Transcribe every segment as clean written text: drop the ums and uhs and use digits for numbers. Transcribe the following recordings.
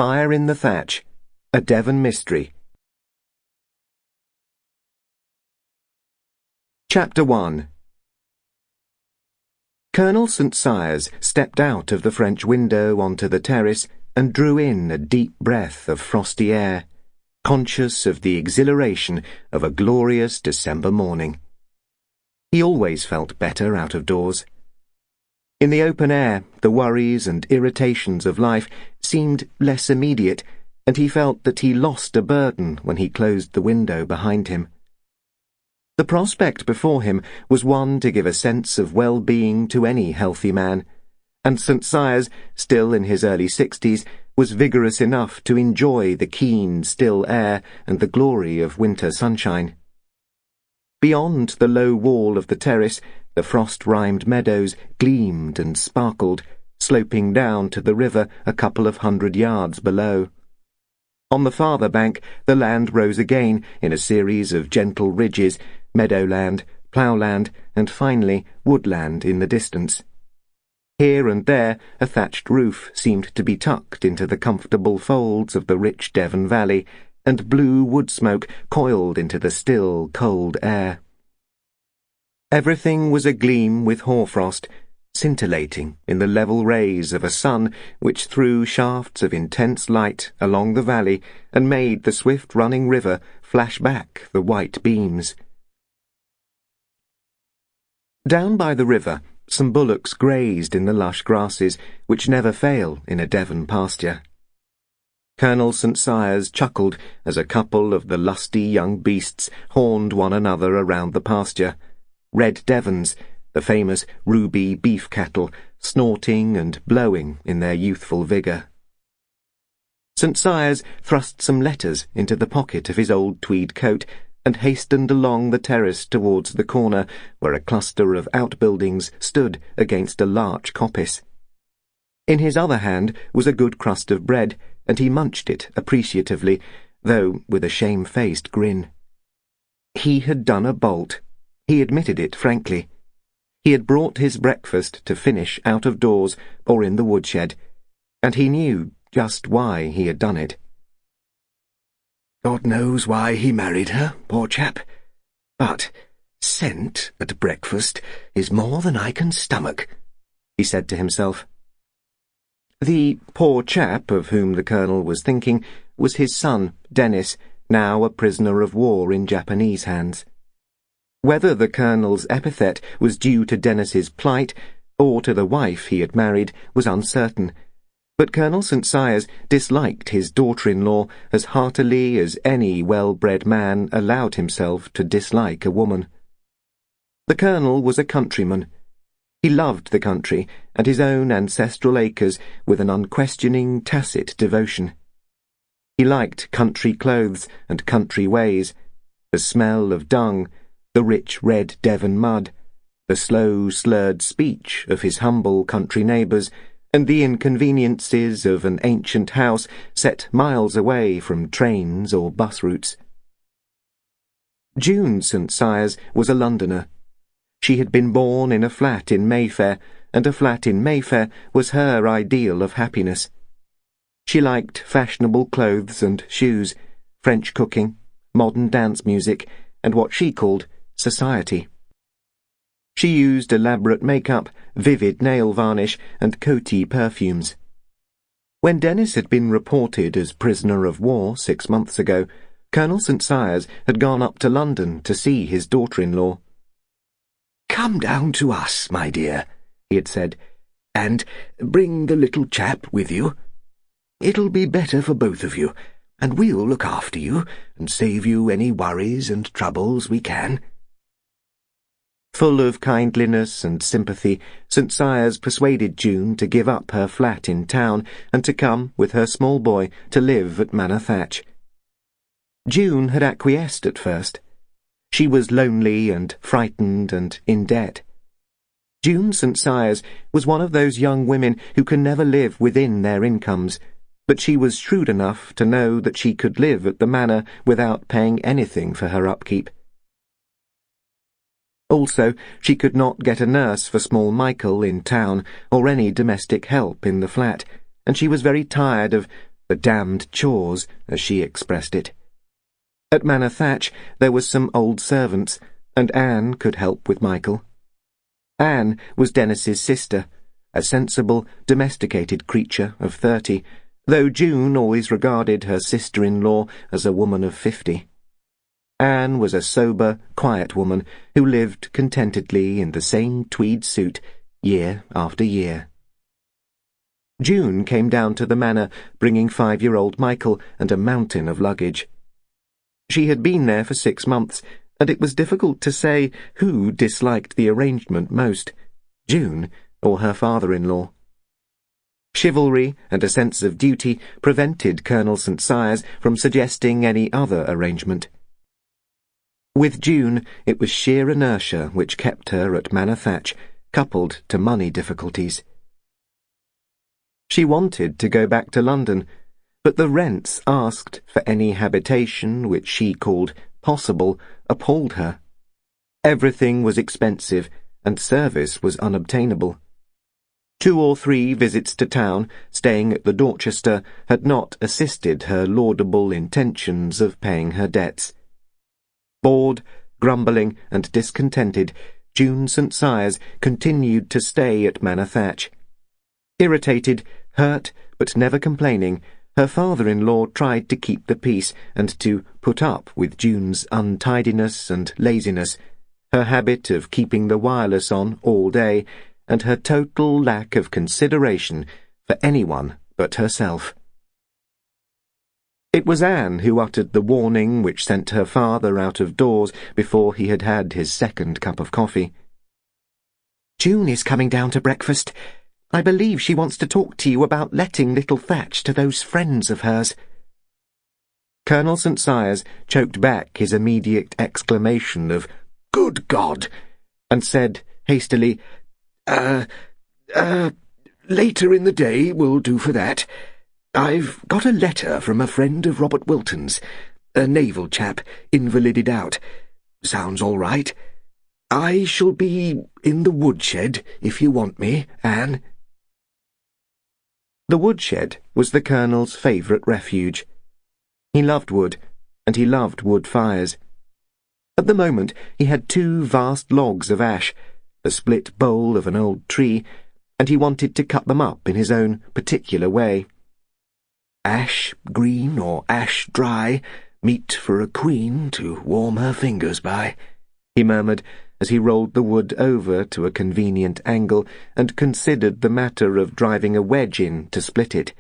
Fire in the Thatch, a Devon Mystery. Chapter 1. Colonel St. Cyrus stepped out of the French window onto the terrace and drew in a deep breath of frosty air, conscious of the exhilaration of a glorious December morning. He always felt better out of doors. In the open air, the worries and irritations of life seemed less immediate, and he felt that he lost a burden when he closed the window behind him. The prospect before him was one to give a sense of well-being to any healthy man, and St. Cyrus, still in his early 60s, was vigorous enough to enjoy the keen, still air and the glory of winter sunshine. Beyond the low wall of the terrace, the frost-rimed meadows gleamed and sparkled, sloping down to the river a couple of 100 yards below. On the farther bank, the land rose again in a series of gentle ridges, meadowland, ploughland, and finally woodland in the distance. Here and there a thatched roof seemed to be tucked into the comfortable folds of the rich Devon valley, and blue wood smoke coiled into the still, cold air. Everything was agleam with hoarfrost, scintillating in the level rays of a sun which threw shafts of intense light along the valley and made the swift-running river flash back the white beams. Down by the river, some bullocks grazed in the lush grasses which never fail in a Devon pasture. Colonel St. Cyrus chuckled as a couple of the lusty young beasts horned one another around the pasture. Red Devons, the famous ruby beef cattle, snorting and blowing in their youthful vigour. St. Cyrus thrust some letters into the pocket of his old tweed coat and hastened along the terrace towards the corner where a cluster of outbuildings stood against a larch coppice. In his other hand was a good crust of bread, and he munched it appreciatively, though with a shamefaced grin. He had done a bolt. He admitted it frankly. He had brought his breakfast to finish out of doors or in the woodshed, and he knew just why he had done it. God knows why he married her, poor chap. But scent at breakfast is more than I can stomach, he said to himself. The poor chap of whom the Colonel was thinking was his son, Dennis, now a prisoner of war in Japanese hands. Whether the Colonel's epithet was due to Dennis's plight or to the wife he had married was uncertain, but Colonel St. Cyrus disliked his daughter-in-law as heartily as any well-bred man allowed himself to dislike a woman. The Colonel was a countryman. He loved the country and his own ancestral acres with an unquestioning, tacit devotion. He liked country clothes and country ways, the smell of dung, the rich red Devon mud, the slow, slurred speech of his humble country neighbours, and the inconveniences of an ancient house set miles away from trains or bus routes. June St. Cyrus was a Londoner. She had been born in a flat in Mayfair, and a flat in Mayfair was her ideal of happiness. She liked fashionable clothes and shoes, French cooking, modern dance music, and what she called society. She used elaborate makeup, vivid nail varnish, and coty perfumes. When Dennis had been reported as prisoner of war 6 months ago, Colonel St. Cyrus had gone up to London to see his daughter-in-law. "Come down to us, my dear," he had said, "and bring the little chap with you. It'll be better for both of you, and we'll look after you and save you any worries and troubles we can." Full of kindliness and sympathy, St. Cyrus persuaded June to give up her flat in town and to come, with her small boy, to live at Manor Thatch. June had acquiesced at first. She was lonely and frightened and in debt. June St. Cyrus was one of those young women who can never live within their incomes, but she was shrewd enough to know that she could live at the manor without paying anything for her upkeep. Also, she could not get a nurse for small Michael in town or any domestic help in the flat, and she was very tired of the damned chores, as she expressed it. At Manor Thatch there were some old servants, and Anne could help with Michael. Anne was Dennis's sister, a sensible, domesticated creature of 30, though June always regarded her sister-in-law as a woman of 50. Anne was a sober, quiet woman who lived contentedly in the same tweed suit year after year. June came down to the manor bringing 5-year-old Michael and a mountain of luggage. She had been there for 6 months, and it was difficult to say who disliked the arrangement most, June or her father-in-law. Chivalry and a sense of duty prevented Colonel St. Cyrus from suggesting any other arrangement. With June, it was sheer inertia which kept her at Manor Thatch, coupled to money difficulties. She wanted to go back to London, but the rents asked for any habitation which she called possible appalled her. Everything was expensive, and service was unobtainable. 2 or 3 visits to town, staying at the Dorchester, had not assisted her laudable intentions of paying her debts. Bored, grumbling, and discontented, June St. Cyrus continued to stay at Manor Thatch. Irritated, hurt, but never complaining, her father-in-law tried to keep the peace and to put up with June's untidiness and laziness, her habit of keeping the wireless on all day, and her total lack of consideration for anyone but herself. It was Anne who uttered the warning which sent her father out of doors before he had had his second cup of coffee. "June is coming down to breakfast. I believe she wants to talk to you about letting little Thatch to those friends of hers." Colonel St. Cyrus choked back his immediate exclamation of "Good God!" and said hastily, Later in the day will do for that. I've got a letter from a friend of Robert Wilton's, a naval chap, invalided out. Sounds all right. I shall be in the woodshed if you want me, Anne." The woodshed was the Colonel's favourite refuge. He loved wood, and he loved wood fires. At the moment he had 2 vast logs of ash, the split bole of an old tree, and he wanted to cut them up in his own particular way. "Ash green or ash dry, meet for a queen to warm her fingers by," he murmured as he rolled the wood over to a convenient angle and considered the matter of driving a wedge in to split it.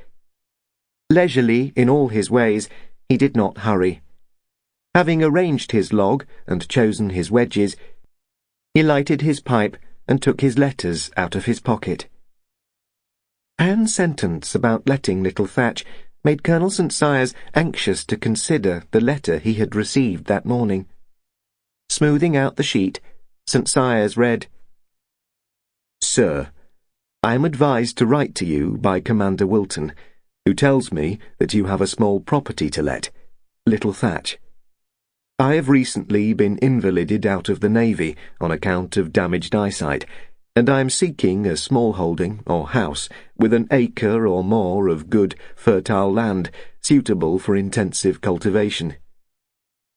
Leisurely in all his ways, he did not hurry. Having arranged his log and chosen his wedges, he lighted his pipe and took his letters out of his pocket. Anne's sentence about letting little Thatch made Colonel St. Cyrus anxious to consider the letter he had received that morning. Smoothing out the sheet, St. Cyrus read, "Sir, I am advised to write to you by Commander Wilton, who tells me that you have a small property to let, little Thatch. I have recently been invalided out of the Navy on account of damaged eyesight, and I am seeking a small holding or house with an acre or more of good, fertile land suitable for intensive cultivation.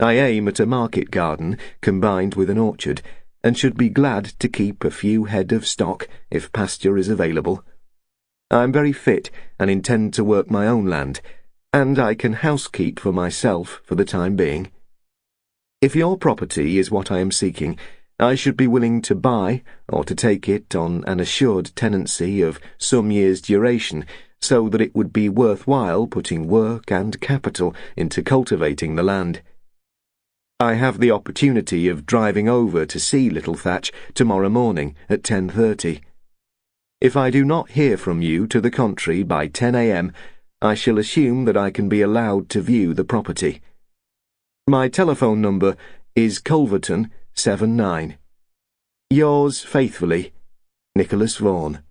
I aim at a market garden combined with an orchard, and should be glad to keep a few head of stock if pasture is available. I am very fit and intend to work my own land, and I can housekeep for myself for the time being. If your property is what I am seeking, I should be willing to buy or to take it on an assured tenancy of some years' duration, so that it would be worthwhile putting work and capital into cultivating the land. I have the opportunity of driving over to see little Thatch tomorrow morning at 10:30. If I do not hear from you to the contrary by 10 a.m., I shall assume that I can be allowed to view the property. My telephone number is Culverton 79. Yours faithfully, Nicholas Vaughan."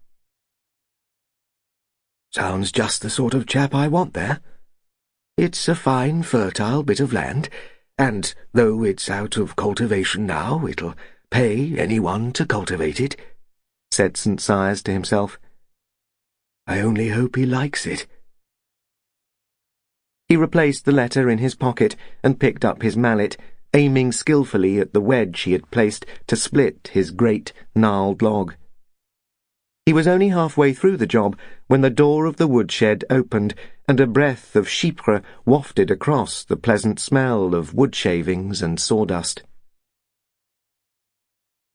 Sounds just the sort of chap I want there. It's a fine, fertile bit of land, and though it's out of cultivation now, it'll pay anyone to cultivate it, said St. Cyrus to himself. I only hope he likes it. He replaced the letter in his pocket and picked up his mallet, aiming skillfully at the wedge he had placed to split his great, gnarled log. He was only halfway through the job when the door of the woodshed opened and a breath of chypre wafted across the pleasant smell of wood shavings and sawdust.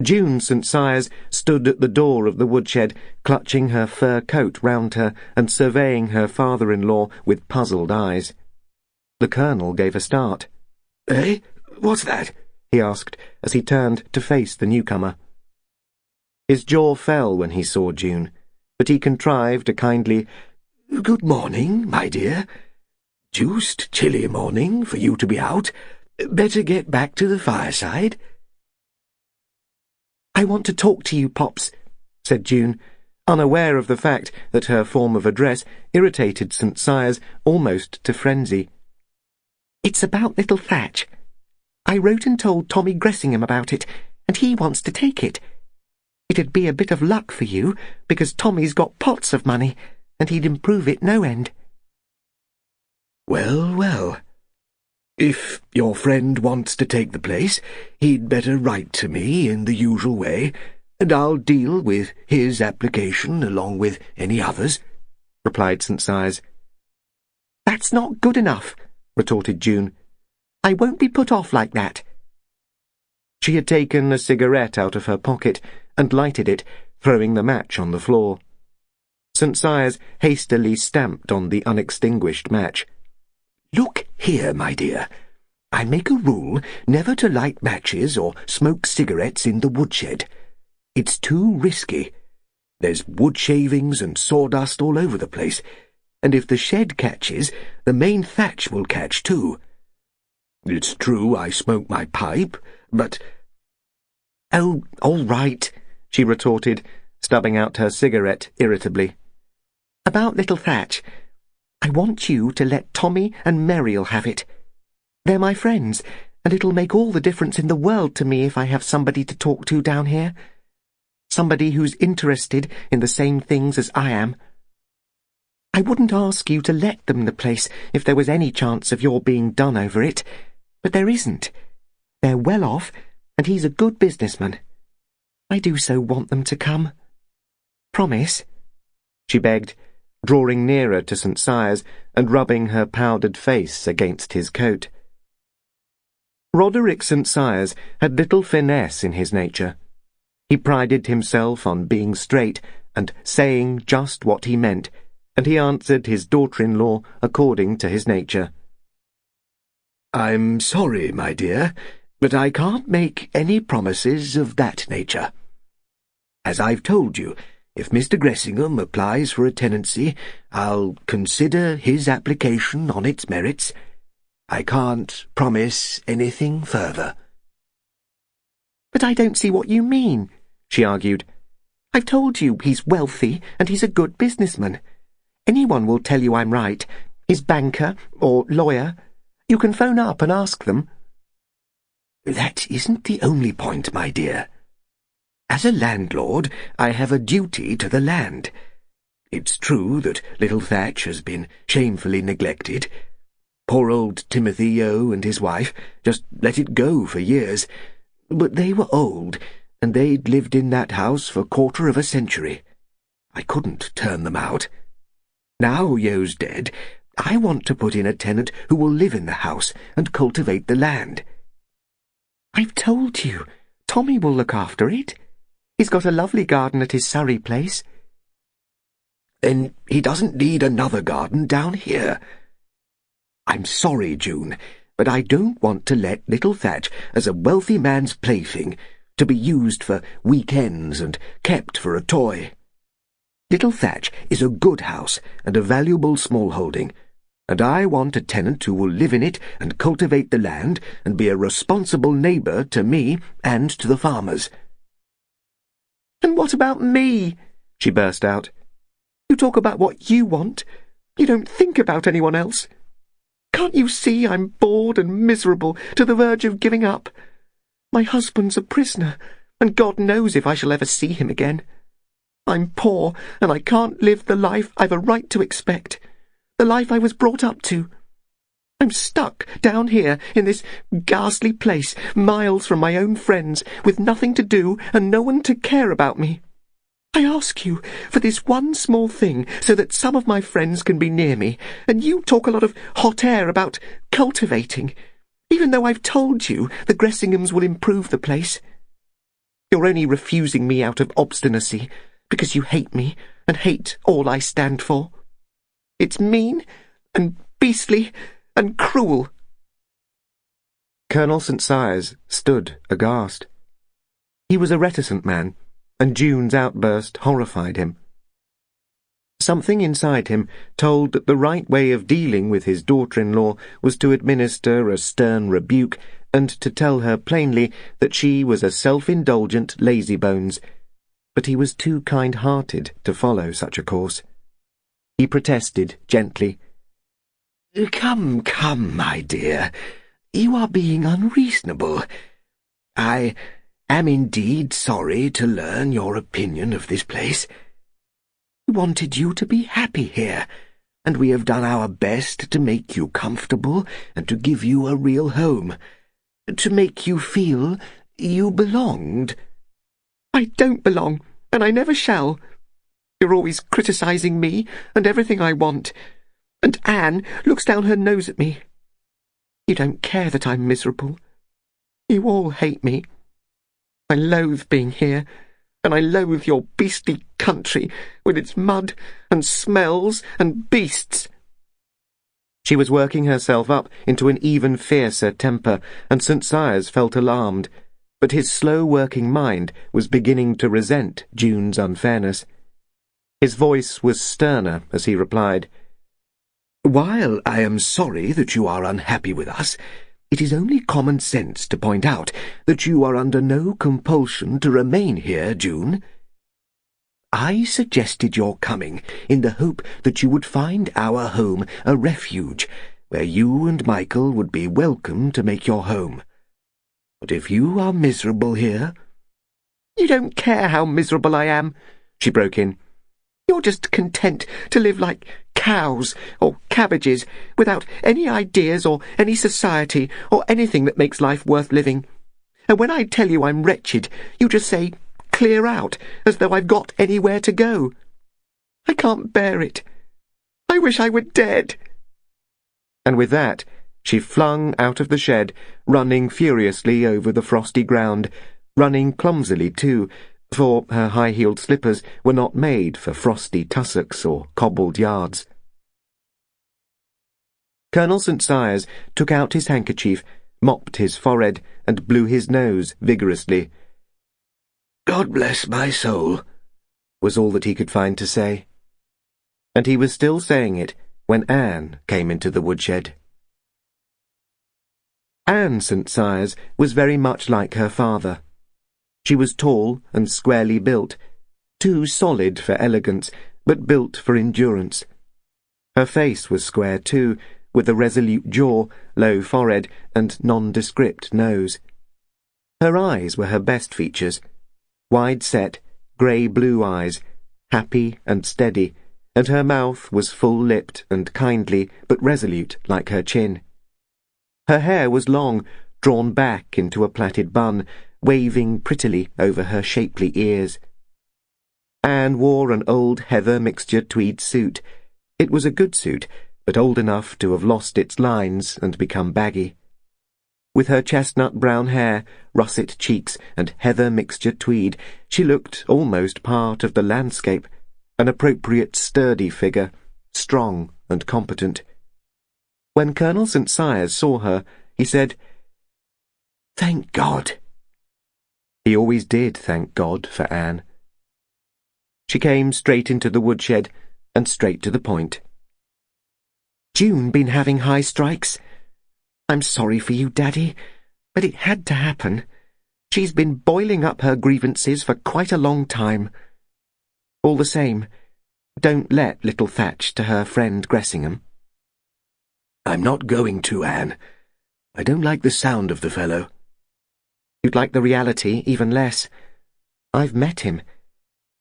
June St. Cyrus stood at the door of the woodshed, clutching her fur coat round her and surveying her father-in-law with puzzled eyes. The Colonel gave a start. "Eh? What's that?" he asked as he turned to face the newcomer. His jaw fell when he saw June, but he contrived a kindly, "Good morning, my dear. Deuced chilly morning for you to be out. Better get back to the fireside." "I want to talk to you, Pops," said June, unaware of the fact that her form of address irritated St. Cyrus almost to frenzy. "It's about little Thatch. I wrote and told Tommy Gressingham about it, and he wants to take it. It'd be a bit of luck for you, because Tommy's got pots of money, and he'd improve it no end." "Well, well. If your friend wants to take the place, he'd better write to me in the usual way, and I'll deal with his application along with any others," replied St. Cyrus. "That's not good enough," retorted June. "I won't be put off like that." She had taken a cigarette out of her pocket and lighted it, throwing the match on the floor. St. Cyrus hastily stamped on the unextinguished match. "Look here, my dear. I make a rule never to light matches or smoke cigarettes in the woodshed. It's too risky. There's wood shavings and sawdust all over the place, and if the shed catches, the main thatch will catch too. It's true I smoke my pipe, but—" "Oh, all right," she retorted, stubbing out her cigarette irritably. "About little Thatch, I want you to let Tommy and Mary'll have it. They're my friends, and it'll make all the difference in the world to me if I have somebody to talk to down here. Somebody who's interested in the same things as I am. I wouldn't ask you to let them the place if there was any chance of your being done over it, but there isn't. They're well off, and he's a good businessman. I do so want them to come. Promise," she begged, drawing nearer to St. Cyrus and rubbing her powdered face against his coat. Roderick St. Cyrus had little finesse in his nature. He prided himself on being straight and saying just what he meant, and he answered his daughter-in-law according to his nature. "I'm sorry, my dear, but I can't make any promises of that nature. As I've told you, if Mr. Gressingham applies for a tenancy, I'll consider his application on its merits. I can't promise anything further." "But I don't see what you mean," she argued. "I've told you he's wealthy and he's a good businessman. Anyone will tell you I'm right. His banker or lawyer. You can phone up and ask them." "That isn't the only point, my dear. As a landlord, I have a duty to the land. It's true that little Thatch has been shamefully neglected. Poor old Timothy O and his wife just let it go for years, but they were old, and they'd lived in that house for 1/4 of a century. I couldn't turn them out. Now Yo's dead, I want to put in a tenant who will live in the house and cultivate the land." "I've told you, Tommy will look after it. He's got a lovely garden at his Surrey place." "Then he doesn't need another garden down here. I'm sorry, June, but I don't want to let little Thatch as a wealthy man's plaything, to be used for weekends and kept for a toy. Little Thatch is a good house and a valuable smallholding, and I want a tenant who will live in it and cultivate the land and be a responsible neighbour to me and to the farmers." "And what about me?" she burst out. "You talk about what you want. You don't think about anyone else. Can't you see I'm bored and miserable to the verge of giving up? My husband's a prisoner, and God knows if I shall ever see him again. I'm poor, and I can't live the life I've a right to expect, the life I was brought up to. I'm stuck down here in this ghastly place, miles from my own friends, with nothing to do and no one to care about me. I ask you for this one small thing so that some of my friends can be near me, and you talk a lot of hot air about cultivating, even though I've told you the Gressinghams will improve the place. You're only refusing me out of obstinacy, because you hate me and hate all I stand for. It's mean and beastly and cruel. Colonel St. Sias stood aghast. He was a reticent man, and June's outburst horrified him. Something inside him told that the right way of dealing with his daughter-in-law was to administer a stern rebuke and to tell her plainly that she was a self-indulgent lazybones, but he was too kind-hearted to follow such a course. He protested gently. Come, my dear. You are being unreasonable. I am indeed sorry to learn your opinion of this place. We wanted you to be happy here, and we have done our best to make you comfortable and to give you a real home, to make you feel you belonged. I don't belong, and I never shall. You're always criticising me and everything I want, and Anne looks down her nose at me. You don't care that I'm miserable. You all hate me. I loathe being here, and I loathe your beastly country with its mud and smells and beasts. She was working herself up into an even fiercer temper, and St. Sias felt alarmed, but his slow-working mind was beginning to resent June's unfairness. His voice was sterner as he replied, While I am sorry that you are unhappy with us, it is only common sense to point out that you are under no compulsion to remain here, June. I suggested your coming in the hope that you would find our home a refuge, where you and Michael would be welcome to make your home. But if you are miserable here— You don't care how miserable I am, she broke in. You're just content to live like cows or cabbages, without any ideas or any society or anything that makes life worth living. And when I tell you I'm wretched, you just say, clear out, as though I've got anywhere to go. I can't bear it. I wish I were dead. And with that, she flung out of the shed, running furiously over the frosty ground, running clumsily too, for her high-heeled slippers were not made for frosty tussocks or cobbled yards. Colonel St. Sias took out his handkerchief, mopped his forehead, and blew his nose vigorously. God bless my soul, was all that he could find to say. And he was still saying it when Anne came into the woodshed. Anne St. Sias was very much like her father. She was tall and squarely built, too solid for elegance, but built for endurance. Her face was square too, with a resolute jaw, low forehead, and nondescript nose. Her eyes were her best features, wide-set, grey-blue eyes, happy and steady, and her mouth was full-lipped and kindly, but resolute like her chin. Her hair was long, drawn back into a plaited bun, waving prettily over her shapely ears. Anne wore an old heather mixture tweed suit. It was a good suit, but old enough to have lost its lines and become baggy. With her chestnut brown hair, russet cheeks, and heather mixture tweed, she looked almost part of the landscape, an appropriate sturdy figure, strong and competent. When Colonel St. Sias saw her, he said, "Thank God." He always did thank God for Anne. She came straight into the woodshed and straight to the point. June been having high strikes? I'm sorry for you, Daddy, but it had to happen. She's been boiling up her grievances for quite a long time. All the same, don't let little Thatch to her friend Gressingham. I'm not going to, Anne. I don't like the sound of the fellow. You'd like the reality even less. I've met him.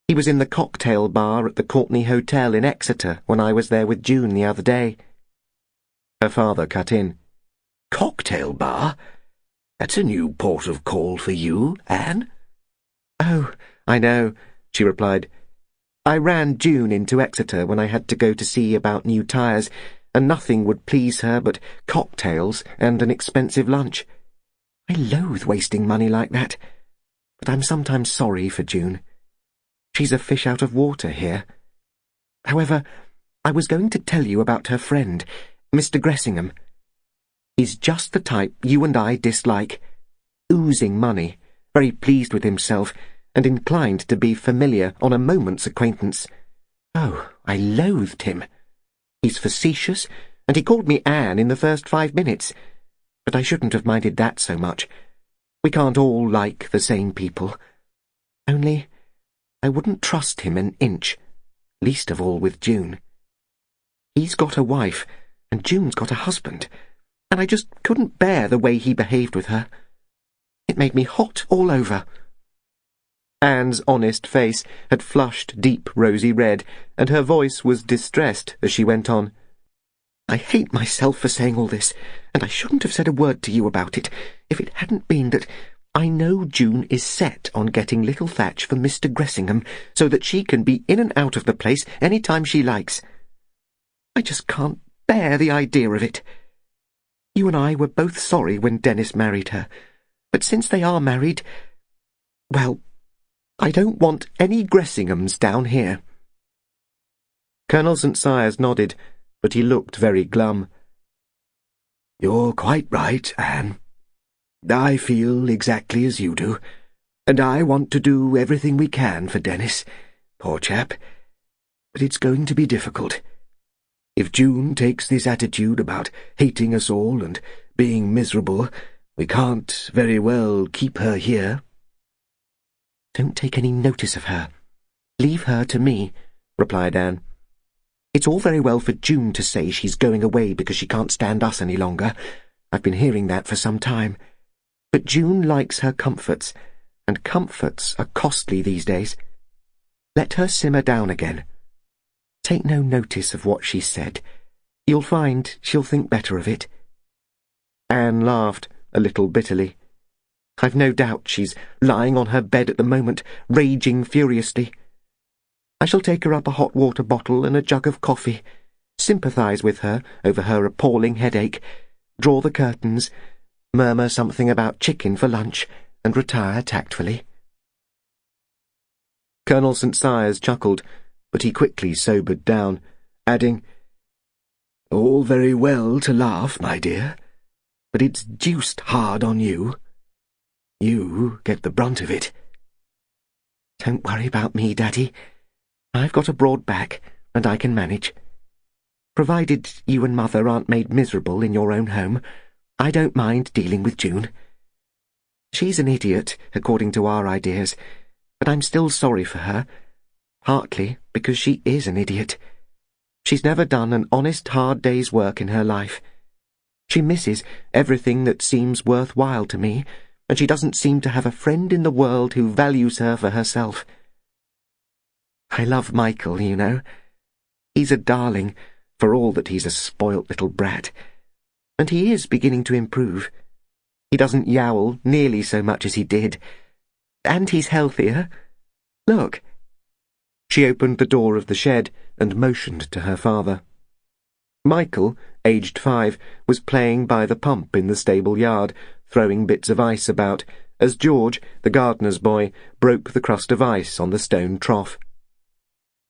He was in the cocktail bar at the Courtney Hotel in Exeter when I was there with June the other day. Her father cut in. Cocktail bar? That's a new port of call for you, Anne. Oh, I know, she replied. I ran June into Exeter when I had to go to see about new tyres, and nothing would please her but cocktails and an expensive lunch. I loathe wasting money like that, but I'm sometimes sorry for June. She's a fish out of water here. However, I was going to tell you about her friend, Mr. Gressingham. He's just the type you and I dislike. Oozing money, very pleased with himself, and inclined to be familiar on a moment's acquaintance. Oh, I loathed him. He's facetious, and he called me Anne in the first 5 minutes. But I shouldn't have minded that so much. We can't all like the same people. Only, I wouldn't trust him an inch, least of all with June. He's got a wife, and June's got a husband, and I just couldn't bear the way he behaved with her. It made me hot all over. Anne's honest face had flushed deep rosy red, and her voice was distressed as she went on. I hate myself for saying all this, and I shouldn't have said a word to you about it, if it hadn't been that I know June is set on getting little Thatch for Mr. Gressingham, so that she can be in and out of the place any time she likes. I just can't bear the idea of it. You and I were both sorry when Dennis married her, but since they are married, well, I don't want any Gressinghams down here. Colonel St. Sias nodded, but he looked very glum. You're quite right, Anne. I feel exactly as you do, and I want to do everything we can for Dennis, poor chap. But it's going to be difficult. If June takes this attitude about hating us all and being miserable, we can't very well keep her here. Don't take any notice of her. Leave her to me, replied Anne. It's all very well for June to say she's going away because she can't stand us any longer. I've been hearing that for some time. But June likes her comforts, and comforts are costly these days. Let her simmer down again. Take no notice of what she said. You'll find she'll think better of it. Anne laughed, a little bitterly. I've no doubt she's lying on her bed at the moment, raging furiously. I shall take her up a hot water bottle and a jug of coffee, sympathise with her over her appalling headache, draw the curtains, murmur something about chicken for lunch, and retire tactfully. Colonel St. Sias chuckled, but he quickly sobered down, adding, All very well to laugh, my dear, but it's deuced hard on you. You get the brunt of it. Don't worry about me, Daddy. I've got a broad back, and I can manage. Provided you and Mother aren't made miserable in your own home, I don't mind dealing with June. She's an idiot, according to our ideas, but I'm still sorry for her, partly because she is an idiot. She's never done an honest, hard day's work in her life. She misses everything that seems worthwhile to me, and she doesn't seem to have a friend in the world who values her for herself. I love Michael, you know. He's a darling, for all that he's a spoilt little brat. And he is beginning to improve. He doesn't yowl nearly so much as he did. And he's healthier. Look. She opened the door of the shed and motioned to her father. Michael, aged 5, was playing by the pump in the stable yard, throwing bits of ice about, as George, the gardener's boy, broke the crust of ice on the stone trough.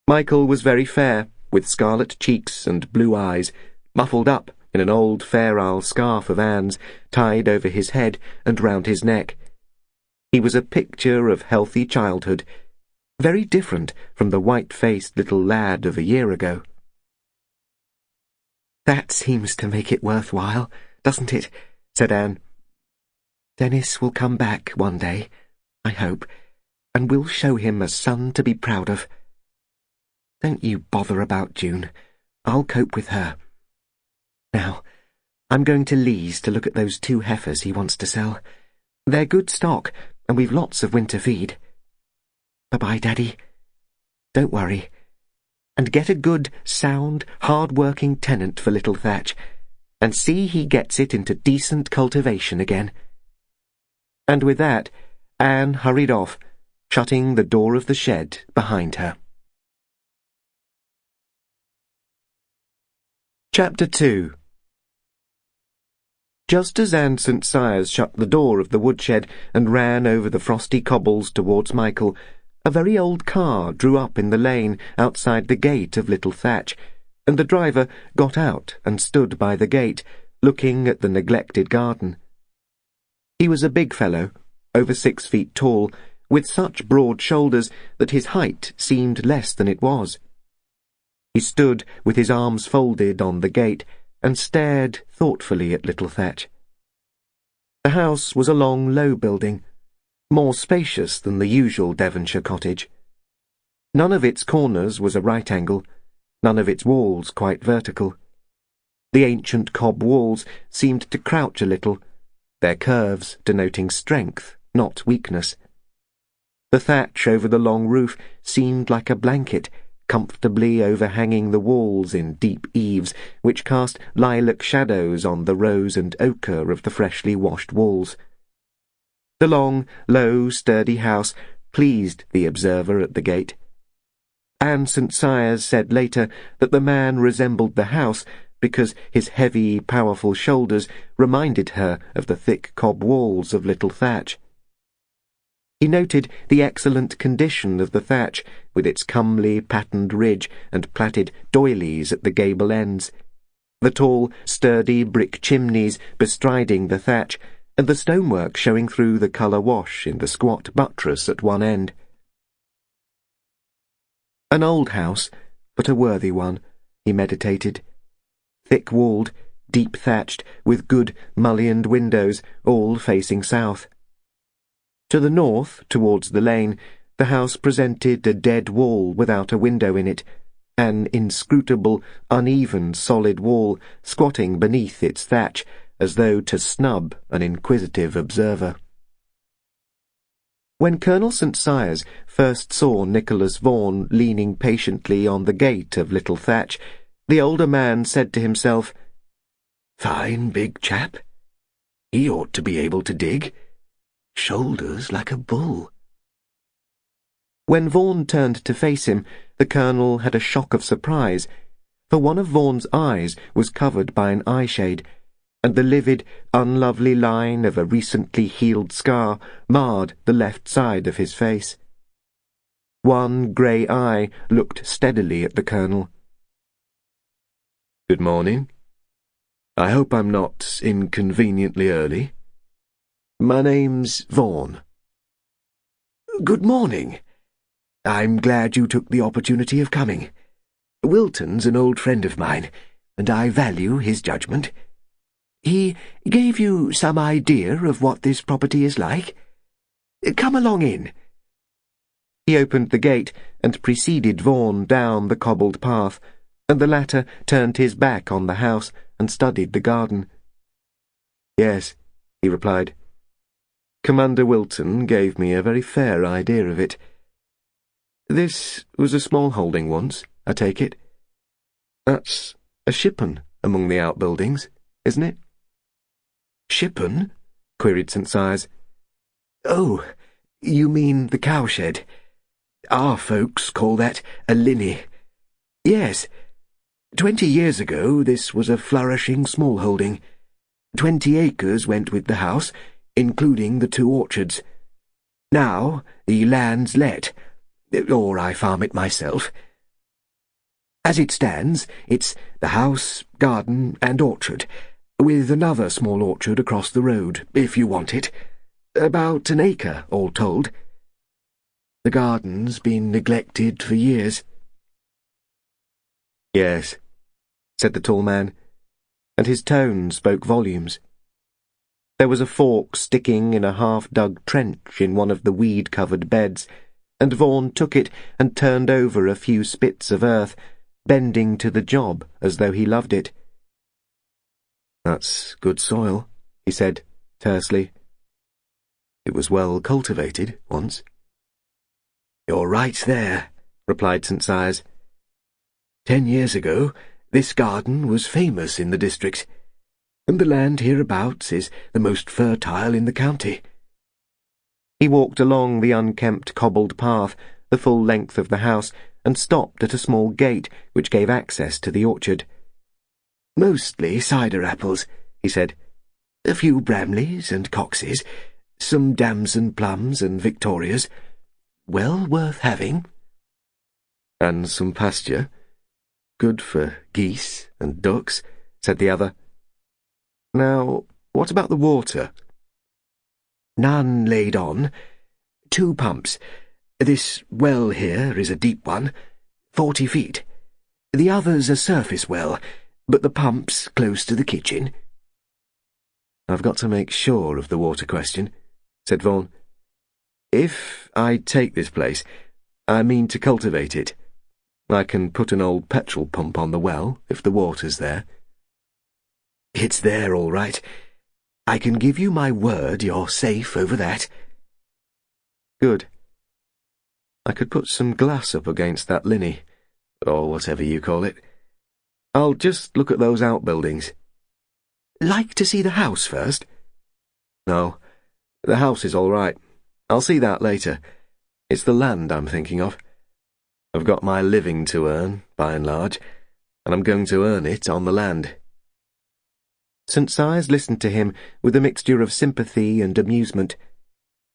Michael was very fair, with scarlet cheeks and blue eyes, muffled up in an old Fair Isle scarf of Anne's, tied over his head and round his neck. He was a picture of healthy childhood, very different from the white-faced little lad of a year ago. That seems to make it worthwhile, doesn't it? Said Anne. Dennis will come back one day, I hope, and we'll show him a son to be proud of. Don't you bother about June. I'll cope with her. Now, I'm going to Lee's to look at those 2 heifers he wants to sell. They're good stock, and we've lots of winter feed. Bye-bye, Daddy. Don't worry. And get a good, sound, hard-working tenant for little Thatch. and see he gets it into decent cultivation again." And with that, Anne hurried off, shutting the door of the shed behind her. Chapter 2. Just as Anne St. Cyrus shut the door of the woodshed and ran over the frosty cobbles towards Michael, a very old car drew up in the lane outside the gate of Little Thatch, and the driver got out and stood by the gate, looking at the neglected garden. He was a big fellow, over 6 feet tall, with such broad shoulders that his height seemed less than it was. He stood with his arms folded on the gate and stared thoughtfully at Little Thatch. The house was a long, low building, more spacious than the usual Devonshire cottage. None of its corners was a right angle, none of its walls quite vertical. The ancient cob walls seemed to crouch a little, their curves denoting strength, not weakness. The thatch over the long roof seemed like a blanket, comfortably overhanging the walls in deep eaves which cast lilac shadows on the rose and ochre of the freshly washed walls. The long, low, sturdy house pleased the observer at the gate. Anne St. Cyrus said later that the man resembled the house because his heavy, powerful shoulders reminded her of the thick cob walls of Little Thatch. He noted the excellent condition of the thatch, with its comely patterned ridge and plaited doilies at the gable ends, the tall, sturdy brick chimneys bestriding the thatch, and the stonework showing through the colour wash in the squat buttress at one end. An old house, but a worthy one, he meditated. Thick-walled, deep-thatched, with good mullioned windows, all facing south. To the north, towards the lane, the house presented a dead wall without a window in it, an inscrutable, uneven, solid wall squatting beneath its thatch, as though to snub an inquisitive observer. When Colonel St. Cyrus first saw Nicholas Vaughan leaning patiently on the gate of Little Thatch, the older man said to himself, "Fine big chap. He ought to be able to dig. Shoulders like a bull." When Vaughan turned to face him, the Colonel had a shock of surprise, for one of Vaughan's eyes was covered by an eyeshade, and the livid, unlovely line of a recently healed scar marred the left side of his face. One grey eye looked steadily at the Colonel. "Good morning. I hope I'm not inconveniently early. My name's Vaughan." "Good morning. I'm glad you took the opportunity of coming. Wilton's an old friend of mine, and I value his judgment. He gave you some idea of what this property is like? Come along in." He opened the gate and preceded Vaughan down the cobbled path, and the latter turned his back on the house and studied the garden. "Yes," he replied. "Commander Wilton gave me a very fair idea of it. This was a small holding once, I take it. That's a shippen among the outbuildings, isn't it?" "Shippen?" queried St. Cyrus. "Oh, you mean the cowshed. Our folks call that a linny. Yes. 20 years ago this was a flourishing small holding. 20 acres went with the house, including the 2 orchards. Now the land's let, or I farm it myself. As it stands, it's the house, garden, and orchard, with another small orchard across the road, if you want it. About an acre, all told. The garden's been neglected for years." "Yes," said the tall man, and his tone spoke volumes. There was a fork sticking in a half-dug trench in one of the weed-covered beds, and Vaughan took it and turned over a few spits of earth, bending to the job as though he loved it. "That's good soil," he said, tersely. "It was well cultivated once." "You're right there," replied St. Cyrus. 10 years ago, this garden was famous in the district. and the land hereabouts is the most fertile in the county." He walked along the unkempt cobbled path, the full length of the house, and stopped at a small gate which gave access to the orchard. "Mostly cider apples," he said. "A few Bramleys and Coxes, some damson plums and Victorias. Well worth having." "And some pasture? Good for geese and ducks," said the other. "Now, what about the water?" "None laid on. 2 pumps. This well here is a deep one, 40 feet. The other's a surface well, but the pump's close to the kitchen." "I've got to make sure of the water question," said Vaughan. "If I take this place, I mean to cultivate it. I can put an old petrol pump on the well if the water's there." "It's there all right. I can give you my word you're safe over that." "Good. I could put some glass up against that linny, or whatever you call it. I'll just look at those outbuildings." "Like to see the house first?" "No, the house is all right. I'll see that later. It's the land I'm thinking of. I've got my living to earn, by and large, and I'm going to earn it on the land." St. Sias listened to him with a mixture of sympathy and amusement.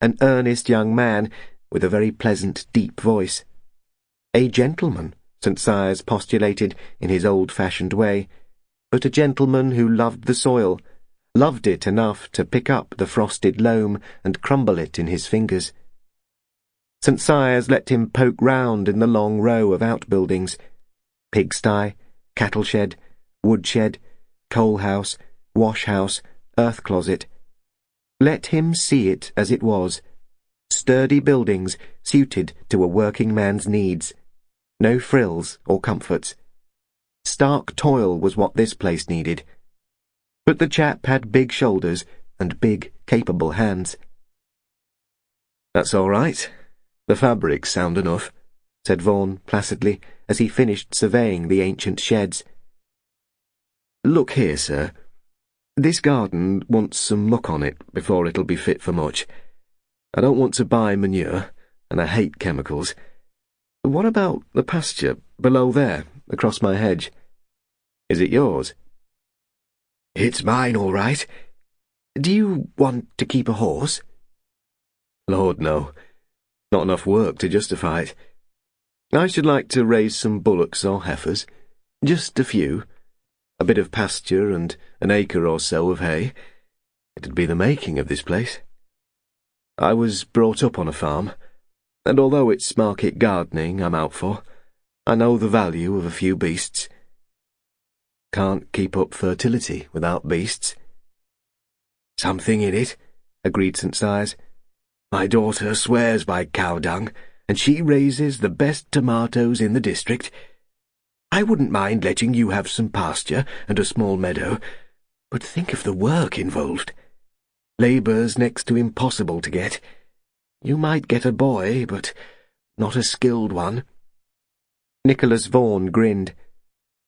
An earnest young man with a very pleasant, deep voice. A gentleman, St. Sias postulated in his old-fashioned way, but a gentleman who loved the soil, loved it enough to pick up the frosted loam and crumble it in his fingers. St. Sias let him poke round in the long row of outbuildings: pigsty, cattle shed, woodshed, coal house, wash house, earth closet. Let him see it as it was: sturdy buildings suited to a working man's needs. No frills or comforts. Stark toil was what this place needed. But the chap had big shoulders and big, capable hands. "That's all right. The fabric's sound enough," said Vaughan placidly as he finished surveying the ancient sheds. "Look here, sir. This garden wants some muck on it before it'll be fit for much. I don't want to buy manure, and I hate chemicals. What about the pasture below there, across my hedge? Is it yours?" "It's mine, all right. Do you want to keep a horse?" "Lord, no. Not enough work to justify it. I should like to raise some bullocks or heifers. Just a few. A bit of pasture and an acre or so of hay. It'd be the making of this place. I was brought up on a farm, and although it's market gardening I'm out for, I know the value of a few beasts. Can't keep up fertility without beasts." "Something in it," agreed St. Sias. "My daughter swears by cow dung, and she raises the best tomatoes in the district. I wouldn't mind letting you have some pasture and a small meadow, but think of the work involved. Labour's next to impossible to get. You might get a boy, but not a skilled one." Nicholas Vaughan grinned,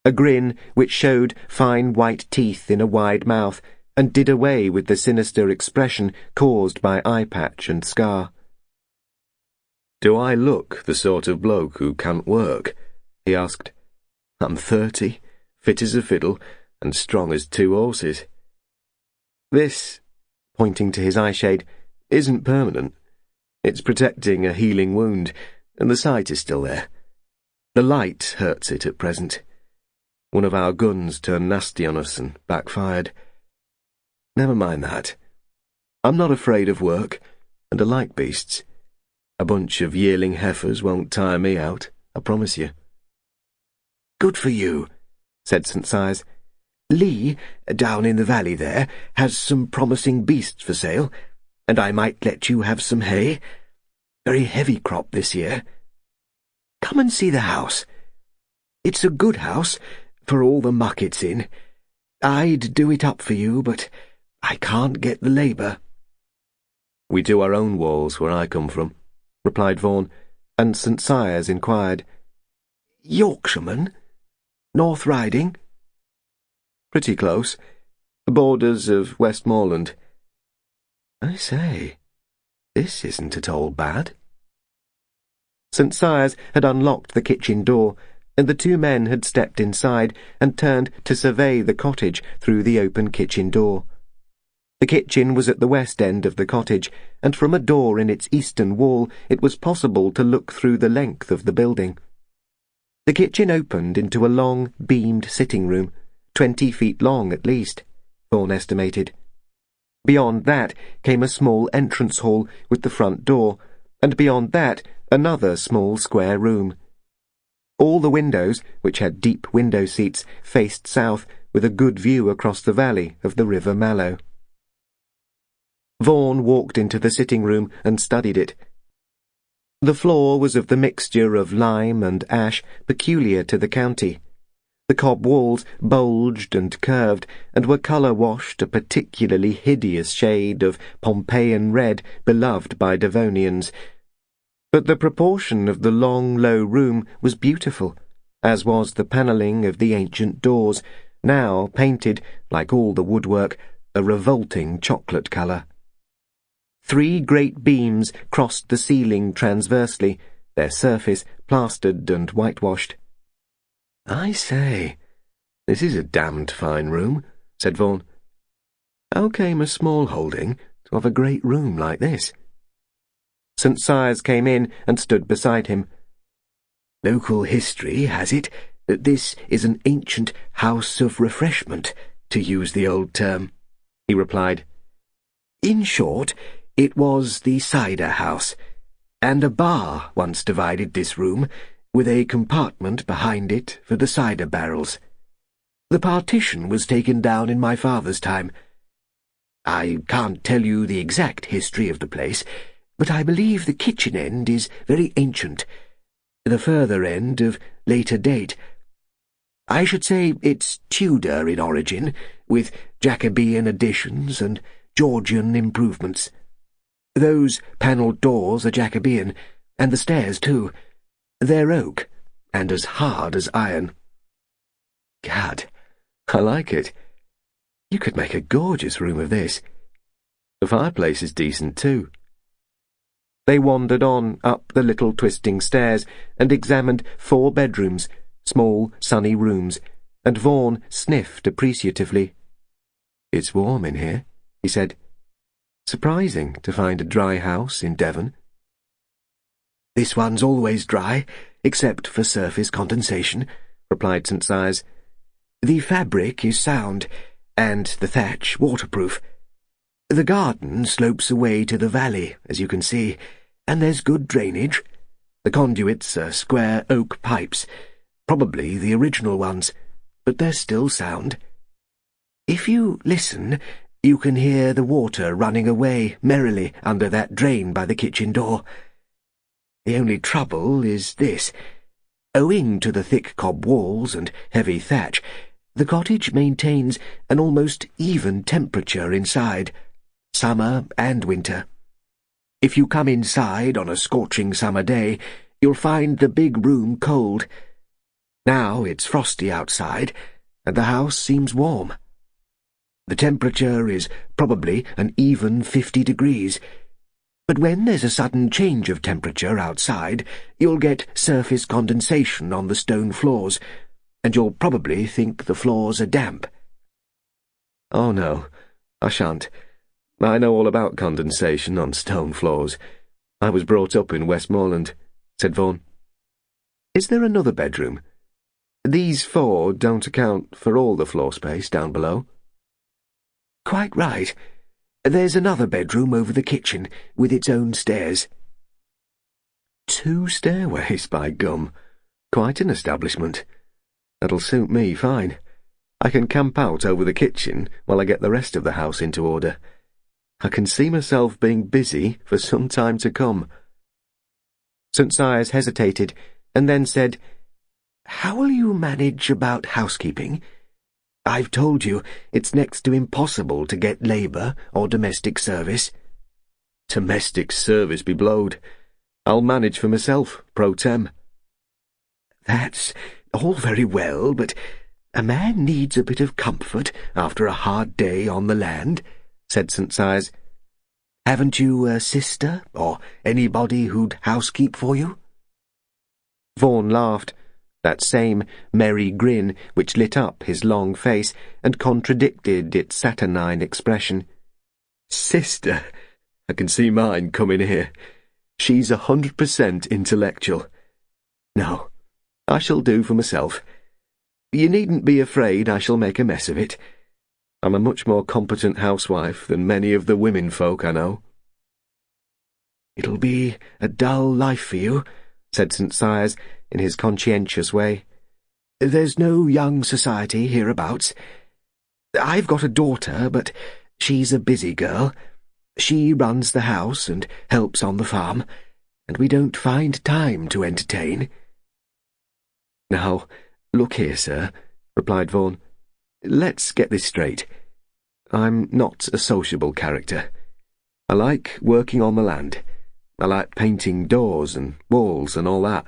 a grin which showed fine white teeth in a wide mouth and did away with the sinister expression caused by eye patch and scar. "Do I look the sort of bloke who can't work?" he asked. "I'm 30, fit as a fiddle, and strong as 2 horses. This," pointing to his eyeshade, "isn't permanent. It's protecting a healing wound, and the sight is still there. The light hurts it at present. One of our guns turned nasty on us and backfired. Never mind that. I'm not afraid of work, and I like beasts. A bunch of yearling heifers won't tire me out, I promise you." "Good for you," said St. Sias. "Lee, down in the valley there, has some promising beasts for sale, and I might let you have some hay. Very heavy crop this year. Come and see the house. It's a good house, for all the muck it's in. I'd do it up for you, but I can't get the labour." "We do our own walls where I come from," replied Vaughan, and St. Sias inquired, "Yorkshireman? North Riding?" "Pretty close. borders of Westmoreland. I say, this isn't at all bad. St. Cyrus had unlocked the kitchen door, and the two men had stepped inside and turned to survey the cottage through the open kitchen door. The kitchen was at the west end of the cottage, and from a door in its eastern wall it was possible to look through the length of the building. The kitchen opened into a long, beamed sitting room, 20 feet long at least, Vaughan estimated. Beyond that came a small entrance hall with the front door, and beyond that another small square room. All the windows, which had deep window seats, faced south with a good view across the valley of the River Mallow. Vaughan walked into the sitting room and studied it. The floor was of the mixture of lime and ash peculiar to the county. The cob walls bulged and curved and were colour-washed a particularly hideous shade of Pompeian red beloved by Devonians. But the proportion of the long, low room was beautiful, as was the panelling of the ancient doors, now painted, like all the woodwork, a revolting chocolate colour. 3 great beams crossed the ceiling transversely, their surface plastered and whitewashed. I say, this is a damned fine room, said Vaughan. How came a small holding to have a great room like this? St. Cyrus came in and stood beside him. Local history has it that this is an ancient house of refreshment, to use the old term, he replied. In short, it was the cider house, and a bar once divided this room, with a compartment behind it for the cider barrels. The partition was taken down in my father's time. I can't tell you the exact history of the place, but I believe the kitchen end is very ancient, the further end of later date. I should say it's Tudor in origin, with Jacobean additions and Georgian improvements. Those panelled doors are Jacobean, and the stairs too. They're oak, and as hard as iron. Gad, I like it. You could make a gorgeous room of this. The fireplace is decent too. They wandered on up the little twisting stairs and examined 4 bedrooms, small, sunny rooms, and Vaughan sniffed appreciatively. It's warm in here, he said. Surprising to find a dry house in Devon. This one's always dry, except for surface condensation, replied St. Cyrus. The fabric is sound, and the thatch waterproof. The garden slopes away to the valley, as you can see, and there's good drainage. The conduits are square oak pipes, probably the original ones, but they're still sound. If you listen, you can hear the water running away merrily under that drain by the kitchen door. The only trouble is this. Owing to the thick cob walls and heavy thatch, the cottage maintains an almost even temperature inside, summer and winter. If you come inside on a scorching summer day, you'll find the big room cold. Now it's frosty outside, and the house seems warm. The temperature is probably an even 50 degrees, but when there's a sudden change of temperature outside, you'll get surface condensation on the stone floors, and you'll probably think the floors are damp. Oh no, I shan't. I know all about condensation on stone floors. I was brought up in Westmoreland, said Vaughan. Is there another bedroom? These 4 don't account for all the floor space down below. Quite right. There's another bedroom over the kitchen, with its own stairs. 2 stairways, by gum. Quite an establishment. That'll suit me fine. I can camp out over the kitchen while I get the rest of the house into order. I can see myself being busy for some time to come. St. Cyrus hesitated, and then said, How will you manage about housekeeping? I've told you it's next to impossible to get labour or domestic service. Domestic service be blowed. I'll manage for myself, pro tem. That's all very well, but "A man needs a bit of comfort after a hard day on the land," said St. Sias. "Haven't you a sister, or anybody who'd housekeep for you?" Vaughan laughed, that same merry grin which lit up his long face and contradicted its saturnine expression. "Sister? I can see mine coming here. She's 100% intellectual. No, I shall do for myself. You needn't be afraid I shall make a mess of it. I'm a much more competent housewife than many of the women folk I know." "It'll be a dull life for you," said St. Sias in his conscientious way. "There's no young society hereabouts. I've got a daughter, but she's a busy girl. She runs the house and helps on the farm, and we don't find time to entertain." "Now, look here, sir," replied Vaughan. "Let's get this straight. I'm not a sociable character. I like working on the land. I like painting doors and walls and all that,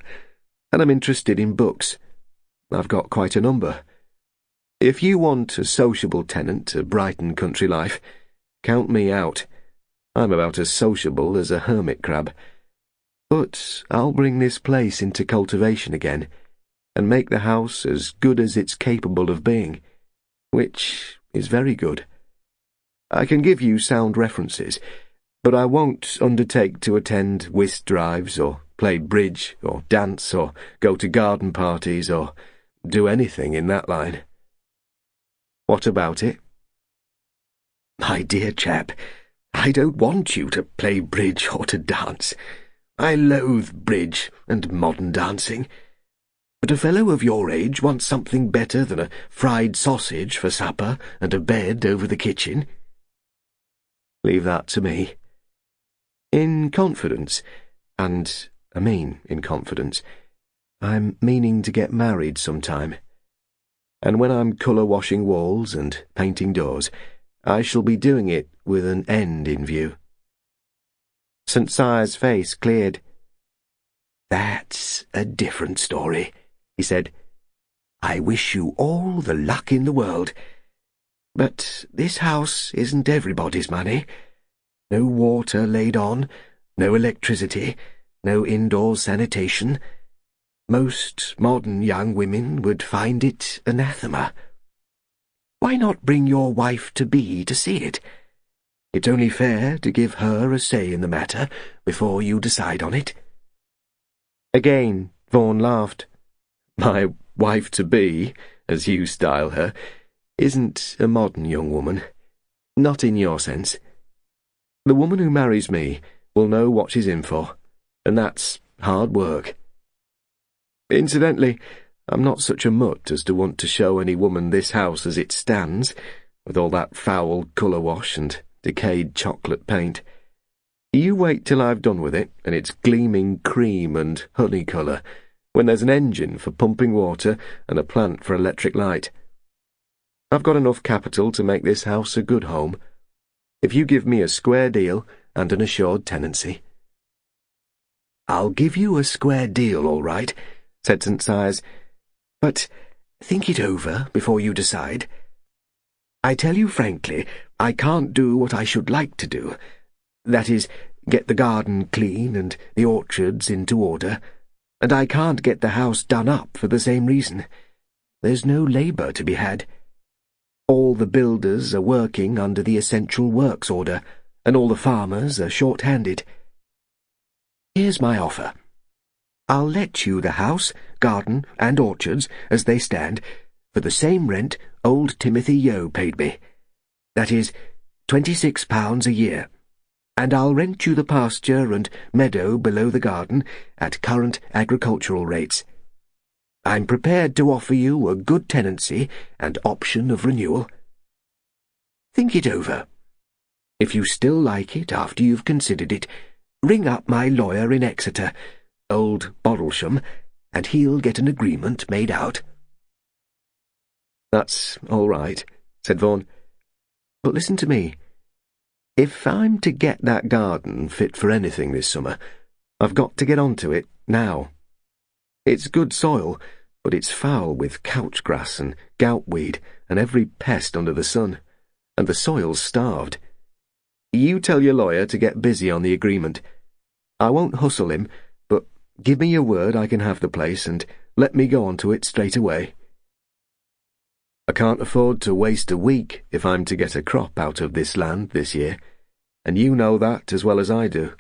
and I'm interested in books. I've got quite a number. If you want a sociable tenant to brighten country life, count me out. I'm about as sociable as a hermit crab. But I'll bring this place into cultivation again, and make the house as good as it's capable of being, which is very good. I can give you sound references, but I won't undertake to attend whist drives, or play bridge, or dance, or go to garden parties, or do anything in that line. What about it?" "My dear chap, I don't want you to play bridge or to dance. I loathe bridge and modern dancing. But a fellow of your age wants something better than a fried sausage for supper and a bed over the kitchen." "Leave that to me. In confidence, and I mean in confidence, I'm meaning to get married sometime. And when I'm colour-washing walls and painting doors, I shall be doing it with an end in view." St. Sias' face cleared. "That's a different story," he said. "I wish you all the luck in the world. But this house isn't everybody's money. No water laid on, no electricity, no indoor sanitation. Most modern young women would find it anathema. Why not bring your wife-to-be to see it? It's only fair to give her a say in the matter before you decide on it." Again, Vaughan laughed. "My wife-to-be, as you style her, isn't a modern young woman. Not in your sense. The woman who marries me will know what she's in for, and that's hard work. Incidentally, I'm not such a mutt as to want to show any woman this house as it stands, with all that foul colour wash and decayed chocolate paint. You wait till I've done with it, and it's gleaming cream and honey colour, when there's an engine for pumping water and a plant for electric light. I've got enough capital to make this house a good home, if you give me a square deal and an assured tenancy." "I'll give you a square deal, all right," said St. Sias, "but think it over before you decide. I tell you frankly, I can't do what I should like to do. That is, get the garden clean and the orchards into order, and I can't get the house done up for the same reason. There's no labour to be had. All the builders are working under the essential works order, and all the farmers are short-handed. Here's my offer. I'll let you the house, garden, and orchards, as they stand, for the same rent old Timothy Yeo paid me. That is, £26 a year. And I'll rent you the pasture and meadow below the garden at current agricultural rates. I'm prepared to offer you a good tenancy and option of renewal. Think it over. If you still like it after you've considered it, ring up my lawyer in Exeter, old Boddlesham, and he'll get an agreement made out." "That's all right," said Vaughan. "But listen to me. If I'm to get that garden fit for anything this summer, I've got to get onto it now. It's good soil, but it's foul with couchgrass and goutweed and every pest under the sun, and the soil's starved. You tell your lawyer to get busy on the agreement. I won't hustle him, but give me your word I can have the place and let me go on to it straight away. I can't afford to waste a week if I'm to get a crop out of this land this year, and you know that as well as I do.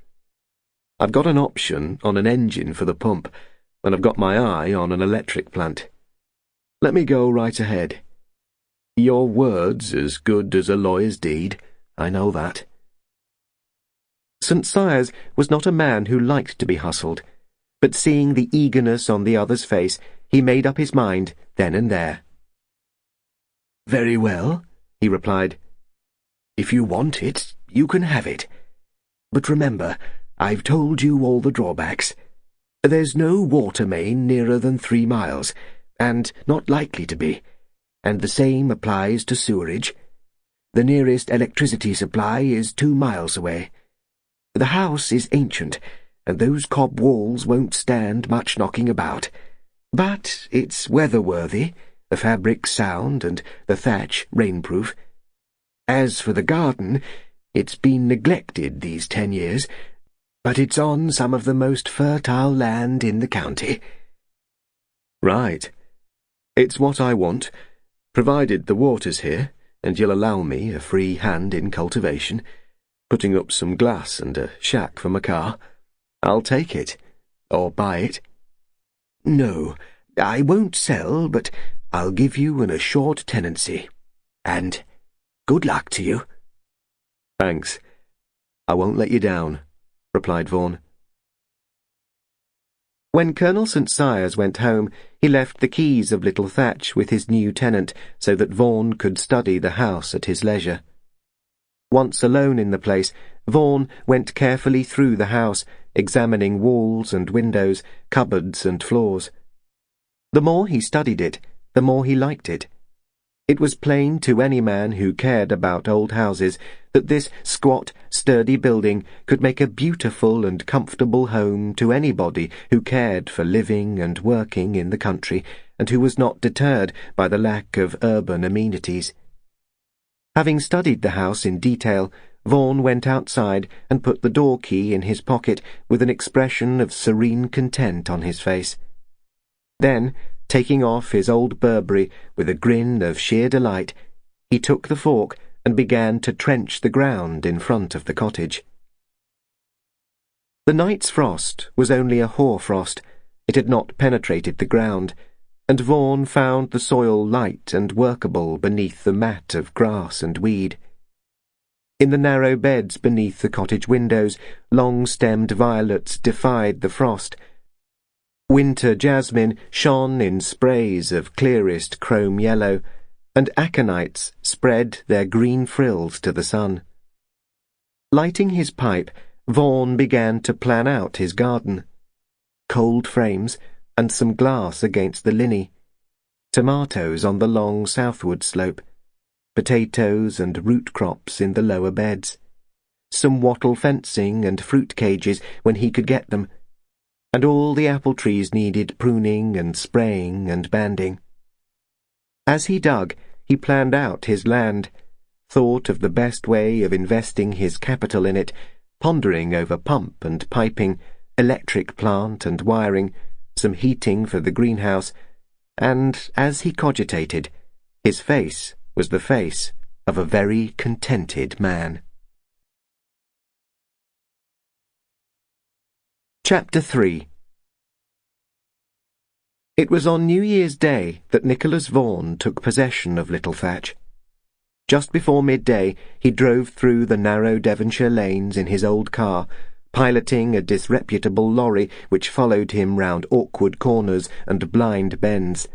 I've got an option on an engine for the pump, and I've got my eye on an electric plant. Let me go right ahead. Your word's as good as a lawyer's deed, I know that. St. Cyrus was not a man who liked to be hustled, but seeing the eagerness on the other's face, he made up his mind then and there. Very well, he replied. If you want it, you can have it. But remember, I've told you all the drawbacks. There's no water main nearer than 3 miles, and not likely to be, and the same applies to sewerage. The nearest electricity supply is 2 miles away. The house is ancient, and those cob walls won't stand much knocking about. But it's weather-worthy, the fabric sound, and the thatch rainproof. As for the garden, it's been neglected these 10 years, but it's on some of the most fertile land in the county. Right. It's what I want, provided the water's here, and you'll allow me a free hand in cultivation, putting up some glass and a shack for my car. I'll take it, or buy it. No, I won't sell, but I'll give you an assured tenancy. And good luck to you. Thanks. I won't let you down, replied Vaughan. When Colonel St. Cyrus went home, he left the keys of little Thatch with his new tenant so that Vaughan could study the house at his leisure. Once alone in the place, Vaughan went carefully through the house, examining walls and windows, cupboards and floors. The more he studied it, the more he liked it. It was plain to any man who cared about old houses that this squat, sturdy building could make a beautiful and comfortable home to anybody who cared for living and working in the country and who was not deterred by the lack of urban amenities. Having studied the house in detail, Vaughan went outside and put the door key in his pocket with an expression of serene content on his face. Then, taking off his old Burberry with a grin of sheer delight, he took the fork and began to trench the ground in front of the cottage. The night's frost was only a hoar-frost. It had not penetrated the ground, and Vaughan found the soil light and workable beneath the mat of grass and weed. In the narrow beds beneath the cottage windows, long-stemmed violets defied the frost. Winter jasmine shone in sprays of clearest chrome yellow, and aconites spread their green frills to the sun. Lighting his pipe, Vaughan began to plan out his garden. Cold frames and some glass against the linney, tomatoes on the long southward slope, potatoes and root crops in the lower beds, some wattle fencing and fruit cages when he could get them, and all the apple trees needed pruning and spraying and banding. As he dug, he planned out his land, thought of the best way of investing his capital in it, pondering over pump and piping, electric plant and wiring, some heating for the greenhouse, and, as he cogitated, his face was the face of a very contented man. Chapter 3. It was on New Year's Day that Nicholas Vaughan took possession of Little Thatch. Just before midday, he drove through the narrow Devonshire lanes in his old car, piloting a disreputable lorry which followed him round awkward corners and blind bends.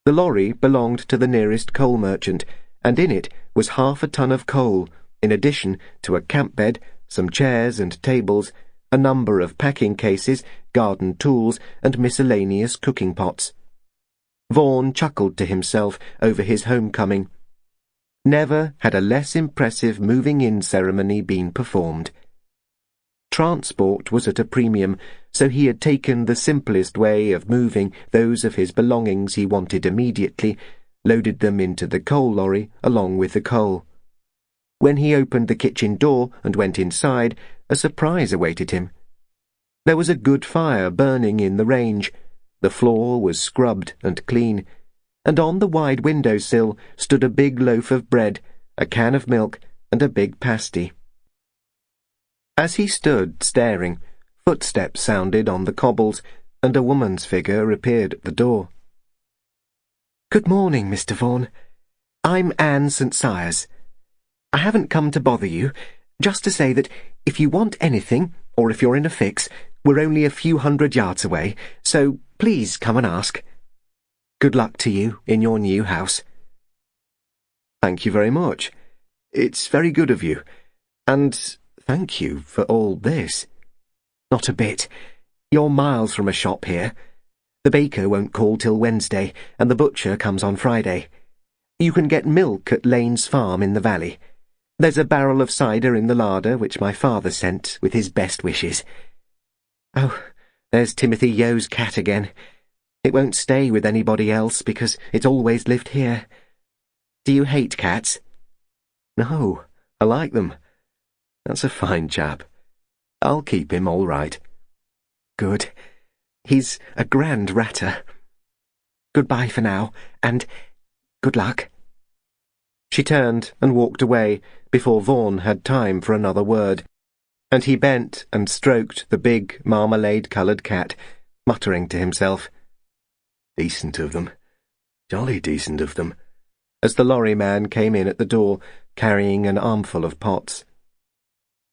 The lorry belonged to the nearest coal merchant, and in it was 1/2 a ton of coal, in addition to a camp bed, some chairs and tables, a number of packing cases, garden tools, and miscellaneous cooking pots. Vaughan chuckled to himself over his homecoming. Never had a less impressive moving-in ceremony been performed. Transport was at a premium, so he had taken the simplest way of moving those of his belongings he wanted immediately, loaded them into the coal lorry along with the coal. When he opened the kitchen door and went inside, a surprise awaited him. There was a good fire burning in the range, the floor was scrubbed and clean, and on the wide window-sill stood a big loaf of bread, a can of milk, and a big pasty. As he stood staring, footsteps sounded on the cobbles, and a woman's figure appeared at the door. "Good morning, Mr. Vaughan. I'm Anne St. Cyrus. I haven't come to bother you, just to say that if you want anything, or if you're in a fix, we're only a few 100 yards away, so please come and ask. Good luck to you in your new house." "Thank you very much. It's very good of you. And thank you for all this." "Not a bit. You're miles from a shop here. The baker won't call till Wednesday, and the butcher comes on Friday. You can get milk at Lane's farm in the valley. There's a barrel of cider in the larder which my father sent with his best wishes. Oh, there's Timothy Yo's cat again. It won't stay with anybody else because it's always lived here. Do you hate cats?" "No, I like them. That's a fine chap. I'll keep him all right." "Good. He's a grand ratter. Goodbye for now, and good luck." She turned and walked away before Vaughan had time for another word, and he bent and stroked the big marmalade-coloured cat, muttering to himself, "Decent of them, jolly decent of them," as the lorry-man came in at the door, carrying an armful of pots.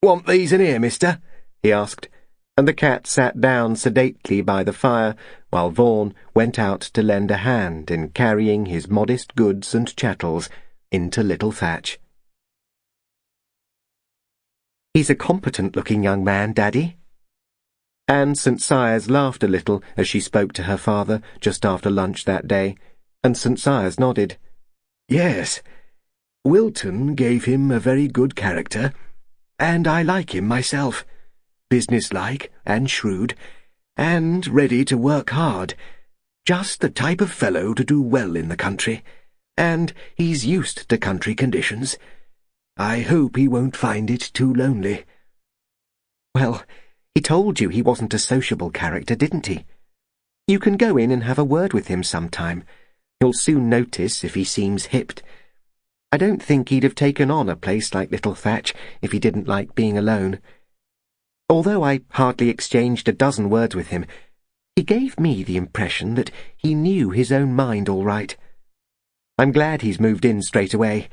"Want these in here, mister?" he asked, and the cat sat down sedately by the fire while Vaughan went out to lend a hand in carrying his modest goods and chattels into little Thatch. "He's a competent-looking young man, Daddy." Anne St. Cyrus laughed a little as she spoke to her father just after lunch that day, and St. Cyrus nodded. "Yes, Wilton gave him a very good character, and I like him myself. Businesslike and shrewd, and ready to work hard. Just the type of fellow to do well in the country, and he's used to country conditions. I hope he won't find it too lonely." "Well, he told you he wasn't a sociable character, didn't he? You can go in and have a word with him sometime. You'll soon notice if he seems hipped. I don't think he'd have taken on a place like little Thatch if he didn't like being alone. Although I hardly exchanged a dozen words with him, he gave me the impression that he knew his own mind all right. I'm glad he's moved in straight away.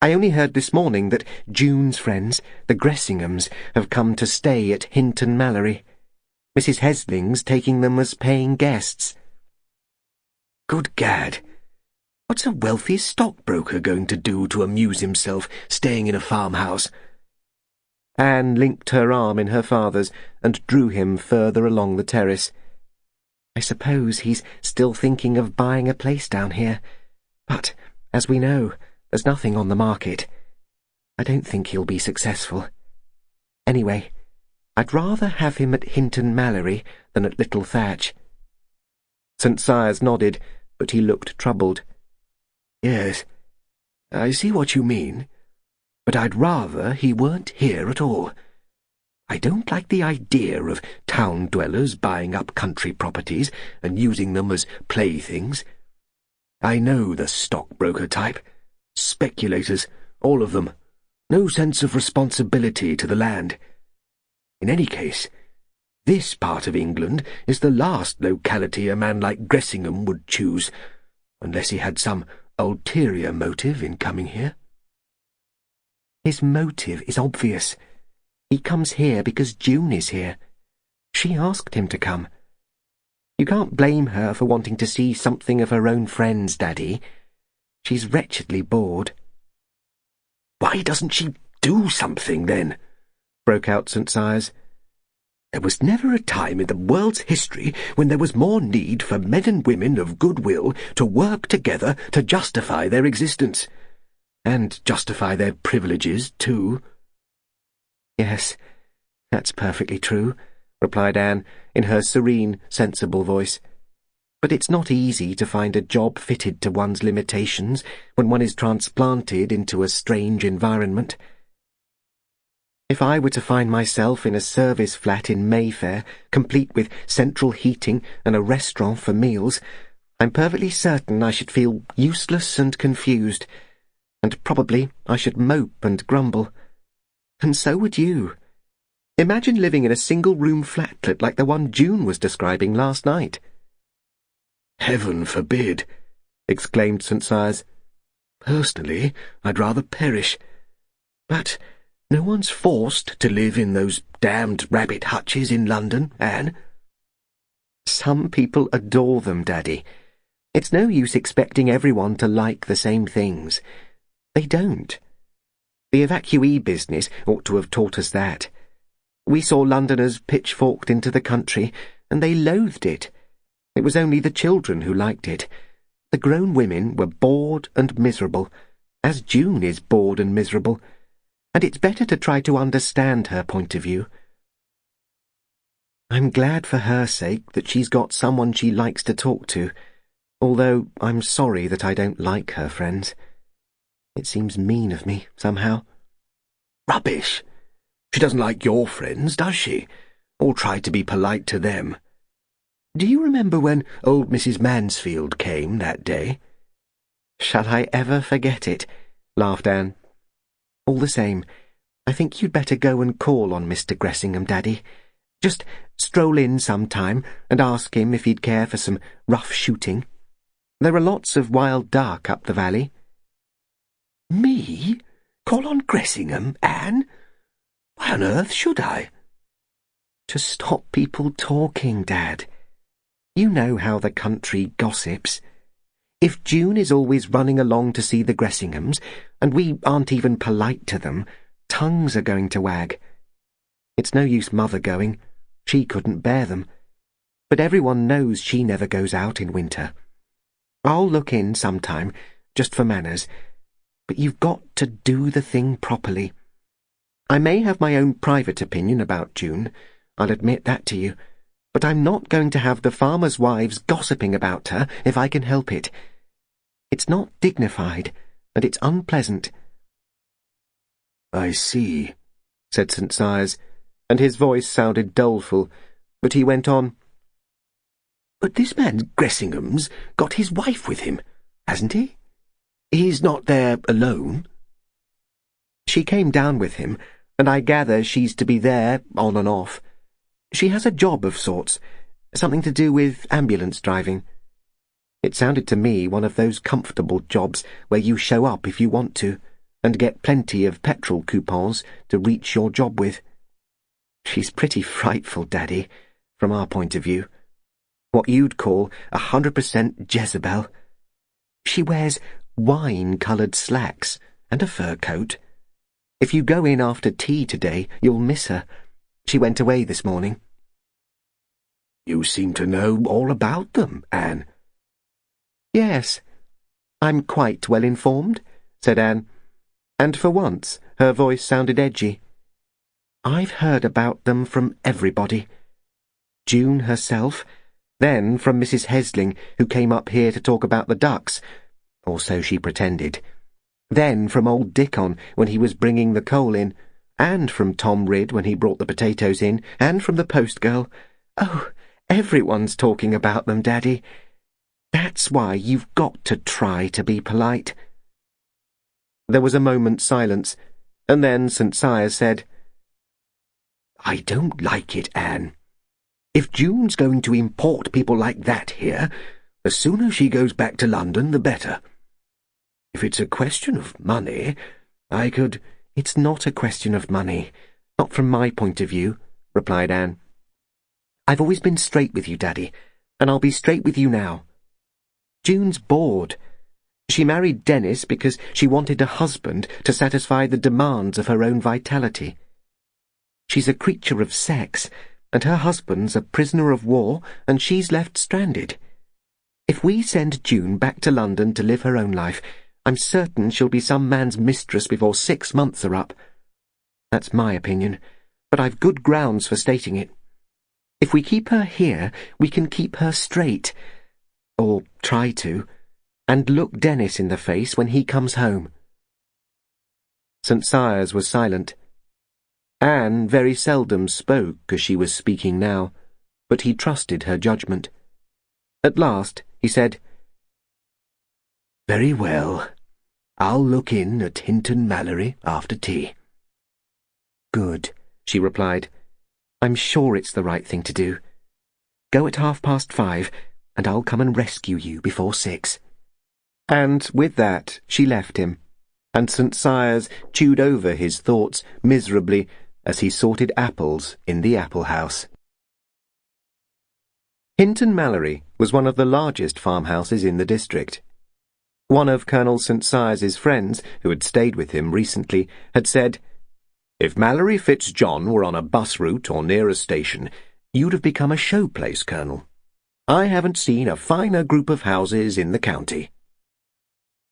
I only heard this morning that June's friends, the Gressinghams, have come to stay at Hinton Mallory. Mrs. Hesling's taking them as paying guests." "Good gad! What's a wealthy stockbroker going to do to amuse himself staying in a farmhouse?" Anne linked her arm in her father's and drew him further along the terrace. "I suppose he's still thinking of buying a place down here, but, as we know, there's nothing on the market. I don't think he'll be successful. Anyway, I'd rather have him at Hinton Mallory than at little Thatch." St. Cyrus nodded, but he looked troubled. "Yes, I see what you mean, but I'd rather he weren't here at all. I don't like the idea of town dwellers buying up country properties and using them as playthings. I know the stockbroker type. Speculators, all of them. No sense of responsibility to the land. In any case, this part of England is the last locality a man like Gressingham would choose, unless he had some ulterior motive in coming here." "His motive is obvious. He comes here because June is here. She asked him to come. You can't blame her for wanting to see something of her own friends, Daddy. She's wretchedly bored." "Why doesn't she do something, then?" broke out St. Cyrus. "There was never a time in the world's history when there was more need for men and women of goodwill to work together to justify their existence. And justify their privileges, too." "Yes, That's perfectly true, replied Anne, in her serene, sensible voice. But it's not easy to find a job fitted to one's limitations when one is transplanted into a strange environment. If I were to find myself in a service flat in Mayfair, complete with central heating and a restaurant for meals, I'm perfectly certain I should feel useless and confused, and probably I should mope and grumble. And so would you. Imagine living in a single-room flatlet like the one June was describing last night. Heaven forbid, exclaimed St. Sias. Personally, I'd rather perish. But no one's forced to live in those damned rabbit hutches in London, Anne. Some people adore them, Daddy. It's no use expecting everyone to like the same things. They don't. The evacuee business ought to have taught us that. We saw Londoners pitchforked into the country, and they loathed it. It was only the children who liked it. The grown women were bored and miserable, as June is bored and miserable, and it's better to try to understand her point of view. I'm glad for her sake that she's got someone she likes to talk to, although I'm sorry that I don't like her friends. It seems mean of me, somehow. Rubbish! She doesn't like your friends, does she? Or try to be polite to them. Do you remember when old Mrs. Mansfield came that day? Shall I ever forget it? Laughed Anne. All the same, I think you'd better go and call on Mr. Gressingham, Daddy. Just stroll in sometime and ask him if he'd care for some rough shooting. There are lots of wild duck up the valley. Me? Call on Gressingham, Anne? Why on earth should I? To stop people talking, Dad. You know how the country gossips. If June is always running along to see the Gressinghams, and we aren't even polite to them, tongues are going to wag. It's no use Mother going. She couldn't bear them. But everyone knows she never goes out in winter. I'll look in sometime, just for manners, but you've got to do the thing properly. I may have my own private opinion about June, I'll admit that to you, but I'm not going to have the farmers' wives gossiping about her if I can help it. It's not dignified, and it's unpleasant. I see, said St. Sias, and his voice sounded doleful, but he went on. But this man Gressingham's got his wife with him, hasn't he? He's not there alone? She came down with him, and I gather she's to be there on and off. She has a job of sorts, something to do with ambulance driving. It sounded to me one of those comfortable jobs where you show up if you want to, and get plenty of petrol coupons to reach your job with. She's pretty frightful, Daddy, from our point of view. What you'd call 100% Jezebel. She wears wine-coloured slacks and a fur coat. If you go in after tea today, you'll miss her. She went away this morning. You seem to know all about them, Anne. Yes, I'm quite well informed, said Anne, and for once her voice sounded edgy. I've heard about them from everybody. June herself, then from Mrs. Hesling, who came up here to talk about the ducks, or so she pretended. Then from old Dickon when he was bringing the coal in, and from Tom Ridd when he brought the potatoes in, and from the post girl. Oh, everyone's talking about them, Daddy. That's why you've got to try to be polite. There was a moment's silence, and then St. Sias said, I don't like it, Anne. If June's going to import people like that here, the sooner she goes back to London, the better. If it's a question of money, I could— It's not a question of money, not from my point of view, replied Anne. I've always been straight with you, Daddy, and I'll be straight with you now. June's bored. She married Dennis because she wanted a husband to satisfy the demands of her own vitality. She's a creature of sex, and her husband's a prisoner of war, and she's left stranded. If we send June back to London to live her own life, I'm certain she'll be some man's mistress before 6 months are up. That's my opinion, but I've good grounds for stating it. If we keep her here, we can keep her straight, or try to, and look Dennis in the face when he comes home." St. Cyrus was silent. Anne very seldom spoke as she was speaking now, but he trusted her judgment. At last he said, "Very well. I'll look in at Hinton Mallory after tea." "Good," she replied. "I'm sure it's the right thing to do. Go at 5:30, and I'll come and rescue you before 6. And with that she left him, and St. Cyrus chewed over his thoughts miserably as he sorted apples in the apple house. Hinton Mallory was one of the largest farmhouses in the district. One of Colonel St. Cyrus's friends, who had stayed with him recently, had said, "If Mallory Fitzjohn were on a bus route or near a station, you'd have become a showplace, Colonel. I haven't seen a finer group of houses in the county."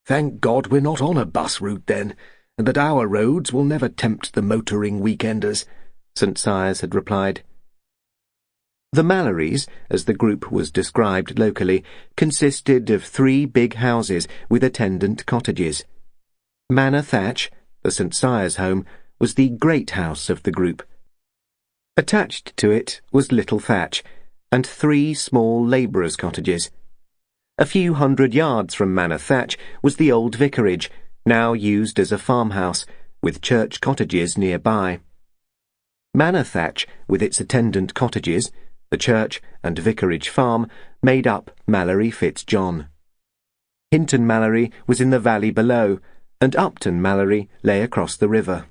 "Thank God we're not on a bus route then, and that our roads will never tempt the motoring weekenders," St. Cyrus had replied. The Mallorys, as the group was described locally, consisted of 3 big houses with attendant cottages. Manor Thatch, the St. Cyrus home, was the great house of the group. Attached to it was Little Thatch, and 3 small labourers' cottages. A few hundred yards from Manor Thatch was the old vicarage, now used as a farmhouse, with church cottages nearby. Manor Thatch, with its attendant cottages, the church and vicarage farm, made up Mallory Fitzjohn. Hinton Mallory was in the valley below, and Upton Mallory lay across the river.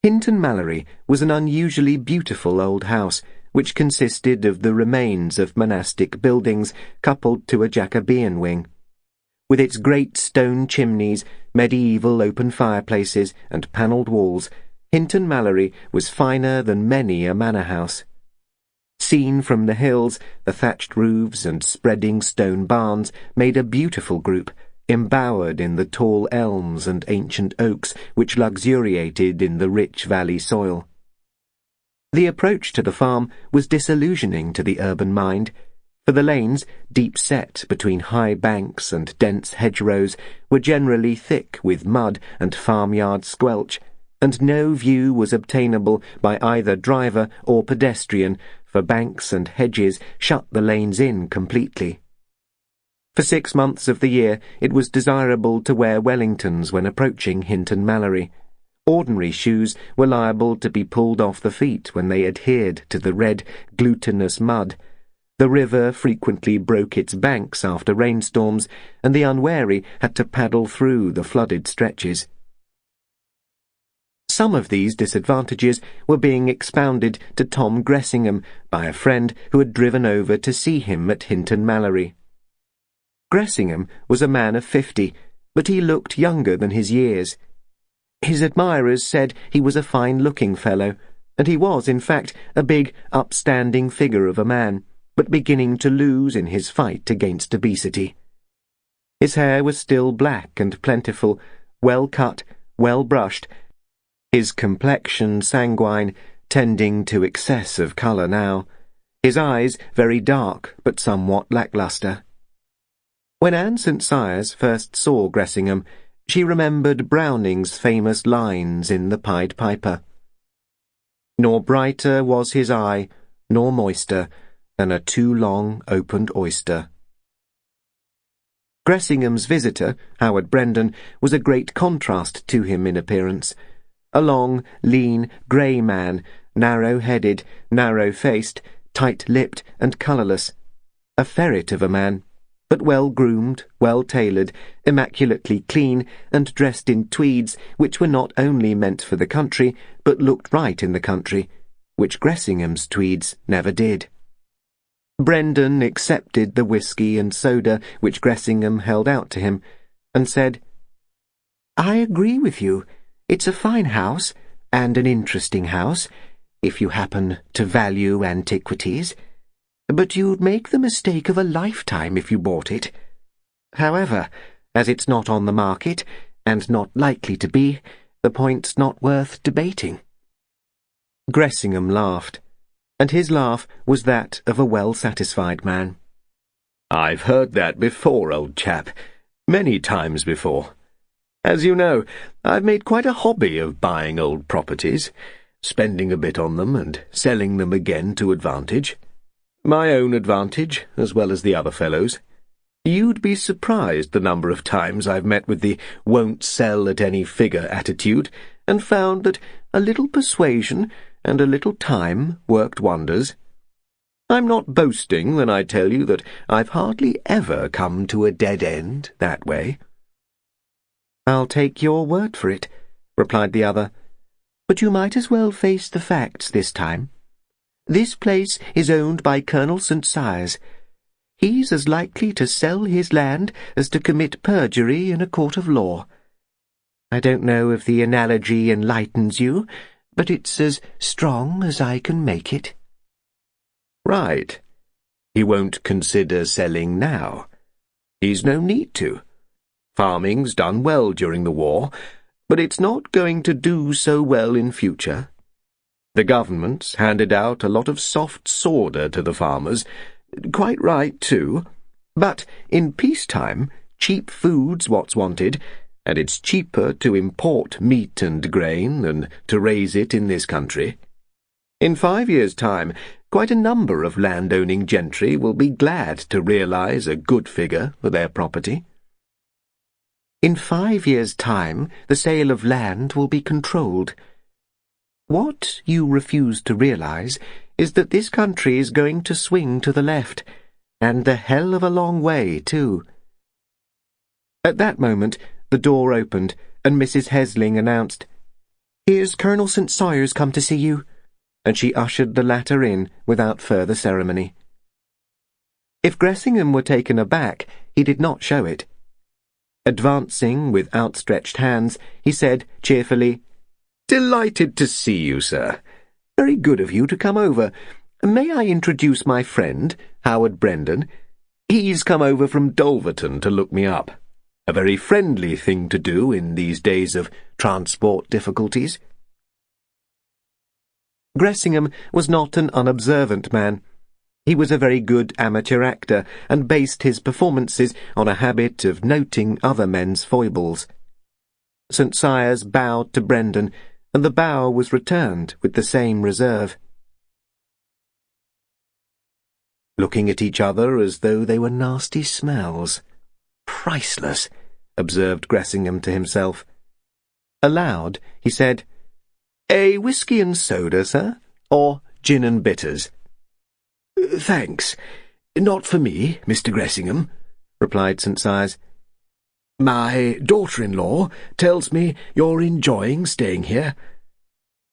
Hinton Mallory was an unusually beautiful old house, which consisted of the remains of monastic buildings coupled to a Jacobean wing. With its great stone chimneys, medieval open fireplaces, and panelled walls, Hinton Mallory was finer than many a manor house. Seen from the hills, the thatched roofs and spreading stone barns made a beautiful group, embowered in the tall elms and ancient oaks which luxuriated in the rich valley soil. The approach to the farm was disillusioning to the urban mind, for the lanes, deep set between high banks and dense hedgerows, were generally thick with mud and farmyard squelch, and no view was obtainable by either driver or pedestrian, for banks and hedges shut the lanes in completely. For 6 months of the year it was desirable to wear Wellingtons when approaching Hinton Mallory. Ordinary shoes were liable to be pulled off the feet when they adhered to the red, glutinous mud. The river frequently broke its banks after rainstorms, and the unwary had to paddle through the flooded stretches. Some of these disadvantages were being expounded to Tom Gressingham by a friend who had driven over to see him at Hinton Mallory. Gressingham was a man of 50, but he looked younger than his years. His admirers said he was a fine-looking fellow, and he was, in fact, a big, upstanding figure of a man, but beginning to lose in his fight against obesity. His hair was still black and plentiful, well cut, well brushed, his complexion sanguine, tending to excess of colour now, his eyes very dark but somewhat lacklustre. When Anne St. Cyrus first saw Gressingham, she remembered Browning's famous lines in the Pied Piper. "Nor brighter was his eye, nor moister, than a too long opened oyster." Gressingham's visitor, Howard Brendan, was a great contrast to him in appearance. A long, lean, grey man, narrow-headed, narrow-faced, tight-lipped and colourless. A ferret of a man, but well-groomed, well-tailored, immaculately clean, and dressed in tweeds which were not only meant for the country, but looked right in the country, which Gressingham's tweeds never did. Brendan accepted the whisky and soda which Gressingham held out to him, and said, "I agree with you. It's a fine house, and an interesting house, if you happen to value antiquities. But you'd make the mistake of a lifetime if you bought it. However, as it's not on the market, and not likely to be, the point's not worth debating." Gressingham laughed, and his laugh was that of a well-satisfied man. "I've heard that before, old chap. Many times before. As you know, I've made quite a hobby of buying old properties, spending a bit on them and selling them again to advantage. My own advantage, as well as the other fellows'. You'd be surprised the number of times I've met with the won't-sell-at-any-figure attitude and found that a little persuasion and a little time worked wonders. I'm not boasting when I tell you that I've hardly ever come to a dead end that way." "I'll take your word for it," replied the other. "But you might as well face the facts this time. This place is owned by Colonel St. Sias. He's as likely to sell his land as to commit perjury in a court of law. I don't know if the analogy enlightens you, but it's as strong as I can make it." "Right. He won't consider selling now. He's no need to. Farming's done well during the war, but it's not going to do so well in future. The government's handed out a lot of soft sawder to the farmers, quite right too, but in peacetime cheap food's what's wanted, and it's cheaper to import meat and grain than to raise it in this country. In 5 years' time, quite a number of land-owning gentry will be glad to realize a good figure for their property." "In 5 years' time, the sale of land will be controlled. What you refuse to realize is that this country is going to swing to the left, and a hell of a long way, too." At that moment, the door opened, and Mrs. Hesling announced, "Here's Colonel St. Sias come to see you," and she ushered the latter in without further ceremony. If Gressingham were taken aback, he did not show it. Advancing with outstretched hands, he said cheerfully, "Delighted to see you, sir. Very good of you to come over. May I introduce my friend, Howard Brendan? He's come over from Dulverton to look me up. A very friendly thing to do in these days of transport difficulties." Gressingham was not an unobservant man. He was a very good amateur actor, and based his performances on a habit of noting other men's foibles. St. Sias bowed to Brendan, and the bow was returned with the same reserve. "Looking at each other as though they were nasty smells. Priceless," observed Gressingham to himself. Aloud, he said, "A whisky and soda, sir, or gin and bitters?" "Thanks. Not for me, Mr. Gressingham," replied St. Sias. "My daughter-in-law tells me you're enjoying staying here.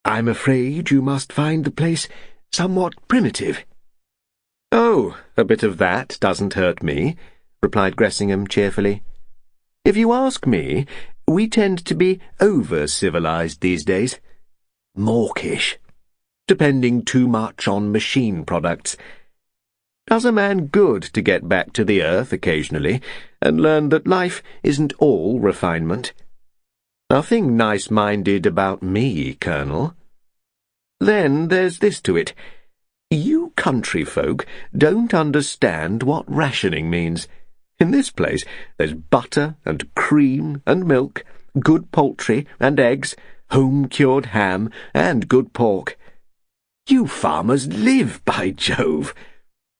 I'm afraid you must find the place somewhat primitive." "Oh, a bit of that doesn't hurt me," replied Gressingham cheerfully. "If you ask me, we tend to be over-civilized these days. Mawkish. Depending too much on machine products. Does a man good to get back to the earth occasionally and learn that life isn't all refinement. Nothing nice-minded about me, Colonel. Then there's this to it. You country folk don't understand what rationing means. In this place there's butter and cream and milk, good poultry and eggs, home-cured ham and good pork. You farmers live, by Jove!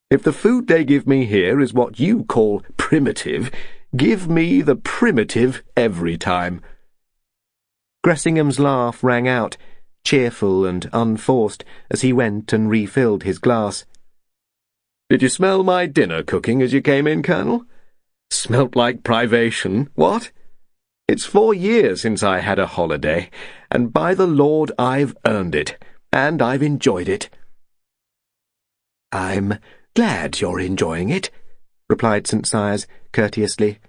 If the food they give me here is what you call primitive, give me the primitive every time." Gressingham's laugh rang out, cheerful and unforced, as he went and refilled his glass. "Did you smell my dinner cooking as you came in, Colonel? Smelt like privation, what? It's 4 years since I had a holiday, and by the Lord I've earned it, and I've enjoyed it." "I'm glad you're enjoying it," replied St. Sias courteously.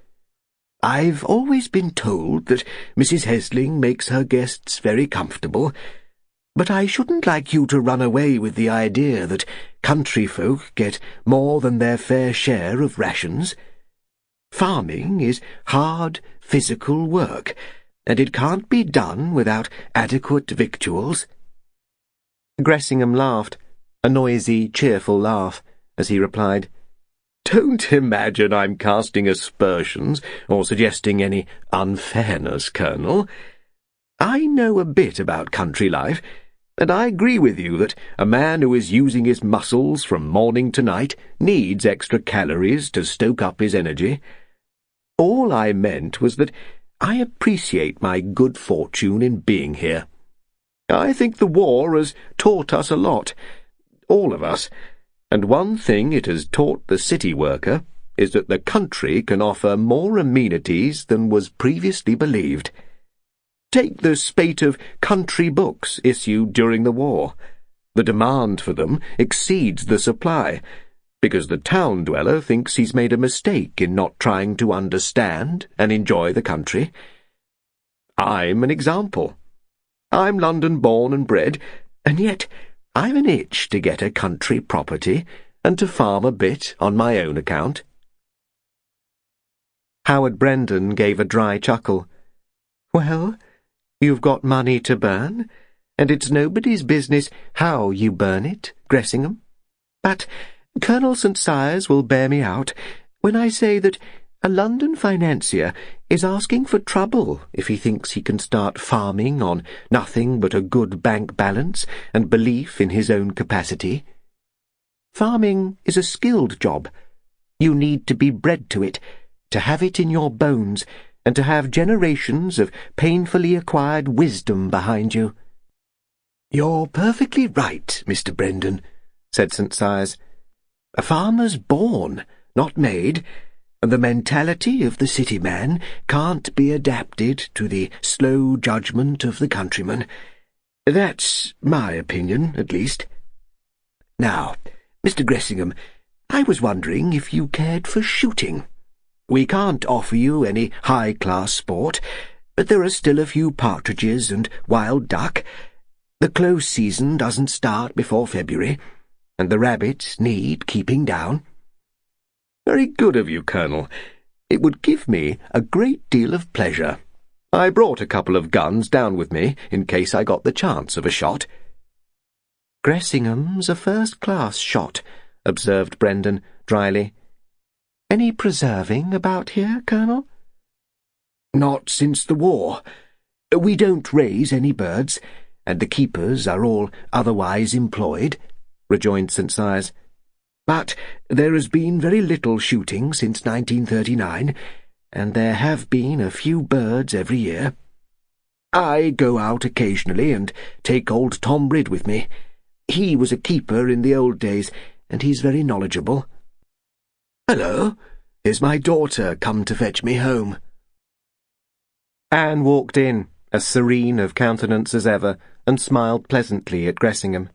"I've always been told that Mrs. Hesling makes her guests very comfortable, but I shouldn't like you to run away with the idea that country folk get more than their fair share of rations. Farming is hard, physical work, and it can't be done without adequate victuals." Gressingham laughed, a noisy, cheerful laugh, as he replied, "Don't imagine I'm casting aspersions or suggesting any unfairness, Colonel. I know a bit about country life, and I agree with you that a man who is using his muscles from morning to night needs extra calories to stoke up his energy. All I meant was that I appreciate my good fortune in being here. I think the war has taught us a lot, all of us, and one thing it has taught the city worker is that the country can offer more amenities than was previously believed. Take the spate of country books issued during the war. The demand for them exceeds the supply, because the town dweller thinks he's made a mistake in not trying to understand and enjoy the country. I'm an example. I'm London-born and bred, and yet I've an itch to get a country property and to farm a bit on my own account." Howard Brendan gave a dry chuckle. "Well, you've got money to burn, and it's nobody's business how you burn it, Gressingham. But Colonel St. Cyrus will bear me out when I say that a London financier is asking for trouble if he thinks he can start farming on nothing but a good bank balance and belief in his own capacity. Farming is a skilled job. You need to be bred to it, to have it in your bones, and to have generations of painfully acquired wisdom behind you." "You're perfectly right, Mr. Brendan," said St. Cyrus. "A farmer's born, not made, and the mentality of the city man can't be adapted to the slow judgment of the countryman. That's my opinion, at least. Now, Mr. Gressingham, I was wondering if you cared for shooting. We can't offer you any high-class sport, but there are still a few partridges and wild duck. The close season doesn't start before February, and the rabbits need keeping down." "Very good of you, Colonel. It would give me a great deal of pleasure. I brought a couple of guns down with me in case I got the chance of a shot." "Gressingham's a first-class shot," observed Brendan dryly. "Any preserving about here, Colonel?" "Not since the war. We don't raise any birds, and the keepers are all otherwise employed," rejoined St. Cyrus. "But there has been very little shooting since 1939, and there have been a few birds every year. I go out occasionally and take old Tom Ridd with me. He was a keeper in the old days, and he's very knowledgeable. Hello, here's my daughter come to fetch me home." Anne walked in, as serene of countenance as ever, and smiled pleasantly at Gressingham.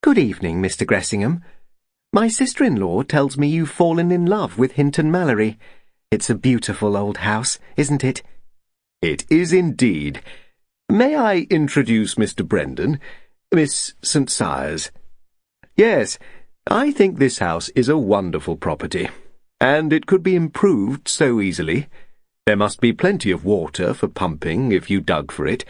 "Good evening, Mr. Gressingham. My sister-in-law tells me you've fallen in love with Hinton Mallory. It's a beautiful old house, isn't it?" "It is indeed. May I introduce Mr. Brendan, Miss St. Cyrus? Yes, I think this house is a wonderful property, and it could be improved so easily. There must be plenty of water for pumping if you dug for it,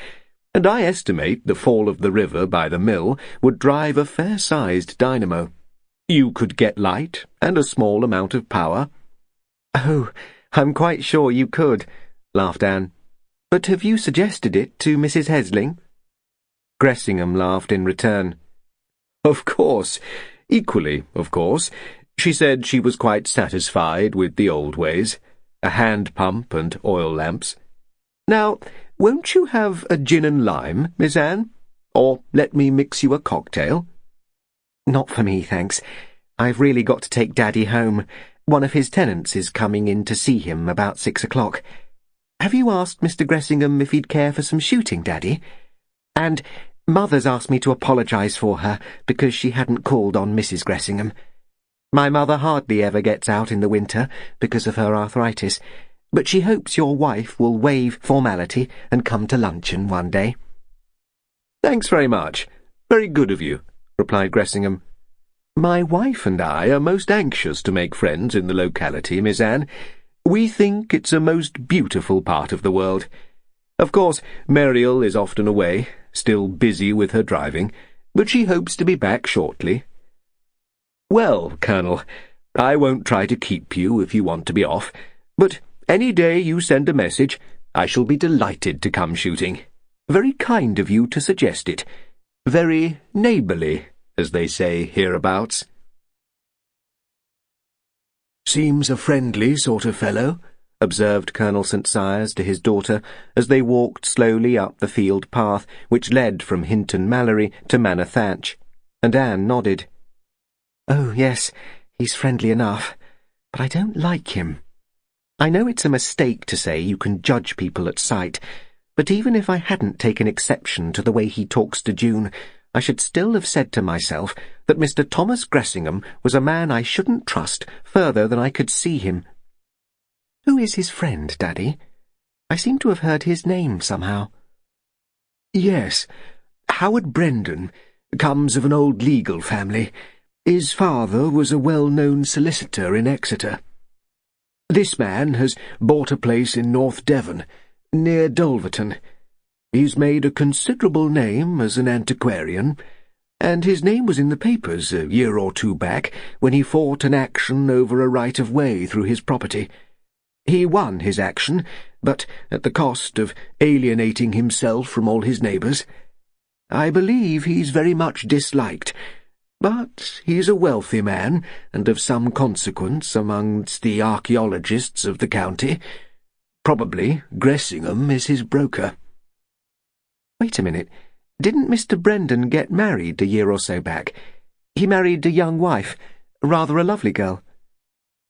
and I estimate the fall of the river by the mill would drive a fair-sized dynamo. You could get light and a small amount of power." "Oh, I'm quite sure you could," laughed Anne. "But have you suggested it to Mrs. Hesling?" Gressingham laughed in return. "Of course. Equally, of course. She said she was quite satisfied with the old ways, a hand pump and oil lamps. Now, won't you have a gin and lime, Miss Anne? Or let me mix you a cocktail?" "Not for me, thanks. I've really got to take Daddy home. One of his tenants is coming in to see him about 6 o'clock. Have you asked Mr. Gressingham if he'd care for some shooting, Daddy? And Mother's asked me to apologise for her because she hadn't called on Mrs. Gressingham. My mother hardly ever gets out in the winter because of her arthritis, but she hopes your wife will waive formality and come to luncheon one day." "Thanks very much. Very good of you," replied Gressingham. "My wife and I are most anxious to make friends in the locality, Miss Anne. We think it's a most beautiful part of the world. Of course, Muriel is often away, still busy with her driving, but she hopes to be back shortly. Well, Colonel, I won't try to keep you if you want to be off, but any day you send a message, I shall be delighted to come shooting. Very kind of you to suggest it. Very neighbourly, as they say hereabouts." "Seems a friendly sort of fellow," observed Colonel St. Cyrus to his daughter as they walked slowly up the field path which led from Hinton Mallory to Manor Thatch, and Anne nodded. "Oh, yes, he's friendly enough, but I don't like him. I know it's a mistake to say you can judge people at sight, but even if I hadn't taken exception to the way he talks to June, I should still have said to myself that Mr. Thomas Gressingham was a man I shouldn't trust further than I could see him. Who is his friend, Daddy? I seem to have heard his name somehow." "Yes, Howard Brendan comes of an old legal family. His father was a well-known solicitor in Exeter. This man has bought a place in North Devon, near Dulverton. He's made a considerable name as an antiquarian, and his name was in the papers a year or two back when he fought an action over a right-of-way through his property. He won his action, but at the cost of alienating himself from all his neighbours. I believe he's very much disliked, but he's a wealthy man, and of some consequence amongst the archaeologists of the county. Probably Gressingham is his broker." "Wait a minute. Didn't Mr. Brendan get married a year or so back? He married a young wife, rather a lovely girl.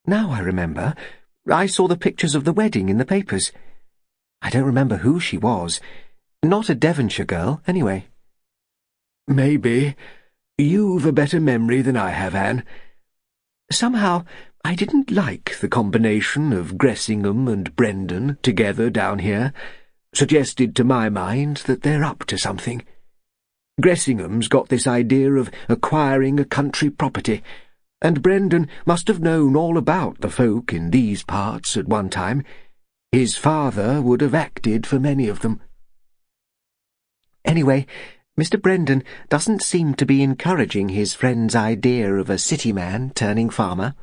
Now I remember. I saw the pictures of the wedding in the papers. I don't remember who she was. Not a Devonshire girl, anyway." "Maybe. You've a better memory than I have, Anne. Somehow I didn't like the combination of Gressingham and Brendan together down here. Suggested to my mind that they're up to something. Gressingham's got this idea of acquiring a country property, and Brendan must have known all about the folk in these parts at one time. His father would have acted for many of them." "Anyway, Mr. Brendan doesn't seem to be encouraging his friend's idea of a city man turning farmer."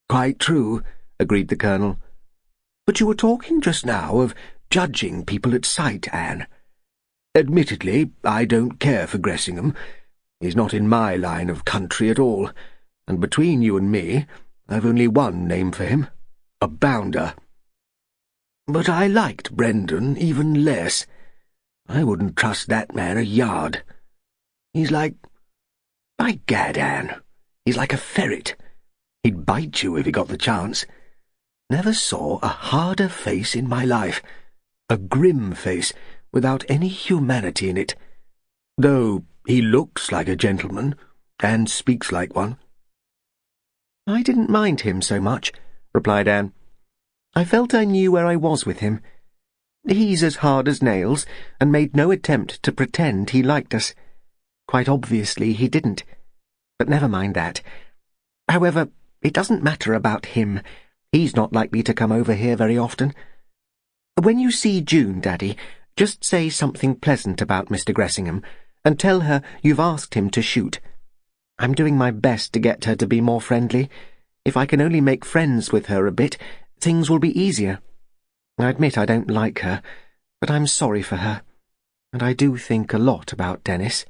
"Quite true," agreed the Colonel. "But you were talking just now of judging people at sight, Anne. Admittedly, I don't care for Gressingham. He's not in my line of country at all, and between you and me, I've only one name for him, a bounder. But I liked Brendan even less. I wouldn't trust that man a yard. He's like... By gad, Anne, he's like a ferret. He'd bite you if he got the chance. Never saw a harder face in my life. A grim face, without any humanity in it. Though he looks like a gentleman, and speaks like one." "I didn't mind him so much," replied Anne. "I felt I knew where I was with him. He's as hard as nails, and made no attempt to pretend he liked us. Quite obviously he didn't. But never mind that. However, it doesn't matter about him. He's not likely to come over here very often. When you see June, Daddy, just say something pleasant about Mr. Gressingham, and tell her you've asked him to shoot. I'm doing my best to get her to be more friendly. If I can only make friends with her a bit, things will be easier. I admit I don't like her, but I'm sorry for her, and I do think a lot about Dennis."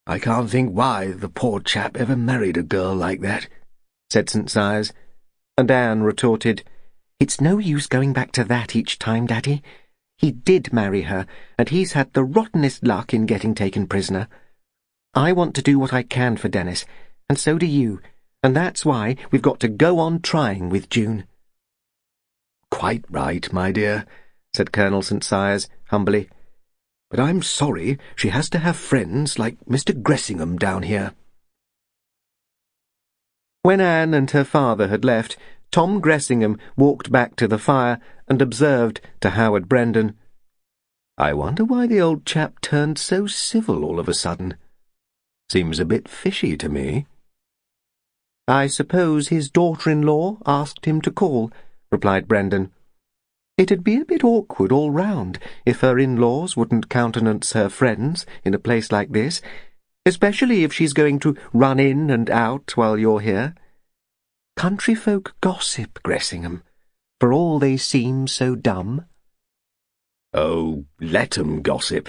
"I can't think why the poor chap ever married a girl like that," said St. Cyrus, and Anne retorted, "It's no use going back to that each time, Daddy. He did marry her, and he's had the rottenest luck in getting taken prisoner. I want to do what I can for Dennis, and so do you, and that's why we've got to go on trying with June." "Quite right, my dear," said Colonel St. Cyrus humbly. "But I'm sorry she has to have friends like Mr. Gressingham down here." When Anne and her father had left, Tom Gressingham walked back to the fire and observed to Howard Brendan, "I wonder why the old chap turned so civil all of a sudden. Seems a bit fishy to me." "I suppose his daughter-in-law asked him to call," replied Brendan. It'd be a bit awkward all round if her in-laws wouldn't countenance her friends in a place like this, especially if she's going to run in and out while you're here. Country folk gossip, Gressingham, for all they seem so dumb." "Oh, let 'em gossip,"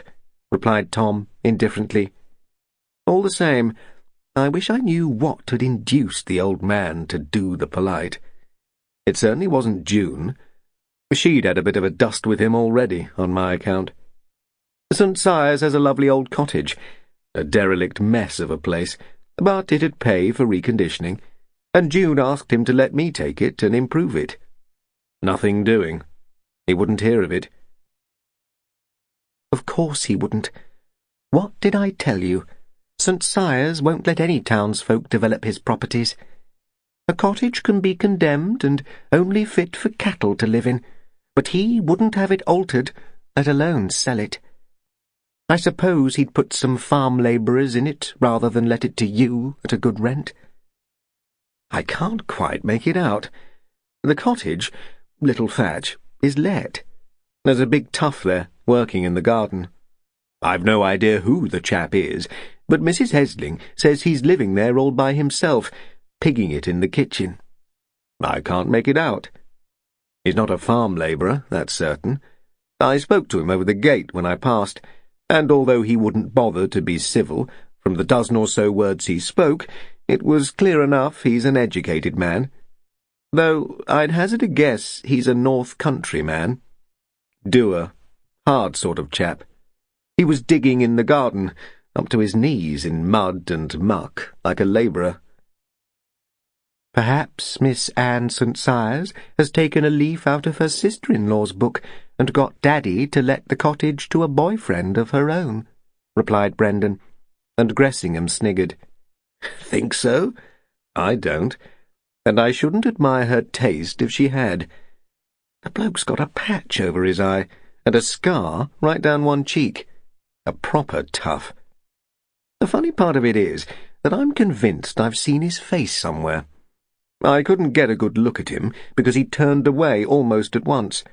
replied Tom indifferently. "All the same, I wish I knew what had induced the old man to do the polite. It certainly wasn't June. She'd had a bit of a dust with him already, on my account. St. Cyrus has a lovely old cottage, a derelict mess of a place, but it'd pay for reconditioning, and June asked him to let me take it and improve it. Nothing doing. He wouldn't hear of it." "Of course he wouldn't. What did I tell you? St. Cyrus won't let any townsfolk develop his properties. A cottage can be condemned and only fit for cattle to live in, but he wouldn't have it altered, let alone sell it. I suppose he'd put some farm labourers in it rather than let it to you at a good rent." "I can't quite make it out. The cottage, Little Thatch, is let. There's a big tough there, working in the garden. I've no idea who the chap is, but Mrs. Hesling says he's living there all by himself, pigging it in the kitchen. I can't make it out. He's not a farm labourer, that's certain. I spoke to him over the gate when I passed, and although he wouldn't bother to be civil, from the dozen or so words he spoke, it was clear enough he's an educated man. Though I'd hazard a guess he's a North Country man. Doer, hard sort of chap. He was digging in the garden, up to his knees in mud and muck, like a labourer." "Perhaps Miss Anne St. Cyrus has taken a leaf out of her sister-in-law's book and got Daddy to let the cottage to a boyfriend of her own," replied Brendan, and Gressingham sniggered. "Think so? I don't, and I shouldn't admire her taste if she had. The bloke's got a patch over his eye, and a scar right down one cheek. A proper tough. The funny part of it is that I'm convinced I've seen his face somewhere. I couldn't get a good look at him because he turned away almost at once.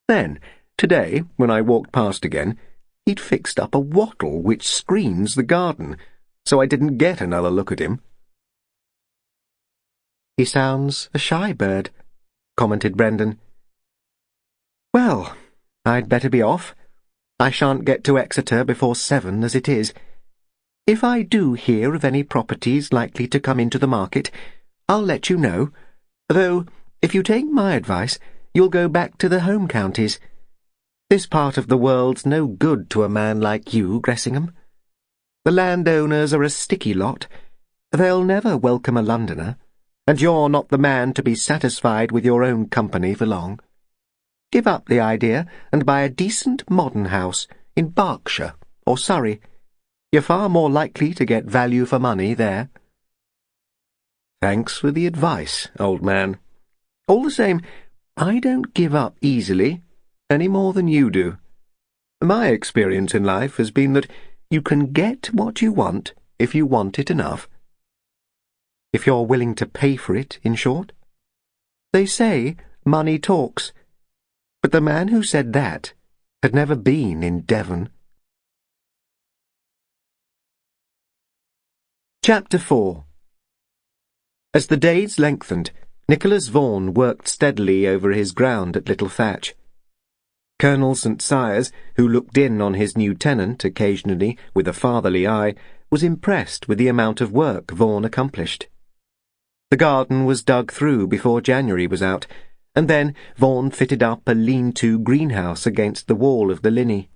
Then, today, when I walked past again, he'd fixed up a wattle which screens the garden, so I didn't get another look at him." "He sounds a shy bird," commented Brendan. "Well, I'd better be off. I shan't get to Exeter before 7 as it is. If I do hear of any properties likely to come into the market, I'll let you know, though, if you take my advice, you'll go back to the home counties. This part of the world's no good to a man like you, Gressingham. The landowners are a sticky lot. They'll never welcome a Londoner, and you're not the man to be satisfied with your own company for long. Give up the idea and buy a decent modern house in Berkshire or Surrey. You're far more likely to get value for money there." "Thanks for the advice, old man. All the same, I don't give up easily, any more than you do. My experience in life has been that you can get what you want if you want it enough. If you're willing to pay for it, in short. They say money talks, but the man who said that had never been in Devon." Chapter 4. As the days lengthened, Nicholas Vaughan worked steadily over his ground at Little Thatch. Colonel St. Cyrus, who looked in on his new tenant occasionally with a fatherly eye, was impressed with the amount of work Vaughan accomplished. The garden was dug through before January was out, and then Vaughan fitted up a lean-to greenhouse against the wall of the Linney.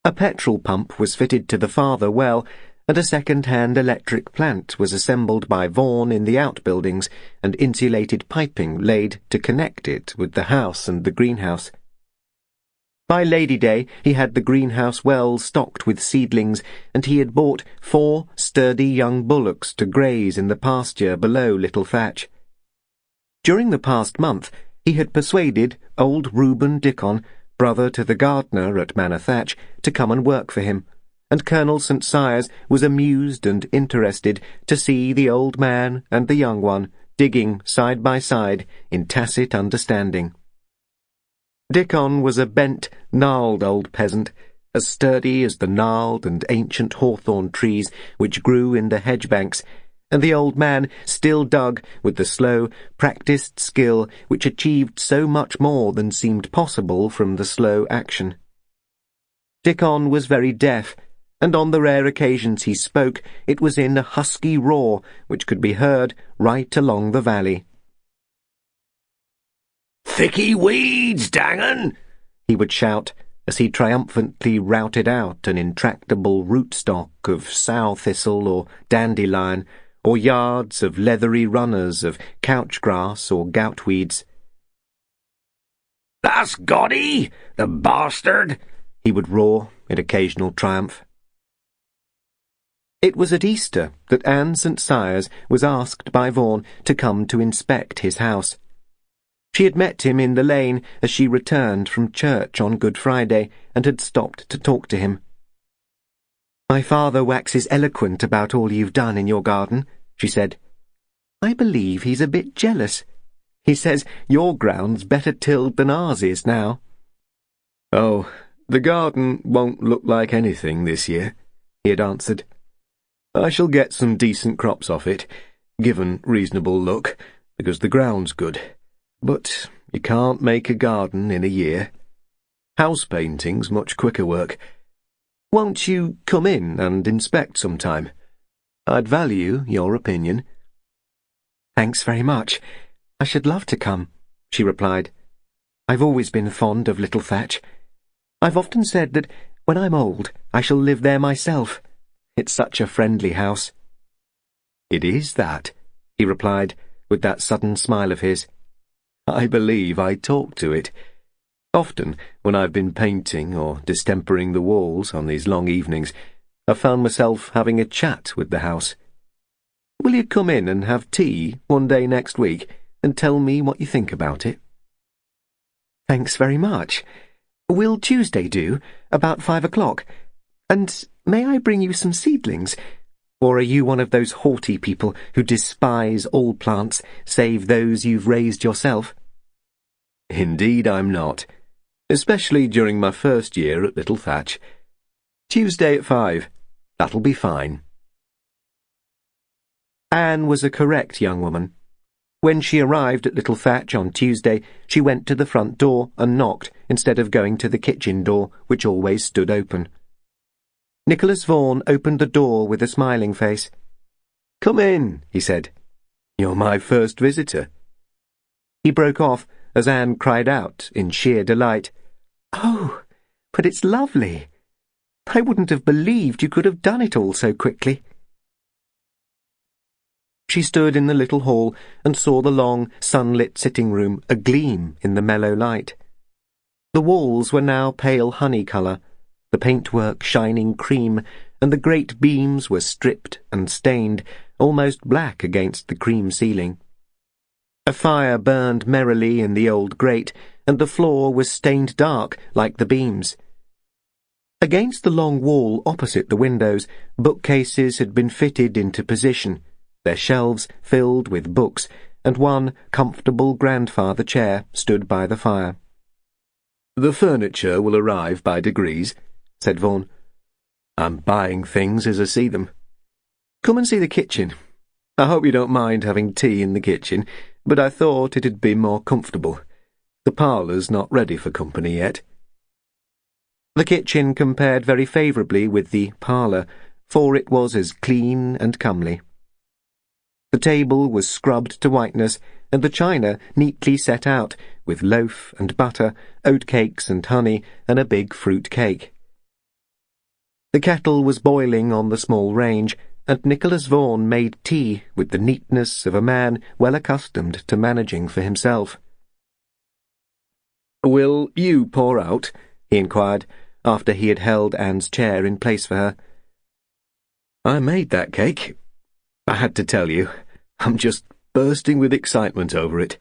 A petrol pump was fitted to the farther well, and a second-hand electric plant was assembled by Vaughan in the outbuildings, and insulated piping laid to connect it with the house and the greenhouse. By Lady Day he had the greenhouse well stocked with seedlings, and he had bought 4 sturdy young bullocks to graze in the pasture below Little Thatch. During the past month he had persuaded old Reuben Dickon, brother to the gardener at Manor Thatch, to come and work for him, and Colonel St. Cyrus was amused and interested to see the old man and the young one digging side by side in tacit understanding. Dickon was a bent, gnarled old peasant, as sturdy as the gnarled and ancient hawthorn trees which grew in the hedge banks, and the old man still dug with the slow, practised skill which achieved so much more than seemed possible from the slow action. Dickon was very deaf, and on the rare occasions he spoke, it was in a husky roar which could be heard right along the valley. "Thicky weeds, dang 'un!" he would shout, as he triumphantly routed out an intractable rootstock of sow thistle or dandelion, or yards of leathery runners of couch grass or goutweeds. "That's got 'ee, the bastard!" he would roar in occasional triumph. It was at Easter that Anne St. Cyrs was asked by Vaughan to come to inspect his house. She had met him in the lane as she returned from church on Good Friday, and had stopped to talk to him. "My father waxes eloquent about all you've done in your garden," she said. "I believe he's a bit jealous. He says your ground's better tilled than ours is now." "Oh, the garden won't look like anything this year," he had answered. "I shall get some decent crops off it, given reasonable luck, because the ground's good. But you can't make a garden in a year. House painting's much quicker work. Won't you come in and inspect sometime? I'd value your opinion." "Thanks very much. I should love to come," she replied. "I've always been fond of little Thatch. I've often said that when I'm old I shall live there myself. It's such a friendly house." "It is that," he replied, with that sudden smile of his. "I believe I talk to it. Often, when I've been painting or distempering the walls on these long evenings, I've found myself having a chat with the house. Will you come in and have tea one day next week and tell me what you think about it?" "Thanks very much. Will Tuesday do, about 5 o'clock? And may I bring you some seedlings? Or are you one of those haughty people who despise all plants, save those you've raised yourself?" "Indeed I'm not, especially during my first year at Little Thatch. Tuesday at 5. That'll be fine." Anne was a correct young woman. When she arrived at Little Thatch on Tuesday, she went to the front door and knocked instead of going to the kitchen door, which always stood open. Nicholas Vaughan opened the door with a smiling face. "Come in," he said. "You're my first visitor." He broke off as Anne cried out in sheer delight, "Oh, but it's lovely. I wouldn't have believed you could have done it all so quickly." She stood in the little hall and saw the long, sunlit sitting room agleam in the mellow light. The walls were now pale honey colour, the paintwork shining cream, and the great beams were stripped and stained, almost black against the cream ceiling. A fire burned merrily in the old grate, and the floor was stained dark like the beams. Against the long wall opposite the windows, bookcases had been fitted into position, their shelves filled with books, and one comfortable grandfather chair stood by the fire. "The furniture will arrive by degrees," said Vaughan. "I'm buying things as I see them. Come and see the kitchen. I hope you don't mind having tea in the kitchen, but I thought it'd be more comfortable. The parlour's not ready for company yet." The kitchen compared very favourably with the parlour, for it was as clean and comely. The table was scrubbed to whiteness, and the china neatly set out, with loaf and butter, oatcakes and honey, and a big fruit cake. The kettle was boiling on the small range, and Nicholas Vaughan made tea with the neatness of a man well accustomed to managing for himself. "Will you pour out?" he inquired, after he had held Anne's chair in place for her. "I made that cake. I had to tell you. I'm just bursting with excitement over it.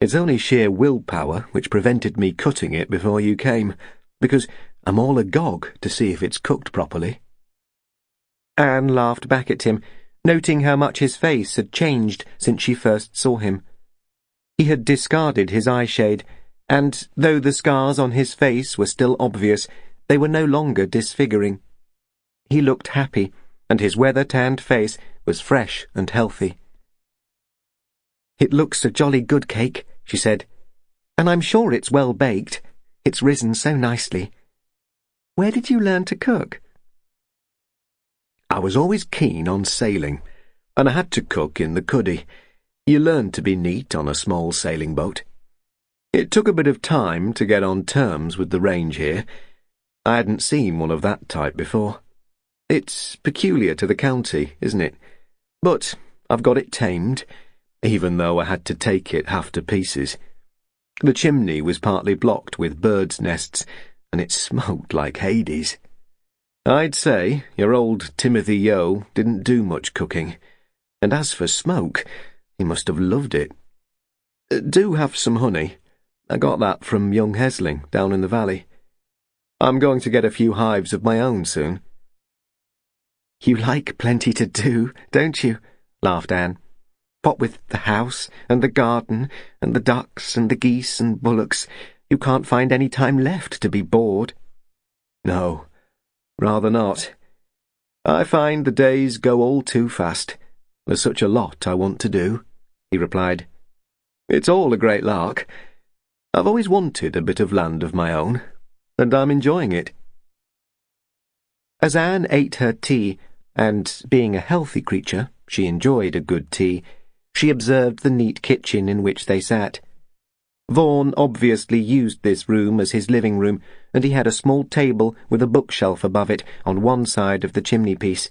It's only sheer willpower which prevented me cutting it before you came, because I'm all agog to see if it's cooked properly." Anne laughed back at him, noting how much his face had changed since she first saw him. He had discarded his eyeshade, and though the scars on his face were still obvious, they were no longer disfiguring. He looked happy, and his weather-tanned face was fresh and healthy. "It looks a jolly good cake," she said, "and I'm sure it's well baked. It's risen so nicely. Where did you learn to cook?" "I was always keen on sailing, and I had to cook in the cuddy. You learn to be neat on a small sailing boat. It took a bit of time to get on terms with the range here. I hadn't seen one of that type before. It's peculiar to the county, isn't it? But I've got it tamed, even though I had to take it half to pieces. The chimney was partly blocked with birds' nests, and it smoked like Hades. I'd say your old Timothy Yeo didn't do much cooking, and as for smoke, he must have loved it. Do have some honey. I got that from young Hesling down in the valley. I'm going to get a few hives of my own soon." "You like plenty to do, don't you?" laughed Anne. "What with the house and the garden and the ducks and the geese and bullocks, you can't find any time left to be bored." "No, rather not. I find the days go all too fast. There's such a lot I want to do," he replied. "It's all a great lark. I've always wanted a bit of land of my own, and I'm enjoying it." As Anne ate her tea, and being a healthy creature, she enjoyed a good tea, she observed the neat kitchen in which they sat. Vaughan obviously used this room as his living room, and he had a small table with a bookshelf above it on one side of the chimney-piece.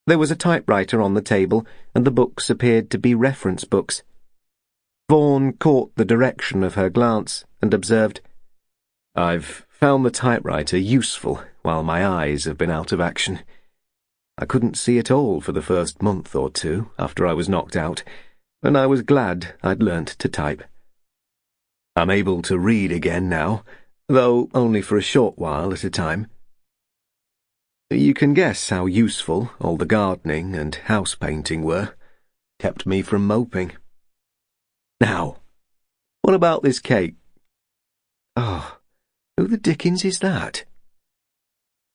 There was a typewriter on the table, and the books appeared to be reference books. Vaughan caught the direction of her glance and observed, "I've found the typewriter useful while my eyes have been out of action. I couldn't see at all for the first month or two after I was knocked out, and I was glad I'd learnt to type. I'm able to read again now, though only for a short while at a time. You can guess how useful all the gardening and house painting were. Kept me from moping. Now, what about this cake? Oh, who the dickens is that?"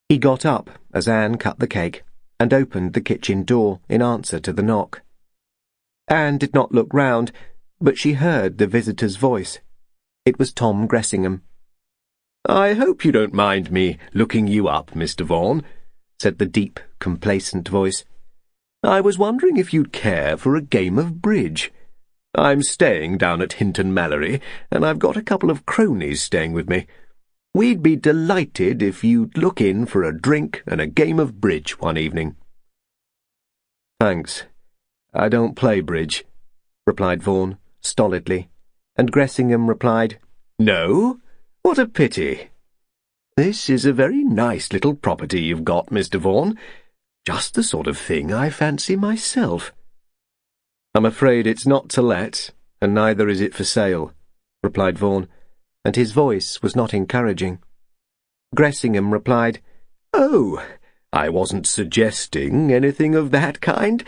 He got up as Anne cut the cake and opened the kitchen door in answer to the knock. Anne did not look round, but she heard the visitor's voice. It was Tom Gressingham. "I hope you don't mind me looking you up, Mr. Vaughan," said the deep, complacent voice. "I was wondering if you'd care for a game of bridge. I'm staying down at Hinton Mallory, and I've got a couple of cronies staying with me. We'd be delighted if you'd look in for a drink and a game of bridge one evening." "Thanks. I don't play bridge," replied Vaughan, stolidly, and Gressingham replied, "No? What a pity. This is a very nice little property you've got, Mr. Vaughan. Just the sort of thing I fancy myself." "I'm afraid it's not to let, and neither is it for sale," replied Vaughan, and his voice was not encouraging. Gressingham replied, "Oh, I wasn't suggesting anything of that kind,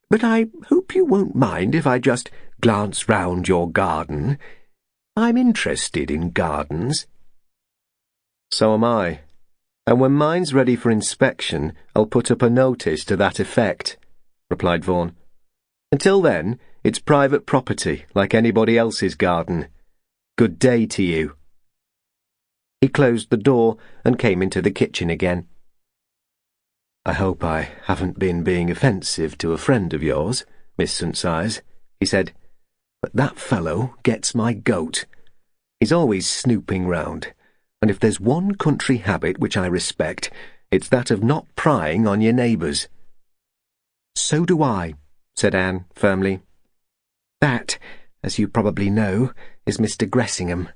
but I hope you won't mind if I just glance round your garden. I'm interested in gardens." "So am I, and when mine's ready for inspection, I'll put up a notice to that effect," replied Vaughan. "Until then, it's private property, like anybody else's garden. Good day to you." He closed the door and came into the kitchen again. "I hope I haven't been being offensive to a friend of yours, Miss St. Sighs," he said, "but that fellow gets my goat. He's always snooping round, and if there's one country habit which I respect, it's that of not prying on your neighbours." "So do I," said Anne firmly. "That, as you probably know, is Mr. Gressingham.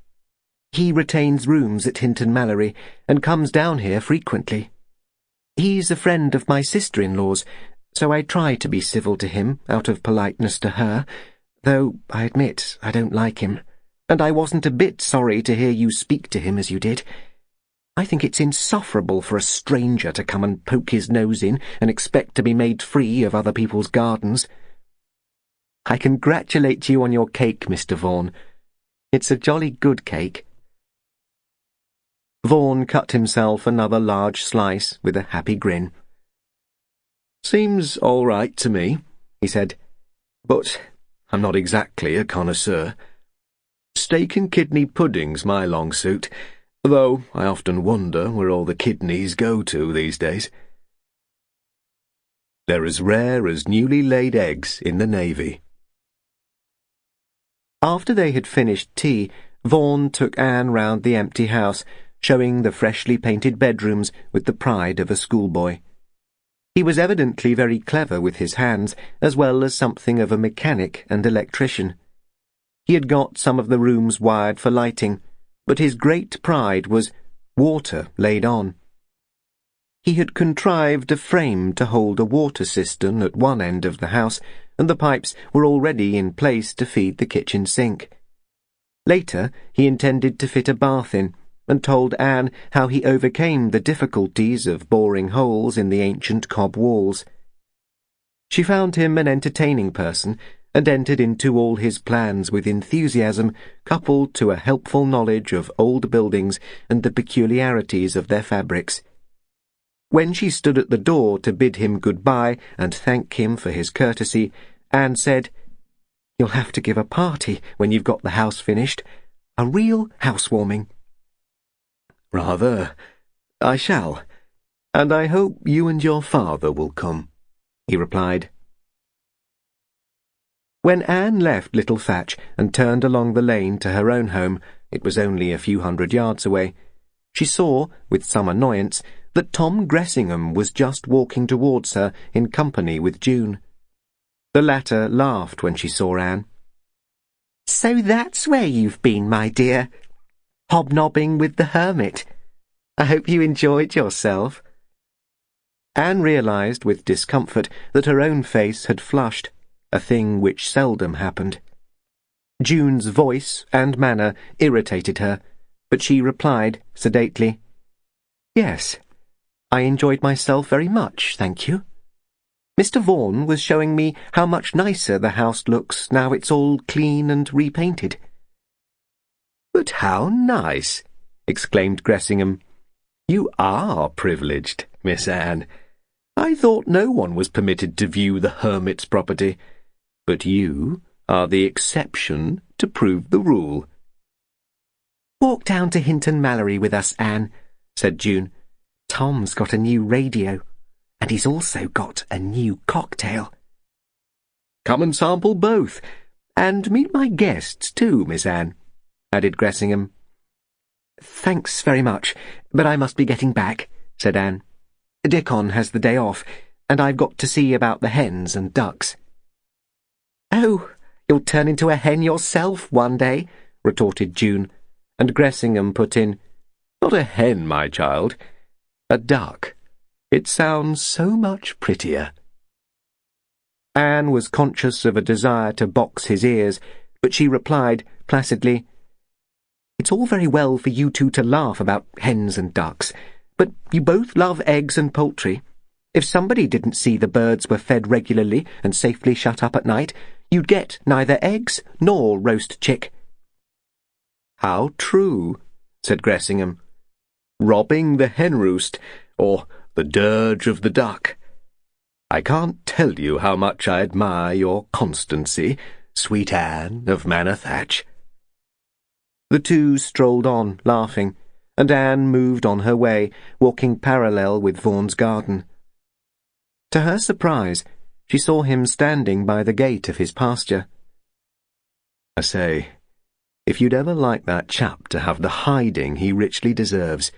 He retains rooms at Hinton Mallory and comes down here frequently. He's a friend of my sister-in-law's, so I try to be civil to him out of politeness to her, though I admit I don't like him, and I wasn't a bit sorry to hear you speak to him as you did. I think it's insufferable for a stranger to come and poke his nose in and expect to be made free of other people's gardens. I congratulate you on your cake, Mr. Vaughan. It's a jolly good cake. Vaughan cut himself another large slice with a happy grin. Seems all right to me, he said, but I'm not exactly a connoisseur. Steak and kidney pudding's my long suit, though I often wonder where all the kidneys go to these days. They're as rare as newly laid eggs in the Navy. After they had finished tea, Vaughan took Anne round the empty house, showing the freshly painted bedrooms with the pride of a schoolboy. He was evidently very clever with his hands, as well as something of a mechanic and electrician. He had got some of the rooms wired for lighting, but his great pride was water laid on. He had contrived a frame to hold a water cistern at one end of the house, and the pipes were already in place to feed the kitchen sink. Later, he intended to fit a bath in, and told Anne how he overcame the difficulties of boring holes in the ancient cob walls. She found him an entertaining person, and entered into all his plans with enthusiasm, coupled to a helpful knowledge of old buildings and the peculiarities of their fabrics. When she stood at the door to bid him good-bye and thank him for his courtesy, Anne said, "You'll have to give a party when you've got the house finished. A real housewarming." "Rather. I shall. And I hope you and your father will come," he replied. When Anne left little Thatch and turned along the lane to her own home, it was only a few hundred yards away, she saw, with some annoyance, that Tom Gressingham was just walking towards her in company with June. The latter laughed when she saw Anne. "So that's where you've been, my dear. Hobnobbing with the hermit. I hope you enjoyed yourself." Anne realised with discomfort that her own face had flushed, a thing which seldom happened. June's voice and manner irritated her, but she replied sedately, "Yes, I enjoyed myself very much, thank you. Mr. Vaughan was showing me how much nicer the house looks now it's all clean and repainted." "But how nice!" exclaimed Gressingham. "You are privileged, Miss Anne. I thought no one was permitted to view the hermit's property, but you are the exception to prove the rule." "Walk down to Hinton Mallory with us, Anne," said June. "Tom's got a new radio, and he's also got a new cocktail." "Come and sample both, and meet my guests too, Miss Anne," added Gressingham. "Thanks very much, but I must be getting back," said Anne. "Dickon has the day off, and I've got to see about the hens and ducks." "Oh, you'll turn into a hen yourself one day," retorted June, and Gressingham put in, "Not a hen, my child. A duck. It sounds so much prettier." Anne was conscious of a desire to box his ears, but she replied placidly, "It's all very well for you two to laugh about hens and ducks, but you both love eggs and poultry. If somebody didn't see the birds were fed regularly and safely shut up at night, you'd get neither eggs nor roast chick." "How true," said Gressingham. "Robbing the hen roost, or the dirge of the duck. I can't tell you how much I admire your constancy, sweet Anne of Manor Thatch." The two strolled on, laughing, and Anne moved on her way, walking parallel with Vaughan's garden. To her surprise, she saw him standing by the gate of his pasture. "I say, if you'd ever like that chap to have the hiding he richly deserves,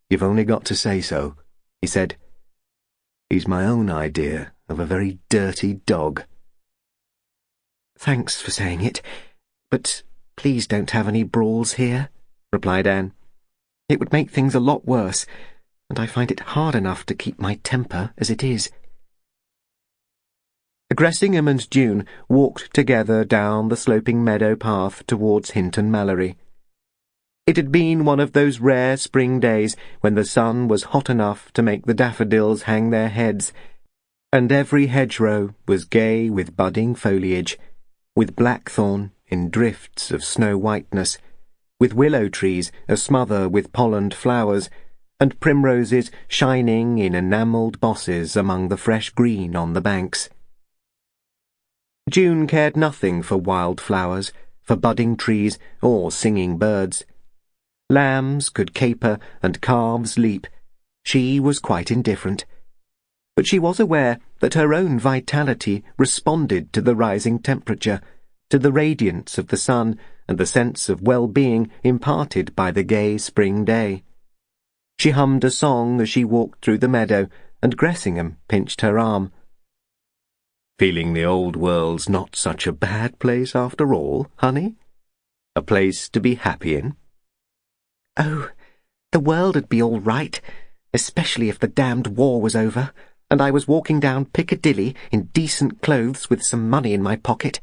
you've only got to say so," he said. "He's my own idea of a very dirty dog." "Thanks for saying it, but please don't have any brawls here," replied Anne. "It would make things a lot worse, and I find it hard enough to keep my temper as it is." Gressingham and June walked together down the sloping meadow path towards Hinton Mallory. It had been one of those rare spring days when the sun was hot enough to make the daffodils hang their heads, and every hedgerow was gay with budding foliage, with blackthorn in drifts of snow-whiteness, with willow trees asmother with pollened flowers, and primroses shining in enamelled bosses among the fresh green on the banks. June cared nothing for wild flowers, for budding trees, or singing birds. Lambs could caper and calves leap. She was quite indifferent. But she was aware that her own vitality responded to the rising temperature, to the radiance of the sun and the sense of well-being imparted by the gay spring day. She hummed a song as she walked through the meadow, and Gressingham pinched her arm. "Feeling the old world's not such a bad place after all, honey? A place to be happy in?" "Oh, the world'd be all right, especially if the damned war was over, and I was walking down Piccadilly in decent clothes with some money in my pocket,"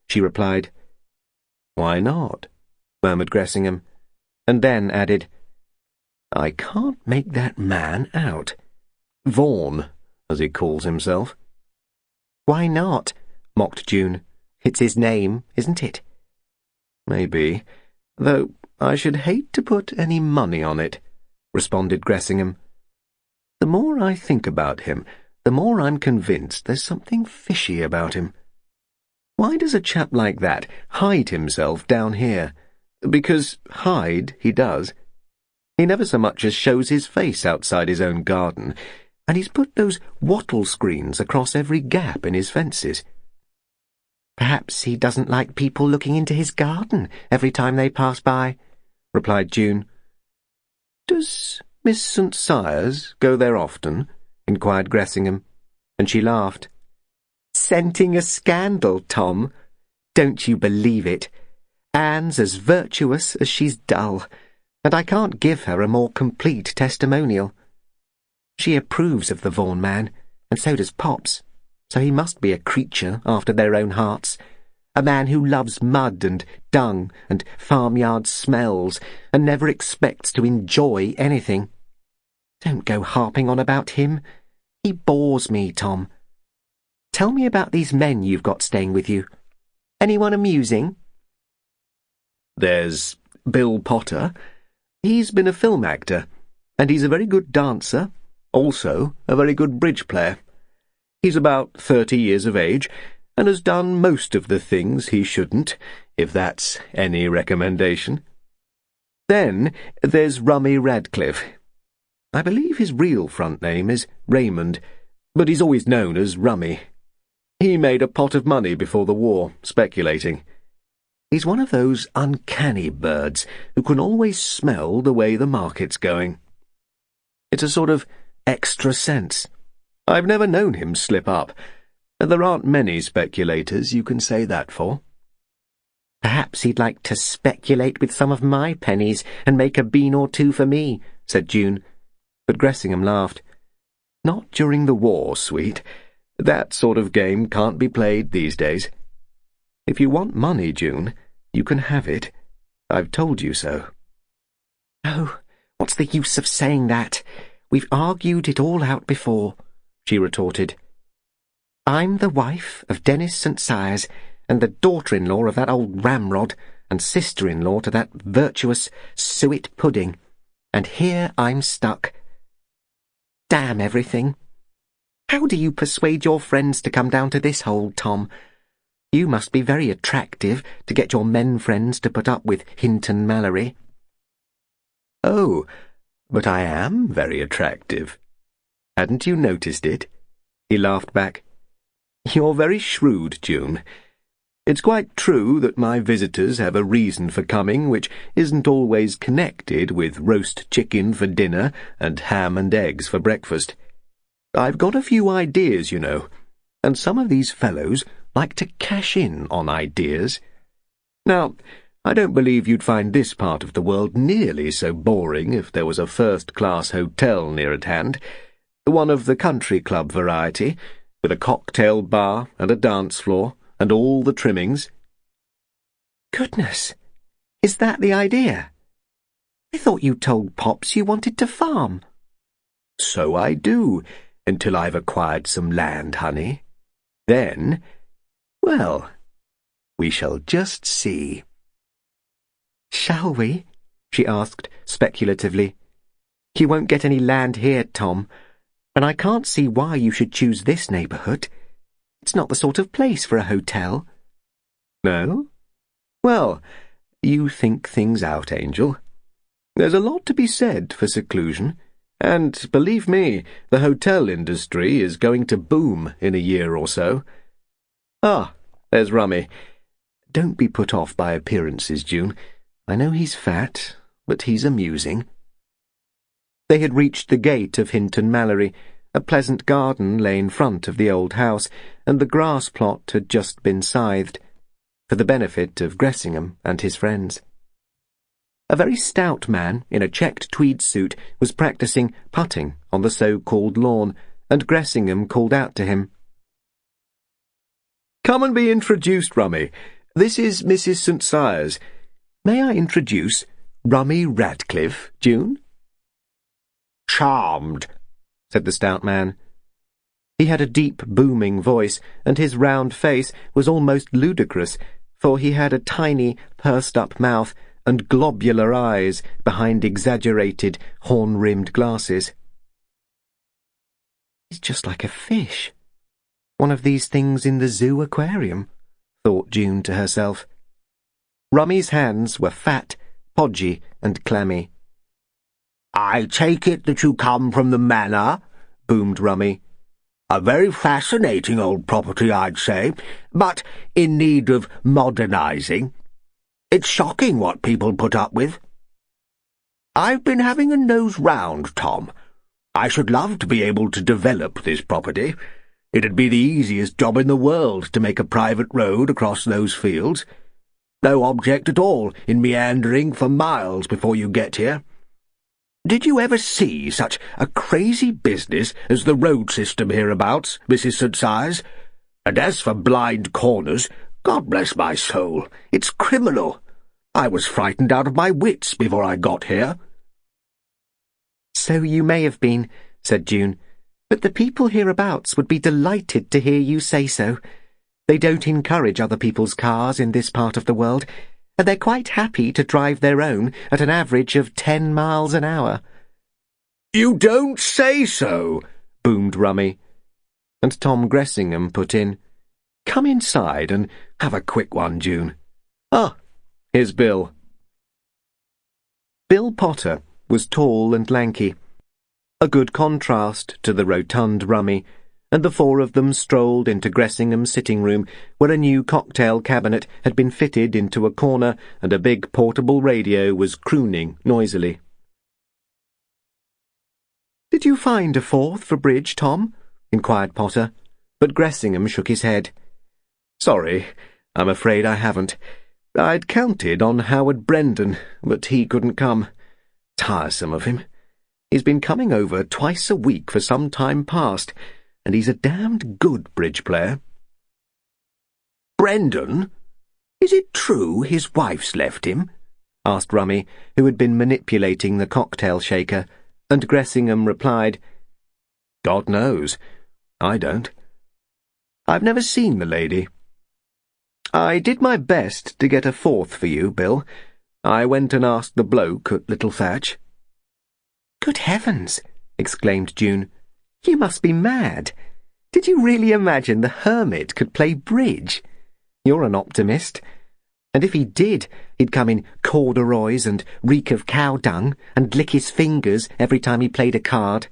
she replied. "Why not?" murmured Gressingham, and then added, "I can't make that man out. Vaughan, as he calls himself." "Why not?" mocked June. "It's his name, isn't it?" "Maybe, though I should hate to put any money on it," responded Gressingham. "The more I think about him, the more I'm convinced there's something fishy about him. Why does a chap like that hide himself down here? Because hide he does. He never so much as shows his face outside his own garden, and he's put those wattle screens across every gap in his fences." "Perhaps he doesn't like people looking into his garden every time they pass by," replied June. "Does Miss St. Cyres go there often?" inquired Gressingham, and she laughed. "Scenting a scandal, Tom. Don't you believe it. Anne's as virtuous as she's dull, and I can't give her a more complete testimonial. She approves of the Vaughan man, and so does Pops, so he must be a creature after their own hearts, a man who loves mud and dung and farmyard smells, and never expects to enjoy anything. Don't go harping on about him. He bores me, Tom. Tell me about these men you've got staying with you. Anyone amusing?" "There's Bill Potter. He's been a film actor, and he's a very good dancer, also a very good bridge player. He's about 30 years of age, and has done most of the things he shouldn't, if that's any recommendation. Then there's Rummy Radcliffe. I believe his real front name is Raymond, but he's always known as Rummy. He made a pot of money before the war, speculating. He's one of those uncanny birds who can always smell the way the market's going. It's a sort of extra sense. I've never known him slip up, and there aren't many speculators you can say that for." "Perhaps he'd like to speculate with some of my pennies and make a bean or two for me," said June, but Gressingham laughed. "Not during the war, sweet. That sort of game can't be played these days. If you want money, June, you can have it. I've told you so." "Oh, what's the use of saying that? We've argued it all out before," she retorted. "I'm the wife of Dennis St. Cyres, and the daughter-in-law of that old ramrod, and sister-in-law to that virtuous suet pudding, and here I'm stuck. Damn everything. How do you persuade your friends to come down to this hole, Tom? You must be very attractive to get your men friends to put up with Hinton Mallory." "Oh, but I am very attractive. Hadn't you noticed it?" He laughed back. "You're very shrewd, June. It's quite true that my visitors have a reason for coming which isn't always connected with roast chicken for dinner and ham and eggs for breakfast. I've got a few ideas, you know, and some of these fellows like to cash in on ideas. Now, I don't believe you'd find this part of the world nearly so boring if there was a first-class hotel near at hand, one of the country club variety, with a cocktail bar and a dance floor and all the trimmings." "Goodness! Is that the idea? I thought you told Pops you wanted to farm." "So I do, until I've acquired some land, honey. Then, well, We shall just see. Shall we? She asked speculatively. You won't get any land here, Tom, and I can't see why you should choose this neighbourhood. It's not the sort of place for a hotel. No? Well, you think things out, Angel. There's a lot to be said for seclusion, and believe me, the hotel industry is going to boom in a year or so. Ah, there's Rummy. Don't be put off by appearances, June. I know he's fat, but he's amusing. They had reached the gate of Hinton Mallory. A pleasant garden lay in front of the old house, and the grass plot had just been scythed, for the benefit of Gressingham and his friends. A very stout man in a checked tweed suit was practising putting on the so-called lawn, and Gressingham called out to him. "Come and be introduced, Rummy. This is Mrs. St. Cyrs. May I introduce Rummy Radcliffe, June?" "Charmed," said the stout man. He had a deep, booming voice, and his round face was almost ludicrous, for he had a tiny, pursed-up mouth and globular eyes behind exaggerated, horn-rimmed glasses. He's just like a fish. One of these things in the zoo aquarium, thought June to herself. Rummy's hands were fat, podgy, and clammy. "I take it that you come from the manor," boomed Rummy. "A very fascinating old property, I'd say, but in need of modernising. It's shocking what people put up with. I've been having a nose round, Tom. I should love to be able to develop this property. It'd be the easiest job in the world to make a private road across those fields. No object at all in meandering for miles before you get here. Did you ever see such a crazy business as the road system hereabouts, Mrs. St. Cyrs? And as for blind corners, God bless my soul, it's criminal. I was frightened out of my wits before I got here." "So you may have been," said June, "but the people hereabouts would be delighted to hear you say so. They don't encourage other people's cars in this part of the world, and they're quite happy to drive their own at an average of 10 miles an hour. "You don't say so," boomed Rummy. And Tom Gressingham put in, "Come inside and have a quick one, June. Ah, here's Bill." Bill Potter was tall and lanky, a good contrast to the rotund Rummy, and the four of them strolled into Gressingham's sitting room, where a new cocktail cabinet had been fitted into a corner and a big portable radio was crooning noisily. "Did you find a fourth for bridge, Tom?" inquired Potter, but Gressingham shook his head. "Sorry, I'm afraid I haven't. I'd counted on Howard Brendan, but he couldn't come. Tiresome of him. He's been coming over twice a week for some time past, and he's a damned good bridge player." "Brendan? Is it true his wife's left him?" asked Rummy, who had been manipulating the cocktail shaker, and Gressingham replied, "God knows. I don't. I've never seen the lady. I did my best to get a fourth for you, Bill. I went and asked the bloke at Little Thatch." "Good heavens!" exclaimed June. "You must be mad. Did you really imagine the hermit could play bridge? You're an optimist. And if he did, he'd come in corduroys and reek of cow dung and lick his fingers every time he played a card.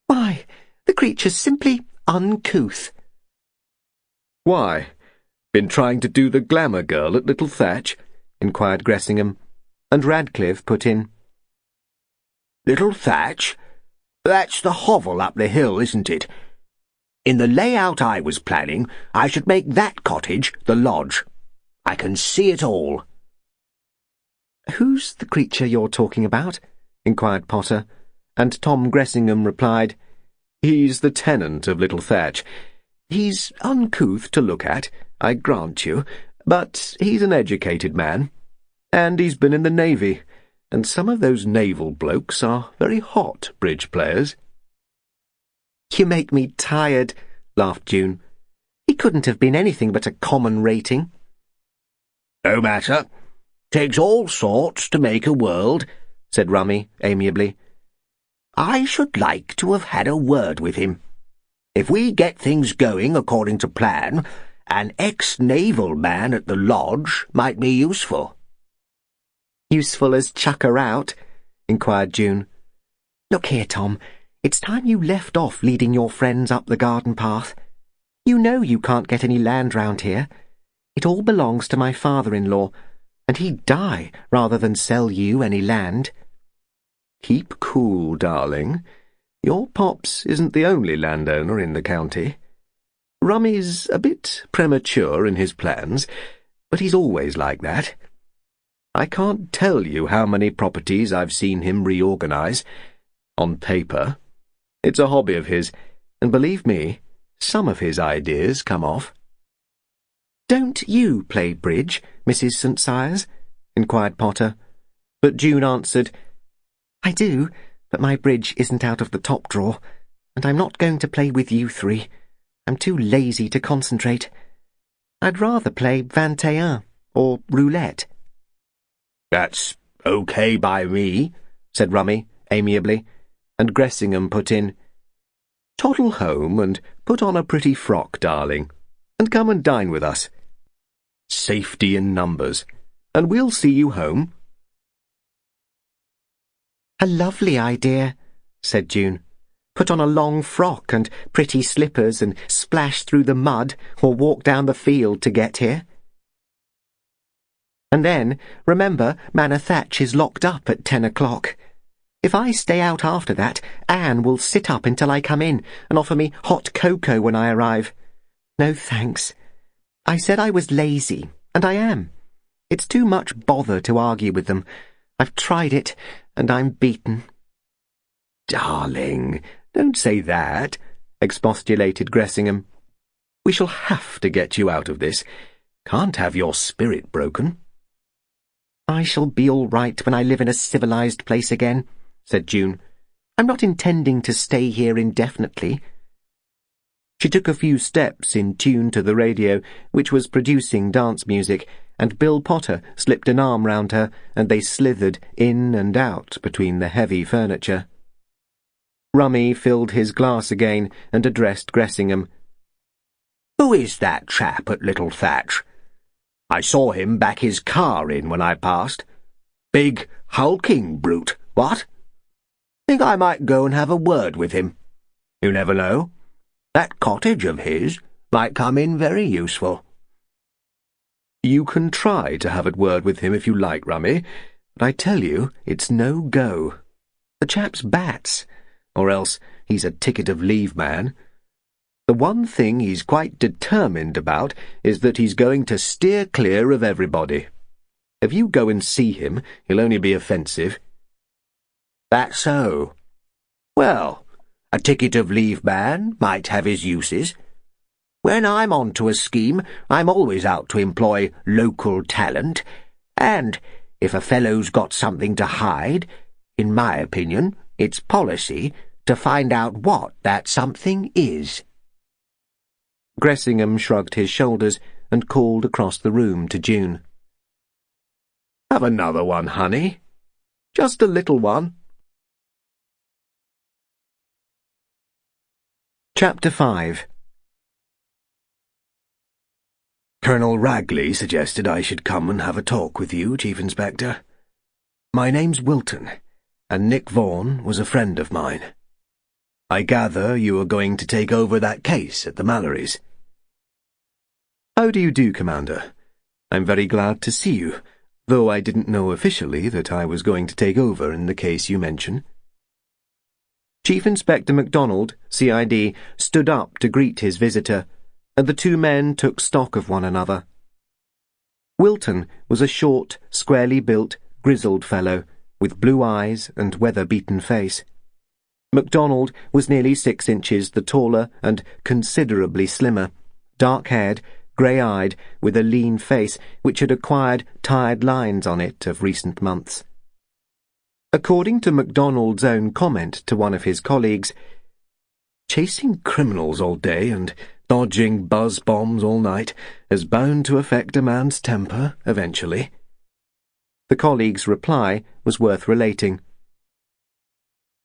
Why, the creature's simply uncouth." "Why? Been trying to do the glamour girl at Little Thatch?" inquired Gressingham, and Radcliffe put in, "Little Thatch? That's the hovel up the hill, isn't it? In the layout I was planning, I should make that cottage the lodge. I can see it all." "Who's the creature you're talking about?" inquired Potter, and Tom Gressingham replied, "He's the tenant of Little Thatch. He's uncouth to look at, I grant you, but he's an educated man, and he's been in the Navy, and some of those naval blokes are very hot bridge players." "You make me tired," laughed June. "He couldn't have been anything but a common rating." "No matter. Takes all sorts to make a world," said Rummy amiably. "I should like to have had a word with him. If we get things going according to plan, an ex-naval man at the lodge might be useful." "Useful as chucker out?" inquired June. "Look here, Tom, it's time you left off leading your friends up the garden path. You know you can't get any land round here. It all belongs to my father-in-law, and he'd die rather than sell you any land." "Keep cool, darling. Your Pops isn't the only landowner in the county. Rummy's a bit premature in his plans, but he's always like that. I can't tell you how many properties I've seen him reorganize. On paper. It's a hobby of his, and believe me, some of his ideas come off." "Don't you play bridge, Mrs. St. Cyrus?" inquired Potter. But June answered, "I do, but my bridge isn't out of the top drawer, and I'm not going to play with you three. I'm too lazy to concentrate. I'd rather play 21 or roulette." "That's okay by me," said Rummy amiably, and Gressingham put in, "Toddle home and put on a pretty frock, darling, and come and dine with us. Safety in numbers, and we'll see you home." "A lovely idea," said June. "Put on a long frock and pretty slippers and splash through the mud or walk down the field to get here. And then, remember, Manor Thatch is locked up at 10 o'clock. If I stay out after that, Anne will sit up until I come in and offer me hot cocoa when I arrive. No thanks. I said I was lazy, and I am. It's too much bother to argue with them. I've tried it, and I'm beaten." "Darling, don't say that," expostulated Gressingham. "We shall have to get you out of this. Can't have your spirit broken." "I shall be all right when I live in a civilized place again," said June. "I'm not intending to stay here indefinitely." She took a few steps in tune to the radio, which was producing dance music, and Bill Potter slipped an arm round her, and they slithered in and out between the heavy furniture. Rummy filled his glass again and addressed Gressingham. "Who is that chap at Little Thatch? I saw him back his car in when I passed. Big, hulking brute, what? Think I might go and have a word with him. You never know. That cottage of his might come in very useful." "You can try to have a word with him if you like, Rummy, but I tell you it's no go. The chap's bats, or else he's a ticket-of-leave man. The one thing he's quite determined about is that he's going to steer clear of everybody. If you go and see him, he'll only be offensive." "That's so. Well, a ticket-of-leave man might have his uses. When I'm onto a scheme, I'm always out to employ local talent, and if a fellow's got something to hide, in my opinion, it's policy to find out what that something is." Gressingham shrugged his shoulders and called across the room to June. "Have another one, honey. Just a little one." Chapter 5. "Colonel Ragley suggested I should come and have a talk with you, Chief Inspector. My name's Wilton, and Nick Vaughan was a friend of mine. I gather you are going to take over that case at the Mallorys." "How do you do, Commander? I'm very glad to see you, though I didn't know officially that I was going to take over in the case you mention." Chief Inspector Macdonald, CID, stood up to greet his visitor, and the two men took stock of one another. Wilton was a short, squarely built, grizzled fellow, with blue eyes and weather-beaten face. Macdonald was nearly 6 inches the taller and considerably slimmer, dark-haired, grey-eyed, with a lean face which had acquired tired lines on it of recent months. According to Macdonald's own comment to one of his colleagues, "Chasing criminals all day and Dodging buzz bombs all night is bound to affect a man's temper eventually. The colleague's reply was worth relating.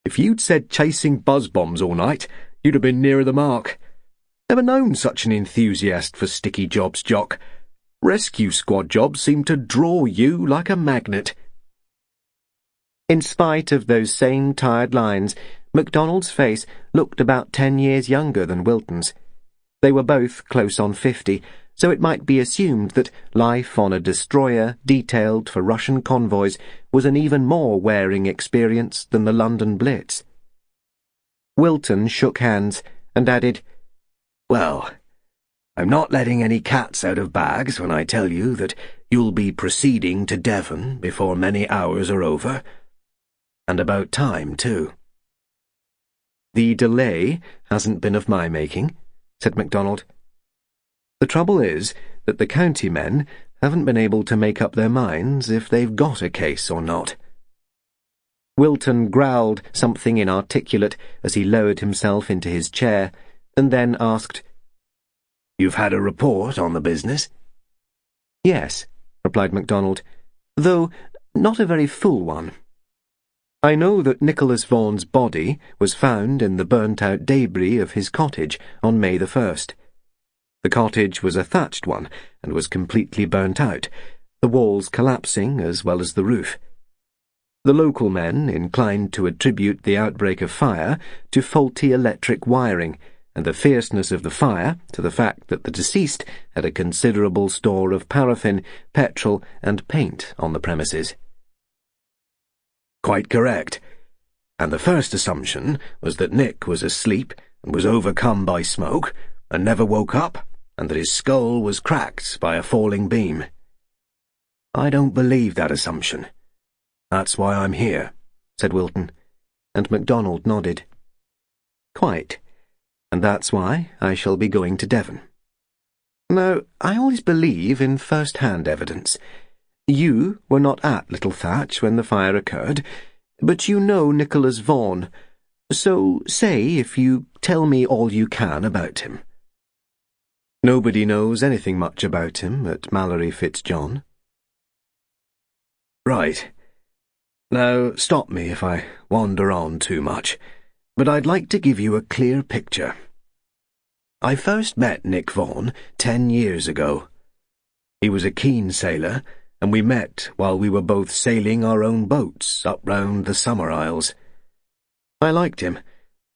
If you'd said chasing buzz bombs all night, you'd have been nearer the mark. Never known such an enthusiast for sticky jobs, Jock. Rescue squad jobs seem to draw you like a magnet. In spite of those same tired lines, Macdonald's face looked about 10 years younger than Wilton's. They were both close on 50, so it might be assumed that life on a destroyer detailed for Russian convoys was an even more wearing experience than the London Blitz. Wilton shook hands and added, "Well, I'm not letting any cats out of bags when I tell you that you'll be proceeding to Devon before many hours are over. And about time, too." "The delay hasn't been of my making," said Macdonald. "The trouble is that the county men haven't been able to make up their minds if they've got a case or not." Wilton growled something inarticulate as he lowered himself into his chair, and then asked, "You've had a report on the business?" "Yes," replied Macdonald, "though not a very full one. I know that Nicholas Vaughan's body was found in the burnt-out debris of his cottage on May the 1st. The cottage was a thatched one and was completely burnt out, the walls collapsing as well as the roof. The local men inclined to attribute the outbreak of fire to faulty electric wiring, and the fierceness of the fire to the fact that the deceased had a considerable store of paraffin, petrol, and paint on the premises." "Quite correct. And the first assumption was that Nick was asleep and was overcome by smoke and never woke up, and that his skull was cracked by a falling beam. I don't believe that assumption. That's why I'm here," said Wilton, and Macdonald nodded. "Quite. And that's why I shall be going to Devon. Now, I always believe in first-hand evidence. You were not at Little Thatch when the fire occurred, but you know Nicholas Vaughan, so say if you tell me all you can about him." "Nobody knows anything much about him at Mallory Fitzjohn." "Right. Now, stop me if I wander on too much, but I'd like to give you a clear picture. I first met Nick Vaughan 10 years ago. He was a keen sailor, and we met while we were both sailing our own boats up round the Summer Isles. I liked him,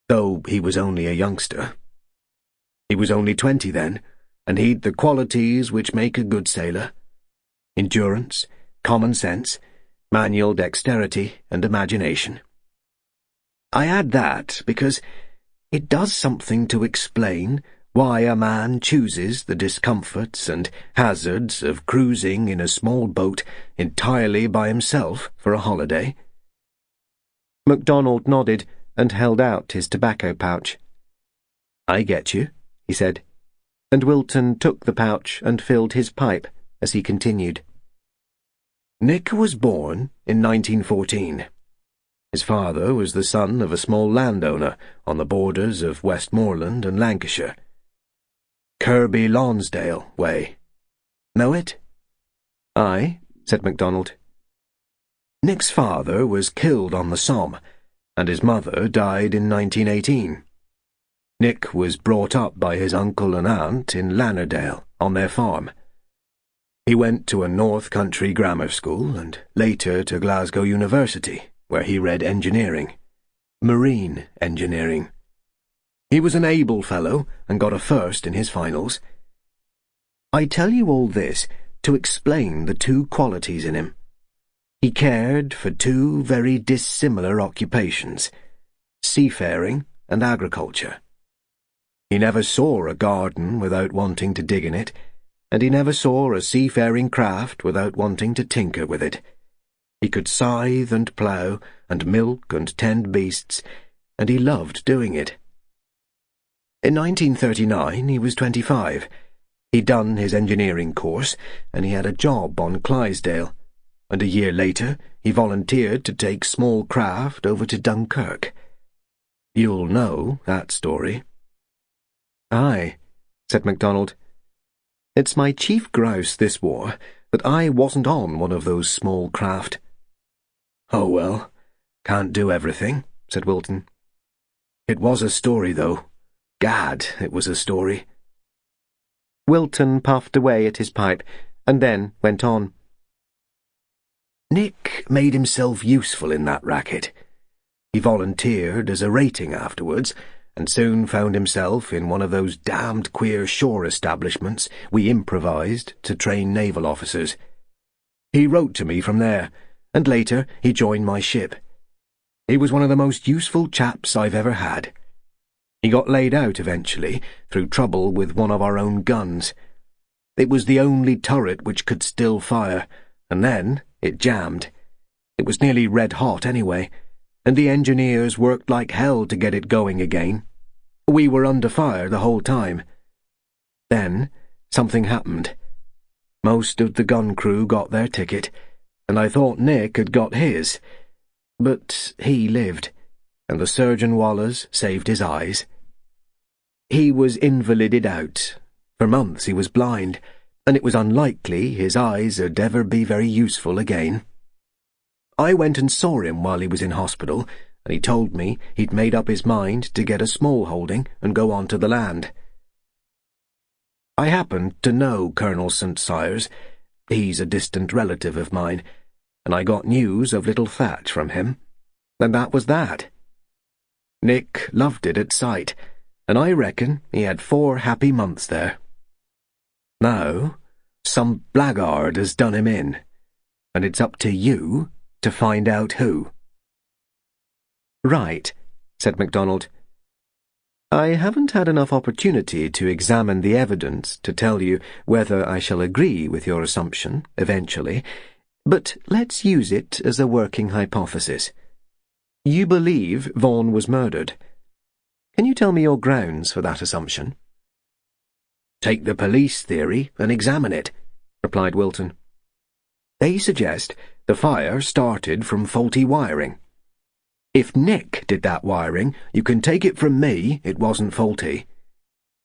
though he was only a youngster. He was only 20 then, and he'd the qualities which make a good sailor: endurance, common sense, manual dexterity, and imagination. I add that because it does something to explain why a man chooses the discomforts and hazards of cruising in a small boat entirely by himself for a holiday." Macdonald nodded and held out his tobacco pouch. "I get you," he said, and Wilton took the pouch and filled his pipe as he continued. "Nick was born in 1914. His father was the son of a small landowner on the borders of Westmoreland and Lancashire. Kirby Lonsdale way. Know it?" "Aye," said Macdonald. Nick's father was killed on the Somme, and his mother died in 1918. Nick was brought up by his uncle and aunt in Lannerdale, on their farm. He went to a North Country grammar school and later to Glasgow University, where he read engineering. Marine engineering. He was an able fellow and got a first in his finals. I tell you all this to explain the two qualities in him. He cared for two very dissimilar occupations: seafaring and agriculture. He never saw a garden without wanting to dig in it, and he never saw a seafaring craft without wanting to tinker with it. He could scythe and plough and milk and tend beasts, and he loved doing it. In 1939 he was 25. He'd done his engineering course, and he had a job on Clydesdale, and a year later he volunteered to take small craft over to Dunkirk. You'll know that story." "Aye," said Macdonald. "It's my chief grouse this war that I wasn't on one of those small craft." "Oh well, can't do everything," said Wilton. "It was a story, though. Gad, it was a story." Wilton puffed away at his pipe, and then went on. "Nick made himself useful in that racket. He volunteered as a rating afterwards, and soon found himself in one of those damned queer shore establishments we improvised to train naval officers. He wrote to me from there, and later he joined my ship. He was one of the most useful chaps I've ever had. He got laid out eventually, through trouble with one of our own guns. It was the only turret which could still fire, and then it jammed. It was nearly red hot anyway, and the engineers worked like hell to get it going again. We were under fire the whole time. Then something happened. Most of the gun crew got their ticket, and I thought Nick had got his. But he lived, and the Surgeon Wallace saved his eyes. He was invalided out. For months he was blind, and it was unlikely his eyes would ever be very useful again. I went and saw him while he was in hospital, and he told me he'd made up his mind to get a small holding and go on to the land. I happened to know Colonel St. Cyrus. He's a distant relative of mine, and I got news of little Thatch from him. And that was that. Nick loved it at sight, and I reckon he had 4 happy months there. Now, some blackguard has done him in, and it's up to you to find out who." "Right," said Macdonald. "I haven't had enough opportunity to examine the evidence to tell you whether I shall agree with your assumption eventually, but let's use it as a working hypothesis. You believe Vaughan was murdered. Can you tell me your grounds for that assumption?" "Take the police theory and examine it," replied Wilton. "They suggest the fire started from faulty wiring. If Nick did that wiring, you can take it from me it wasn't faulty.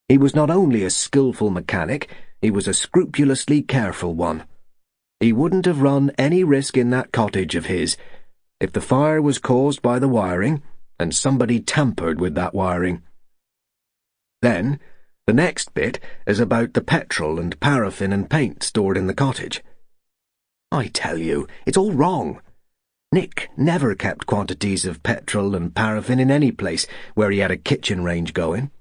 He was not only a skillful mechanic, he was a scrupulously careful one. He wouldn't have run any risk in that cottage of his if the fire was caused by the wiring and somebody tampered with that wiring. Then, the next bit is about the petrol and paraffin and paint stored in the cottage. I tell you, it's all wrong. Nick never kept quantities of petrol and paraffin in any place where he had a kitchen range going.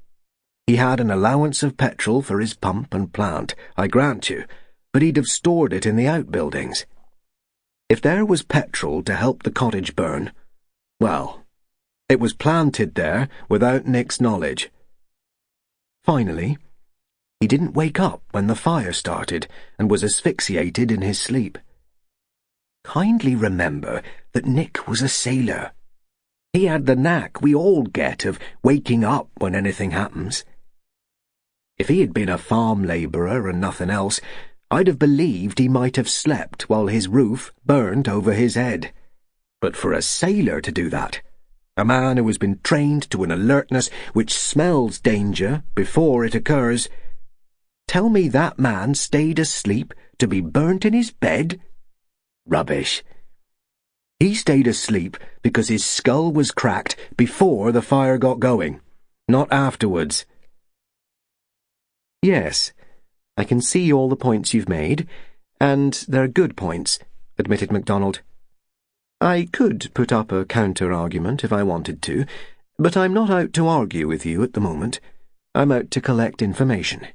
He had an allowance of petrol for his pump and plant, I grant you, but he'd have stored it in the outbuildings. If there was petrol to help the cottage burn, well, it was planted there without Nick's knowledge. Finally, he didn't wake up when the fire started and was asphyxiated in his sleep. Kindly remember that Nick was a sailor. He had the knack we all get of waking up when anything happens. If he had been a farm labourer and nothing else, I'd have believed he might have slept while his roof burned over his head. But for a sailor to do that, a man who has been trained to an alertness which smells danger before it occurs, tell me that man stayed asleep to be burnt in his bed? Rubbish. He stayed asleep because his skull was cracked before the fire got going, not afterwards. "Yes, I can see all the points you've made, and they're good points," admitted Macdonald. "I could put up a counter-argument if I wanted to, but I'm not out to argue with you at the moment. I'm out to collect information.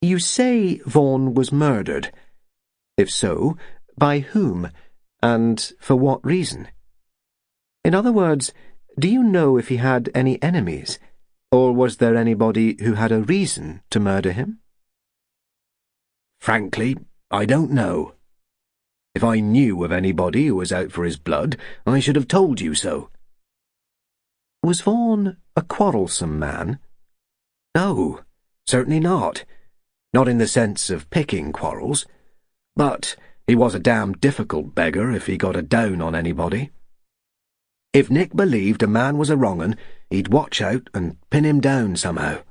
You say Vaughan was murdered. If so, by whom, and for what reason? In other words, do you know if he had any enemies, or was there anybody who had a reason to murder him?" "Frankly, I don't know. If I knew of anybody who was out for his blood, I should have told you so." "Was Vaughan a quarrelsome man?" "No, certainly not. Not in the sense of picking quarrels. But he was a damn difficult beggar if he got a down on anybody. If Nick believed a man was a wrong 'un, he'd watch out and pin him down somehow.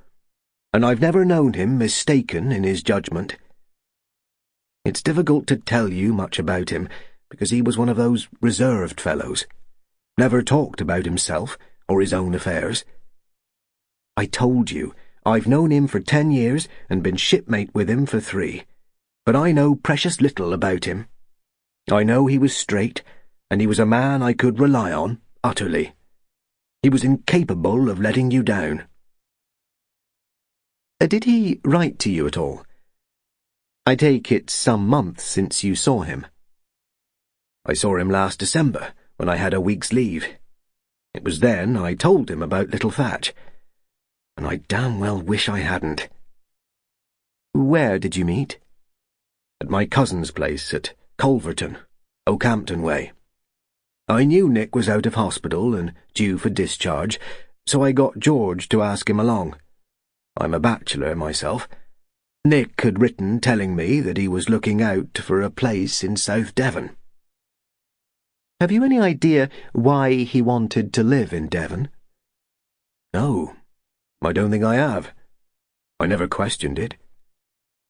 and I've never known him mistaken in his judgment. It's difficult to tell you much about him, because he was one of those reserved fellows. Never talked about himself or his own affairs. I told you, I've known him for 10 years and been shipmate with him for 3, but I know precious little about him. I know he was straight, and he was a man I could rely on, utterly. He was incapable of letting you down. Did he write to you at all? I take it some months since you saw him. I saw him last December, when I had a week's leave. It was then I told him about little Thatch, and I damn well wish I hadn't. Where did you meet? At my cousin's place at Culverton, Oakhampton way. I knew Nick was out of hospital and due for discharge, so I got George to ask him along. I'm a bachelor myself. Nick had written telling me that he was looking out for a place in South Devon. Have you any idea why he wanted to live in Devon? No, I don't think I have. I never questioned it.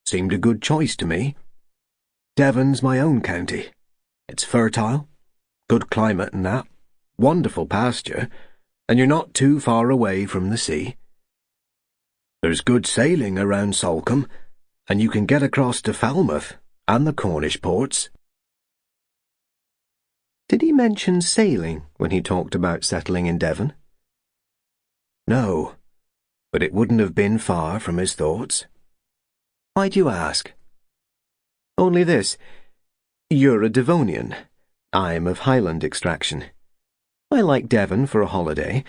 Seemed a good choice to me. Devon's my own county. It's fertile, good climate and that, wonderful pasture, and you're not too far away from the sea. There's good sailing around Salcombe, and you can get across to Falmouth and the Cornish ports. Did he mention sailing when he talked about settling in Devon? No, but it wouldn't have been far from his thoughts. Why'd you ask? Only this. You're a Devonian. I'm of Highland extraction. I like Devon for a holiday,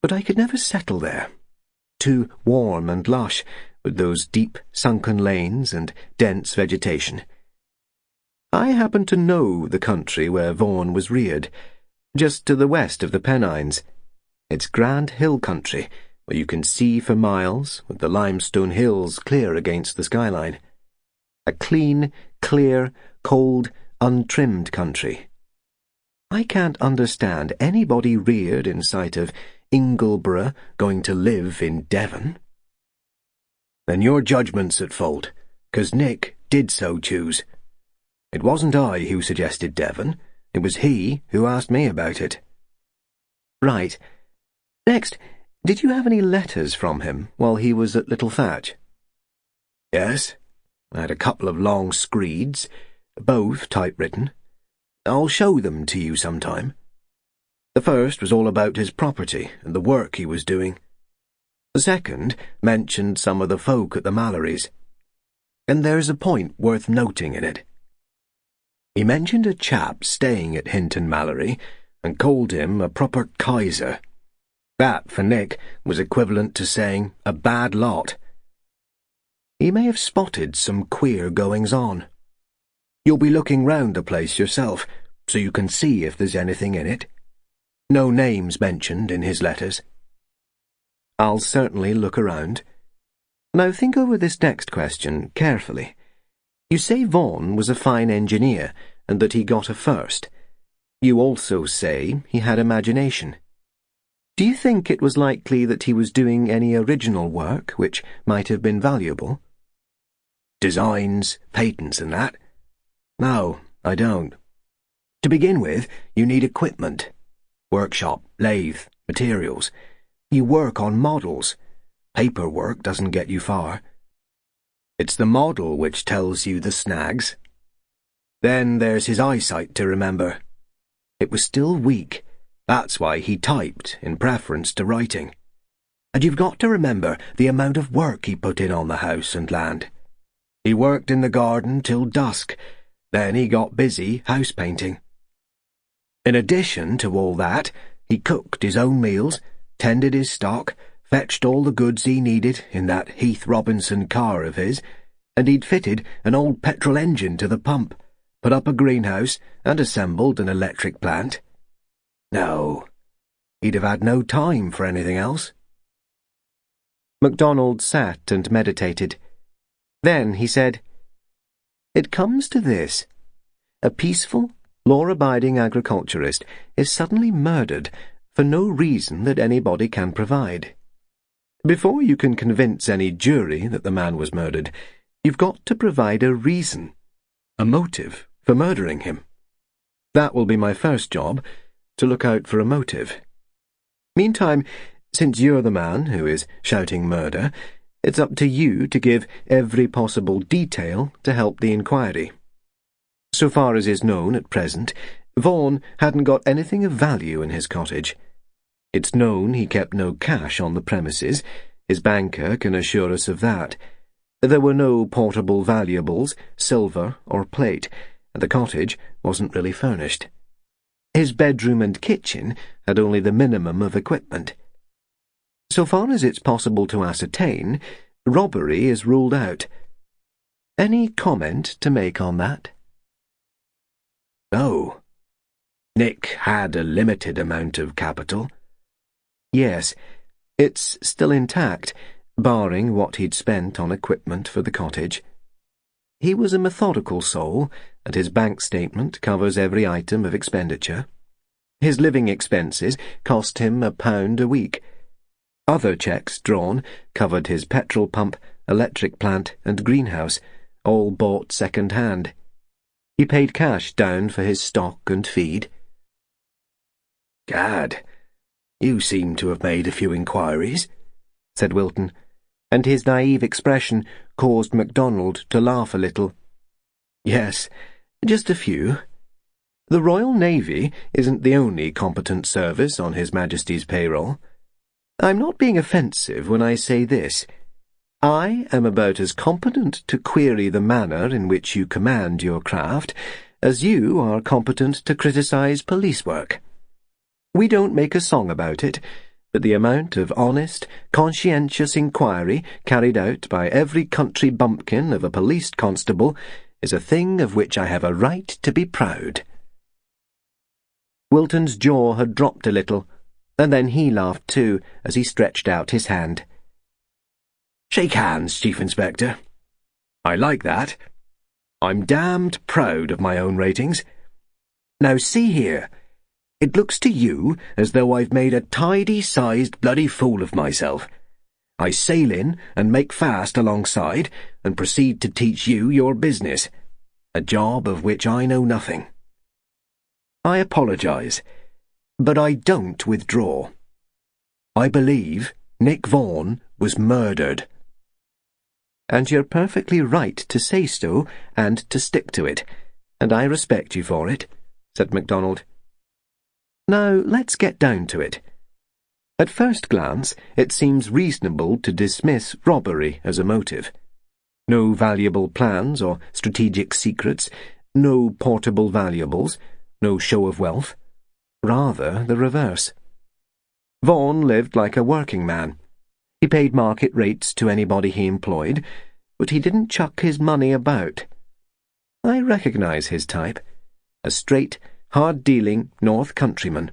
but I could never settle there. Too warm and lush, with those deep sunken lanes and dense vegetation. I happen to know the country where Vaughan was reared, just to the west of the Pennines. It's grand hill country, where you can see for miles, with the limestone hills clear against the skyline. A clean, clear, cold, untrimmed country. I can't understand anybody reared in sight of Ingleborough going to live in Devon. Then your judgment's at fault, 'cause Nick did so choose. It wasn't I who suggested Devon, it was he who asked me about it. Right. Next, did you have any letters from him while he was at Little Thatch? Yes, I had a couple of long screeds, both typewritten. I'll show them to you sometime. The first was all about his property and the work he was doing. The second mentioned some of the folk at the Mallorys. And there's a point worth noting in it. He mentioned a chap staying at Hinton Mallory and called him a proper Kaiser. That, for Nick, was equivalent to saying a bad lot. He may have spotted some queer goings-on. You'll be looking round the place yourself, so you can see if there's anything in it. No names mentioned in his letters. I'll certainly look around. Now think over this next question carefully. You say Vaughan was a fine engineer, and that he got a first. You also say he had imagination. Do you think it was likely that he was doing any original work which might have been valuable? Designs, patents and that? No, I don't. To begin with, you need equipment. Workshop, lathe, materials. You work on models. Paperwork doesn't get you far. It's the model which tells you the snags. Then there's his eyesight to remember. It was still weak. That's why he typed in preference to writing. And you've got to remember the amount of work he put in on the house and land. He worked in the garden till dusk. Then he got busy house painting. In addition to all that, he cooked his own meals, tended his stock, fetched all the goods he needed in that Heath Robinson car of his, and he'd fitted an old petrol engine to the pump, put up a greenhouse, and assembled an electric plant. No, he'd have had no time for anything else. Macdonald sat and meditated. Then he said, "It comes to this. A peaceful, law-abiding agriculturist is suddenly murdered for no reason that anybody can provide. Before you can convince any jury that the man was murdered, you've got to provide a reason, a motive for murdering him. That will be my first job, to look out for a motive. Meantime, since you're the man who is shouting murder, it's up to you to give every possible detail to help the inquiry. So far as is known at present, Vaughan hadn't got anything of value in his cottage. It's known he kept no cash on the premises. His banker can assure us of that. There were no portable valuables, silver or plate, and the cottage wasn't really furnished. His bedroom and kitchen had only the minimum of equipment. So far as it's possible to ascertain, robbery is ruled out. Any comment to make on that? No. Nick had a limited amount of capital. Yes, it's still intact, barring what he'd spent on equipment for the cottage. He was a methodical soul, and his bank statement covers every item of expenditure. His living expenses cost him £1 a week. Other cheques drawn covered his petrol pump, electric plant, and greenhouse, all bought second-hand. He paid cash down for his stock and feed. Gad, you seem to have made a few inquiries, said Wilton, and his naive expression caused Macdonald to laugh a little. Yes, just a few. The Royal Navy isn't the only competent service on His Majesty's payroll. I'm not being offensive when I say this. I am about as competent to query the manner in which you command your craft as you are competent to criticize police work. We don't make a song about it, but the amount of honest, conscientious inquiry carried out by every country bumpkin of a police constable is a thing of which I have a right to be proud. Wilton's jaw had dropped a little, and then he laughed too, as he stretched out his hand. Shake hands, Chief Inspector. I like that. I'm damned proud of my own ratings. Now see here. It looks to you as though I've made a tidy-sized bloody fool of myself. I sail in and make fast alongside and proceed to teach you your business, a job of which I know nothing. I apologise, but I don't withdraw. I believe Nick Vaughan was murdered. And you're perfectly right to say so and to stick to it, and I respect you for it, said Macdonald. Now let's get down to it. At first glance, it seems reasonable to dismiss robbery as a motive. No valuable plans or strategic secrets, no portable valuables, no show of wealth. Rather the reverse. Vaughan lived like a working man. He paid market rates to anybody he employed, but he didn't chuck his money about. I recognise his type. A straight, hard-dealing North Countryman.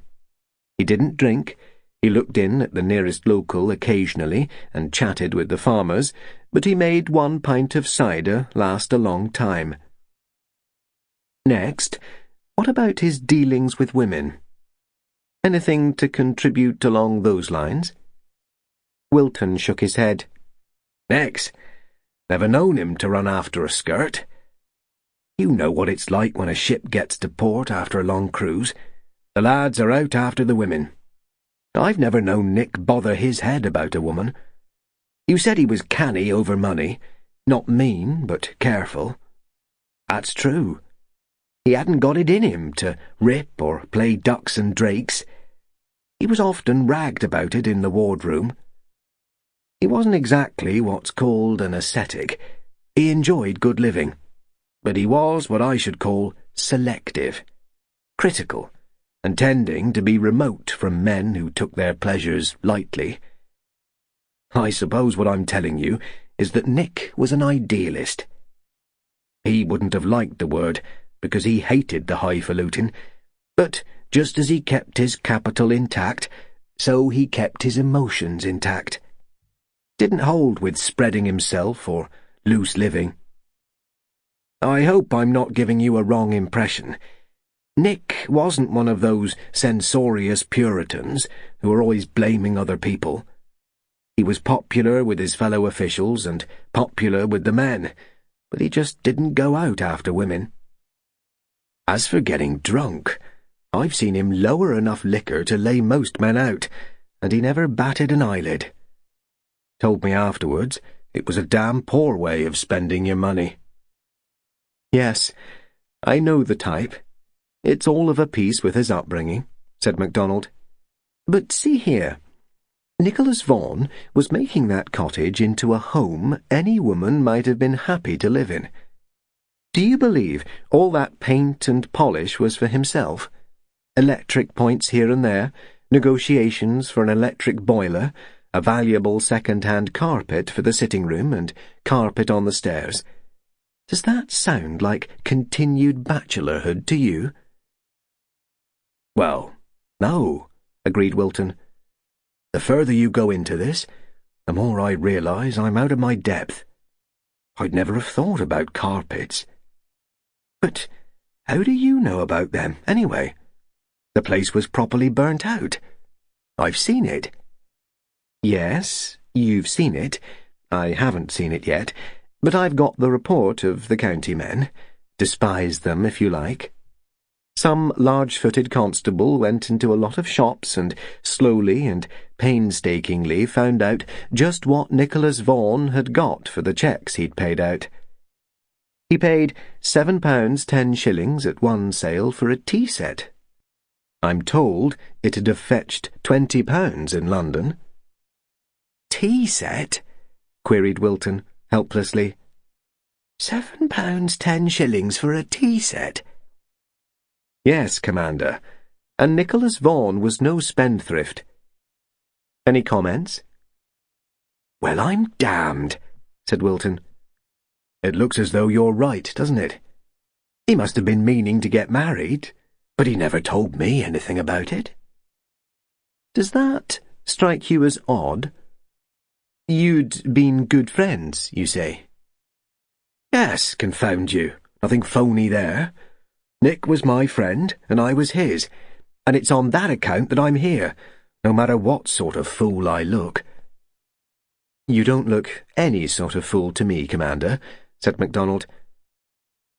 He didn't drink. He looked in at the nearest local occasionally and chatted with the farmers, but he made 1 pint of cider last a long time. Next, what about his dealings with women? Anything to contribute along those lines? Wilton shook his head. Next, never known him to run after a skirt. You know what it's like when a ship gets to port after a long cruise. The lads are out after the women. I've never known Nick bother his head about a woman. You said he was canny over money, not mean, but careful. That's true. He hadn't got it in him to rip or play ducks and drakes. He was often ragged about it in the wardroom. He wasn't exactly what's called an ascetic. He enjoyed good living, but he was what I should call selective, critical, and tending to be remote from men who took their pleasures lightly. I suppose what I'm telling you is that Nick was an idealist. He wouldn't have liked the word, because he hated the highfalutin, but just as he kept his capital intact, so he kept his emotions intact. Didn't hold with spreading himself or loose living. I hope I'm not giving you a wrong impression. Nick wasn't one of those censorious Puritans who are always blaming other people. He He was popular with his fellow officials and popular with the men, but he just didn't go out after women. As for getting drunk, I've seen him lower enough liquor to lay most men out, and he never batted an eyelid. Told me afterwards it was a damn poor way of spending your money. Yes, I know the type. It's all of a piece with his upbringing, said Macdonald. But see here. Nicholas Vaughan was making that cottage into a home any woman might have been happy to live in. Do you believe all that paint and polish was for himself? Electric points here and there, negotiations for an electric boiler, a valuable second-hand carpet for the sitting-room and carpet on the stairs. Does that sound like continued bachelorhood to you? Well, no, agreed Wilton. The further you go into this, the more I realise I'm out of my depth. I'd never have thought about carpets. But how do you know about them, anyway? The place was properly burnt out. I've seen it. Yes, you've seen it. I haven't seen it yet, but I've got the report of the county men. Despise them, if you like. Some large-footed constable went into a lot of shops and slowly and painstakingly found out just what Nicholas Vaughan had got for the cheques he'd paid out. He paid £7 10 shillings at one sale for a tea set. I'm told it'd have fetched £20 in London. Tea set? Queried Wilton, helplessly. £7 10 shillings for a tea set? Yes, Commander, and Nicholas Vaughan was no spendthrift. Any comments? Well, I'm damned, said Wilton. It looks as though you're right, doesn't it? He must have been meaning to get married, but he never told me anything about it. Does that strike you as odd? You'd been good friends, you say? Yes, confound you. Nothing phony there. Nick was my friend, and I was his, and it's on that account that I'm here, no matter what sort of fool I look. You don't look any sort of fool to me, Commander, said Macdonald.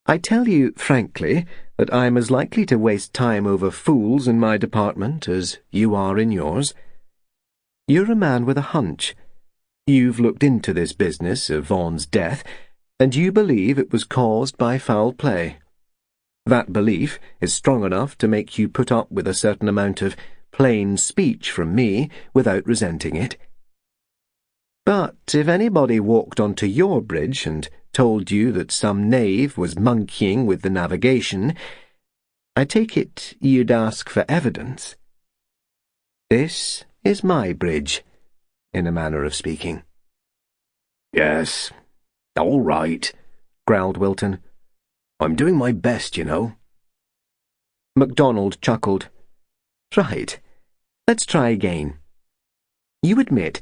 I tell you frankly that I'm as likely to waste time over fools in my department as you are in yours. You're a man with a hunch. You've looked into this business of Vaughan's death, and you believe it was caused by foul play. That belief is strong enough to make you put up with a certain amount of plain speech from me without resenting it. But if anybody walked onto your bridge and told you that some knave was monkeying with the navigation, I take it you'd ask for evidence. This is my bridge, in a manner of speaking. Yes, all right, growled Wilton. I'm doing my best, you know. Macdonald chuckled. Right, let's try again. You admit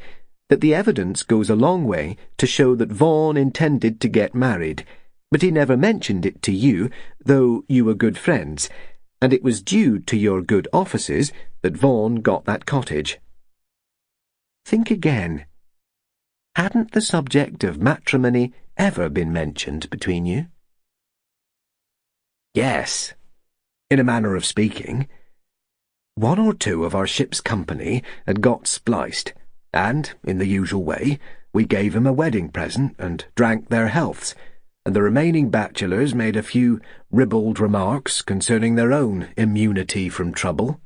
that the evidence goes a long way to show that Vaughan intended to get married, but he never mentioned it to you, though you were good friends, and it was due to your good offices that Vaughan got that cottage. Think again. Hadn't the subject of matrimony ever been mentioned between you? Yes, in a manner of speaking. 1 or 2 of our ship's company had got spliced, and, in the usual way, we gave 'em a wedding present and drank their healths, and the remaining bachelors made a few ribald remarks concerning their own immunity from trouble.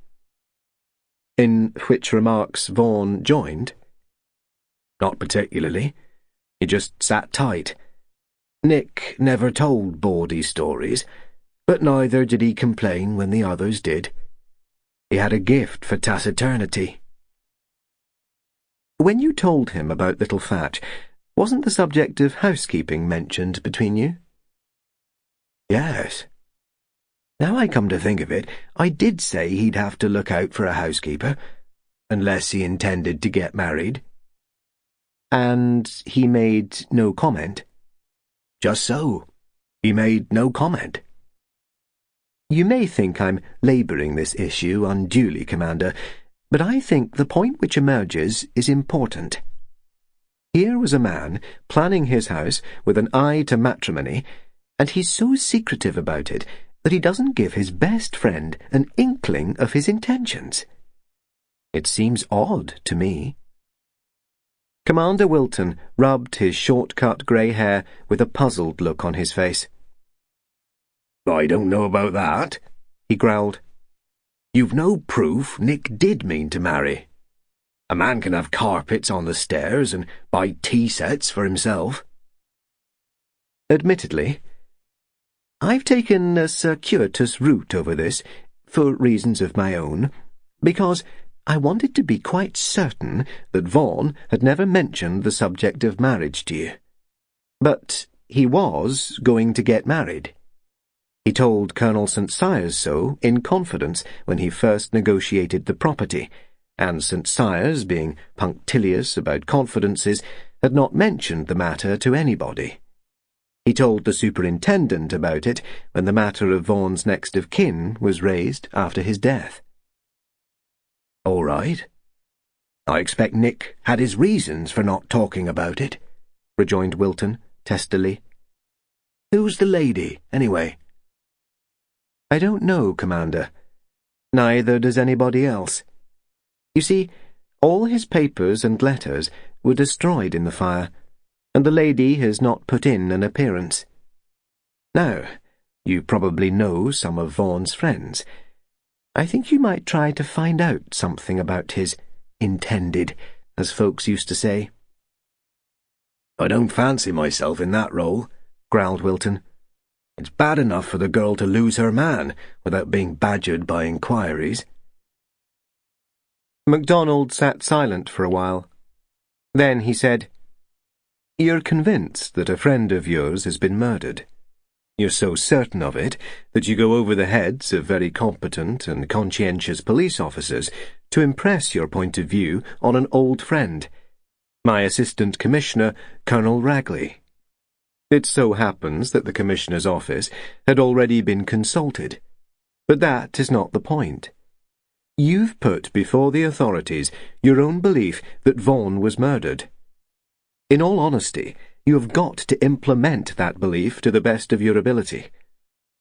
In which remarks Vaughan joined? Not particularly. He just sat tight. Nick never told bawdy stories, but neither did he complain when the others did. He had a gift for taciturnity. When you told him about little Thatch, wasn't the subject of housekeeping mentioned between you? Yes. Now I come to think of it, I did say he'd have to look out for a housekeeper, unless he intended to get married. And he made no comment? Just so. He made no comment. You may think I'm labouring this issue unduly, Commander, but I think the point which emerges is important. Here was a man planning his house with an eye to matrimony, and he's so secretive about it that he doesn't give his best friend an inkling of his intentions. It seems odd to me. Commander Wilton rubbed his short-cut grey hair with a puzzled look on his face. I don't know about that, he growled. You've no proof Nick did mean to marry. A man can have carpets on the stairs and buy tea sets for himself. Admittedly, I've taken a circuitous route over this, for reasons of my own, because I wanted to be quite certain that Vaughan had never mentioned the subject of marriage to you. But he was going to get married. He told Colonel St. Sias so in confidence when he first negotiated the property, and St. Sias, being punctilious about confidences, had not mentioned the matter to anybody. He told the superintendent about it when the matter of Vaughan's next of kin was raised after his death. All right. I expect Nick had his reasons for not talking about it, rejoined Wilton testily. Who's the lady, anyway? I don't know, Commander. Neither does anybody else. You see, all his papers and letters were destroyed in the fire, and the lady has not put in an appearance. Now, you probably know some of Vaughan's friends. I think you might try to find out something about his intended, as folks used to say. I don't fancy myself in that role, growled Wilton. It's bad enough for the girl to lose her man without being badgered by inquiries. Macdonald sat silent for a while. Then he said, You're convinced that a friend of yours has been murdered. You're so certain of it that you go over the heads of very competent and conscientious police officers to impress your point of view on an old friend, my Assistant Commissioner, Colonel Ragley. It so happens that the Commissioner's office had already been consulted, but that is not the point. You've put before the authorities your own belief that Vaughan was murdered. In all honesty, you have got to implement that belief to the best of your ability.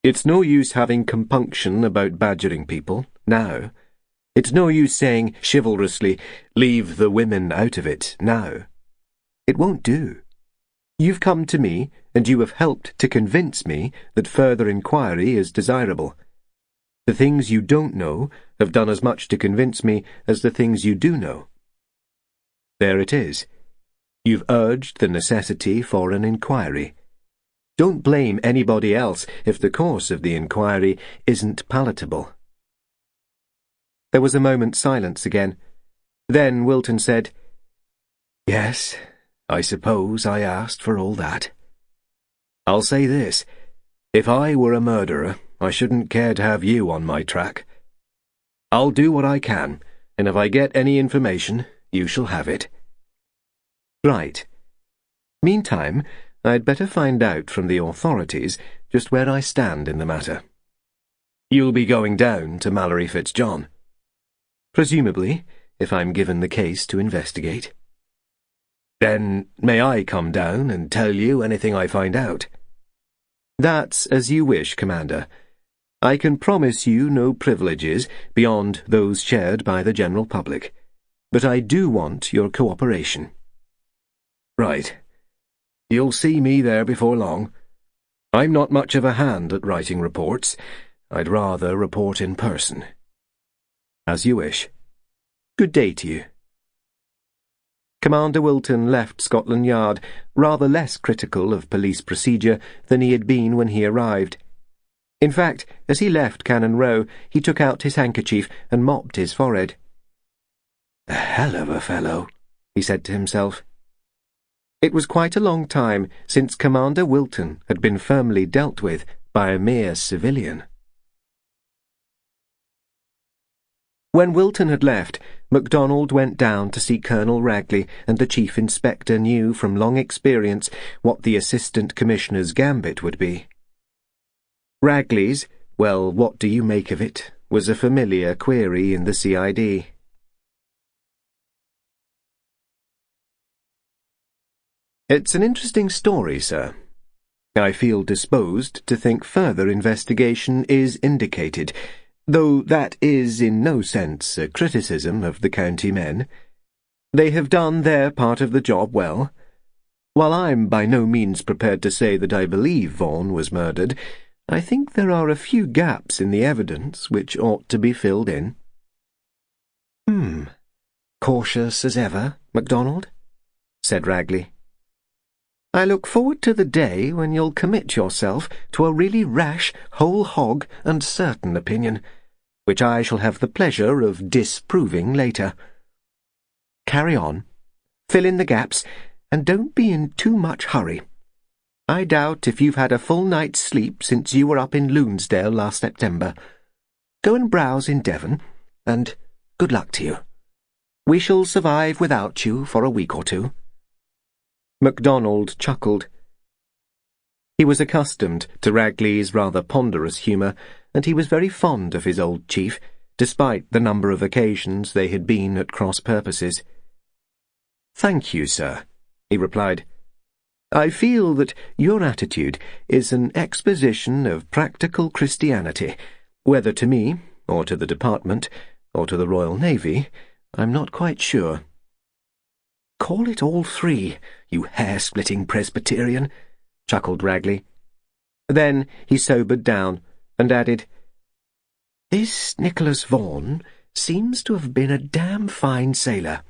It's no use having compunction about badgering people, now. It's no use saying chivalrously, leave the women out of it, now. It won't do. You've come to me, and you have helped to convince me that further inquiry is desirable. The things you don't know have done as much to convince me as the things you do know. There it is. You've urged the necessity for an inquiry. Don't blame anybody else if the course of the inquiry isn't palatable. There was a moment's silence again. Then Wilton said, Yes, I suppose I asked for all that. I'll say this. If I were a murderer, I shouldn't care to have you on my track. I'll do what I can, and if I get any information, you shall have it. Right. Meantime, I'd better find out from the authorities just where I stand in the matter. You'll be going down to Mallory Fitzjohn? Presumably, if I'm given the case to investigate. Then may I come down and tell you anything I find out? That's as you wish, Commander. I can promise you no privileges beyond those shared by the general public, but I do want your cooperation. Right. You'll see me there before long. I'm not much of a hand at writing reports. I'd rather report in person. As you wish. Good day to you. Commander Wilton left Scotland Yard rather less critical of police procedure than he had been when he arrived. In fact, as he left Cannon Row, he took out his handkerchief and mopped his forehead. A hell of a fellow, he said to himself. It was quite a long time since Commander Wilton had been firmly dealt with by a mere civilian. When Wilton had left, Macdonald went down to see Colonel Ragley, and the Chief Inspector knew from long experience what the Assistant Commissioner's gambit would be. Ragley's, well, what do you make of it, was a familiar query in the CID. It's an interesting story, sir. I feel disposed to think further investigation is indicated, though that is in no sense a criticism of the county men. They have done their part of the job well. While I'm by no means prepared to say that I believe Vaughan was murdered, I think there are a few gaps in the evidence which ought to be filled in. Cautious as ever, Macdonald, said Ragley. I look forward to the day when you'll commit yourself to a really rash, whole-hog and certain opinion, which I shall have the pleasure of disproving later. Carry on, fill in the gaps, and don't be in too much hurry. I doubt if you've had a full night's sleep since you were up in Loonsdale last September. Go and browse in Devon, and good luck to you. We shall survive without you for a week or two. Macdonald chuckled. He was accustomed to Ragley's rather ponderous humour, and he was very fond of his old chief, despite the number of occasions they had been at cross purposes. "Thank you, sir," he replied. "I feel that your attitude is an exposition of practical Christianity, whether to me, or to the department, or to the Royal Navy, I'm not quite sure." "Call it all three, you hair-splitting Presbyterian," chuckled Ragley. Then he sobered down and added, "This Nicholas Vaughan seems to have been a damn fine sailor.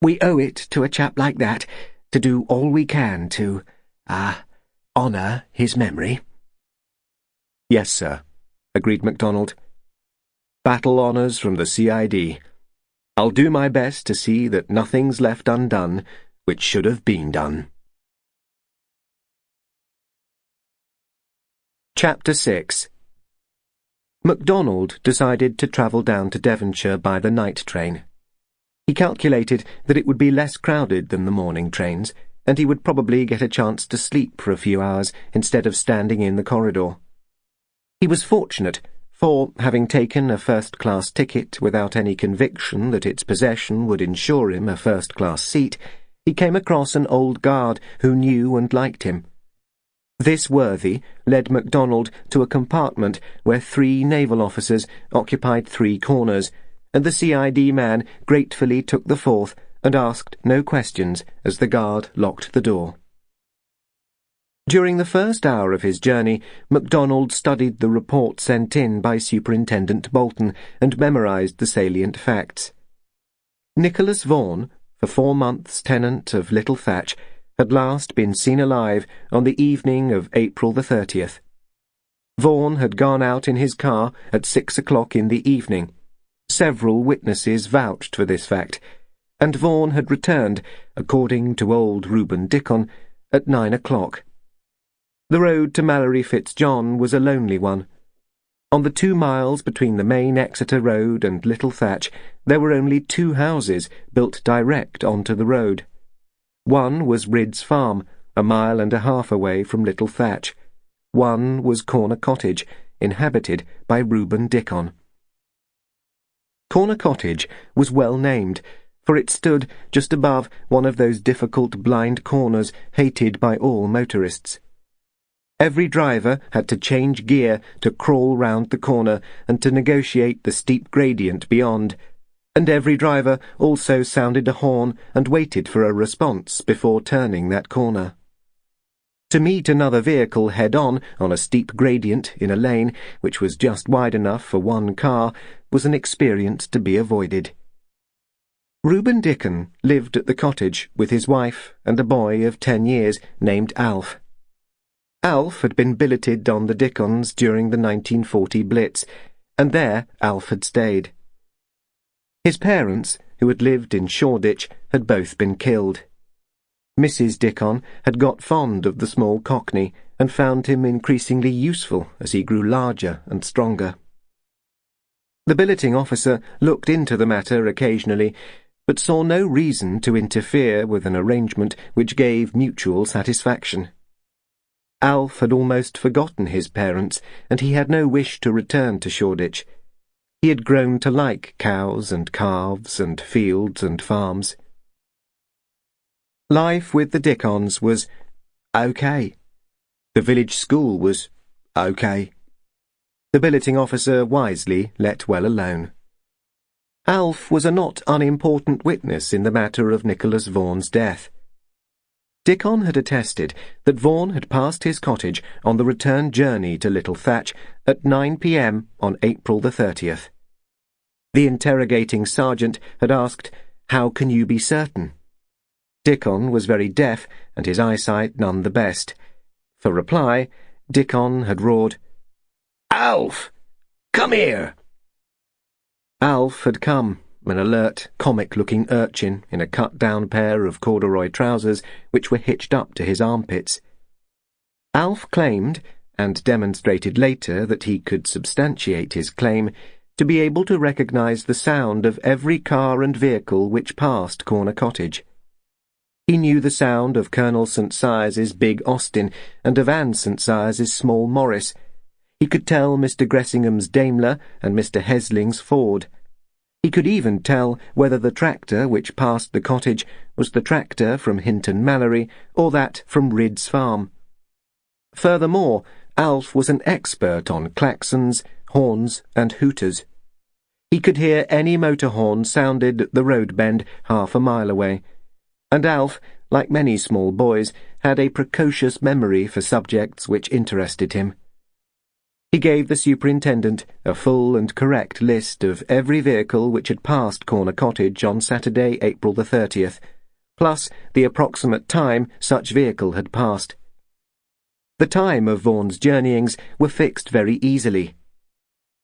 We owe it to a chap like that to do all we can to, honour his memory." "Yes, sir," agreed Macdonald. "Battle honours from the CID. I'll do my best to see that nothing's left undone which should have been done." Chapter 6. Macdonald decided to travel down to Devonshire by the night train. He calculated that it would be less crowded than the morning trains, and he would probably get a chance to sleep for a few hours instead of standing in the corridor. He was fortunate, for, having taken a first-class ticket without any conviction that its possession would ensure him a first-class seat, he came across an old guard who knew and liked him. This worthy led Macdonald to a compartment where 3 naval officers occupied 3 corners, and the CID man gratefully took the 4th and asked no questions as the guard locked the door. During the first hour of his journey, Macdonald studied the report sent in by Superintendent Bolton and memorised the salient facts. Nicholas Vaughan, for 4 months tenant of Little Thatch, had last been seen alive on the evening of April the 30th. Vaughan had gone out in his car at 6 o'clock in the evening. Several witnesses vouched for this fact, and Vaughan had returned, according to old Reuben Dickon, at 9 o'clock. The road to Mallory Fitzjohn was a lonely one. On the 2 miles between the main Exeter Road and Little Thatch, there were only 2 houses built direct onto the road. One was Ridd's Farm, 1.5 miles away from Little Thatch. One was Corner Cottage, inhabited by Reuben Dickon. Corner Cottage was well named, for it stood just above one of those difficult blind corners hated by all motorists. Every driver had to change gear to crawl round the corner and to negotiate the steep gradient beyond, and every driver also sounded a horn and waited for a response before turning that corner. To meet another vehicle head-on on a steep gradient in a lane which was just wide enough for 1 car was an experience to be avoided. Reuben Dickon lived at the cottage with his wife and a boy of 10 years named Alf. Alf had been billeted on the Dickons during the 1940 Blitz, and there Alf had stayed. His parents, who had lived in Shoreditch, had both been killed. Mrs. Dickon had got fond of the small Cockney and found him increasingly useful as he grew larger and stronger. The billeting officer looked into the matter occasionally, but saw no reason to interfere with an arrangement which gave mutual satisfaction. Alf had almost forgotten his parents, and he had no wish to return to Shoreditch. He had grown to like cows and calves and fields and farms. Life with the Dickons was okay. The village school was okay. The billeting officer wisely let well alone. Alf was a not unimportant witness in the matter of Nicholas Vaughan's death. Dickon had attested that Vaughan had passed his cottage on the return journey to Little Thatch at 9 p.m. on April the 30th. The interrogating sergeant had asked, "How can you be certain?" Dickon was very deaf, and his eyesight none the best. For reply, Dickon had roared, "Alf! Come here!" Alf had come, an alert, comic-looking urchin in a cut-down pair of corduroy trousers which were hitched up to his armpits. Alf claimed, and demonstrated later that he could substantiate his claim, to be able to recognise the sound of every car and vehicle which passed Corner Cottage. He knew the sound of Colonel St. Sires's big Austin and of Anne St. Sires's small Morris. He could tell Mr. Gressingham's Daimler and Mr. Hesling's Ford. He could even tell whether the tractor which passed the cottage was the tractor from Hinton Mallory or that from Ridd's farm. Furthermore, Alf was an expert on klaxons, horns, and hooters. He could hear any motor horn sounded at the road bend half a mile away, and Alf, like many small boys, had a precocious memory for subjects which interested him. He gave the superintendent a full and correct list of every vehicle which had passed Corner Cottage on Saturday, April the 30th, plus the approximate time such vehicle had passed. The time of Vaughan's journeyings were fixed very easily.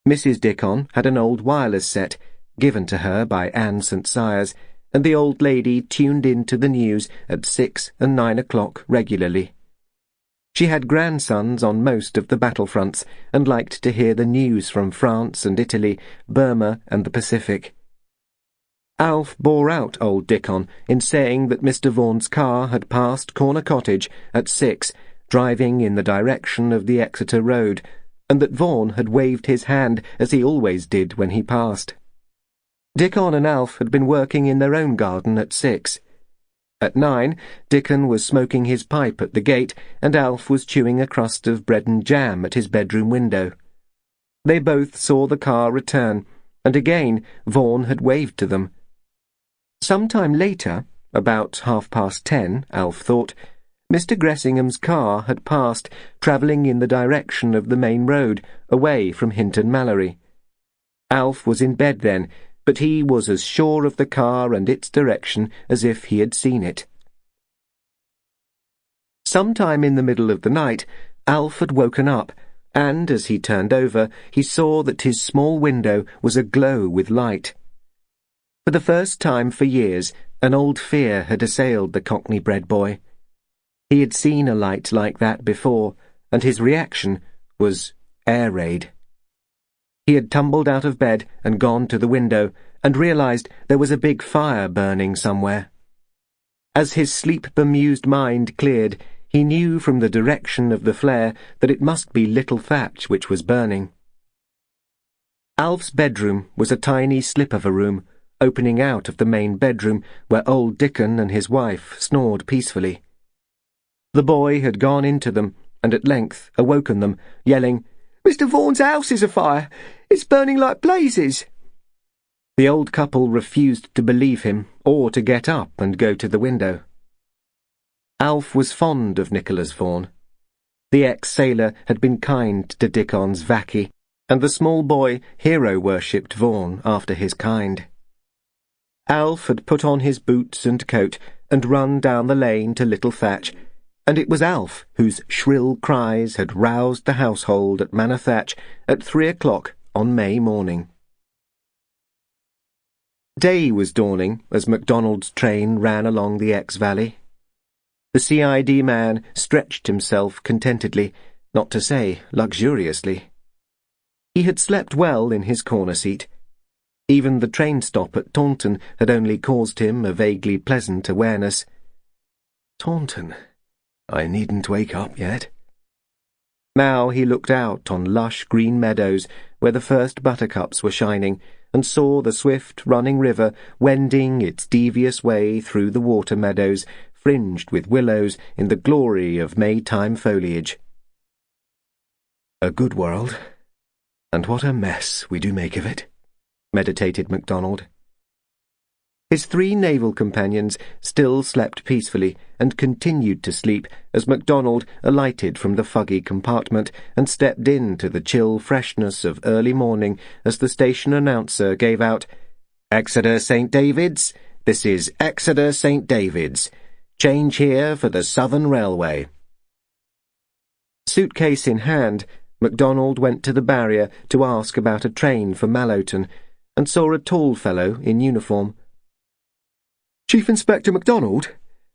Mrs. Dickon had an old wireless set, given to her by Anne St. Sires, and the old lady tuned in to the news at 6 and 9 o'clock regularly. She had grandsons on most of the battlefronts, and liked to hear the news from France and Italy, Burma and the Pacific. Alf bore out old Dickon in saying that Mr. Vaughan's car had passed Corner Cottage at 6, driving in the direction of the Exeter Road, and that Vaughan had waved his hand as he always did when he passed. Dickon and Alf had been working in their own garden at 6. At 9, Dickon was smoking his pipe at the gate, and Alf was chewing a crust of bread and jam at his bedroom window. They both saw the car return, and again Vaughan had waved to them. Some time later, about 10:30, Alf thought, Mr. Gressingham's car had passed, travelling in the direction of the main road, away from Hinton Mallory. Alf was in bed then, but he was as sure of the car and its direction as if he had seen it. Sometime in the middle of the night, Alf had woken up, and as he turned over, he saw that his small window was aglow with light. For the first time for years, an old fear had assailed the Cockney-bred boy. He had seen a light like that before, and his reaction was air raid. He had tumbled out of bed and gone to the window, and realised there was a big fire burning somewhere. As his sleep-bemused mind cleared, he knew from the direction of the flare that it must be Little Thatch which was burning. Alf's bedroom was a tiny slip of a room, opening out of the main bedroom where old Dickon and his wife snored peacefully. The boy had gone into them, and at length awoken them, yelling, "Mr. Vaughan's house is afire! It's burning like blazes!" The old couple refused to believe him, or to get up and go to the window. Alf was fond of Nicholas Vaughan. The ex-sailor had been kind to Dickon's Vacky, and the small boy hero-worshipped Vaughan after his kind. Alf had put on his boots and coat and run down the lane to Little Thatch, and it was Alf whose shrill cries had roused the household at Manor Thatch at 3 o'clock on May morning. Day was dawning as Macdonald's train ran along the Exe-Valley. The CID man stretched himself contentedly, not to say luxuriously. He had slept well in his corner seat. Even the train stop at Taunton had only caused him a vaguely pleasant awareness. Taunton? I needn't wake up yet. Now he looked out on lush green meadows where the first buttercups were shining, and saw the swift running river wending its devious way through the water meadows, fringed with willows in the glory of Maytime foliage. A good world, and what a mess we do make of it, meditated Macdonald. His 3 naval companions still slept peacefully and continued to sleep as Macdonald alighted from the foggy compartment and stepped into the chill freshness of early morning as the station announcer gave out, "Exeter St. David's, this is Exeter St. David's. Change here for the Southern Railway." Suitcase in hand, Macdonald went to the barrier to ask about a train for Malloton and saw a tall fellow in uniform. Chief Inspector Macdonald,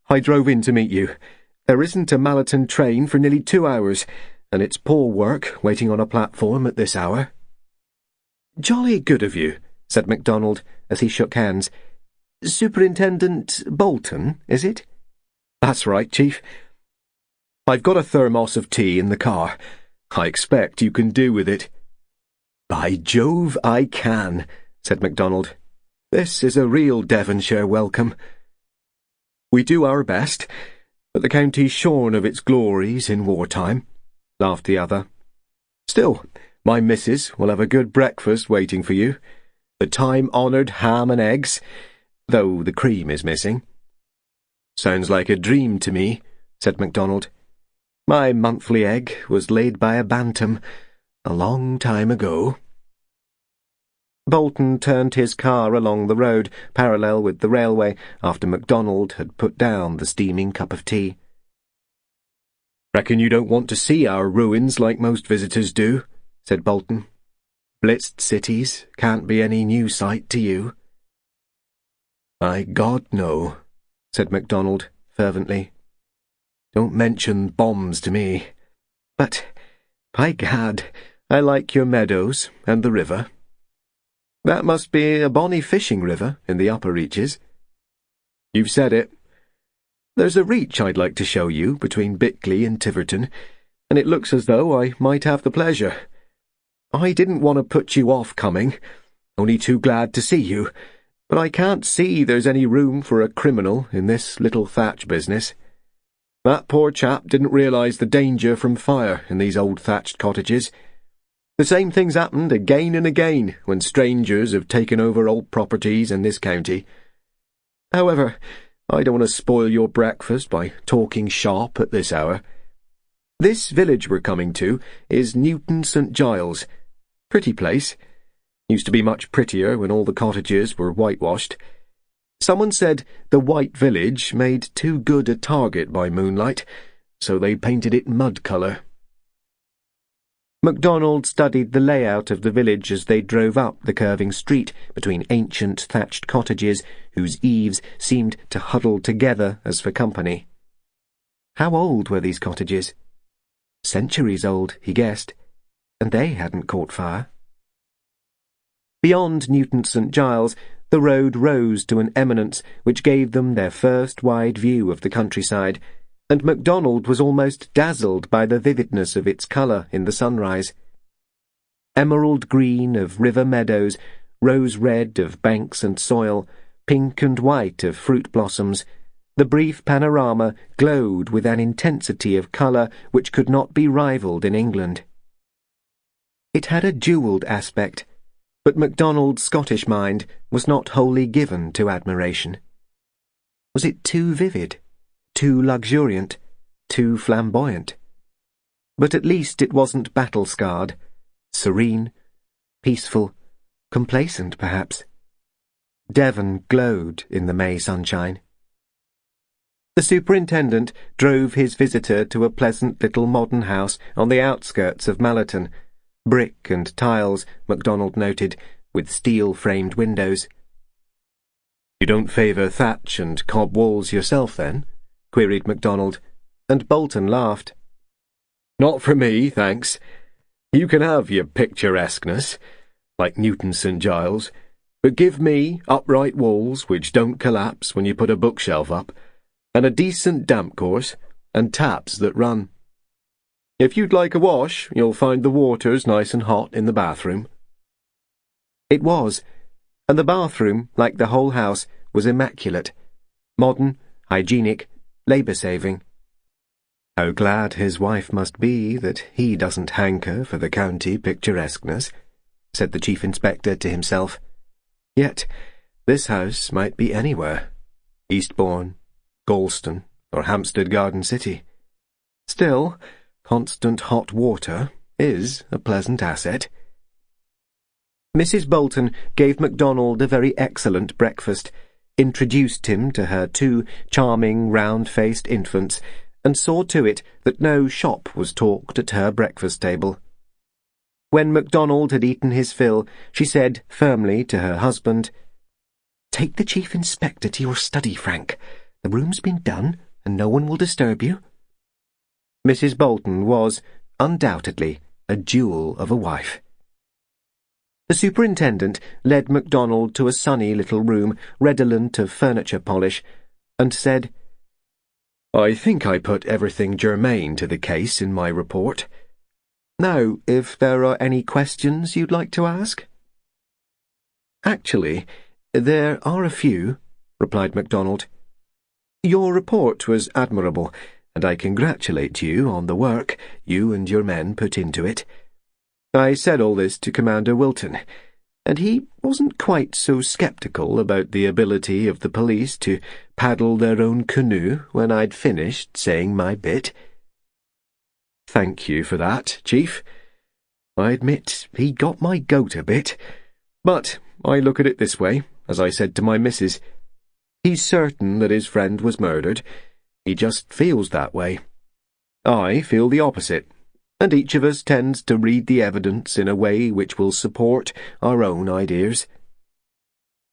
I drove in to meet you. There isn't a Malloton train for nearly 2 hours, and it's poor work waiting on a platform at this hour. "Jolly good of you," said Macdonald as he shook hands. "Superintendent Bolton, is it?" That's right, Chief. I've got a thermos of tea in the car. I expect you can do with it. By Jove, I can, said Macdonald. This is a real Devonshire welcome. We do our best, but the county's shorn of its glories in wartime, laughed the other. Still, my missus will have a good breakfast waiting for you. The time-honoured ham and eggs, though the cream is missing. Sounds like a dream to me, said Macdonald. My monthly egg was laid by a bantam a long time ago. Bolton turned his car along the road, parallel with the railway, after Macdonald had put down the steaming cup of tea. Reckon you don't want to see our ruins like most visitors do, said Bolton. Blitzed cities can't be any new sight to you. By God, no, said Macdonald fervently. Don't mention bombs to me. But, by gad, I like your meadows and the river. That must be a bonny fishing river in the upper reaches. You've said it. There's a reach I'd like to show you between Bickley and Tiverton, and it looks as though I might have the pleasure. I didn't want to put you off coming, only too glad to see you, but I can't see there's any room for a criminal in this little Thatch business. That poor chap didn't realise the danger from fire in these old thatched cottages. The same thing's happened again and again when strangers have taken over old properties in this county. However, I don't want to spoil your breakfast by talking shop at this hour. This village we're coming to is Newton St. Giles. Pretty place. Used to be much prettier when all the cottages were whitewashed. Someone said the white village made too good a target by moonlight, so they painted it mud colour. Macdonald studied the layout of the village as they drove up the curving street between ancient thatched cottages whose eaves seemed to huddle together as for company. How old were these cottages? Centuries old, he guessed, and they hadn't caught fire. Beyond Newton St. Giles, the road rose to an eminence which gave them their first wide view of the countryside, and Macdonald was almost dazzled by the vividness of its colour in the sunrise. Emerald green of river meadows, rose red of banks and soil, pink and white of fruit blossoms, the brief panorama glowed with an intensity of colour which could not be rivalled in England. It had a jewelled aspect, but Macdonald's Scottish mind was not wholly given to admiration. Was it too vivid? Too luxuriant, too flamboyant? But at least it wasn't battle-scarred, serene, peaceful, complacent perhaps. Devon glowed in the May sunshine. The superintendent drove his visitor to a pleasant little modern house on the outskirts of Malloton, brick and tiles, Macdonald noted, with steel-framed windows. You don't favour thatch and cob walls yourself, then? Queried Macdonald, and Bolton laughed. Not for me, thanks. You can have your picturesqueness, like Newton St. Giles, but give me upright walls which don't collapse when you put a bookshelf up, and a decent damp course, and taps that run. If you'd like a wash, you'll find the water's nice and hot in the bathroom. It was, and the bathroom, like the whole house, was immaculate, modern, hygienic, labour-saving. How glad his wife must be that he doesn't hanker for the county picturesqueness, said the Chief Inspector to himself. Yet this house might be anywhere, Eastbourne, Galston, or Hampstead Garden City. Still, constant hot water is a pleasant asset. Mrs. Bolton gave Macdonald a very excellent breakfast, introduced him to her 2 charming, round-faced infants, and saw to it that no shop was talked at her breakfast table. When Macdonald had eaten his fill, she said firmly to her husband, "Take the Chief Inspector to your study, Frank. The room's been done, and no one will disturb you." Mrs. Bolton was, undoubtedly, a jewel of a wife. The superintendent led Macdonald to a sunny little room redolent of furniture polish, and said, "I think I put everything germane to the case in my report. Now, if there are any questions you'd like to ask?" "Actually, there are a few," replied Macdonald. "Your report was admirable, and I congratulate you on the work you and your men put into it. I said all this to Commander Wilton, and he wasn't quite so sceptical about the ability of the police to paddle their own canoe when I'd finished saying my bit." "Thank you for that, Chief. I admit he got my goat a bit, but I look at it this way, as I said to my missus. He's certain that his friend was murdered. He just feels that way. I feel the opposite, and each of us tends to read the evidence in a way which will support our own ideas."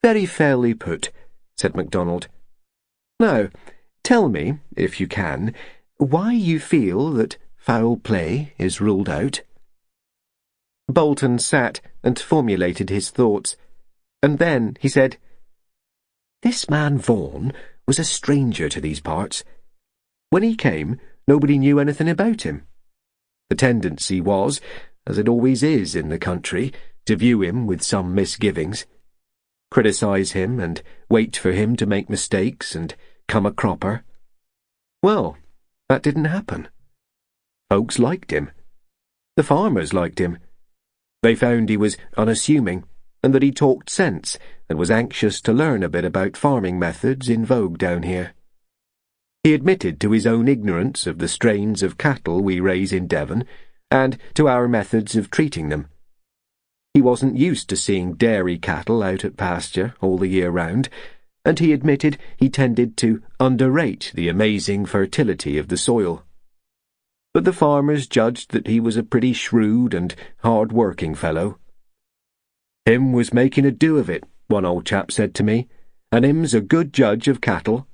"Very fairly put," said Macdonald. "Now, tell me, if you can, why you feel that foul play is ruled out." Bolton sat and formulated his thoughts, and then he said, "This man Vaughan was a stranger to these parts. When he came, nobody knew anything about him. The tendency was, as it always is in the country, to view him with some misgivings, criticise him and wait for him to make mistakes and come a cropper. Well, that didn't happen. Folks liked him. The farmers liked him. They found he was unassuming, and that he talked sense and was anxious to learn a bit about farming methods in vogue down here. He admitted to his own ignorance of the strains of cattle we raise in Devon, and to our methods of treating them. He wasn't used to seeing dairy cattle out at pasture all the year round, and he admitted he tended to underrate the amazing fertility of the soil. But the farmers judged that he was a pretty shrewd and hard-working fellow. Him was making a do of it, one old chap said to me, and him's a good judge of cattle.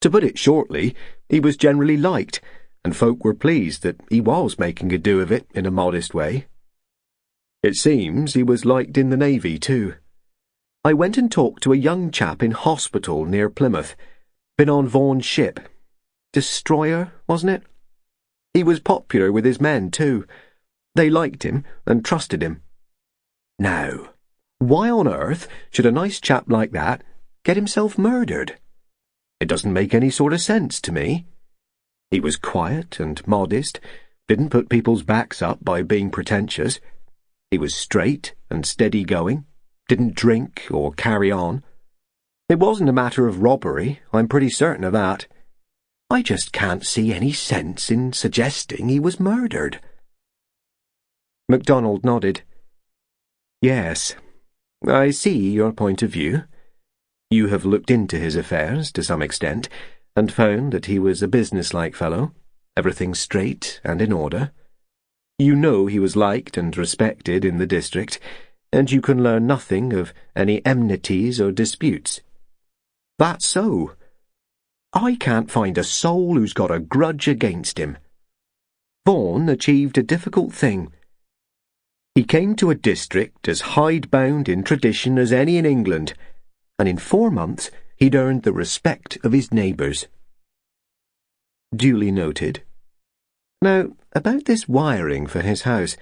To put it shortly, he was generally liked, and folk were pleased that he was making a do of it in a modest way. It seems he was liked in the Navy too. I went and talked to a young chap in hospital near Plymouth, been on Vaughan's ship. Destroyer, wasn't it? He was popular with his men too. They liked him and trusted him. Now, why on earth should a nice chap like that get himself murdered? It doesn't make any sort of sense to me. He was quiet and modest, didn't put people's backs up by being pretentious. He was straight and steady-going, didn't drink or carry on. It wasn't a matter of robbery, I'm pretty certain of that. I just can't see any sense in suggesting he was murdered." Macdonald nodded. "Yes, I see your point of view. You have looked into his affairs to some extent, and found that he was a business-like fellow, everything straight and in order. You know he was liked and respected in the district, and you can learn nothing of any enmities or disputes." "That's so. I can't find a soul who's got a grudge against him. Vaughan achieved a difficult thing. He came to a district as hidebound in tradition as any in England, and in 4 months he'd earned the respect of his neighbours." "Duly noted. Now, about this wiring for his house,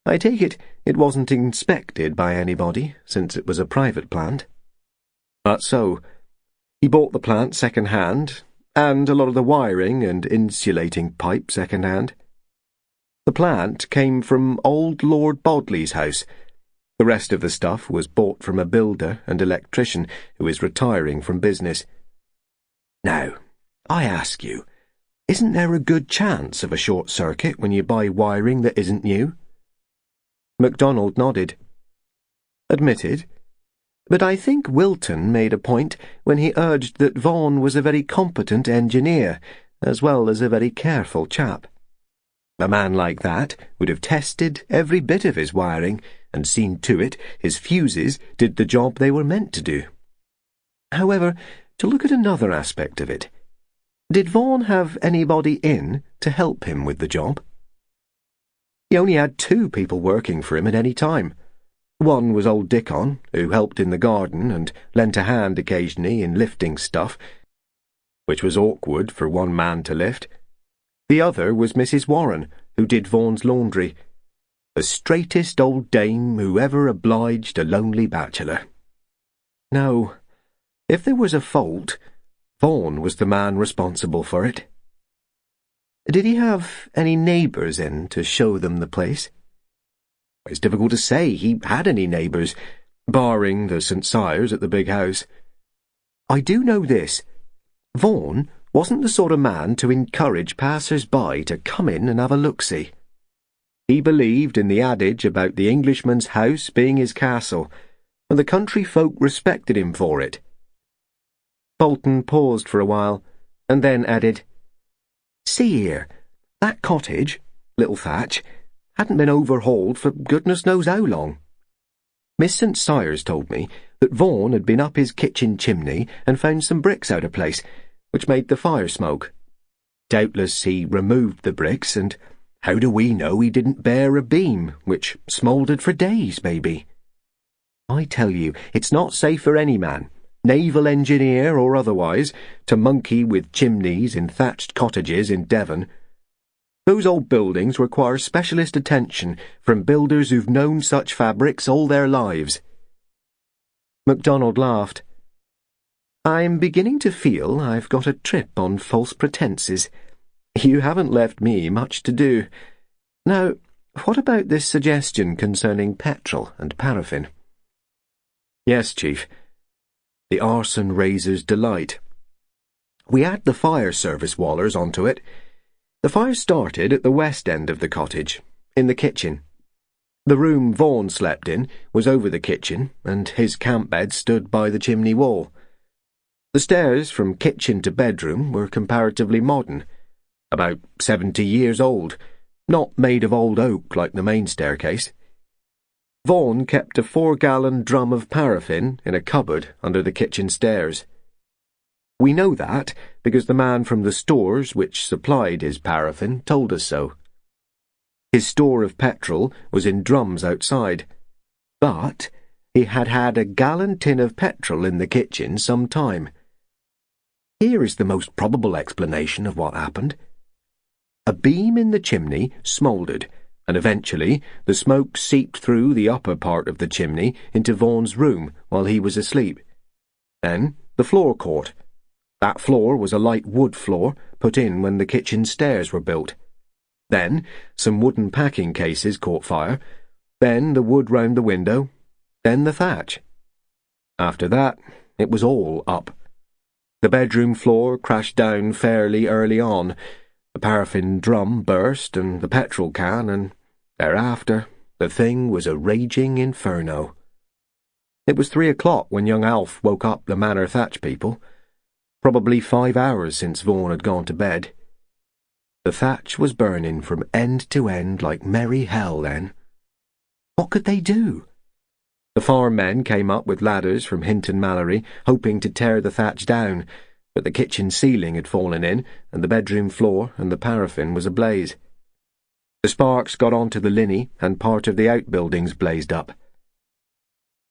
I take it wasn't inspected by anybody, since it was a private plant?" "That's so. He bought the plant second-hand, and a lot of the wiring and insulating pipe second-hand. The plant came from old Lord Bodley's house. The rest of the stuff was bought from a builder and electrician who is retiring from business. Now, I ask you, isn't there a good chance of a short circuit when you buy wiring that isn't new? Macdonald nodded. Admitted. But I think Wilton made a point when he urged that Vaughan was a very competent engineer, as well as a very careful chap. A man like that would have tested every bit of his wiring and seen to it his fuses did the job they were meant to do. However, to look at another aspect of it, did Vaughan have anybody in to help him with the job? He only had 2 people working for him at any time. One was old Dickon, who helped in the garden and lent a hand occasionally in lifting stuff, which was awkward for one man to lift. The other was Mrs. Warren, who did Vaughan's laundry. The straightest old dame who ever obliged a lonely bachelor. No, if there was a fault, Vaughan was the man responsible for it. Did he have any neighbours in to show them the place? It's difficult to say he had any neighbours, barring the St. Cyrs at the big house. I do know this. Vaughan wasn't the sort of man to encourage passers-by to come in and have a look-see. He believed in the adage about the Englishman's house being his castle, and the country folk respected him for it. Bolton paused for a while, and then added, "See here, that cottage, little Thatch, hadn't been overhauled for goodness knows how long. Miss St. Cyrs told me that Vaughan had been up his kitchen chimney and found some bricks out of place, which made the fire smoke. Doubtless he removed the bricks, and how do we know he didn't bare a beam, which smouldered for days, maybe? I tell you, it's not safe for any man, naval engineer or otherwise, to monkey with chimneys in thatched cottages in Devon. Those old buildings require specialist attention from builders who've known such fabrics all their lives." Macdonald laughed. "I'm beginning to feel I've got a trip on false pretences. You haven't left me much to do. Now, what about this suggestion concerning petrol and paraffin?" "Yes, Chief. The arson raiser's delight. We add the fire service wallers onto it. The fire started at the west end of the cottage, in the kitchen. The room Vaughan slept in was over the kitchen, and his camp bed stood by the chimney wall. The stairs from kitchen to bedroom were comparatively modern, about 70 years old, not made of old oak like the main staircase. Vaughan kept a 4-gallon drum of paraffin in a cupboard under the kitchen stairs. We know that because the man from the stores which supplied his paraffin told us so. His store of petrol was in drums outside, but he had had a gallon tin of petrol in the kitchen some time. Here is the most probable explanation of what happened. A beam in the chimney smouldered, and eventually the smoke seeped through the upper part of the chimney into Vaughan's room while he was asleep. Then the floor caught. That floor was a light wood floor put in when the kitchen stairs were built. Then some wooden packing cases caught fire, then the wood round the window, then the thatch. After that, it was all up. The bedroom floor crashed down fairly early on. The paraffin drum burst and the petrol can, and thereafter the thing was a raging inferno. It was 3 o'clock when young Alf woke up the Manor Thatch people. Probably 5 hours since Vaughan had gone to bed. The thatch was burning from end to end like merry hell then. What could they do? The farm men came up with ladders from Hinton Mallory, hoping to tear the thatch down, but the kitchen ceiling had fallen in, and the bedroom floor and the paraffin was ablaze. The sparks got onto the linny, and part of the outbuildings blazed up.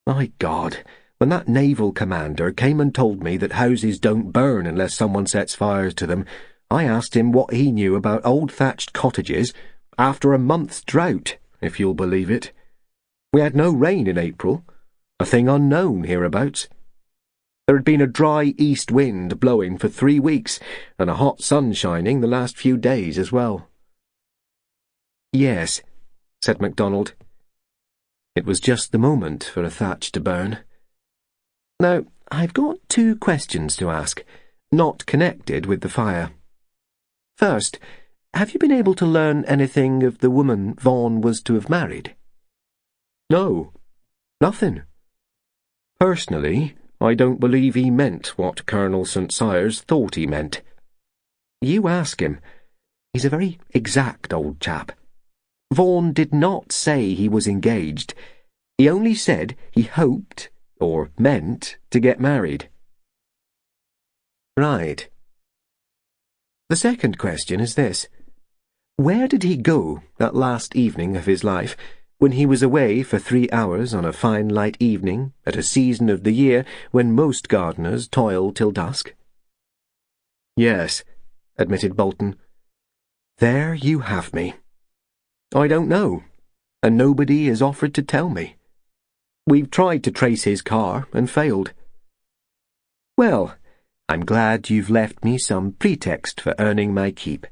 My God! When that naval commander came and told me that houses don't burn unless someone sets fires to them, I asked him what he knew about old thatched cottages after a month's drought, if you'll believe it. We had no rain in April, a thing unknown hereabouts. There had been a dry east wind blowing for 3 weeks, and a hot sun shining the last few days as well. "Yes," said MacDonald. It was just the moment for a thatch to burn. "Now, I've got 2 questions to ask, not connected with the fire. First, have you been able to learn anything of the woman Vaughan was to have married?" "No, nothing. Personally, I don't believe he meant what Colonel St. Cyrs thought he meant." "You ask him. He's a very exact old chap. Vaughan did not say he was engaged. He only said he hoped, or meant, to get married." "Right. The second question is this. Where did he go that last evening of his life, when he was away for 3 hours on a fine light evening, at a season of the year when most gardeners toil till dusk?" "Yes," admitted Bolton. "There you have me. I don't know, and nobody has offered to tell me. We've tried to trace his car and failed. Well, I'm glad you've left me some pretext for earning my keep.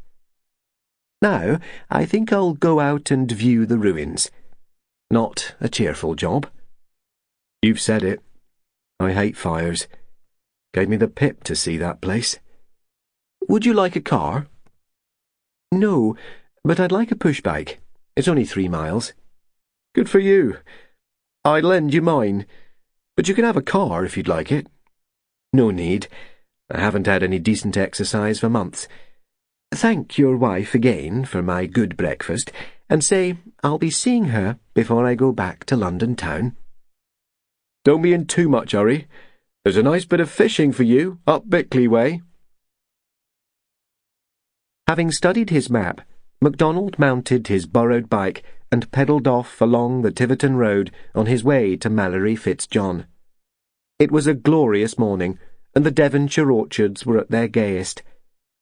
Now, I think I'll go out and view the ruins. Not a cheerful job." "You've said it. I hate fires. Gave me the pip to see that place." "Would you like a car?" "No, but I'd like a pushbike. It's only 3 miles. "Good for you. I'd lend you mine, but you can have a car if you'd like it." "No need. I haven't had any decent exercise for months. Thank your wife again for my good breakfast, and say I'll be seeing her before I go back to London town." "Don't be in too much hurry. There's a nice bit of fishing for you up Bickley way." Having studied his map, MacDonald mounted his borrowed bike and pedalled off along the Tiverton Road on his way to Mallory Fitzjohn. It was a glorious morning, and the Devonshire orchards were at their gayest.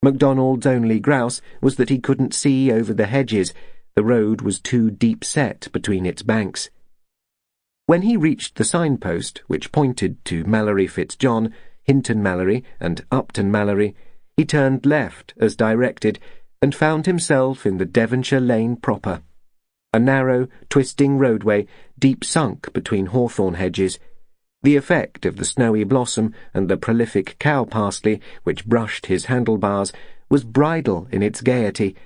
MacDonald's only grouse was that he couldn't see over the hedges. The road was too deep set between its banks. When he reached the signpost which pointed to Mallory Fitzjohn, Hinton Mallory, and Upton Mallory, he turned left as directed, and found himself in the Devonshire lane proper, a narrow, twisting roadway deep sunk between hawthorn hedges. The effect of the snowy blossom and the prolific cow parsley which brushed his handlebars was bridal in its gaiety,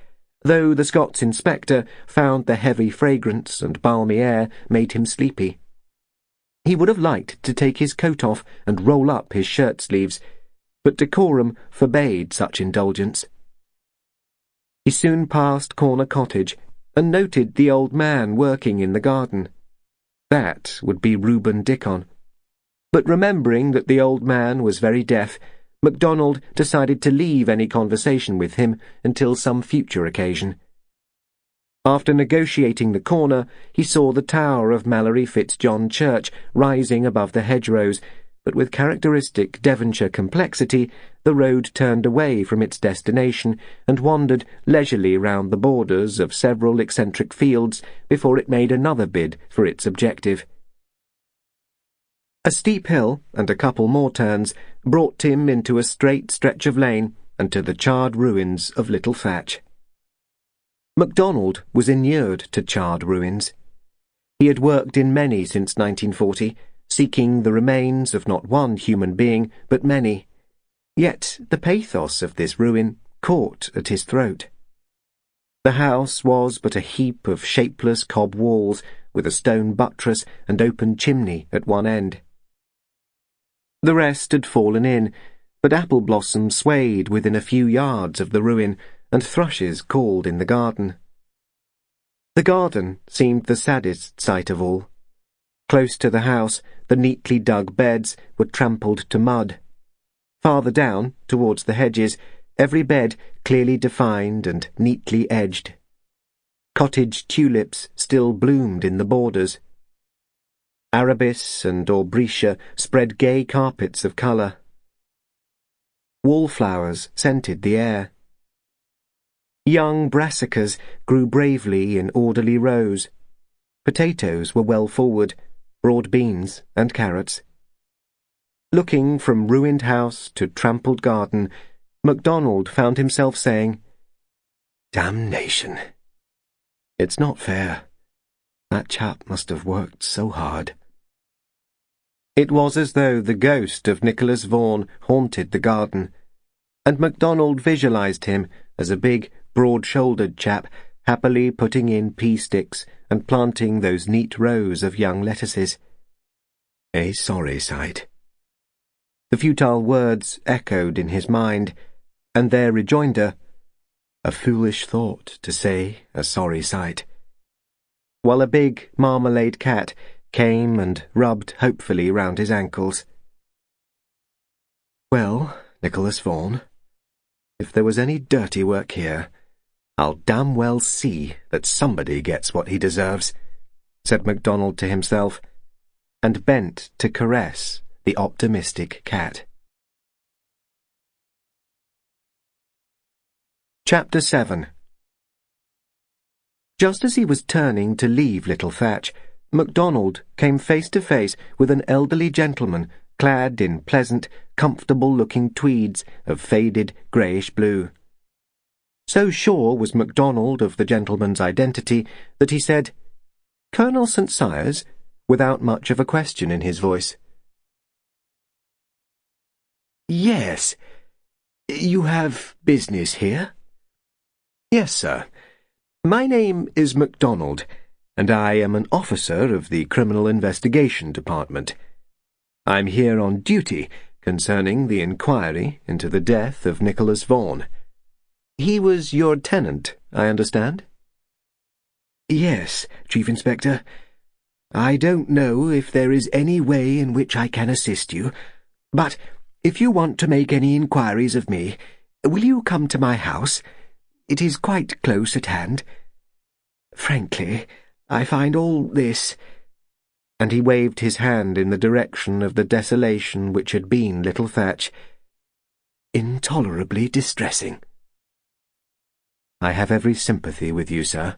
though the Scots inspector found the heavy fragrance and balmy air made him sleepy. He would have liked to take his coat off and roll up his shirt sleeves, but decorum forbade such indulgence. He soon passed Corner Cottage, and noted the old man working in the garden. That would be Reuben Dickon. But remembering that the old man was very deaf, MacDonald decided to leave any conversation with him until some future occasion. After negotiating the corner, he saw the tower of Mallory Fitzjohn Church rising above the hedgerows, but with characteristic Devonshire complexity, the road turned away from its destination and wandered leisurely round the borders of several eccentric fields before it made another bid for its objective. A steep hill and a couple more turns brought him into a straight stretch of lane and to the charred ruins of Little Thatch. MacDonald was inured to charred ruins. He had worked in many since 1940, seeking the remains of not one human being, but many. Yet the pathos of this ruin caught at his throat. The house was but a heap of shapeless cob walls, with a stone buttress and open chimney at one end. The rest had fallen in, but apple blossoms swayed within a few yards of the ruin, and thrushes called in the garden. The garden seemed the saddest sight of all. Close to the house, the neatly dug beds were trampled to mud. Farther down, towards the hedges, every bed clearly defined and neatly edged. Cottage tulips still bloomed in the borders. Arabis and aubrietia spread gay carpets of colour. Wallflowers scented the air. Young brassicas grew bravely in orderly rows. Potatoes were well forward, broad beans and carrots. Looking from ruined house to trampled garden, Macdonald found himself saying, "Damnation. It's not fair. That chap must have worked so hard." It was as though the ghost of Nicholas Vaughan haunted the garden, and Macdonald visualised him as a big, broad-shouldered chap happily putting in pea sticks and planting those neat rows of young lettuces. A sorry sight. The futile words echoed in his mind, and their rejoinder, a foolish thought to say a sorry sight, while a big marmalade cat came and rubbed hopefully round his ankles. "Well, Nicholas Vaughan, if there was any dirty work here, I'll damn well see that somebody gets what he deserves," said Macdonald to himself, and bent to caress the optimistic cat. Chapter 7. Just as he was turning to leave little Thatch, Macdonald came face to face with an elderly gentleman clad in pleasant, comfortable-looking tweeds of faded greyish blue. So sure was Macdonald of the gentleman's identity that he said, "Colonel St. Sias," without much of a question in his voice. "Yes. You have business here?" "Yes, sir. My name is Macdonald, and I am an officer of the Criminal Investigation Department. I'm here on duty concerning the inquiry into the death of Nicholas Vaughan. He was your tenant, I understand?" "Yes, Chief Inspector. I don't know if there is any way in which I can assist you, but if you want to make any inquiries of me, will you come to my house? It is quite close at hand. Frankly, I find all this—" and he waved his hand in the direction of the desolation which had been little Thatch, "intolerably distressing." "I have every sympathy with you, sir,"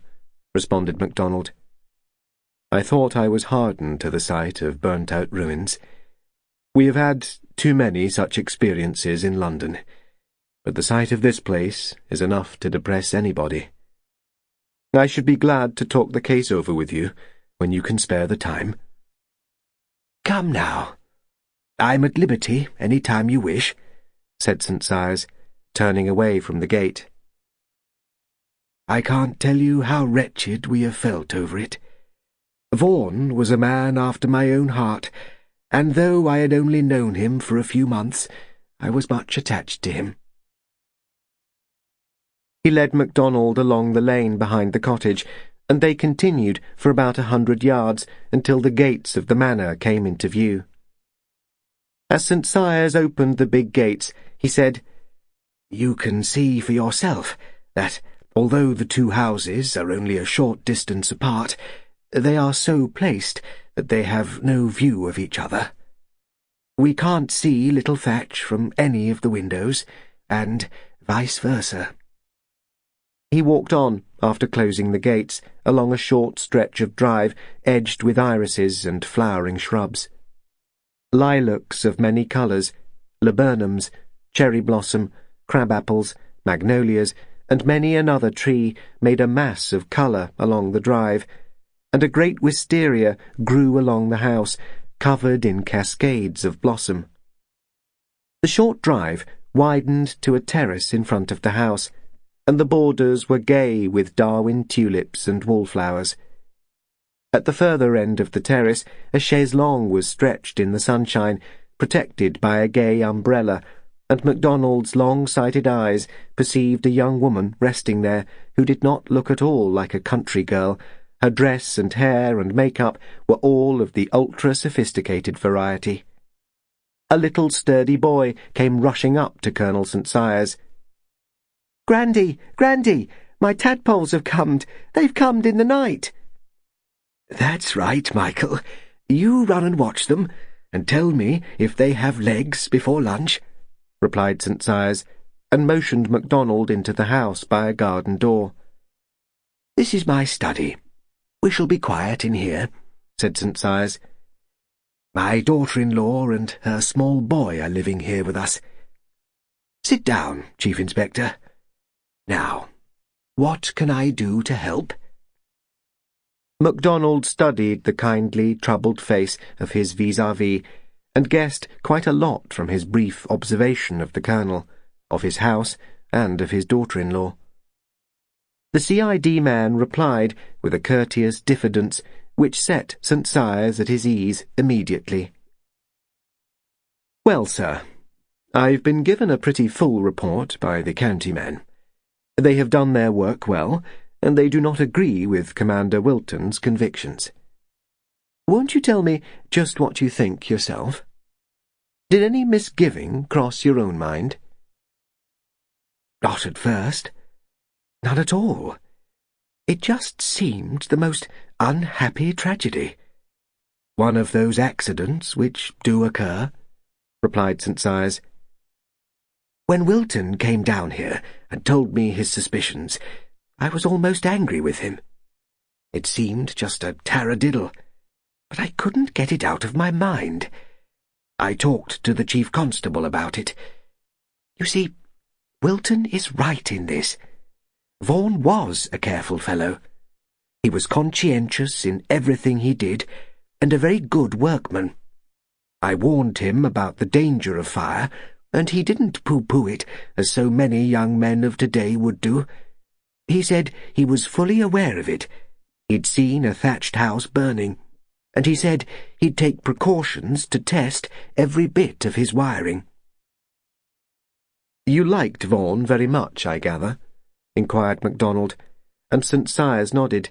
responded Macdonald. "I thought I was hardened to the sight of burnt-out ruins. We have had too many such experiences in London, but the sight of this place is enough to depress anybody. I should be glad to talk the case over with you when you can spare the time." "Come now. I'm at liberty any time you wish," said St. Sias, turning away from the gate. "I can't tell you how wretched we have felt over it. Vaughan was a man after my own heart, and though I had only known him for a few months, I was much attached to him." He led Macdonald along the lane behind the cottage, and they continued for about 100 yards until the gates of the manor came into view. As St. Sias opened the big gates, he said, "You can see for yourself that, although the two houses are only a short distance apart, they are so placed that they have no view of each other. We can't see little Thatch from any of the windows, and vice versa." He walked on, after closing the gates, along a short stretch of drive edged with irises and flowering shrubs. Lilacs of many colours, laburnums, cherry blossom, crab-apples, magnolias, and many another tree made a mass of colour along the drive, and a great wisteria grew along the house, covered in cascades of blossom. The short drive widened to a terrace in front of the house, and the borders were gay with Darwin tulips and wallflowers. At the further end of the terrace, a chaise longue was stretched in the sunshine, protected by a gay umbrella, and Macdonald's long-sighted eyes perceived a young woman resting there who did not look at all like a country girl. Her dress and hair and make-up were all of the ultra-sophisticated variety. A little sturdy boy came rushing up to Colonel St. Sias. "Grandy, Grandy, my tadpoles have comed. They've comed in the night." "That's right, Michael. You run and watch them, and tell me if they have legs before lunch," replied St. Sias, and motioned Macdonald into the house by a garden door. "This is my study. We shall be quiet in here," said St. Sias. My daughter-in-law and her small boy are living here with us. Sit down, Chief Inspector. Now, what can I do to help?" Macdonald studied the kindly, troubled face of his vis-à-vis and guessed quite a lot from his brief observation of the Colonel, of his house, and of his daughter-in-law. The CID man replied with a courteous diffidence which set St. Cyrus at his ease immediately. "Well, sir, I've been given a pretty full report by the county men. They have done their work well, and they do not agree with Commander Wilton's convictions. Won't you tell me just what you think yourself? Did any misgiving cross your own mind?" "Not at first. None at all. It just seemed the most unhappy tragedy. One of those accidents which do occur," replied St. Cyrus. "When Wilton came down here and told me his suspicions, I was almost angry with him. It seemed just a taradiddle, but I couldn't get it out of my mind. I talked to the Chief Constable about it. You see, Wilton is right in this. Vaughan was a careful fellow. He was conscientious in everything he did, and a very good workman. I warned him about the danger of fire, and he didn't pooh-pooh it, as so many young men of today would do. He said he was fully aware of it. He'd seen a thatched house burning, and he said he'd take precautions to test every bit of his wiring." "You liked Vaughan very much, I gather?" inquired Macdonald, and St. Cyrus nodded.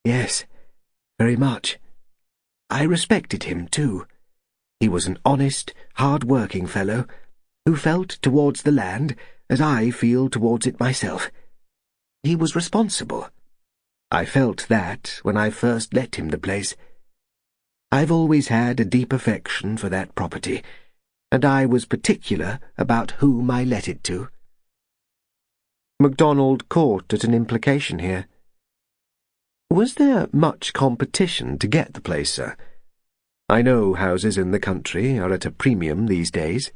"Yes, very much. I respected him, too. He was an honest, hard-working fellow, who felt towards the land as I feel towards it myself. He was responsible. I felt that when I first let him the place. I've always had a deep affection for that property, and I was particular about whom I let it to." Macdonald caught at an implication here. "Was there much competition to get the place, sir? I know houses in the country are at a premium these days."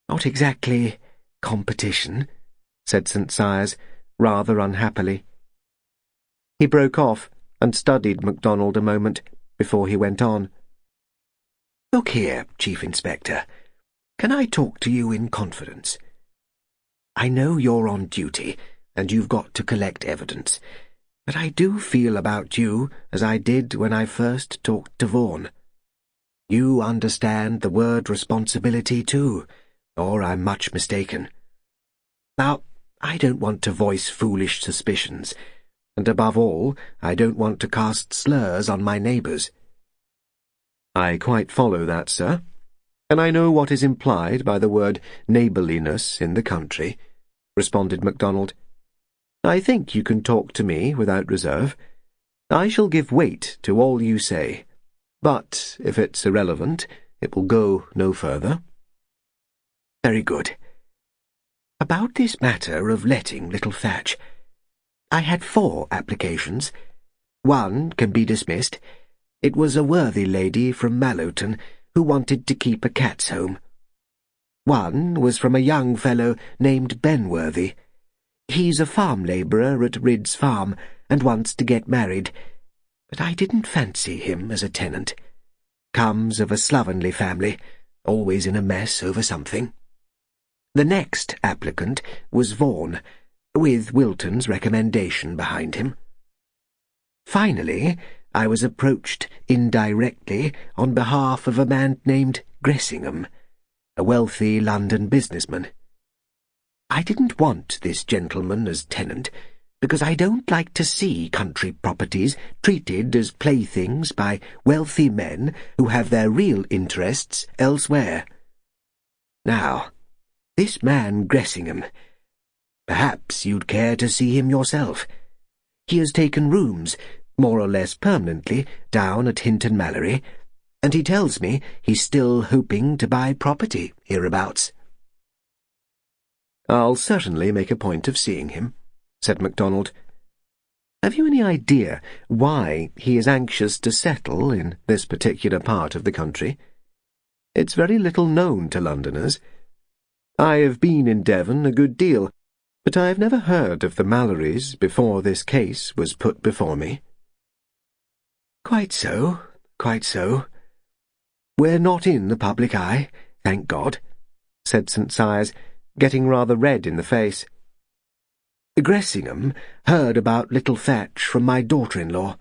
"Not exactly competition," said St. Cyrus, rather unhappily. He broke off and studied Macdonald a moment before he went on. "Look here, Chief Inspector. Can I talk to you in confidence? I know you're on duty, and you've got to collect evidence, but I do feel about you as I did when I first talked to Vaughan. You understand the word responsibility, too, or I'm much mistaken. Now, I don't want to voice foolish suspicions, and above all, I don't want to cast slurs on my neighbours." "I quite follow that, sir, and I know what is implied by the word neighbourliness in the country," responded Macdonald. "I think you can talk to me without reserve. I shall give weight to all you say, but if it's irrelevant, it will go no further." "Very good. About this matter of letting little Thatch, I had 4 applications. One can be dismissed. It was a worthy lady from Malloton who wanted to keep a cat's home. One was from a young fellow named Benworthy. He's a farm labourer at Ridd's farm and wants to get married, but I didn't fancy him as a tenant. Comes of a slovenly family, always in a mess over something. The next applicant was Vaughan, with Wilton's recommendation behind him. Finally, I was approached indirectly on behalf of a man named Gressingham, a wealthy London businessman. I didn't want this gentleman as tenant, because I don't like to see country properties treated as playthings by wealthy men who have their real interests elsewhere. Now, this man Gressingham, perhaps you'd care to see him yourself. He has taken rooms, more or less permanently, down at Hinton Mallory, and he tells me he's still hoping to buy property hereabouts." "I'll certainly make a point of seeing him," said Macdonald. Have you any idea why he is anxious to settle in this particular part of the country? It's very little known to Londoners. I have been in Devon a good deal, but I have never heard of the Mallorys before this case was put before me. Quite so, quite so. We're not in the public eye, thank God, said St. Sias, getting rather red in the face. Gressingham heard about little Thatch from my daughter-in-law.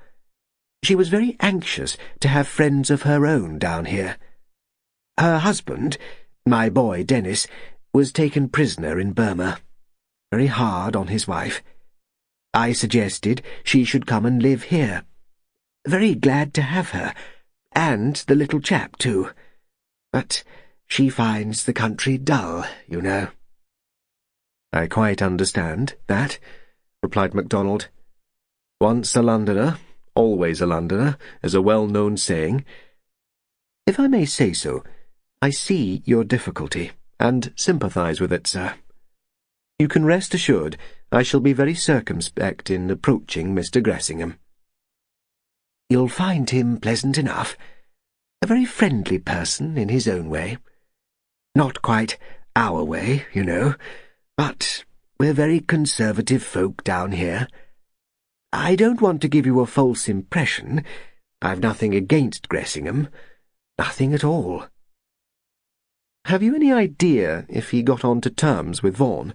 She was very anxious to have friends of her own down here. Her husband, my boy Dennis, was taken prisoner in Burma. Very hard on his wife. I suggested she should come and live here. Very glad to have her, and the little chap too. But she finds the country dull, you know. I quite understand that, replied Macdonald. Once a Londoner, always a Londoner, is a well-known saying. If I may say so, I see your difficulty, and sympathise with it, sir. You can rest assured I shall be very circumspect in approaching Mr. Gressingham. You'll find him pleasant enough. A very friendly person in his own way. Not quite our way, you know, but we're very conservative folk down here. I don't want to give you a false impression. I've nothing against Gressingham. Nothing at all. Have you any idea if he got on to terms with Vaughan?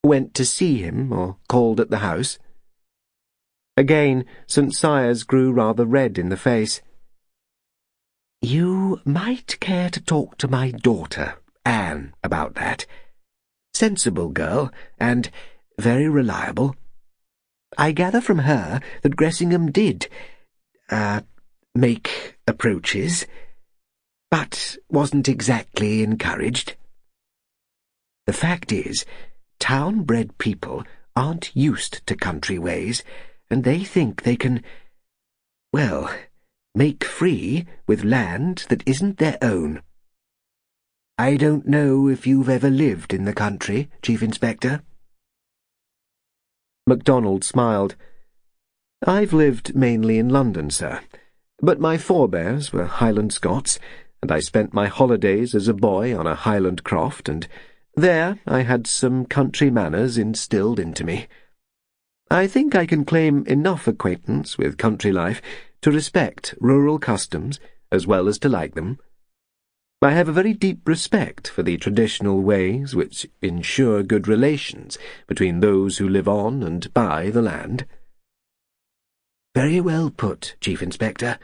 Went to see him, or called at the house? Again, St. Sias grew rather red in the face. You might care to talk to my daughter, Anne, about that. Sensible girl, and very reliable. I gather from her that Gressingham did, make approaches, but wasn't exactly encouraged. The fact is, town-bred people aren't used to country ways, and they think they can, well, make free with land that isn't their own. I don't know if you've ever lived in the country, Chief Inspector. Macdonald smiled. I've lived mainly in London, sir, but my forebears were Highland Scots, and I spent my holidays as a boy on a Highland croft, and there I had some country manners instilled into me. I think I can claim enough acquaintance with country life to respect rural customs as well as to like them. I have a very deep respect for the traditional ways which ensure good relations between those who live on and by the land. Very well put, Chief Inspector.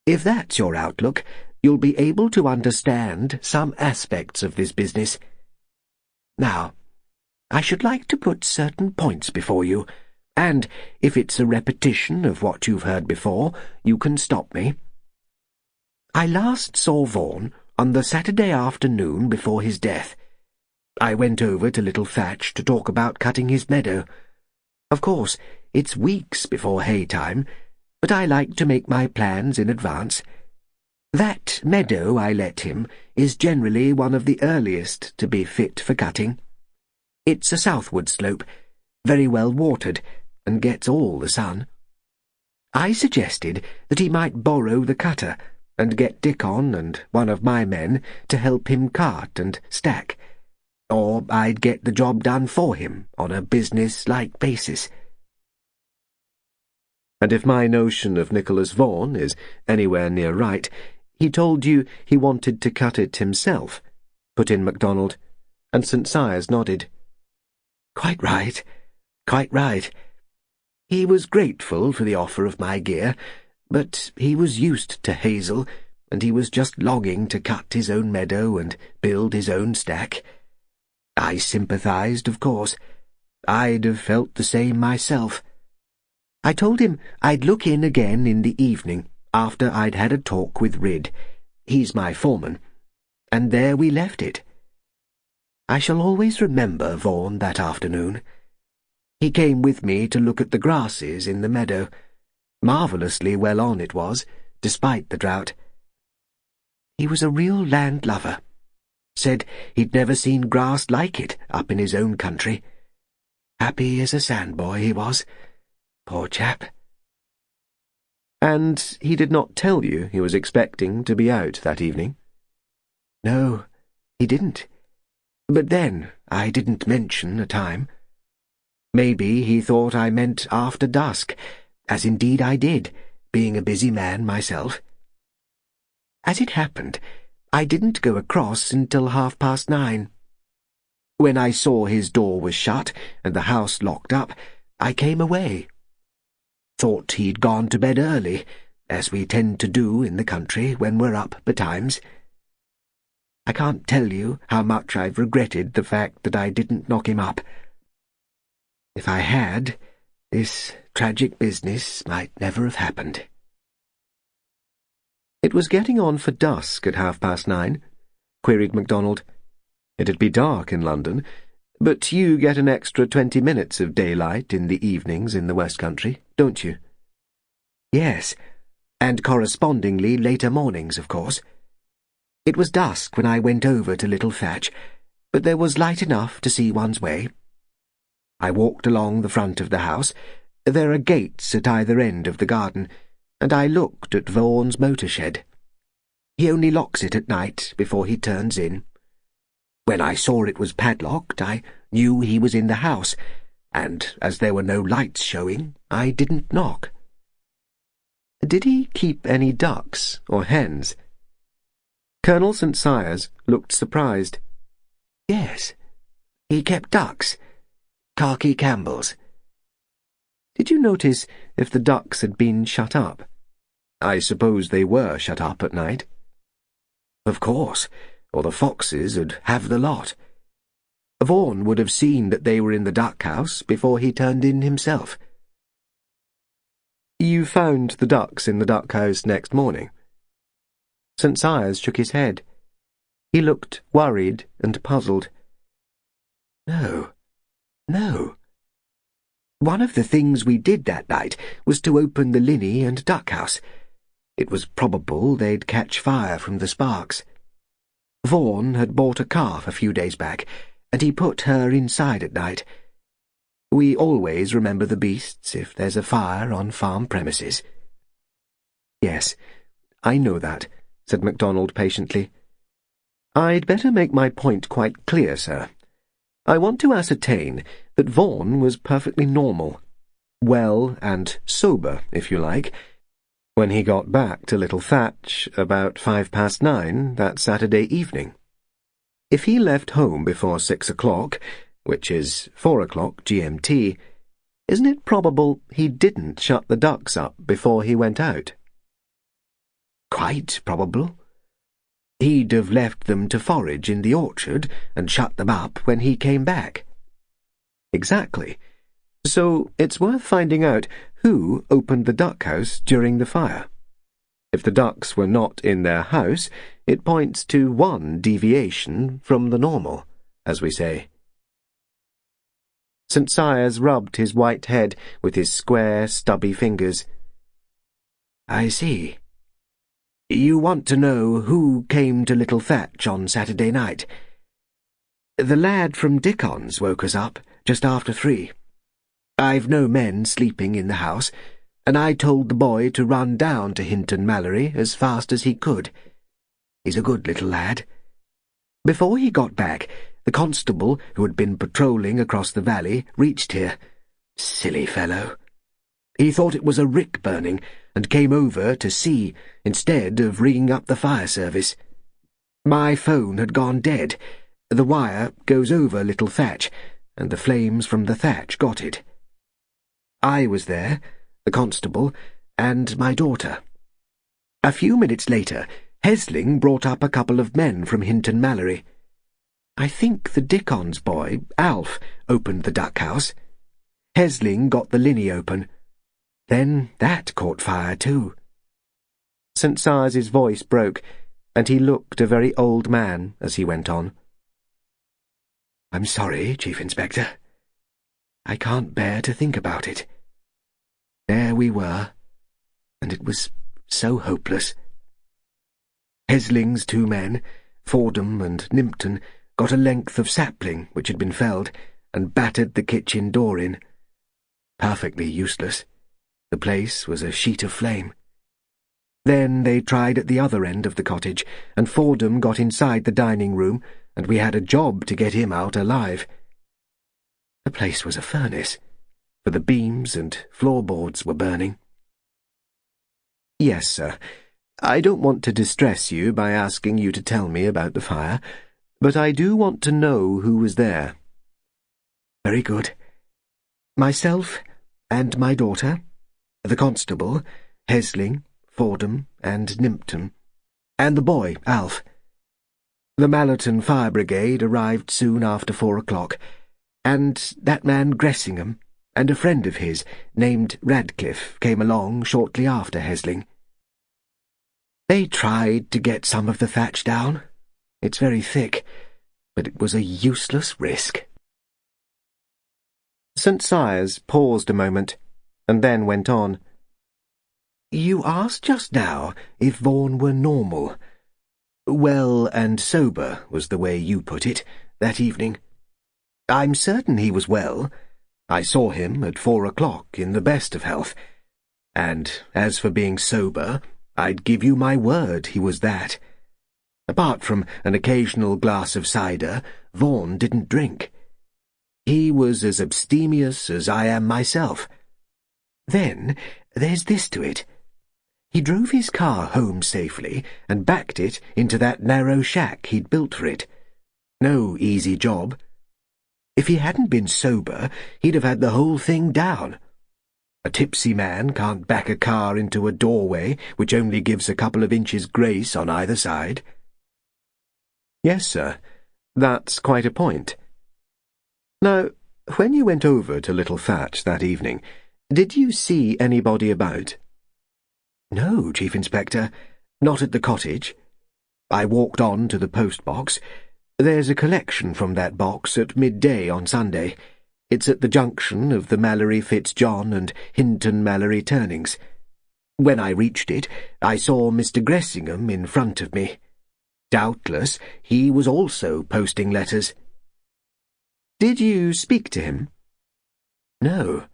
If that's your outlook, you'll be able to understand some aspects of this business. Now, I should like to put certain points before you, and if it's a repetition of what you've heard before, you can stop me. I last saw Vaughan on the Saturday afternoon before his death. I went over to little Thatch to talk about cutting his meadow. Of course, it's weeks before hay time, but I like to make my plans in advance. That meadow I let him is generally one of the earliest to be fit for cutting. It's a southward slope, very well watered, and gets all the sun. I suggested that he might borrow the cutter, and get Dickon and one of my men to help him cart and stack, or I'd get the job done for him on a business-like basis. And if my notion of Nicholas Vaughan is anywhere near right, he told you he wanted to cut it himself, put in Macdonald, and St. Sias nodded. Quite right, quite right. He was grateful for the offer of my gear, but he was used to Hazel, and he was just longing to cut his own meadow and build his own stack. I sympathised, of course. I'd have felt the same myself. I told him I'd look in again in the evening, after I'd had a talk with Ridd. He's my foreman. And there we left it. I shall always remember Vaughan that afternoon. He came with me to look at the grasses in the meadow. Marvellously well on it was, despite the drought. He was a real land-lover. Said he'd never seen grass like it up in his own country. Happy as a sandboy he was. poor chap. And he did not tell you he was expecting to be out that evening? No, he didn't. But then I didn't mention a time. Maybe he thought I meant after dusk, as indeed I did, being a busy man myself. As it happened, I didn't go across until 9:30. When I saw his door was shut and the house locked up, I came away. Thought he'd gone to bed early, as we tend to do in the country when we're up betimes. I can't tell you how much I've regretted the fact that I didn't knock him up. If I had, this tragic business might never have happened. It was getting on for dusk at 9:30, queried Macdonald. It'd be dark in London, but you get an extra 20 minutes of daylight in the evenings in the West Country, don't you? Yes, and correspondingly later mornings, of course. It was dusk when I went over to Little Thatch, but there was light enough to see one's way. I walked along the front of the house. There are gates at either end of the garden, and I looked at Vaughan's motor shed. He only locks it at night before he turns in. When I saw it was padlocked, I knew he was in the house, and as there were no lights showing, I didn't knock. Did he keep any ducks or hens? Colonel St. Cyrus looked surprised. Yes, he kept ducks, khaki Campbells. Did you notice if the ducks had been shut up? I suppose they were shut up at night. Of course, or the foxes would have the lot. Vaughan would have seen that they were in the duck-house before he turned in himself. You found the ducks in the duck-house next morning? St. Cyrus shook his head. He looked worried and puzzled. No. One of the things we did that night was to open the linny and duck-house. It was probable they'd catch fire from the sparks. Vaughan had bought a calf a few days back, and he put her inside at night. We always remember the beasts if there's a fire on farm premises. Yes, I know that, said Macdonald patiently. I'd better make my point quite clear, sir. I want to ascertain that Vaughan was perfectly normal, well and sober, if you like, when he got back to Little Thatch about 9:05 that Saturday evening. If he left home before 6 o'clock, which is 4 o'clock GMT, isn't it probable he didn't shut the ducks up before he went out? Quite probable. He'd have left them to forage in the orchard and shut them up when he came back. Exactly. So it's worth finding out who opened the duck-house during the fire. If the ducks were not in their house, it points to one deviation from the normal, as we say. St. Cyrus rubbed his white head with his square, stubby fingers. I see. You want to know who came to Little Thatch on Saturday night? The lad from Dickon's woke us up just after 3. I've no men sleeping in the house, and I told the boy to run down to Hinton Mallory as fast as he could. He's a good little lad. Before he got back, the constable who had been patrolling across the valley reached here. Silly fellow. He thought it was a rick burning and came over to see instead of ringing up the fire service. My phone had gone dead. The wire goes over Little Thatch, and the flames from the thatch got it. I was there, the constable, and my daughter. A few minutes later, Hesling brought up a couple of men from Hinton Mallory. I think the Dickon's boy, Alf, opened the duck-house. Hesling got the linny open. Then that caught fire too. St. Cyrus's voice broke, and he looked a very old man as he went on. I'm sorry, Chief Inspector. I can't bear to think about it. There we were, and it was so hopeless. Hesling's 2 men, Fordham and Nympton, got a length of sapling which had been felled and battered the kitchen door in. Perfectly useless. The place was a sheet of flame. Then they tried at the other end of the cottage, and Fordham got inside the dining room, and we had a job to get him out alive. The place was a furnace, for the beams and floorboards were burning. Yes, sir. I don't want to distress you by asking you to tell me about the fire, but I do want to know who was there. Very good. Myself and my daughter, the constable, Hesling, Fordham, and Nympton, and the boy, Alf. The Mallerton Fire Brigade arrived soon after 4 o'clock, and that man Gressingham and a friend of his named Radcliffe came along shortly after Hesling. They tried to get some of the thatch down. It's very thick, but it was a useless risk. St. Cyrus paused a moment, and then went on. You asked just now if Vaughan were normal. Well and sober was the way you put it, that evening. I'm certain he was well. I saw him at 4 o'clock in the best of health. And as for being sober, I'd give you my word he was that. Apart from an occasional glass of cider, Vaughan didn't drink. He was as abstemious as I am myself. Then there's this to it. He drove his car home safely and backed it into that narrow shack he'd built for it. No easy job. If he hadn't been sober, he'd have had the whole thing down. A tipsy man can't back a car into a doorway which only gives a couple of inches grace on either side. Yes, sir. That's quite a point. Now, when you went over to Little Thatch that evening, did you see anybody about? No, Chief Inspector, not at the cottage. I walked on to the post-box. There's a collection from that box at midday on Sunday. It's at the junction of the Mallory-Fitzjohn and Hinton-Mallory turnings. When I reached it, I saw Mr. Gressingham in front of me. Doubtless, he was also posting letters. Did you speak to him? No.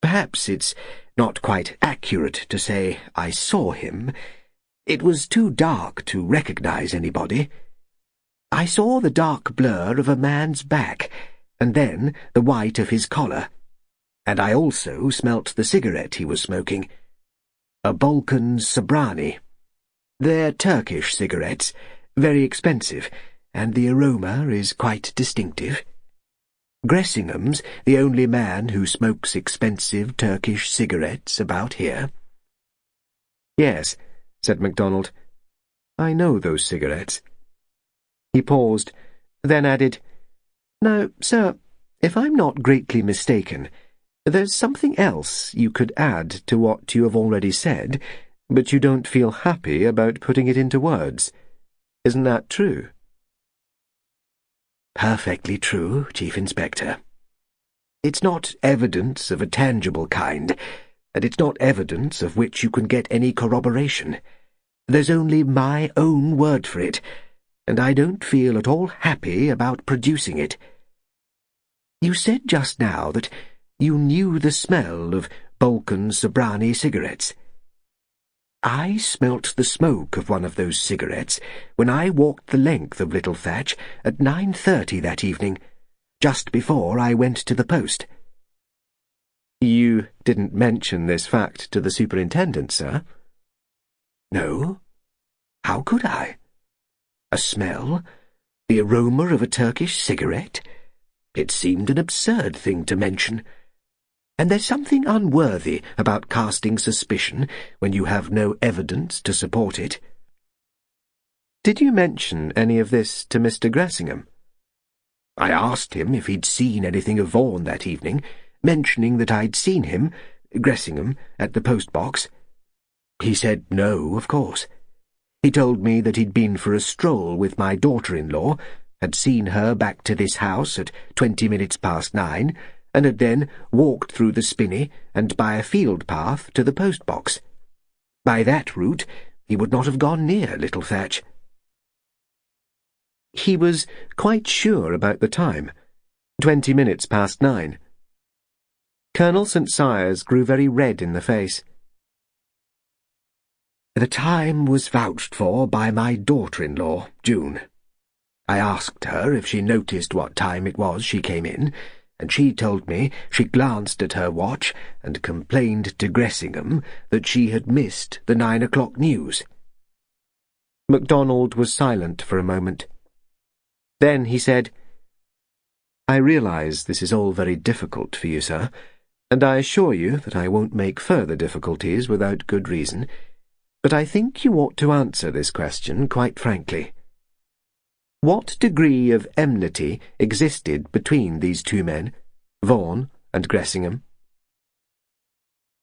Perhaps it's not quite accurate to say I saw him. It was too dark to recognize anybody. I saw the dark blur of a man's back, and then the white of his collar, and I also smelt the cigarette he was smoking. A Balkan Sobrani. They're Turkish cigarettes, very expensive, and the aroma is quite distinctive. Gressingham's the only man who smokes expensive Turkish cigarettes about here. Yes, said Macdonald. I know those cigarettes. He paused, then added, Now, sir, if I'm not greatly mistaken, there's something else you could add to what you have already said, but you don't feel happy about putting it into words. Isn't that true? Perfectly true, Chief Inspector. It's not evidence of a tangible kind, and it's not evidence of which you can get any corroboration. There's only my own word for it, and I don't feel at all happy about producing it. You said just now that you knew the smell of Balkan Sobrani cigarettes. I smelt the smoke of one of those cigarettes when I walked the length of Little Thatch at 9:30 that evening, just before I went to the post. You didn't mention this fact to the superintendent, sir? No. How could I? A smell? The aroma of a Turkish cigarette? It seemed an absurd thing to mention. And there's something unworthy about casting suspicion when you have no evidence to support it. Did you mention any of this to Mr. Gressingham? I asked him if he'd seen anything of Vaughan that evening, mentioning that I'd seen him, Gressingham, at the post-box. He said no, of course. He told me that he'd been for a stroll with my daughter-in-law, had seen her back to this house at 20 minutes past 9, and had then walked through the spinney and by a field path to the post-box. By that route, he would not have gone near Little Thatch. He was quite sure about the time, 20 minutes past 9. Colonel St. Cyrus grew very red in the face. The time was vouched for by my daughter-in-law, June. I asked her if she noticed what time it was she came in, and she told me she glanced at her watch and complained to Gressingham that she had missed the 9 o'clock news. Macdonald was silent for a moment. Then he said, "I realise this is all very difficult for you, sir, and I assure you that I won't make further difficulties without good reason, but I think you ought to answer this question quite frankly. What degree of enmity existed between these two men, Vaughan and Gressingham?"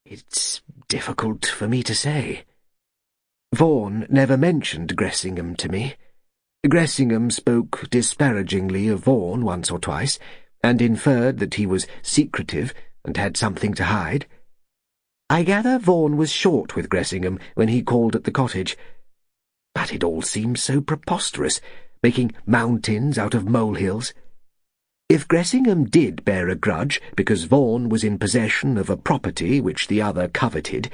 "It's difficult for me to say. Vaughan never mentioned Gressingham to me. Gressingham spoke disparagingly of Vaughan once or twice, and inferred that he was secretive and had something to hide. I gather Vaughan was short with Gressingham when he called at the cottage. But it all seems so preposterous, making mountains out of molehills. If Gressingham did bear a grudge because Vaughan was in possession of a property which the other coveted,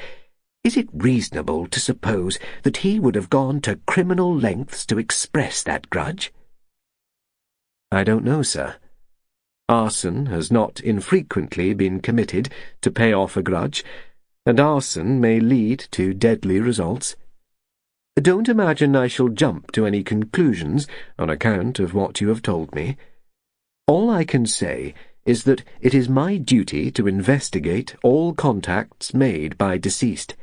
is it reasonable to suppose that he would have gone to criminal lengths to express that grudge? "I don't know, sir. Arson has not infrequently been committed to pay off a grudge, and arson may lead to deadly results. Don't imagine I shall jump to any conclusions on account of what you have told me. All I can say is that it is my duty to investigate all contacts made by deceased.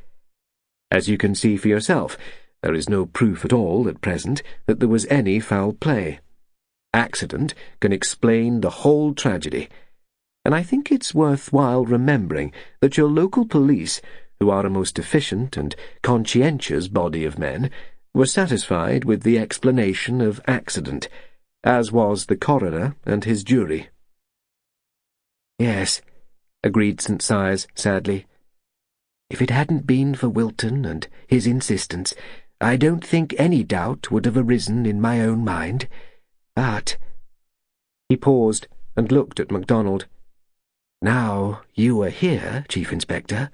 As you can see for yourself, there is no proof at all at present that there was any foul play. Accident can explain the whole tragedy, and I think it's worthwhile remembering that your local police, who are a most efficient and conscientious body of men, were satisfied with the explanation of accident, as was the coroner and his jury." "Yes," agreed St. Cyrus sadly. "If it hadn't been for Wilton and his insistence, I don't think any doubt would have arisen in my own mind. But—" He paused and looked at Macdonald. "Now you are here, Chief Inspector.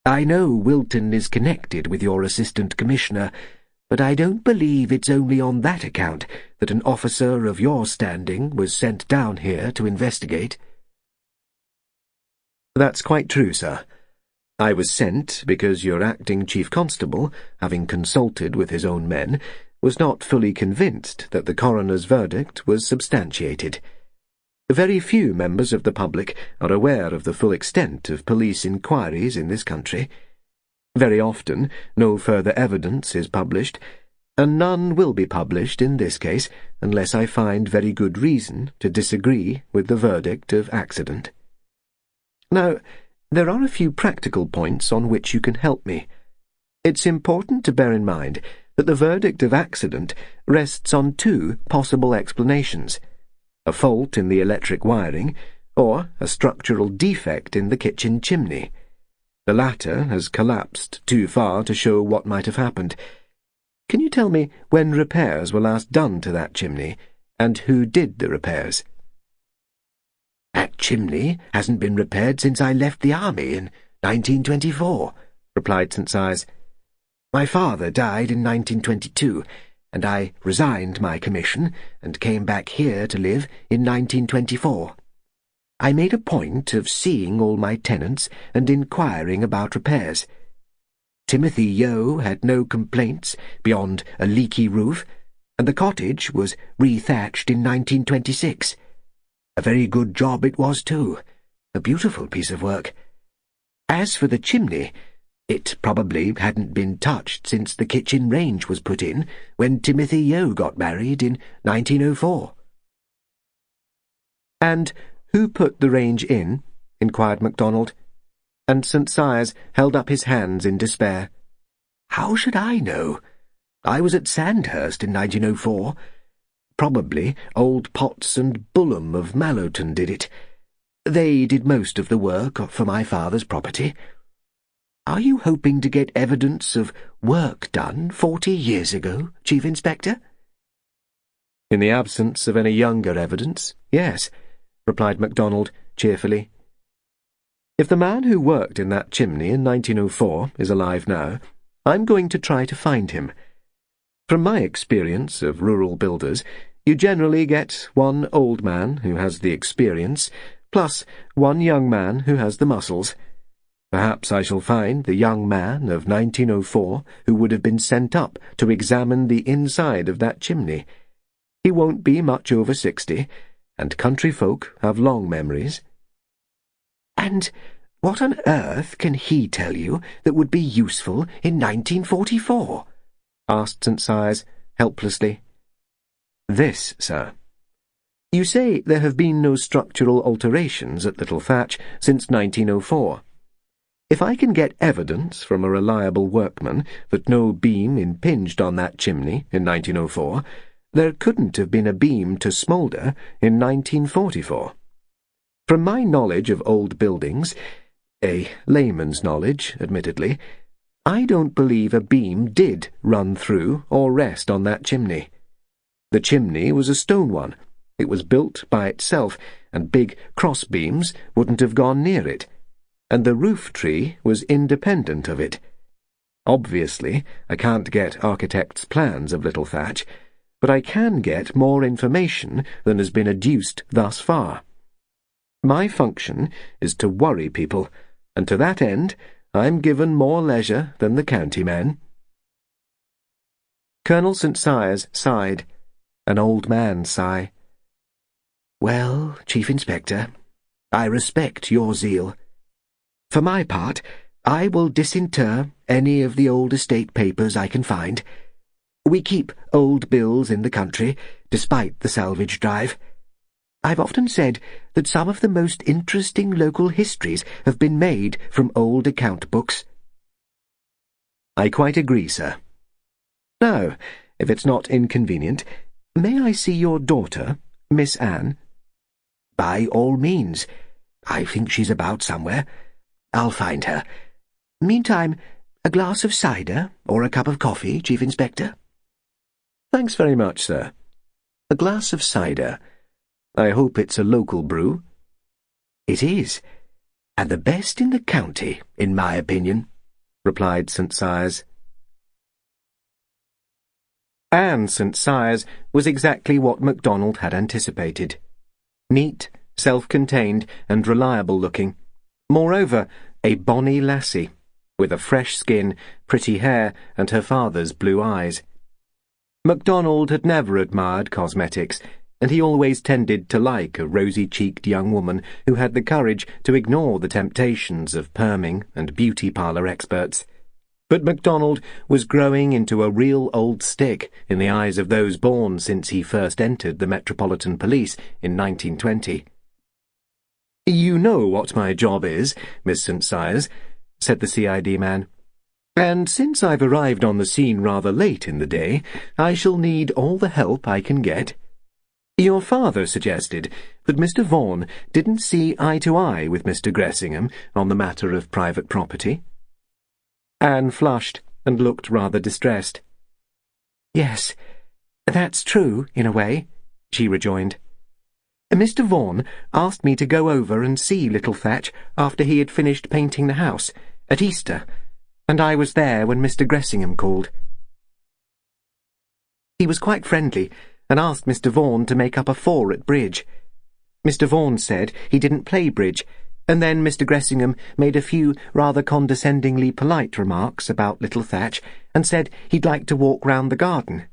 I know Wilton is connected with your Assistant Commissioner, but I don't believe it's only on that account that an officer of your standing was sent down here to investigate." "That's quite true, sir. I was sent because your acting Chief Constable, having consulted with his own men, was not fully convinced that the coroner's verdict was substantiated. Very few members of the public are aware of the full extent of police inquiries in this country. Very often no further evidence is published, and none will be published in this case unless I find very good reason to disagree with the verdict of accident. Now, there are a few practical points on which you can help me. It's important to bear in mind that the verdict of accident rests on two possible explanations: a fault in the electric wiring, or a structural defect in the kitchen chimney. The latter has collapsed too far to show what might have happened. Can you tell me when repairs were last done to that chimney, and who did the repairs?" "That chimney hasn't been repaired since I left the army in 1924, replied St. Cyrus. "My father died in 1922, and I resigned my commission and came back here to live in 1924. I made a point of seeing all my tenants and inquiring about repairs. Timothy Yeo had no complaints beyond a leaky roof, and the cottage was rethatched in 1926. A very good job it was, too. A beautiful piece of work. As for the chimney, it probably hadn't been touched since the kitchen range was put in when Timothy Yeo got married in 1904. "And who put the range in?" inquired Macdonald, and St. Cyrus held up his hands in despair. "How should I know? I was at Sandhurst in 1904. Probably old Potts and Bullam of Mallowton did it. They did most of the work for my father's property. Are you hoping to get evidence of work done 40 years ago, Chief Inspector?" "In the absence of any younger evidence, yes," replied Macdonald cheerfully. If the man who worked in that chimney in 1904 is alive now, I'm going to try to find him. From my experience of rural builders, you generally get one old man who has the experience, plus one young man who has the muscles. Perhaps I shall find the young man of 1904 who would have been sent up to examine the inside of that chimney. He won't be much over 60, and country folk have long memories. And what on earth can he tell you that would be useful in 1944? Asked St. Sias helplessly. This, sir. You say there have been no structural alterations at Little Thatch since 1904. If I can get evidence from a reliable workman that no beam impinged on that chimney in 1904, there couldn't have been a beam to smoulder in 1944. From my knowledge of old buildings, a layman's knowledge, admittedly, I don't believe a beam did run through or rest on that chimney. The chimney was a stone one. It was built by itself, and big cross beams wouldn't have gone near it, and the roof tree was independent of it. Obviously, I can't get architects' plans of Little Thatch, but I can get more information than has been adduced thus far. My function is to worry people, and to that end I'm given more leisure than the county men. Colonel St. Sias sighed, an old man's sigh. Well, Chief Inspector, I respect your zeal. For my part, I will disinter any of the old estate papers I can find. We keep old bills in the country, despite the salvage drive. I've often said that some of the most interesting local histories have been made from old account books. I quite agree, sir. Now, if it's not inconvenient, may I see your daughter, Miss Anne? By all means. I think she's about somewhere. I'll find her. Meantime, a glass of cider or a cup of coffee, Chief Inspector? Thanks very much, sir. A glass of cider. I hope it's a local brew. It is, and the best in the county, in my opinion, replied St. Sias. Anne St. Sias was exactly what Macdonald had anticipated. Neat, self-contained, and reliable-looking. Moreover, a bonny lassie, with a fresh skin, pretty hair, and her father's blue eyes. Macdonald had never admired cosmetics, and he always tended to like a rosy-cheeked young woman who had the courage to ignore the temptations of perming and beauty-parlour experts. But Macdonald was growing into a real old stick in the eyes of those born since he first entered the Metropolitan Police in 1920. "You know what my job is, Miss St. Sias," said the CID man. "And since I've arrived on the scene rather late in the day, I shall need all the help I can get. Your father suggested that Mr. Vaughan didn't see eye to eye with Mr. Gressingham on the matter of private property." Anne flushed and looked rather distressed. "Yes, that's true, in a way," she rejoined. "Mr. Vaughan asked me to go over and see Little Thatch after he had finished painting the house, at Easter, and I was there when Mr. Gressingham called. He was quite friendly, and asked Mr. Vaughan to make up a 4 at bridge. Mr. Vaughan said he didn't play bridge, and then Mr. Gressingham made a few rather condescendingly polite remarks about Little Thatch, and said he'd like to walk round the garden.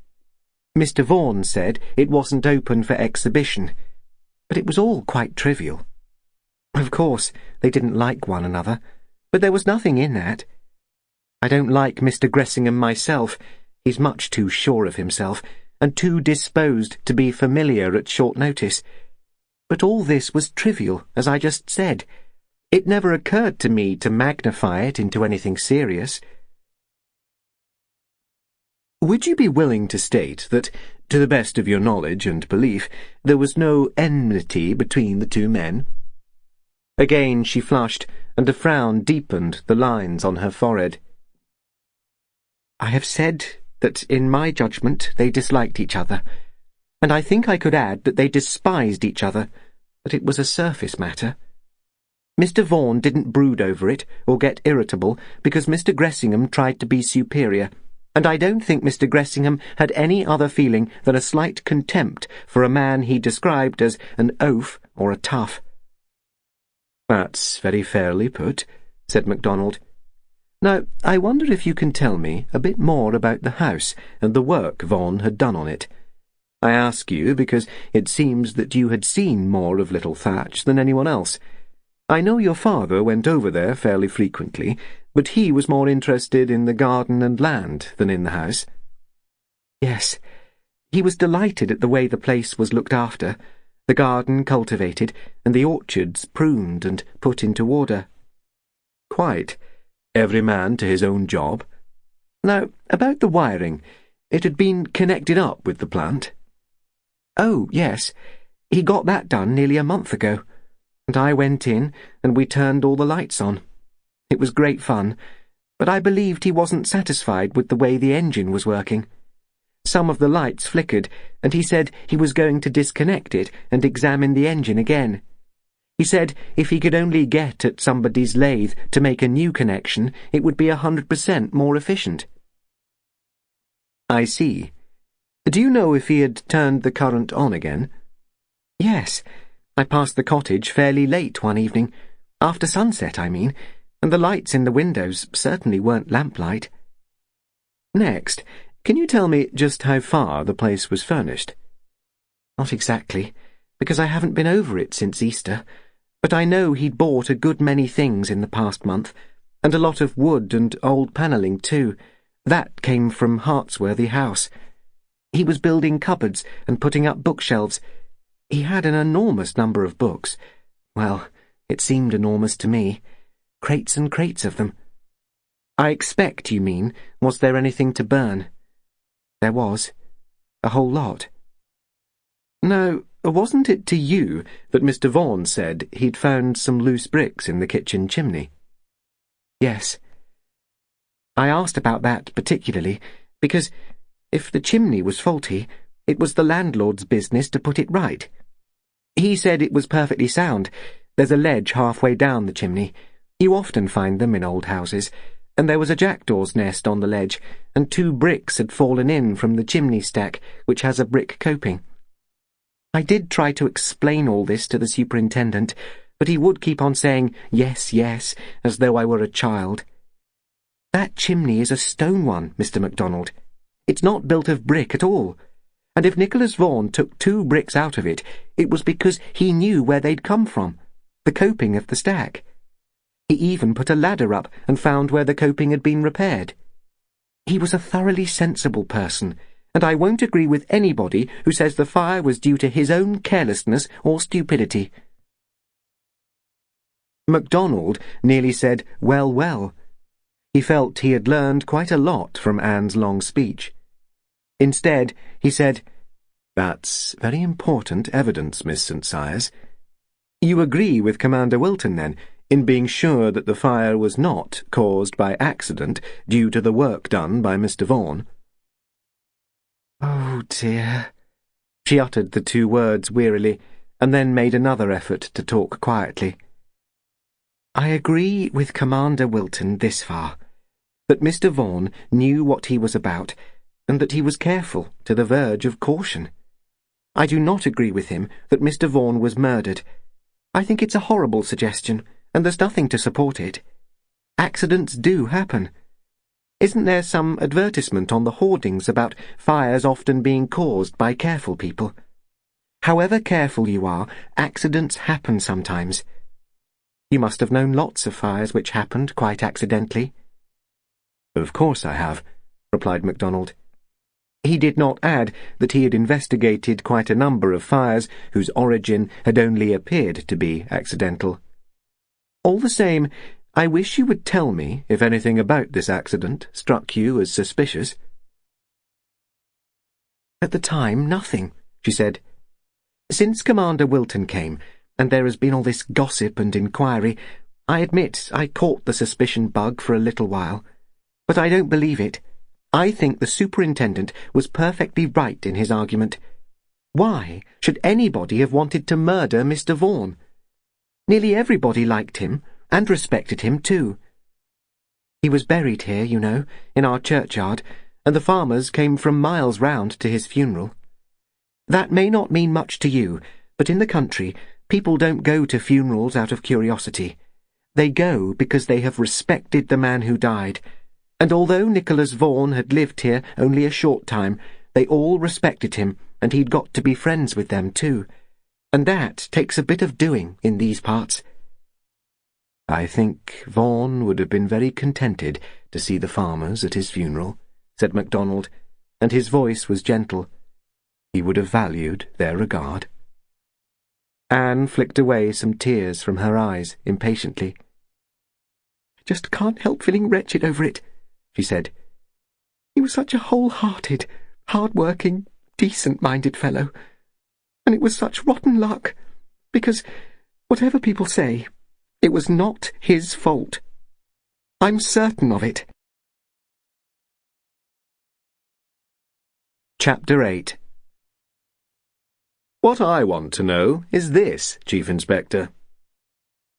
Mr. Vaughan said it wasn't open for exhibition, but it was all quite trivial. Of course, they didn't like one another, but there was nothing in that. I don't like Mr. Gressingham myself. He's much too sure of himself, and too disposed to be familiar at short notice. But all this was trivial, as I just said. It never occurred to me to magnify it into anything serious. Would you be willing to state that, to the best of your knowledge and belief, there was no enmity between the two men?" Again she flushed, and a frown deepened the lines on her forehead. "I have said that in my judgment they disliked each other, and I think I could add that they despised each other, but it was a surface matter. Mr. Vaughan didn't brood over it or get irritable because Mr. Gressingham tried to be superior, and I don't think Mr. Gressingham had any other feeling than a slight contempt for a man he described as an oaf or a tough. "That's very fairly put," said Macdonald. "Now, I wonder if you can tell me a bit more about the house and the work Vaughan had done on it. I ask you because it seems that you had seen more of little Thatch than anyone else. I know your father went over there fairly frequently, but he was more interested in the garden and land than in the house." "Yes, he was delighted at the way the place was looked after, the garden cultivated, and the orchards pruned and put into order." "Quite. Every man to his own job. Now, about the wiring, it had been connected up with the plant?" "Oh, yes. He got that done nearly a month ago, and I went in and we turned all the lights on. It was great fun, but I believed he wasn't satisfied with the way the engine was working. Some of the lights flickered, and he said he was going to disconnect it and examine the engine again. He said if he could only get at somebody's lathe to make a new connection, it would be 100% more efficient." "I see. Do you know if he had turned the current on again?" "Yes. I passed the cottage fairly late one evening, after sunset, I mean, and the lights in the windows certainly weren't lamplight." "Next, can you tell me just how far the place was furnished?" "Not exactly, because I haven't been over it since Easter, but I know he'd bought a good many things in the past month, and a lot of wood and old panelling too. That came from Hartsworthy House. He was building cupboards and putting up bookshelves. He had an enormous number of books. Well, it seemed enormous to me. Crates and crates of them." "I expect you mean, was there anything to burn?" "There was. A whole lot." "Now, wasn't it to you that Mr. Vaughan said he'd found some loose bricks in the kitchen chimney?" "Yes. I asked about that particularly, because if the chimney was faulty, it was the landlord's business to put it right. He said it was perfectly sound. There's a ledge halfway down the chimney. You often find them in old houses, and there was a jackdaw's nest on the ledge, and 2 bricks had fallen in from the chimney stack, which has a brick coping. I did try to explain all this to the superintendent, but he would keep on saying, 'Yes, yes,' as though I were a child. That chimney is a stone one, Mr. Macdonald. It's not built of brick at all. And if Nicholas Vaughan took 2 bricks out of it, it was because he knew where they'd come from, the coping of the stack. He even put a ladder up and found where the coping had been repaired. He was a thoroughly sensible person, and I won't agree with anybody who says the fire was due to his own carelessness or stupidity." Macdonald nearly said, "Well, well." He felt he had learned quite a lot from Anne's long speech. Instead, he said, "That's very important evidence, Miss St. Sias. You agree with Commander Wilton, then, in being sure that the fire was not caused by accident due to the work done by Mr. Vaughan?" "Oh, dear." She uttered the 2 words wearily, and then made another effort to talk quietly. "I agree with Commander Wilton this far, that Mr. Vaughan knew what he was about, and that he was careful to the verge of caution. I do not agree with him that Mr. Vaughan was murdered. I think it's a horrible suggestion, and there's nothing to support it. Accidents do happen. Isn't there some advertisement on the hoardings about fires often being caused by careful people? However careful you are, accidents happen sometimes. You must have known lots of fires which happened quite accidentally." "Of course I have," replied Macdonald. He did not add that he had investigated quite a number of fires whose origin had only appeared to be accidental. "All the same, I wish you would tell me if anything about this accident struck you as suspicious." "At the time, nothing," she said. "Since Commander Wilton came, and there has been all this gossip and inquiry, I admit I caught the suspicion bug for a little while. But I don't believe it. I think the superintendent was perfectly right in his argument. Why should anybody have wanted to murder Mr. Vaughan? Nearly everybody liked him, and respected him too. He was buried here, you know, in our churchyard, and the farmers came from miles round to his funeral. That may not mean much to you, but in the country, people don't go to funerals out of curiosity. They go because they have respected the man who died, and although Nicholas Vaughan had lived here only a short time, they all respected him, and he'd got to be friends with them too. And that takes a bit of doing in these parts. I think Vaughan would have been very contented to see the farmers at his funeral, said Macdonald, and his voice was gentle. He would have valued their regard. Anne flicked away some tears from her eyes impatiently. I just can't help feeling wretched over it, she said. He was such a whole-hearted, hard-working, decent-minded fellow. And it was such rotten luck, because, whatever people say, it was not his fault. I'm certain of it. Chapter 8. What I want to know is this, Chief Inspector.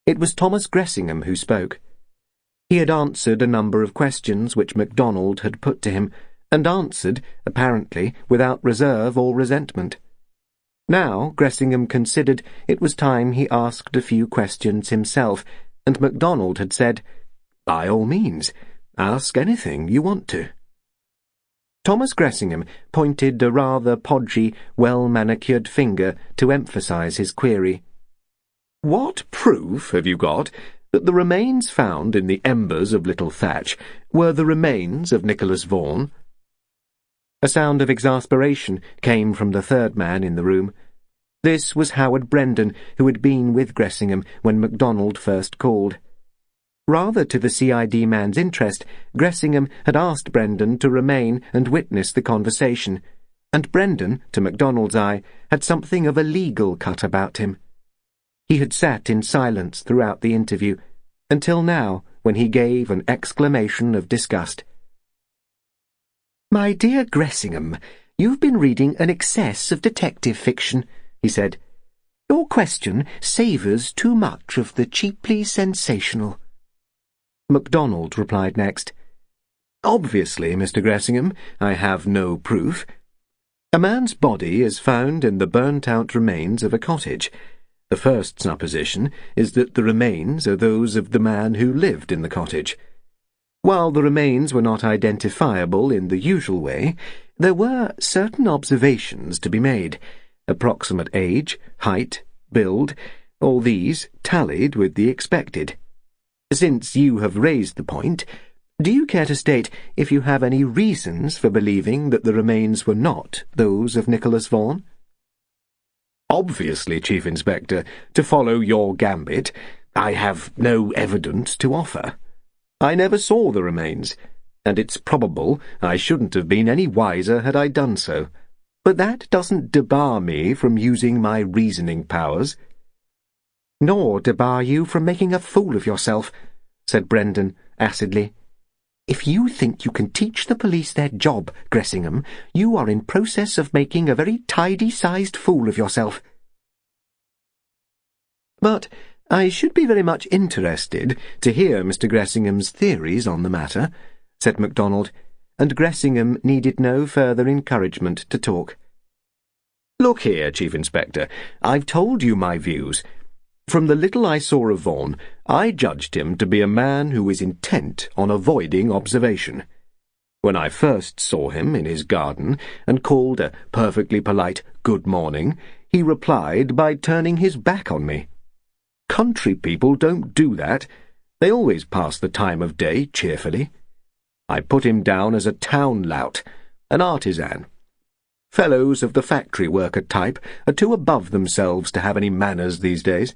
It was Thomas Gressingham who spoke. He had answered a number of questions which Macdonald had put to him, and answered, apparently, without reserve or resentment. Now Gressingham considered it was time he asked a few questions himself, and Macdonald had said, "By all means, ask anything you want to." Thomas Gressingham pointed a rather podgy, well-manicured finger to emphasize his query. "What proof have you got that the remains found in the embers of little Thatch were the remains of Nicholas Vaughan?" A sound of exasperation came from the third man in the room. This was Howard Brendan, who had been with Gressingham when Macdonald first called. Rather to the CID man's interest, Gressingham had asked Brendan to remain and witness the conversation, and Brendan, to Macdonald's eye, had something of a legal cut about him. He had sat in silence throughout the interview, until now, when he gave an exclamation of disgust. "My dear Gressingham, you've been reading an excess of detective fiction," he said. "Your question savours too much of the cheaply sensational." Macdonald replied next. "Obviously, Mr. Gressingham, I have no proof. A man's body is found in the burnt-out remains of a cottage. The first supposition is that the remains are those of the man who lived in the cottage. While the remains were not identifiable in the usual way, there were certain observations to be made. Approximate age, height, build, all these tallied with the expected. Since you have raised the point, do you care to state if you have any reasons for believing that the remains were not those of Nicholas Vaughan?" "Obviously, Chief Inspector, to follow your gambit, I have no evidence to offer. I never saw the remains, and it's probable I shouldn't have been any wiser had I done so. But that doesn't debar me from using my reasoning powers." "Nor debar you from making a fool of yourself," said Brendan acidly. "If you think you can teach the police their job, Gressingham, you are in process of making a very tidy-sized fool of yourself." "But I should be very much interested to hear Mr. Gressingham's theories on the matter," said Macdonald, and Gressingham needed no further encouragement to talk. "Look here, Chief Inspector, I've told you my views. From the little I saw of Vaughan, I judged him to be a man who was intent on avoiding observation. When I first saw him in his garden and called a perfectly polite good morning, he replied by turning his back on me. Country people don't do that. They always pass the time of day cheerfully. I put him down as a town lout, an artisan. Fellows of the factory worker type are too above themselves to have any manners these days.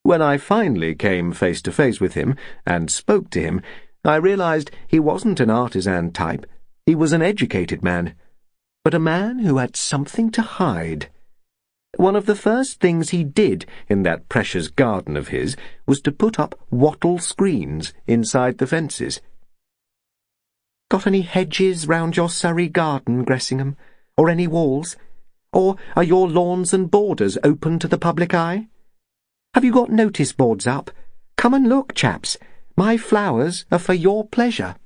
When I finally came face to face with him and spoke to him, I realized he wasn't an artisan type. He was an educated man, but a man who had something to hide. One of the first things he did in that precious garden of his was to put up wattle screens inside the fences." "Got any hedges round your Surrey garden, Gressingham? Or any walls? Or are your lawns and borders open to the public eye? Have you got notice boards up? Come and look, chaps. My flowers are for your pleasure."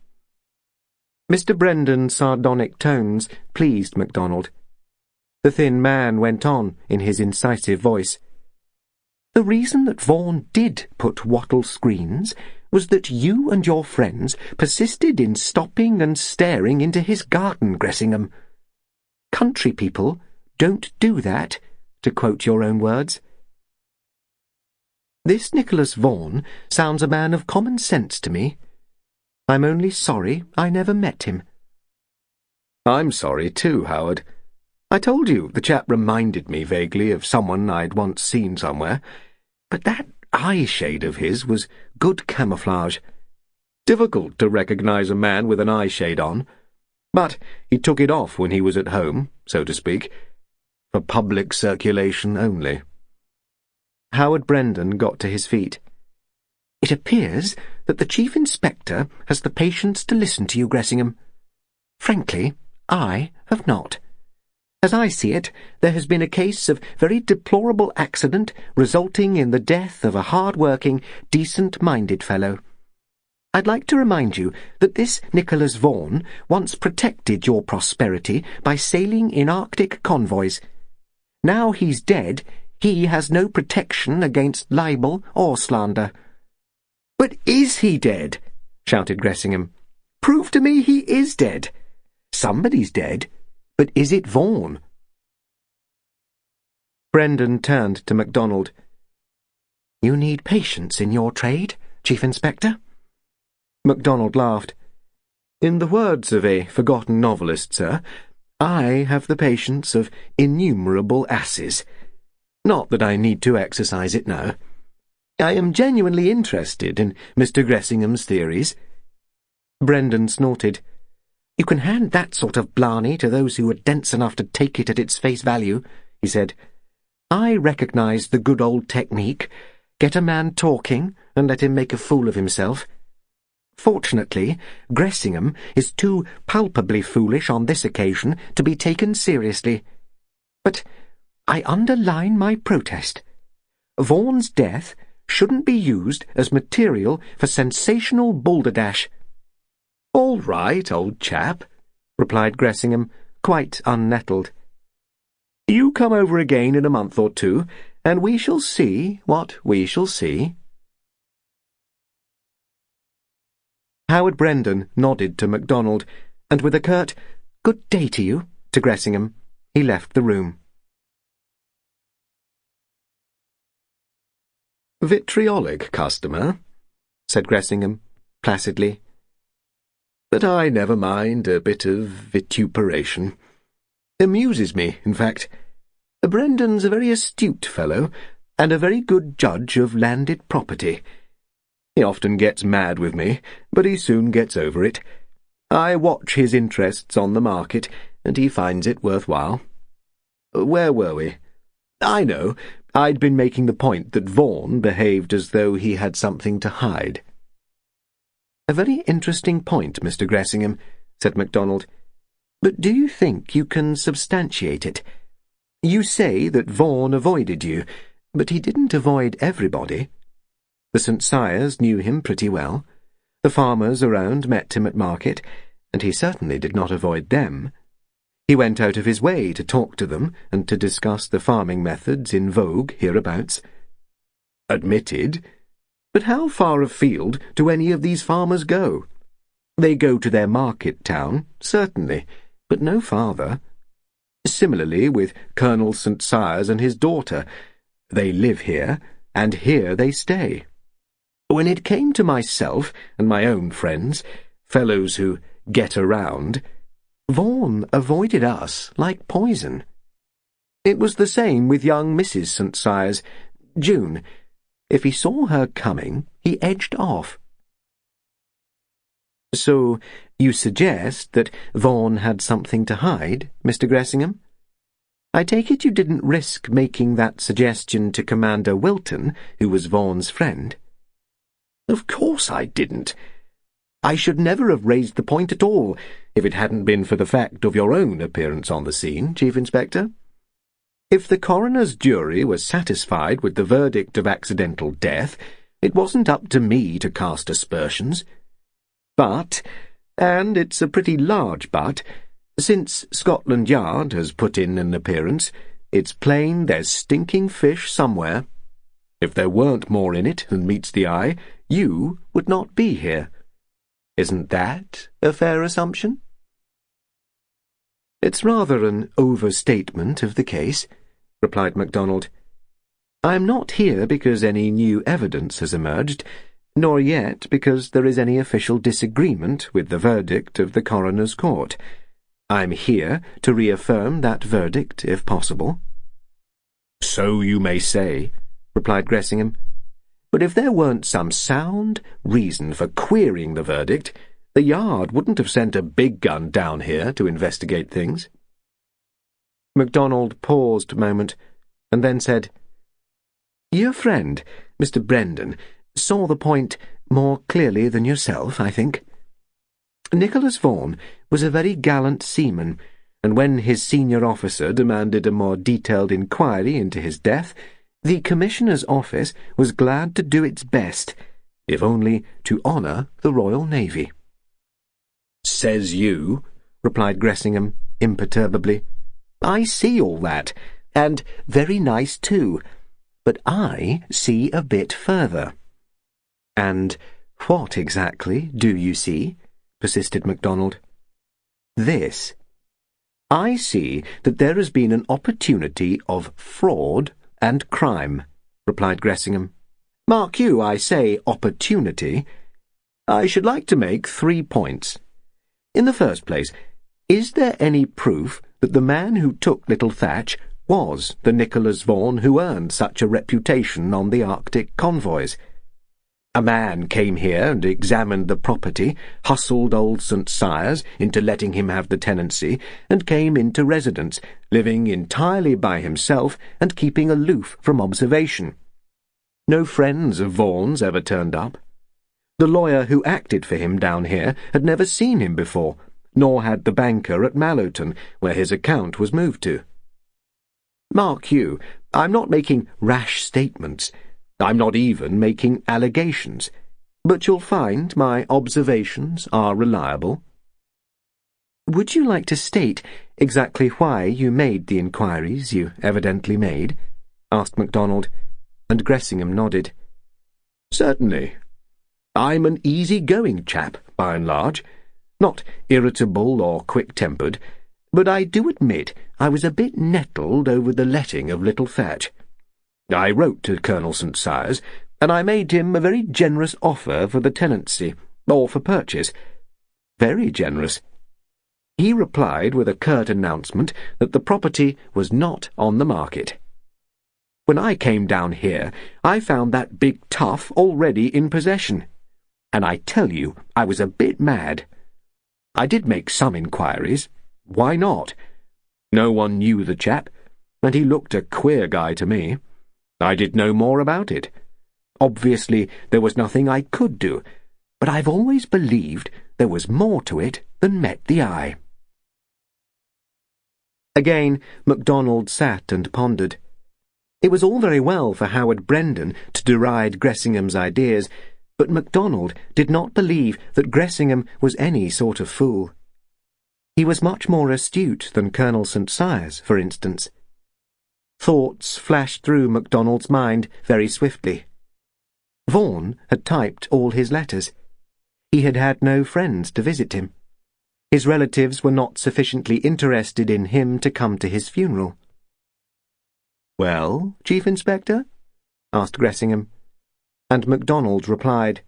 Mr. Brendan's sardonic tones pleased MacDonald. The thin man went on in his incisive voice. "The reason that Vaughan did put wattle screens was that you and your friends persisted in stopping and staring into his garden, Gressingham. Country people don't do that, to quote your own words. This Nicholas Vaughan sounds a man of common sense to me. I'm only sorry I never met him." "I'm sorry too, Howard. I told you the chap reminded me vaguely of someone I'd once seen somewhere, but that eye shade of his was good camouflage. Difficult to recognize a man with an eye shade on, but he took it off when he was at home, so to speak, for public circulation only." Howard Brendan got to his feet. "It appears that the Chief Inspector has the patience to listen to you, Gressingham. Frankly, I have not. As I see it, there has been a case of very deplorable accident resulting in the death of a hard-working, decent-minded fellow. I'd like to remind you that this Nicholas Vaughan once protected your prosperity by sailing in Arctic convoys. Now he's dead, he has no protection against libel or slander." "But is he dead?" shouted Gressingham. "Prove to me he is dead. Somebody's dead, but is it Vaughan?" Brendan turned to MacDonald. "You need patience in your trade, Chief Inspector?" MacDonald laughed. "In the words of a forgotten novelist, sir, I have the patience of innumerable asses. Not that I need to exercise it now. I am genuinely interested in Mr. Gressingham's theories." Brendan snorted. "You can hand that sort of blarney to those who are dense enough to take it at its face value," he said. "I recognize the good old technique. Get a man talking and let him make a fool of himself. Fortunately, Gressingham is too palpably foolish on this occasion to be taken seriously. But I underline my protest. Vaughan's death shouldn't be used as material for sensational balderdash." "All right, old chap," replied Gressingham, quite unnettled. "You come over again in a month or two, and we shall see what we shall see." Howard Brendan nodded to MacDonald, and with a curt "Good day to you" to Gressingham, he left the room. "Vitriolic customer," said Gressingham, placidly. "But I never mind a bit of vituperation. Amuses me, in fact. Brendan's a very astute fellow, and a very good judge of landed property. He often gets mad with me, but he soon gets over it. I watch his interests on the market, and he finds it worthwhile. Where were we? I know, I'd been making the point that Vaughan behaved as though he had something to hide." "A very interesting point, Mr. Gressingham," said MacDonald. "But do you think you can substantiate it? You say that Vaughan avoided you, but he didn't avoid everybody. The St. Cyrs knew him pretty well. The farmers around met him at market, and he certainly did not avoid them. He went out of his way to talk to them and to discuss the farming methods in vogue hereabouts." "Admitted. But how far afield do any of these farmers go? They go to their market town, certainly, but no farther. Similarly with Colonel St. Cyrs and his daughter. They live here, and here they stay. When it came to myself and my own friends, fellows who get around, Vaughan avoided us like poison. It was the same with young Mrs. St. Cyrs, June. If he saw her coming, he edged off." "So you suggest that Vaughan had something to hide, Mr. Gressingham? I take it you didn't risk making that suggestion to Commander Wilton, who was Vaughan's friend?" "Of course I didn't. I should never have raised the point at all if it hadn't been for the fact of your own appearance on the scene, Chief Inspector. If the coroner's jury was satisfied with the verdict of accidental death, it wasn't up to me to cast aspersions. But, and it's a pretty large but, since Scotland Yard has put in an appearance, it's plain there's stinking fish somewhere. If there weren't more in it than meets the eye, you would not be here. Isn't that a fair assumption? It's rather an overstatement of the case, replied Macdonald. I am not here because any new evidence has emerged, nor yet because there is any official disagreement with the verdict of the coroner's court. I'm here to reaffirm that verdict, if possible. So you may say, replied Gressingham. But if there weren't some sound reason for querying the verdict, the Yard wouldn't have sent a big gun down here to investigate things. Macdonald paused a moment, and then said, Your friend, Mr. Brendan, saw the point more clearly than yourself, I think. Nicholas Vaughan was a very gallant seaman, and when his senior officer demanded a more detailed inquiry into his death, the Commissioner's office was glad to do its best, if only to honour the Royal Navy. Says you, replied Gressingham imperturbably. I see all that, and very nice too, but I see a bit further. And what exactly do you see? Persisted Macdonald. This. I see that there has been an opportunity of fraud and crime, replied Gressingham. Mark you, I say opportunity. I should like to make 3 points. In the first place, is there any proof that the man who took little Thatch was the Nicholas Vaughan who earned such a reputation on the Arctic convoys? A man came here and examined the property, hustled old St. Cyrus into letting him have the tenancy, and came into residence, living entirely by himself and keeping aloof from observation. No friends of Vaughan's ever turned up. The lawyer who acted for him down here had never seen him before, nor had the banker at Malloton, where his account was moved to. Mark you, I'm not making rash statements. I'm not even making allegations, but you'll find my observations are reliable. Would you like to state exactly why you made the inquiries you evidently made? Asked Macdonald, and Gressingham nodded. Certainly. I'm an easy-going chap, by and large, not irritable or quick-tempered, but I do admit I was a bit nettled over the letting of little Thatch. I wrote to Colonel St. Cyrus, and I made him a very generous offer for the tenancy, or for purchase. Very generous. He replied with a curt announcement that the property was not on the market. When I came down here, I found that big tough already in possession, and I tell you I was a bit mad. I did make some inquiries. Why not? No one knew the chap, and he looked a queer guy to me. I did no more about it. Obviously, there was nothing I could do, but I've always believed there was more to it than met the eye. Again, Macdonald sat and pondered. It was all very well for Howard Brendan to deride Gressingham's ideas, but Macdonald did not believe that Gressingham was any sort of fool. He was much more astute than Colonel St. Cyrus, for instance. Thoughts flashed through Macdonald's mind very swiftly. Vaughan had typed all his letters. He had had no friends to visit him. His relatives were not sufficiently interested in him to come to his funeral. Well, Chief Inspector? Asked Gressingham, and Macdonald replied,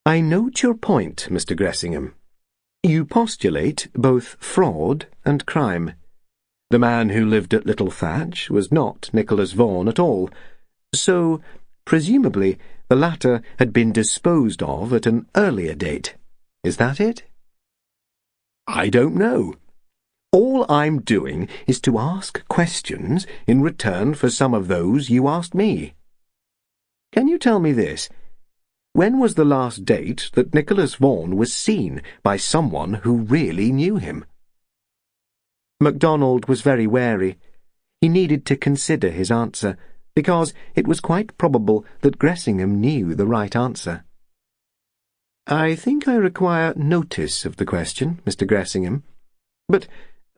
I note your point, Mr. Gressingham. You postulate both fraud and crime. The man who lived at Little Thatch was not Nicholas Vaughan at all, so presumably the latter had been disposed of at an earlier date. Is that it? I don't know. All I'm doing is to ask questions in return for some of those you asked me. Can you tell me this? When was the last date that Nicholas Vaughan was seen by someone who really knew him? Macdonald was very wary. He needed to consider his answer, because it was quite probable that Gressingham knew the right answer. "I think I require notice of the question, Mr. Gressingham. But,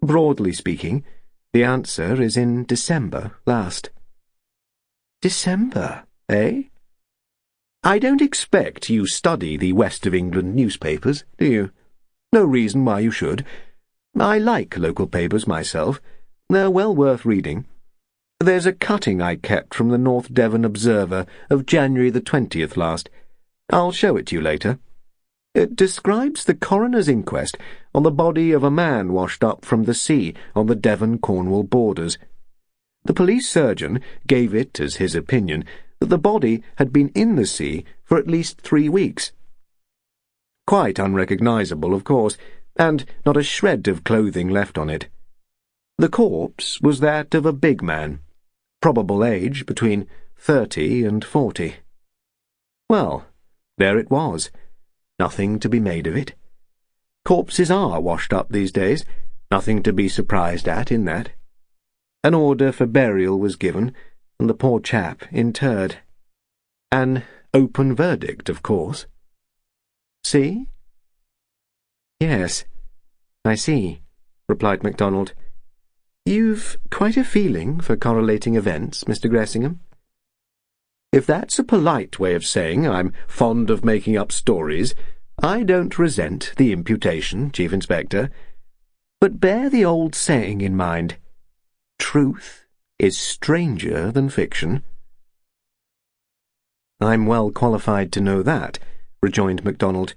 broadly speaking, the answer is in December last." "December, eh? I don't expect you study the West of England newspapers, do you? No reason why you should. I like local papers myself. They're well worth reading. There's a cutting I kept from the North Devon Observer of January the 20th last. I'll show it to you later. It describes the coroner's inquest on the body of a man washed up from the sea on the Devon-Cornwall borders. The police surgeon gave it as his opinion that the body had been in the sea for at least 3 weeks. Quite unrecognisable, of course, and not a shred of clothing left on it. The corpse was that of a big man, probable age between 30 and 40. Well, there it was. Nothing to be made of it. Corpses are washed up these days. Nothing to be surprised at in that. An order for burial was given, and the poor chap interred. An open verdict, of course. See?" "Yes, I see," replied MacDonald. "You've quite a feeling for correlating events, Mr. Gressingham." "If that's a polite way of saying I'm fond of making up stories, I don't resent the imputation, Chief Inspector. But bear the old saying in mind. Truth is stranger than fiction." "I'm well qualified to know that," rejoined MacDonald.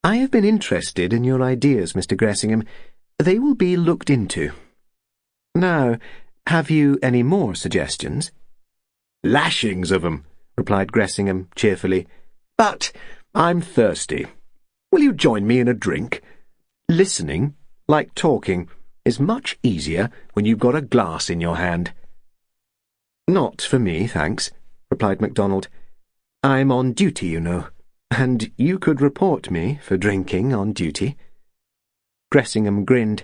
"I have been interested in your ideas, Mr. Gressingham. They will be looked into. Now, have you any more suggestions?" "Lashings of 'em," replied Gressingham cheerfully. "But I'm thirsty. Will you join me in a drink? Listening, like talking, is much easier when you've got a glass in your hand." "Not for me, thanks," replied MacDonald. "I'm on duty, you know, and you could report me for drinking on duty." Gressingham grinned.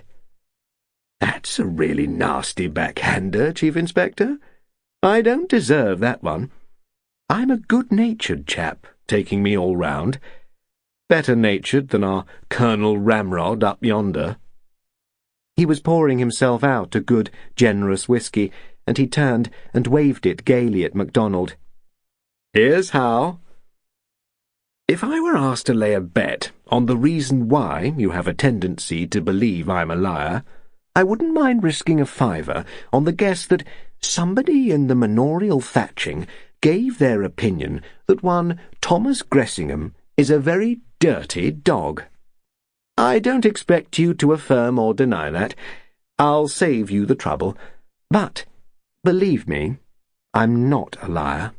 "That's a really nasty backhander, Chief Inspector. I don't deserve that one. I'm a good-natured chap, taking me all round. Better-natured than our Colonel Ramrod up yonder." He was pouring himself out a good, generous whisky, and he turned and waved it gaily at MacDonald. "Here's how. If I were asked to lay a bet on the reason why you have a tendency to believe I'm a liar, I wouldn't mind risking a fiver on the guess that somebody in the manorial thatching gave their opinion that one Thomas Gressingham is a very dirty dog. I don't expect you to affirm or deny that. I'll save you the trouble. But, believe me, I'm not a liar,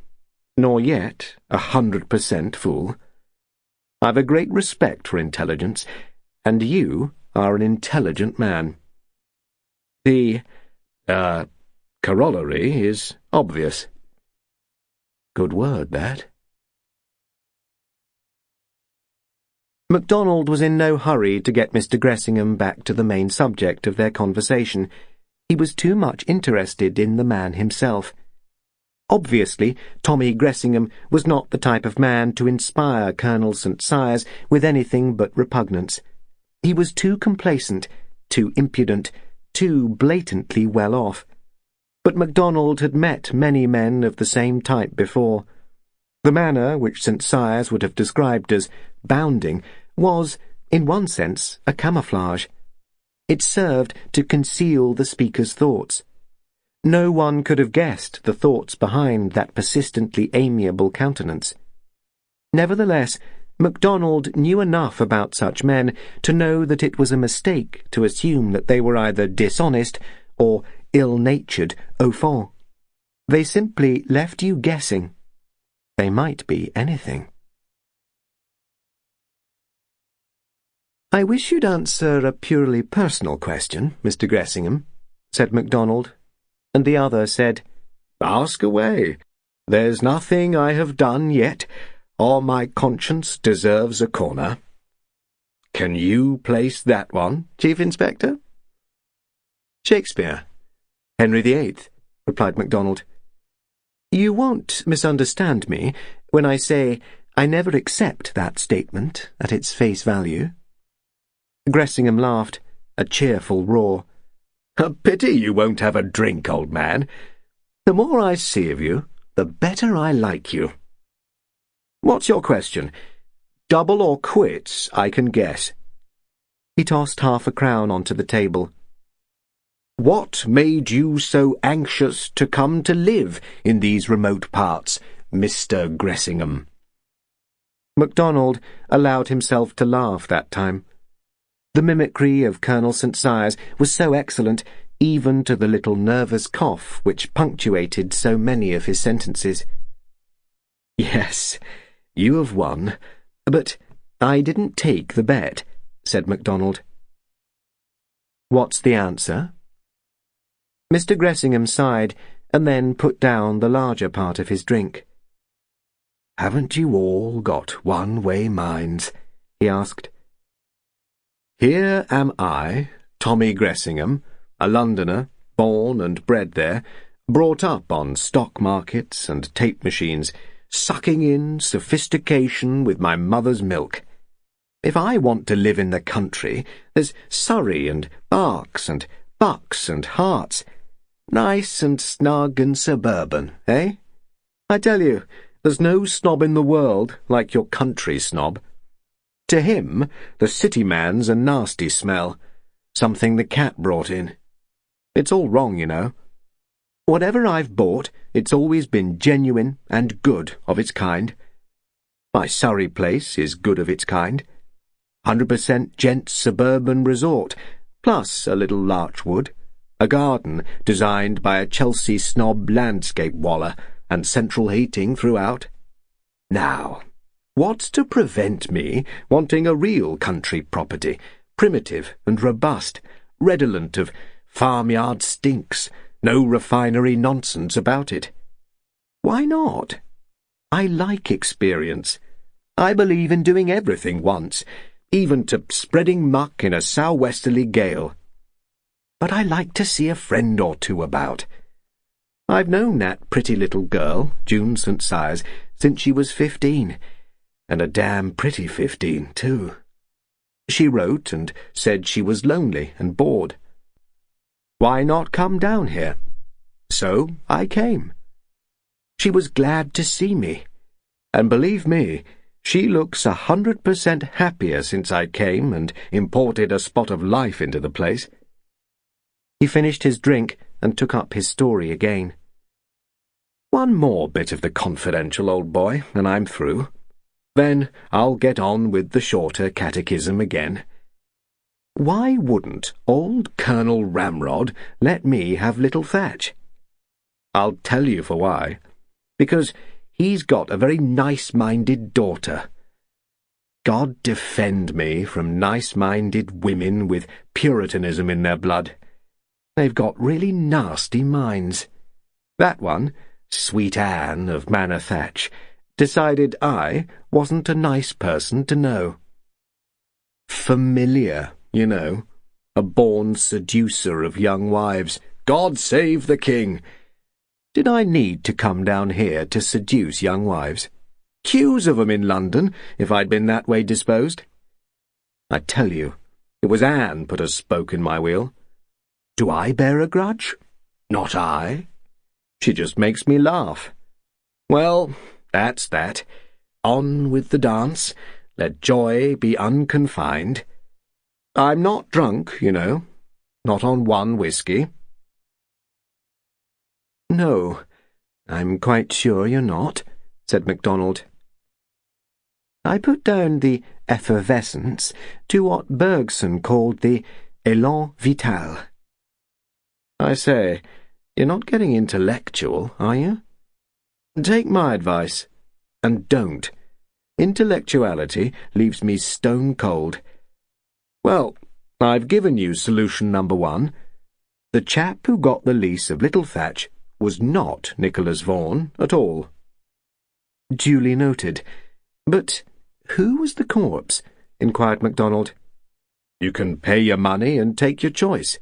nor yet 100% fool. I've a great respect for intelligence, and you are an intelligent man. The, corollary is obvious." Good word, that. MacDonald was in no hurry to get Mr. Gressingham back to the main subject of their conversation. He was too much interested in the man himself. Obviously, Tommy Gressingham was not the type of man to inspire Colonel St. Sias with anything but repugnance. He was too complacent, too impudent, too blatantly well off. But MacDonald had met many men of the same type before. The manner which St. Sias would have described as bounding was, in one sense, a camouflage. It served to conceal the speaker's thoughts. No one could have guessed the thoughts behind that persistently amiable countenance. Nevertheless, MacDonald knew enough about such men to know that it was a mistake to assume that they were either dishonest or ill-natured au fond. They simply left you guessing. They might be anything. "I wish you'd answer a purely personal question, Mr. Gressingham," said MacDonald, and the other said, "Ask away. There's nothing I have done yet, or my conscience deserves a corner. Can you place that one, Chief Inspector?" "Shakespeare," Henry VIII, replied Macdonald. You won't misunderstand me when I say I never accept that statement at its face value. Gressingham laughed, a cheerful roar. A pity you won't have a drink, old man. The more I see of you, the better I like you. What's your question? Double or quits, I can guess. He tossed half a crown onto the table. What made you so anxious to come to live in these remote parts, Mr. Gressingham? Macdonald allowed himself to laugh that time. The mimicry of Colonel St. Sire's was so excellent, even to the little nervous cough which punctuated so many of his sentences. Yes, you have won, but I didn't take the bet, said Macdonald. What's the answer? Mr. Gressingham sighed, and then put down the larger part of his drink. Haven't you all got one-way minds? He asked. Here am I, Tommy Gressingham, a Londoner, born and bred there, brought up on stock markets and tape machines, sucking in sophistication with my mother's milk. If I want to live in the country, there's Surrey and Berks and Bucks and Herts. Nice and snug and suburban, eh? I tell you, there's no snob in the world like your country snob. To him, the city man's a nasty smell, something the cat brought in. It's all wrong, you know. Whatever I've bought, it's always been genuine and good of its kind. My Surrey place is good of its kind. 100% gents suburban resort, plus a little larchwood. A garden designed by a Chelsea snob landscape waller, and central heating throughout. Now, what's to prevent me wanting a real country property, primitive and robust, redolent of farmyard stinks, no refinery nonsense about it? Why not? I like experience. I believe in doing everything once, even to spreading muck in a sou'westerly gale. But I like to see a friend or two about. I've known that pretty little girl, June St. Sire's, since she was 15, and a damn pretty 15, too. She wrote and said she was lonely and bored. Why not come down here? So I came. She was glad to see me, and believe me, she looks 100% happier since I came and imported a spot of life into the place. He finished his drink and took up his story again. One more bit of the confidential, old boy, and I'm through. Then I'll get on with the shorter catechism again. Why wouldn't old Colonel Ramrod let me have little Thatch? I'll tell you for why. Because he's got a very nice-minded daughter. God defend me from nice-minded women with Puritanism in their blood. They've got really nasty minds. That one, Sweet Anne of Manor Thatch, decided I wasn't a nice person to know. Familiar, you know, a born seducer of young wives. God save the king! Did I need to come down here to seduce young wives? Queues of 'em in London, if I'd been that way disposed. I tell you, it was Anne put a spoke in my wheel. Do I bear a grudge? Not I. She just makes me laugh. Well, that's that. On with the dance. Let joy be unconfined. I'm not drunk, you know. Not on one whiskey. No, I'm quite sure you're not, said Macdonald. I put down the effervescence to what Bergson called the élan vital. I say, you're not getting intellectual, are you? Take my advice, and don't. Intellectuality leaves me stone cold. Well, I've given you solution number 1. The chap who got the lease of Little Thatch was not Nicholas Vaughan at all. Duly noted. But who was the corpse? Inquired Macdonald. You can pay your money and take your choice.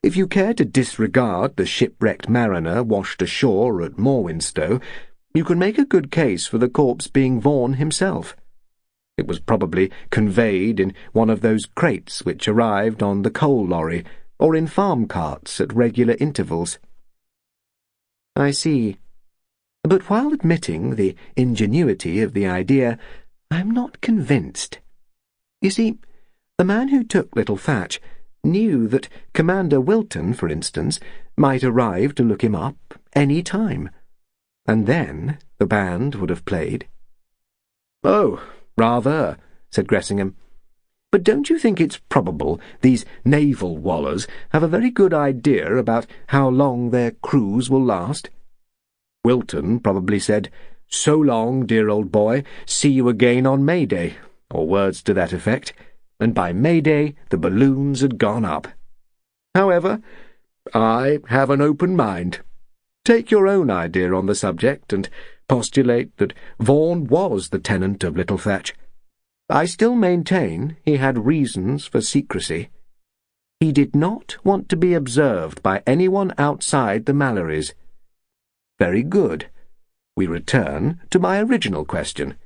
If you care to disregard the shipwrecked mariner washed ashore at Morwenstow, you can make a good case for the corpse being Vaughan himself. It was probably conveyed in one of those crates which arrived on the coal lorry, or in farm carts at regular intervals. I see. But while admitting the ingenuity of the idea, I am not convinced. You see, the man who took little Thatch knew that Commander Wilton, for instance, might arrive to look him up any time. And then the band would have played. "Oh, rather," said Gressingham. "But don't you think it's probable these naval wallers have a very good idea about how long their cruise will last? Wilton probably said, 'So long, dear old boy, see you again on May Day,' or words to that effect, and by May Day the balloons had gone up. However, I have an open mind. Take your own idea on the subject, and postulate that Vaughan was the tenant of Little Thatch. I still maintain he had reasons for secrecy. He did not want to be observed by anyone outside the Mallorys. Very good. We return to my original question.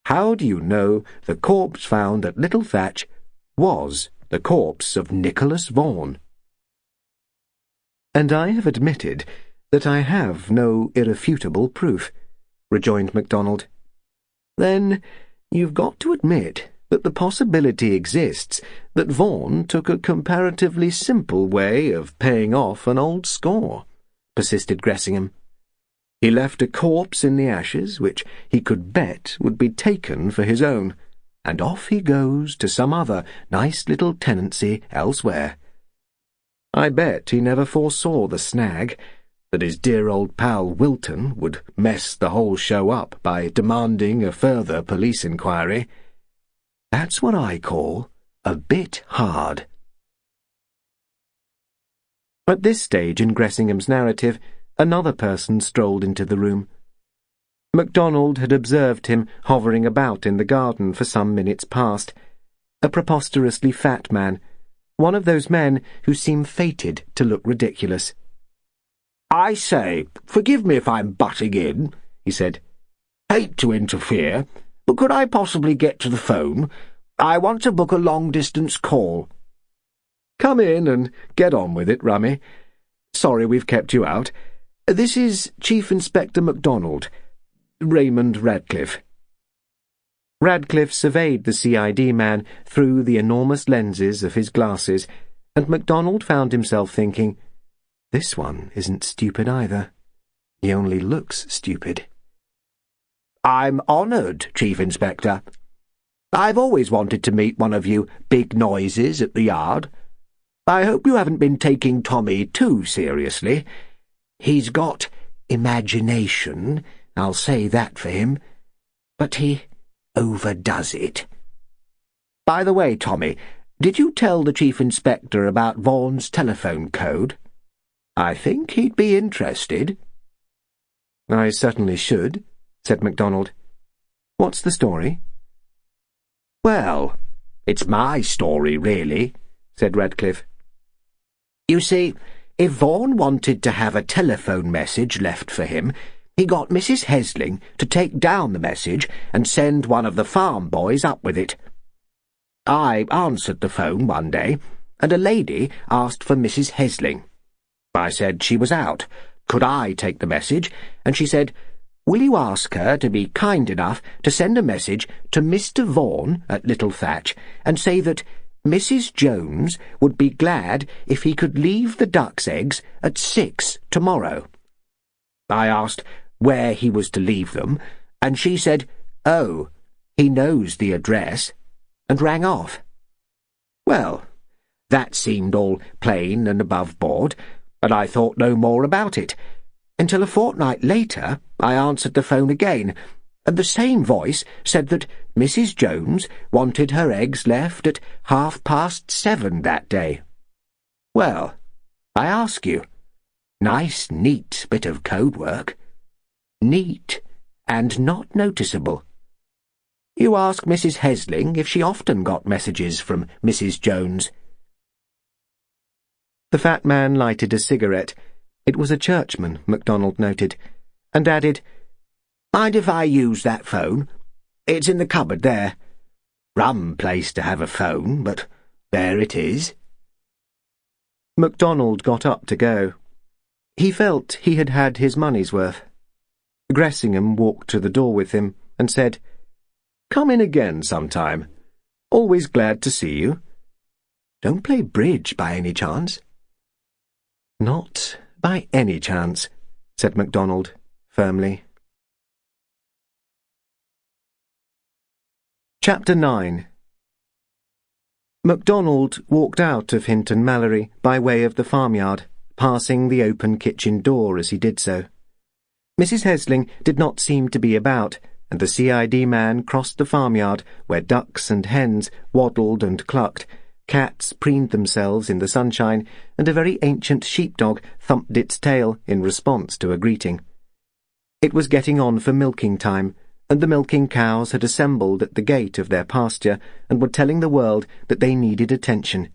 How do you know the corpse found at Little Thatch was the corpse of Nicholas Vaughan?" "And I have admitted that I have no irrefutable proof," rejoined Macdonald. "Then you've got to admit that the possibility exists that Vaughan took a comparatively simple way of paying off an old score," persisted Gressingham. "He left a corpse in the ashes which he could bet would be taken for his own, and off he goes to some other nice little tenancy elsewhere. I bet he never foresaw the snag, that his dear old pal Wilton would mess the whole show up by demanding a further police inquiry. That's what I call a bit hard." At this stage in Gressingham's narrative, another person strolled into the room. Macdonald had observed him hovering about in the garden for some minutes past, a preposterously fat man, one of those men who seem fated to look ridiculous. "I say, forgive me if I'm butting in," he said. "Hate to interfere, but could I possibly get to the phone? I want to book a long-distance call." "Come in and get on with it, Rummy. Sorry we've kept you out. This is Chief Inspector Macdonald, Raymond Radcliffe." Radcliffe surveyed the CID man through the enormous lenses of his glasses, and Macdonald found himself thinking, "This one isn't stupid either. He only looks stupid." "I'm honoured, Chief Inspector. I've always wanted to meet one of you big noises at the yard. I hope you haven't been taking Tommy too seriously. He's got imagination, I'll say that for him, but he overdoes it. By the way, Tommy, did you tell the Chief Inspector about Vaughan's telephone code? I think he'd be interested." "I certainly should," said Macdonald. "What's the story?" "Well, it's my story, really," said Radcliffe. "You see, if Vaughan wanted to have a telephone message left for him, he got Mrs. Hesling to take down the message and send one of the farm boys up with it. I answered the phone one day, and a lady asked for Mrs. Hesling. I said she was out. Could I take the message? And she said, 'Will you ask her to be kind enough to send a message to Mr. Vaughan at Little Thatch and say that Mrs. Jones would be glad if he could leave the duck's eggs at 6 tomorrow?' I asked where he was to leave them, and she said, 'Oh, he knows the address,' and rang off. Well, that seemed all plain and above board, and I thought no more about it, until a fortnight later I answered the phone again, and the same voice said that Mrs. Jones wanted her eggs left at 7:30 that day. Well, I ask you, nice, neat bit of code work. Neat and not noticeable. You ask Mrs. Hesling if she often got messages from Mrs. Jones. The fat man lighted a cigarette. It was a churchman, Macdonald noted, and added, "Mind if I use that phone? It's in the cupboard there. Rum place to have a phone, but there it is." Macdonald got up to go. He felt he had had his money's worth. Gressingham walked to the door with him and said, "Come in again sometime. Always glad to see you. Don't play bridge by any chance?" "Not by any chance," said Macdonald firmly. Chapter 9. Macdonald walked out of Hinton Mallory by way of the farmyard, passing the open kitchen door as he did so. Mrs. Hesling did not seem to be about, and the CID man crossed the farmyard where ducks and hens waddled and clucked, cats preened themselves in the sunshine, and a very ancient sheepdog thumped its tail in response to a greeting. It was getting on for milking time, and the milking cows had assembled at the gate of their pasture and were telling the world that they needed attention.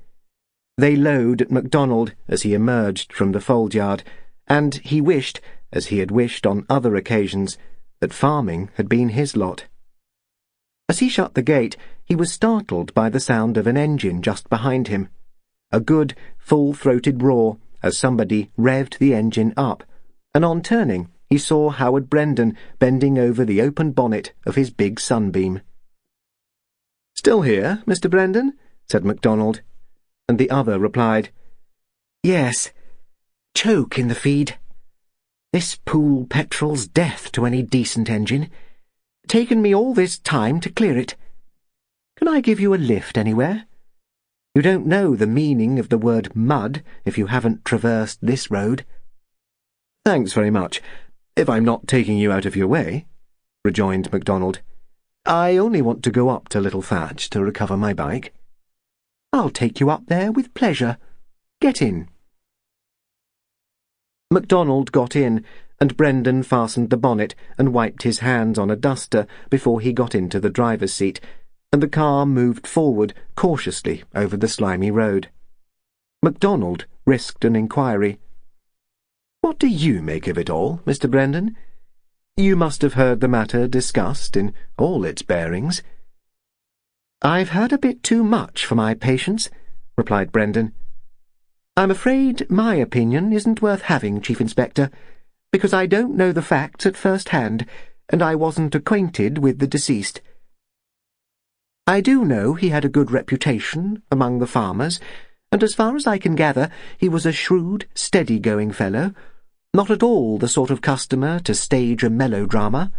They lowed at Macdonald as he emerged from the fold-yard, and he wished, as he had wished on other occasions, that farming had been his lot. As he shut the gate, he was startled by the sound of an engine just behind him. A good, full-throated roar as somebody revved the engine up, and on turning, he saw Howard Brendan bending over the open bonnet of his big sunbeam. "Still here, Mr. Brendan?" said Macdonald, and the other replied, "Yes. Choke in the feed. This pool petrol's death to any decent engine. Taken me all this time to clear it. Can I give you a lift anywhere? You don't know the meaning of the word mud if you haven't traversed this road." "Thanks very much, if I'm not taking you out of your way," rejoined Macdonald. "I only want to go up to Little Thatch to recover my bike." "I'll take you up there with pleasure. Get in." Macdonald got in, and Brendan fastened the bonnet and wiped his hands on a duster before he got into the driver's seat, and the car moved forward cautiously over the slimy road. Macdonald risked an inquiry. "What do you make of it all, Mr. Brendan? You must have heard the matter discussed in all its bearings." "I've heard a bit too much for my patience," replied Brendan. "I'm afraid my opinion isn't worth having, Chief Inspector, because I don't know the facts at first hand, and I wasn't acquainted with the deceased. I do know he had a good reputation among the farmers, and as far as I can gather, he was a shrewd, steady-going fellow, not at all the sort of customer to stage a melodrama.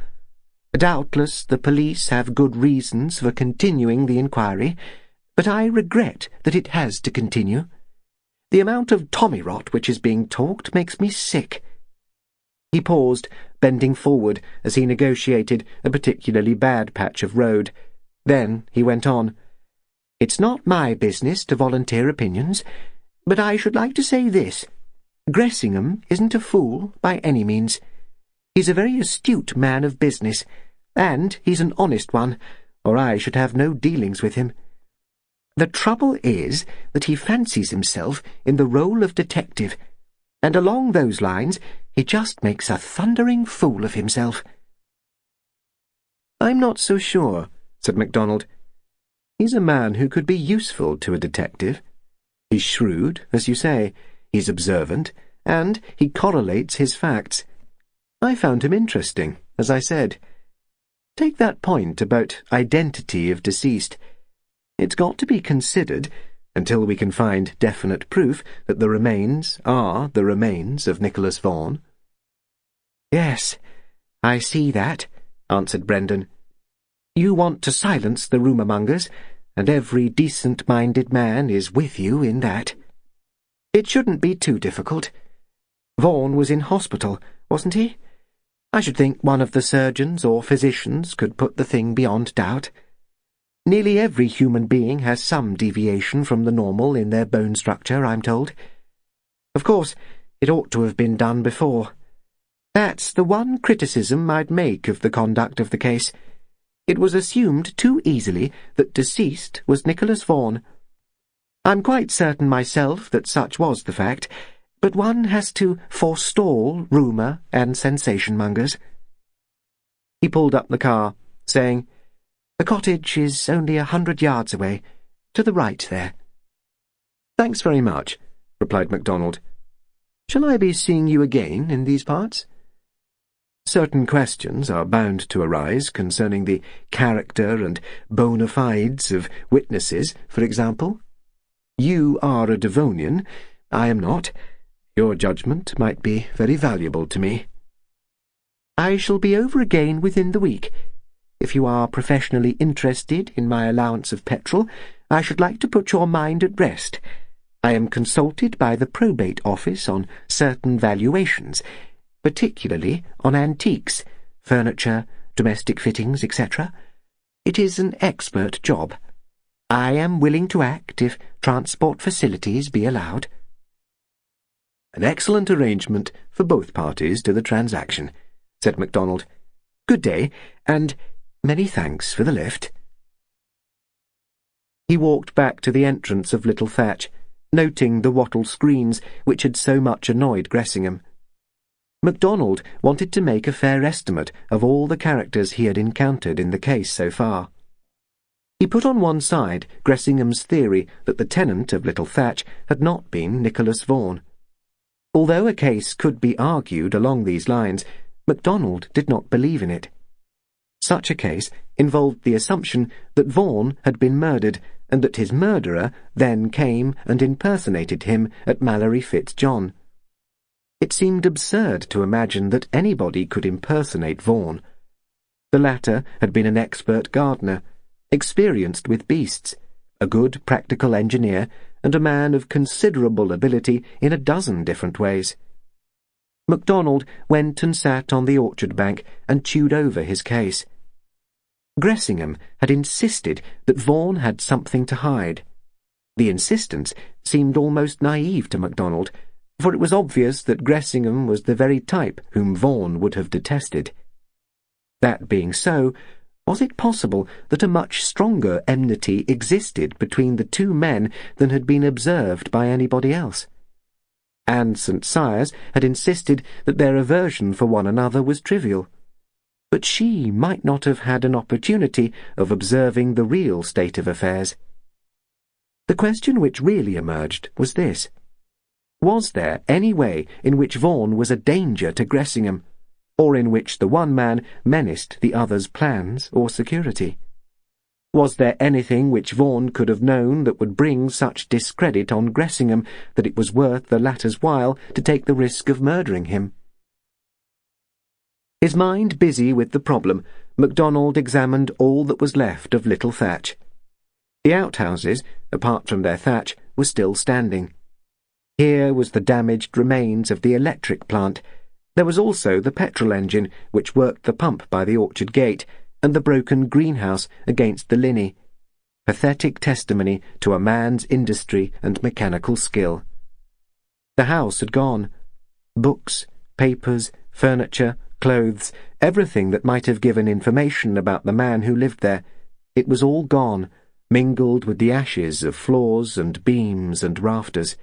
Doubtless the police have good reasons for continuing the inquiry, but I regret that it has to continue. The amount of tommy-rot which is being talked makes me sick." He paused, bending forward as he negotiated a particularly bad patch of road. Then he went on. "It's not my business to volunteer opinions, but I should like to say this. Gressingham isn't a fool by any means. He's a very astute man of business, and he's an honest one, or I should have no dealings with him. The trouble is that he fancies himself in the role of detective, and along those lines he just makes a thundering fool of himself." "I'm not so sure," said Macdonald. "He's a man who could be useful to a detective. He's shrewd, as you say, he's observant, and he correlates his facts. I found him interesting, as I said. Take that point about identity of deceased. It's got to be considered until we can find definite proof that the remains are the remains of Nicholas Vaughan." "Yes, I see that," answered Brendan. "You want to silence the rumour-mongers, and every decent-minded man is with you in that. It shouldn't be too difficult. Vaughan was in hospital, wasn't he? I should think one of the surgeons or physicians could put the thing beyond doubt. Nearly every human being has some deviation from the normal in their bone structure, I'm told. Of course, it ought to have been done before. That's the one criticism I'd make of the conduct of the case. It was assumed too easily that deceased was Nicholas Vaughan. I'm quite certain myself that such was the fact, but one has to forestall rumour and sensation-mongers. He pulled up the car, saying, "The cottage is only 100 yards away, to the right there." "Thanks very much," replied Macdonald. "Shall I be seeing you again in these parts?" Certain questions are bound to arise concerning the character and bona fides of witnesses, for example. You are a Devonian, I am not. Your judgment might be very valuable to me. I shall be over again within the week. If you are professionally interested in my allowance of petrol, I should like to put your mind at rest. I am consulted by the probate office on certain valuations, particularly on antiques, furniture, domestic fittings, etc. It is an expert job. I am willing to act if transport facilities be allowed. An excellent arrangement for both parties to the transaction, said Macdonald. Good day, and many thanks for the lift. He walked back to the entrance of Little Thatch, noting the wattle screens which had so much annoyed Gressingham. Macdonald wanted to make a fair estimate of all the characters he had encountered in the case so far. He put on one side Gressingham's theory that the tenant of Little Thatch had not been Nicholas Vaughan. Although a case could be argued along these lines, Macdonald did not believe in it. Such a case involved the assumption that Vaughan had been murdered, and that his murderer then came and impersonated him at Mallory Fitzjohn. It seemed absurd to imagine that anybody could impersonate Vaughan. The latter had been an expert gardener, experienced with beasts, a good practical engineer, and a man of considerable ability in a dozen different ways. Macdonald went and sat on the orchard bank and chewed over his case. Gressingham had insisted that Vaughan had something to hide. The insistence seemed almost naive to Macdonald, for it was obvious that Gressingham was the very type whom Vaughan would have detested. That being so, was it possible that a much stronger enmity existed between the two men than had been observed by anybody else? And St. Cyrus had insisted that their aversion for one another was trivial. But she might not have had an opportunity of observing the real state of affairs. The question which really emerged was this: was there any way in which Vaughan was a danger to Gressingham, or in which the one man menaced the other's plans or security? Was there anything which Vaughan could have known that would bring such discredit on Gressingham that it was worth the latter's while to take the risk of murdering him? His mind busy with the problem, Macdonald examined all that was left of Little Thatch. The outhouses, apart from their thatch, were still standing. Here was the damaged remains of the electric plant. There was also the petrol engine which worked the pump by the orchard gate, and the broken greenhouse against the Linney. Pathetic testimony to a man's industry and mechanical skill. The house had gone. Books, papers, furniture, clothes, everything that might have given information about the man who lived there. It was all gone, mingled with the ashes of floors and beams and rafters.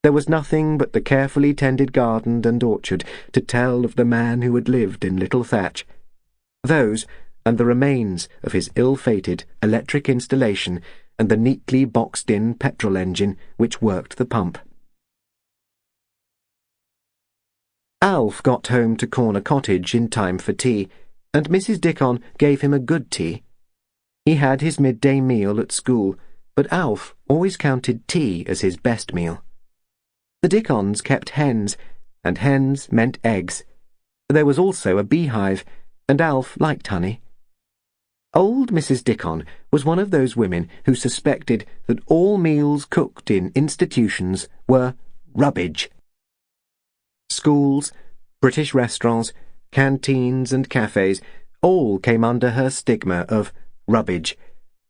There was nothing but the carefully tended garden and orchard to tell of the man who had lived in Little Thatch. Those, and the remains of his ill-fated electric installation and the neatly boxed-in petrol engine which worked the pump. Alf got home to Corner Cottage in time for tea, and Mrs. Dickon gave him a good tea. He had his midday meal at school, but Alf always counted tea as his best meal. The Dickons kept hens, and hens meant eggs. There was also a beehive, and Alf liked honey. Old Mrs. Dickon was one of those women who suspected that all meals cooked in institutions were rubbish. Schools, British restaurants, canteens and cafes all came under her stigma of rubbish,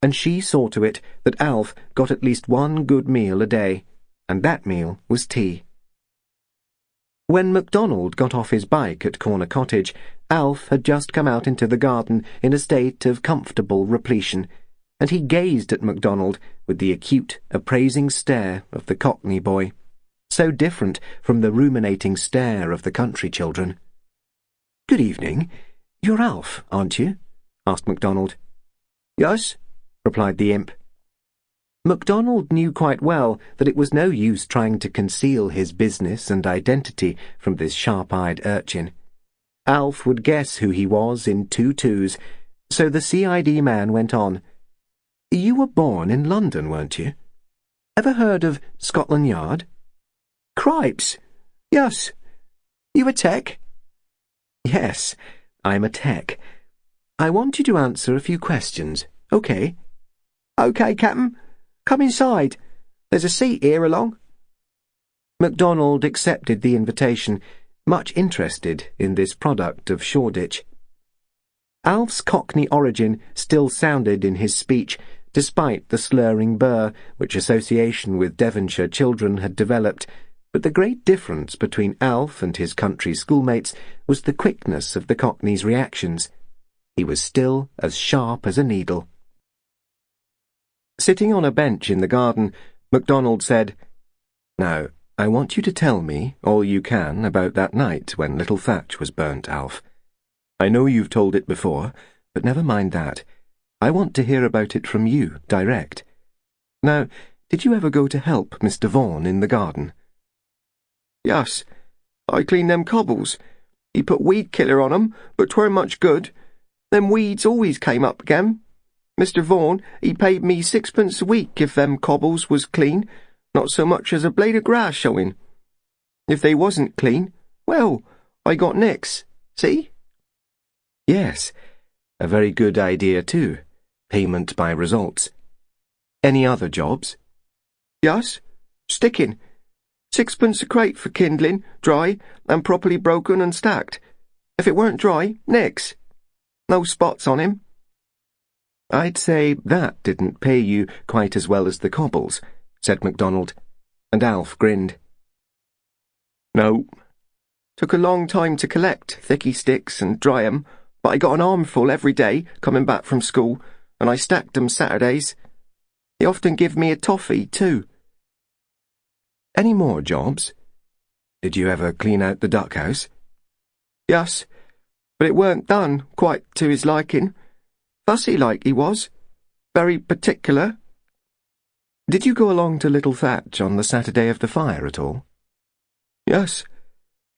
and she saw to it that Alf got at least one good meal a day, and that meal was tea. When Macdonald got off his bike at Corner Cottage, Alf had just come out into the garden in a state of comfortable repletion, and he gazed at Macdonald with the acute, appraising stare of the Cockney boy, so different from the ruminating stare of the country children. "Good evening. You're Alf, aren't you?" asked Macdonald. "Yes," replied the imp. Macdonald knew quite well that it was no use trying to conceal his business and identity from this sharp-eyed urchin. Alf would guess who he was in 2 twos, so the CID man went on. "You were born in London, weren't you? Ever heard of Scotland Yard?" "Cripes! Yes. You a tech?" "Yes, I'm a tech. I want you to answer a few questions, OK?" "OK, Captain. Come inside. There's a seat here along." Macdonald accepted the invitation, much interested in this product of Shoreditch. Alf's Cockney origin still sounded in his speech, despite the slurring burr which association with Devonshire children had developed, but the great difference between Alf and his country schoolmates was the quickness of the Cockney's reactions. He was still as sharp as a needle. Sitting on a bench in the garden, Macdonald said, "Now, I want you to tell me all you can about that night when little Thatch was burnt, Alf. I know you've told it before, but never mind that. I want to hear about it from you, direct. Now, did you ever go to help Mr. Vaughan in the garden?" "Yes. I cleaned them cobbles. He put weed killer on 'em, but 'tweren't much good. Them weeds always came up again. Mr. Vaughan, he paid me 6pence a week if them cobbles was clean, not so much as a blade of grass showing. If they wasn't clean, well, I got nits. See?" "Yes, a very good idea too. Payment by results. Any other jobs?" "Yes. Sticking. 6pence a crate for kindling, dry, and properly broken and stacked. If it weren't dry, nix. No spots on him." "I'd say that didn't pay you quite as well as the cobbles," said Macdonald, and Alf grinned. "No. Took a long time to collect thicky sticks and dry 'em, but I got an armful every day coming back from school, and I stacked 'em Saturdays. He often give me a toffee, too." "Any more jobs? Did you ever clean out the duck house?" "Yes, but it weren't done quite to his liking. Fussy like he was. Very particular." "Did you go along to little Thatch on the Saturday of the fire at all?" "Yes.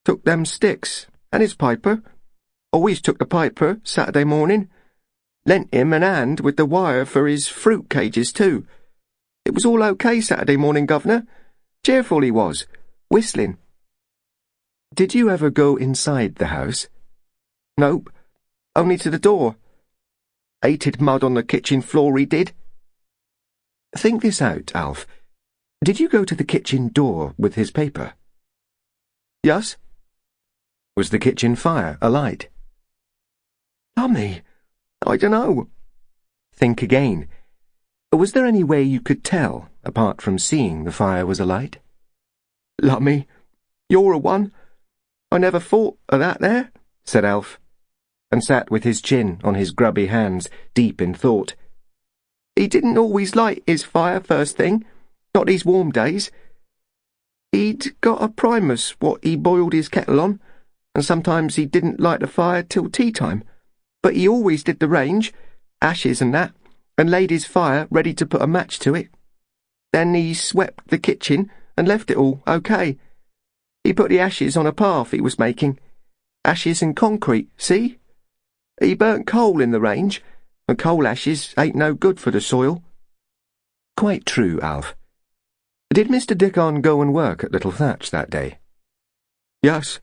Took them sticks, and his piper. Always took the piper Saturday morning. Lent him an hand with the wire for his fruit cages, too. It was all OK Saturday morning, governor. Cheerful he was, whistling." "Did you ever go inside the house?" "Nope. Only to the door. Hated mud on the kitchen floor, he did." "Think this out, Alf. Did you go to the kitchen door with his paper?" "Yes." "Was the kitchen fire alight?" "Lummy, I dunno." "Think again. Was there any way you could tell, apart from seeing the fire was alight?" "Lummy, you're a one. I never thought of that there," said Alf, and sat with his chin on his grubby hands, deep in thought. "He didn't always light his fire first thing, not these warm days. He'd got a primus what he boiled his kettle on, and sometimes he didn't light the fire till tea time, but he always did the range, ashes and that, and laid his fire ready to put a match to it. Then he swept the kitchen and left it all OK. He put the ashes on a path he was making. Ashes and concrete, see? He burnt coal in the range, and coal ashes ain't no good for the soil." "Quite true, Alf. Did Mr. Dickon go and work at little Thatch that day?" "Yes.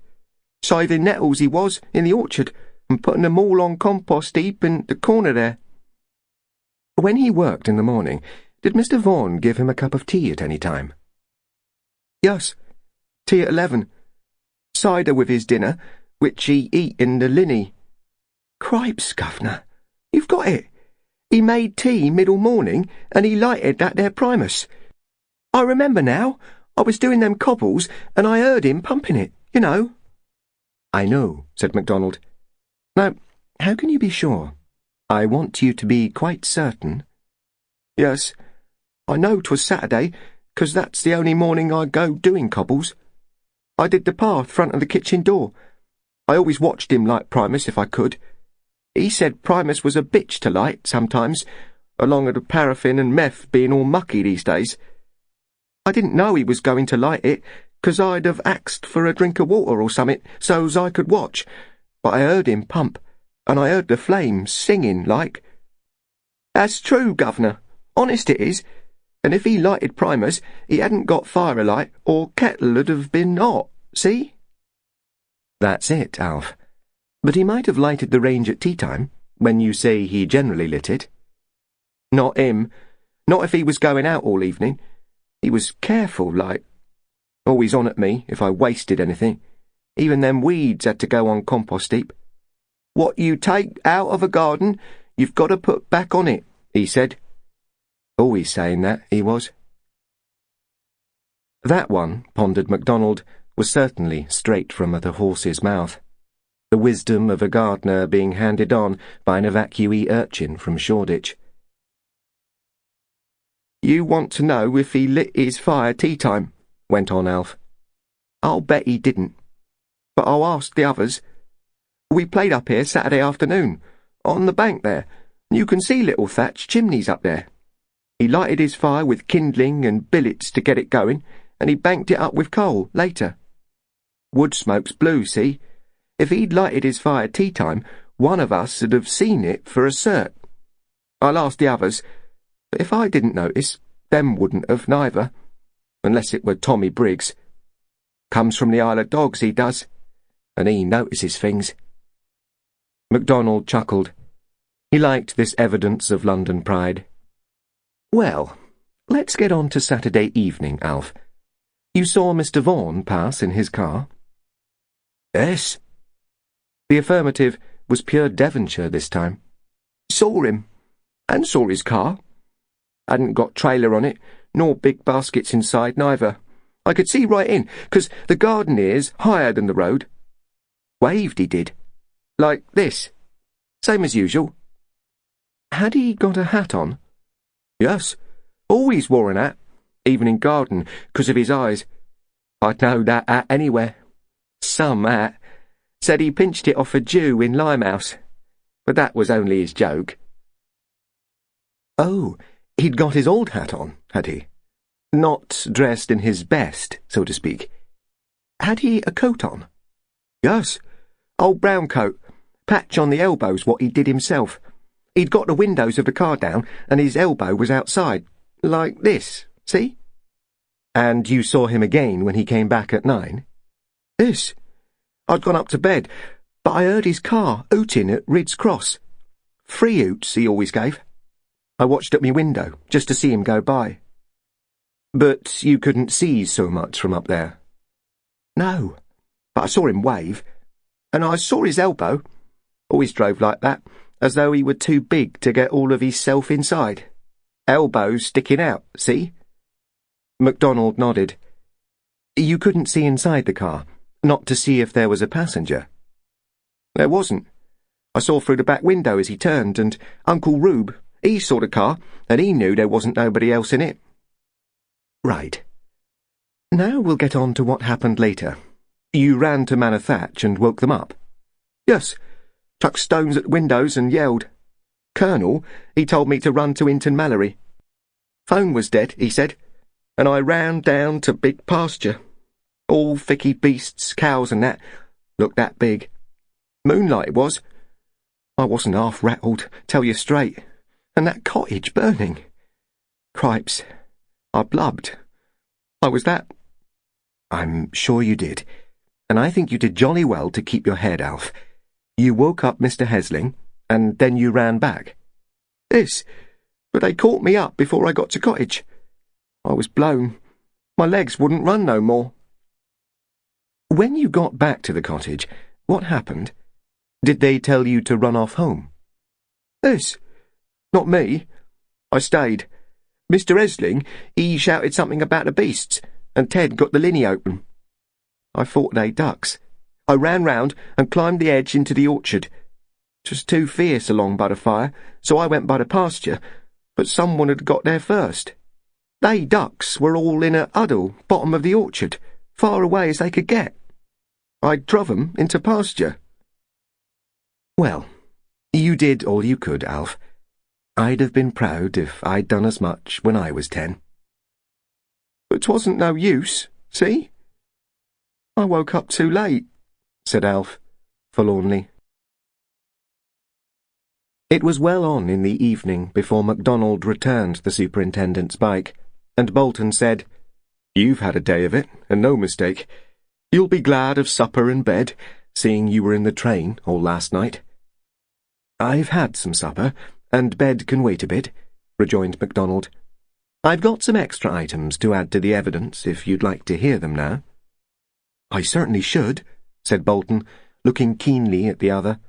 Scything nettles he was in the orchard, and putting them all on compost heap in the corner there." "When he worked in the morning, did Mr. Vaughan give him a cup of tea at any time?" "Yes. Tea at 11. Cider with his dinner, which he eat in the linny." "Cripes, governor, you've got it. He made tea middle morning, and he lighted that there primus. I remember now. I was doing them cobbles, and I heard him pumping it, you know." "I know," said Macdonald. "Now, how can you be sure? I want you to be quite certain." Yes, I know 'twas Saturday, 'cause that's the only morning I go doing cobbles. I did the path front of the kitchen door. I always watched him light Primus if I could. He said Primus was a bitch to light sometimes, along of the paraffin and meth being all mucky these days. I didn't know he was going to light it, 'cause I'd have axed for a drink of water or summit, so's I could watch, but I heard him pump, and I heard the flames singing like. That's true, Governor, honest it is, and if he lighted Primus, he hadn't got fire alight, or kettle 'ud have been hot, see? That's it, Alf. But he might have lighted the range at tea-time, when you say he generally lit it. Not him. Not if he was going out all evening. He was careful, like. Always on at me if I wasted anything. Even them weeds had to go on compost heap. What you take out of a garden, you've got to put back on it, he said. Always saying that, he was. That one, pondered Macdonald, was certainly straight from the horse's mouth. The wisdom of a gardener being handed on by an evacuee urchin from Shoreditch. You want to know if he lit his fire tea-time, went on Alf. I'll bet he didn't, but I'll ask the others. We played up here Saturday afternoon, on the bank there. You can see little Thatch chimneys up there. He lighted his fire with kindling and billets to get it going, and he banked it up with coal later. Wood smoke's blue, see? If he'd lighted his fire tea-time, one of us would have seen it for a cert. I'll ask the others, but if I didn't notice, them wouldn't have neither, unless it were Tommy Briggs. Comes from the Isle of Dogs, he does, and he notices things. Macdonald chuckled. He liked this evidence of London pride. Well, let's get on to Saturday evening, Alf. You saw Mr. Vaughan pass in his car? Yes. The affirmative was pure Devonshire this time. Saw him, and saw his car. Hadn't got trailer on it, nor big baskets inside neither. I could see right in, 'cause the garden here's higher than the road. Waved he did. Like this. Same as usual. Had he got a hat on? Yes. Always wore an hat, even in garden, 'cause of his eyes. I'd know that hat anywhere. Some hat. Said he pinched it off a Jew in Limehouse. But that was only his joke. Oh, he'd got his old hat on, had he? Not dressed in his best, so to speak. Had he a coat on? Yes. Old brown coat. Patch on the elbows what he did himself. He'd got the windows of the car down, and his elbow was outside. Like this, see? And you saw him again when he came back at 9? Yes. I'd gone up to bed, but I heard his car hooting at Ridd's Cross. 3 hoots he always gave. I watched at me window, just to see him go by. But you couldn't see so much from up there? No, but I saw him wave, and I saw his elbow. Always drove like that, as though he were too big to get all of his self inside. Elbows sticking out, see? Macdonald nodded. You couldn't see inside the car, not to see if there was a passenger? There wasn't. I saw through the back window as he turned, and Uncle Rube, he saw the car, and he knew there wasn't nobody else in it. Right. Now we'll get on to what happened later. You ran to Manor Thatch and woke them up? Yes. Chucked stones at windows and yelled. Colonel, he told me to run to Inton Mallory. Phone was dead, he said, and I ran down to big pasture. All thicky beasts, cows and that, looked that big. Moonlight it was. I wasn't half rattled, tell you straight, and that cottage burning. Cripes, I blubbed. I was that. I'm sure you did, and I think you did jolly well to keep your head, Alf. You woke up Mr. Hesling, and then you ran back. Yes, but they caught me up before I got to cottage. I was blown. My legs wouldn't run no more. When you got back to the cottage, what happened? Did they tell you to run off home? Yes. Not me. I stayed. Mr. Hesling, he shouted something about the beasts, and Ted got the linny open. I thought they ducks. I ran round and climbed the edge into the orchard. 'Twas too fierce along by the fire, so I went by the pasture, but someone had got there first. They ducks were all in a huddle, bottom of the orchard, far away as they could get. I druv 'em into pasture. Well, you did all you could, Alf. I'd have been proud if I'd done as much when I was 10. But 'twasn't no use, see? I woke up too late, said Alf, forlornly. It was well on in the evening before Macdonald returned the superintendent's bike, and Bolton said, "You've had a day of it, and no mistake. You'll be glad of supper and bed, seeing you were in the train all last night." "I've had some supper, and bed can wait a bit," rejoined Macdonald. "I've got some extra items to add to the evidence, if you'd like to hear them now." "I certainly should," said Bolton, looking keenly at the other.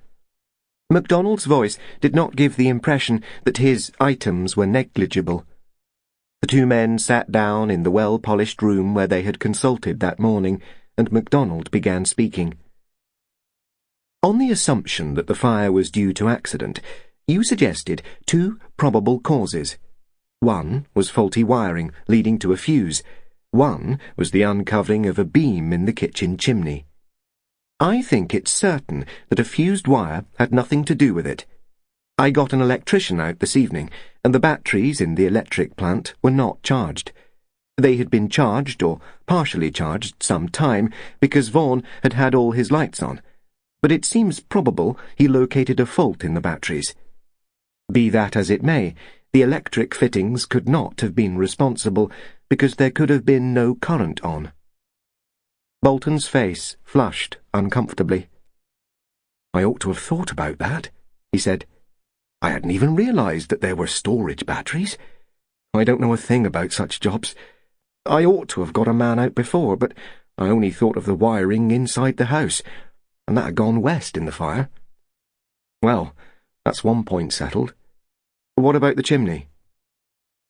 Macdonald's voice did not give the impression that his items were negligible. The two men sat down in the well-polished room where they had consulted that morning, and Macdonald began speaking. "On the assumption that the fire was due to accident, you suggested 2 probable causes. One was faulty wiring leading to a fuse. One was the uncovering of a beam in the kitchen chimney. I think it's certain that a fused wire had nothing to do with it. I got an electrician out this evening, and the batteries in the electric plant were not charged. They had been charged, or partially charged, some time, because Vaughan had had all his lights on, but it seems probable he located a fault in the batteries. Be that as it may, the electric fittings could not have been responsible, because there could have been no current on." Bolton's face flushed uncomfortably. "I ought to have thought about that," he said. "I hadn't even realized that there were storage batteries. I don't know a thing about such jobs. I ought to have got a man out before, but I only thought of the wiring inside the house, and that had gone west in the fire. Well, that's one point settled. What about the chimney?"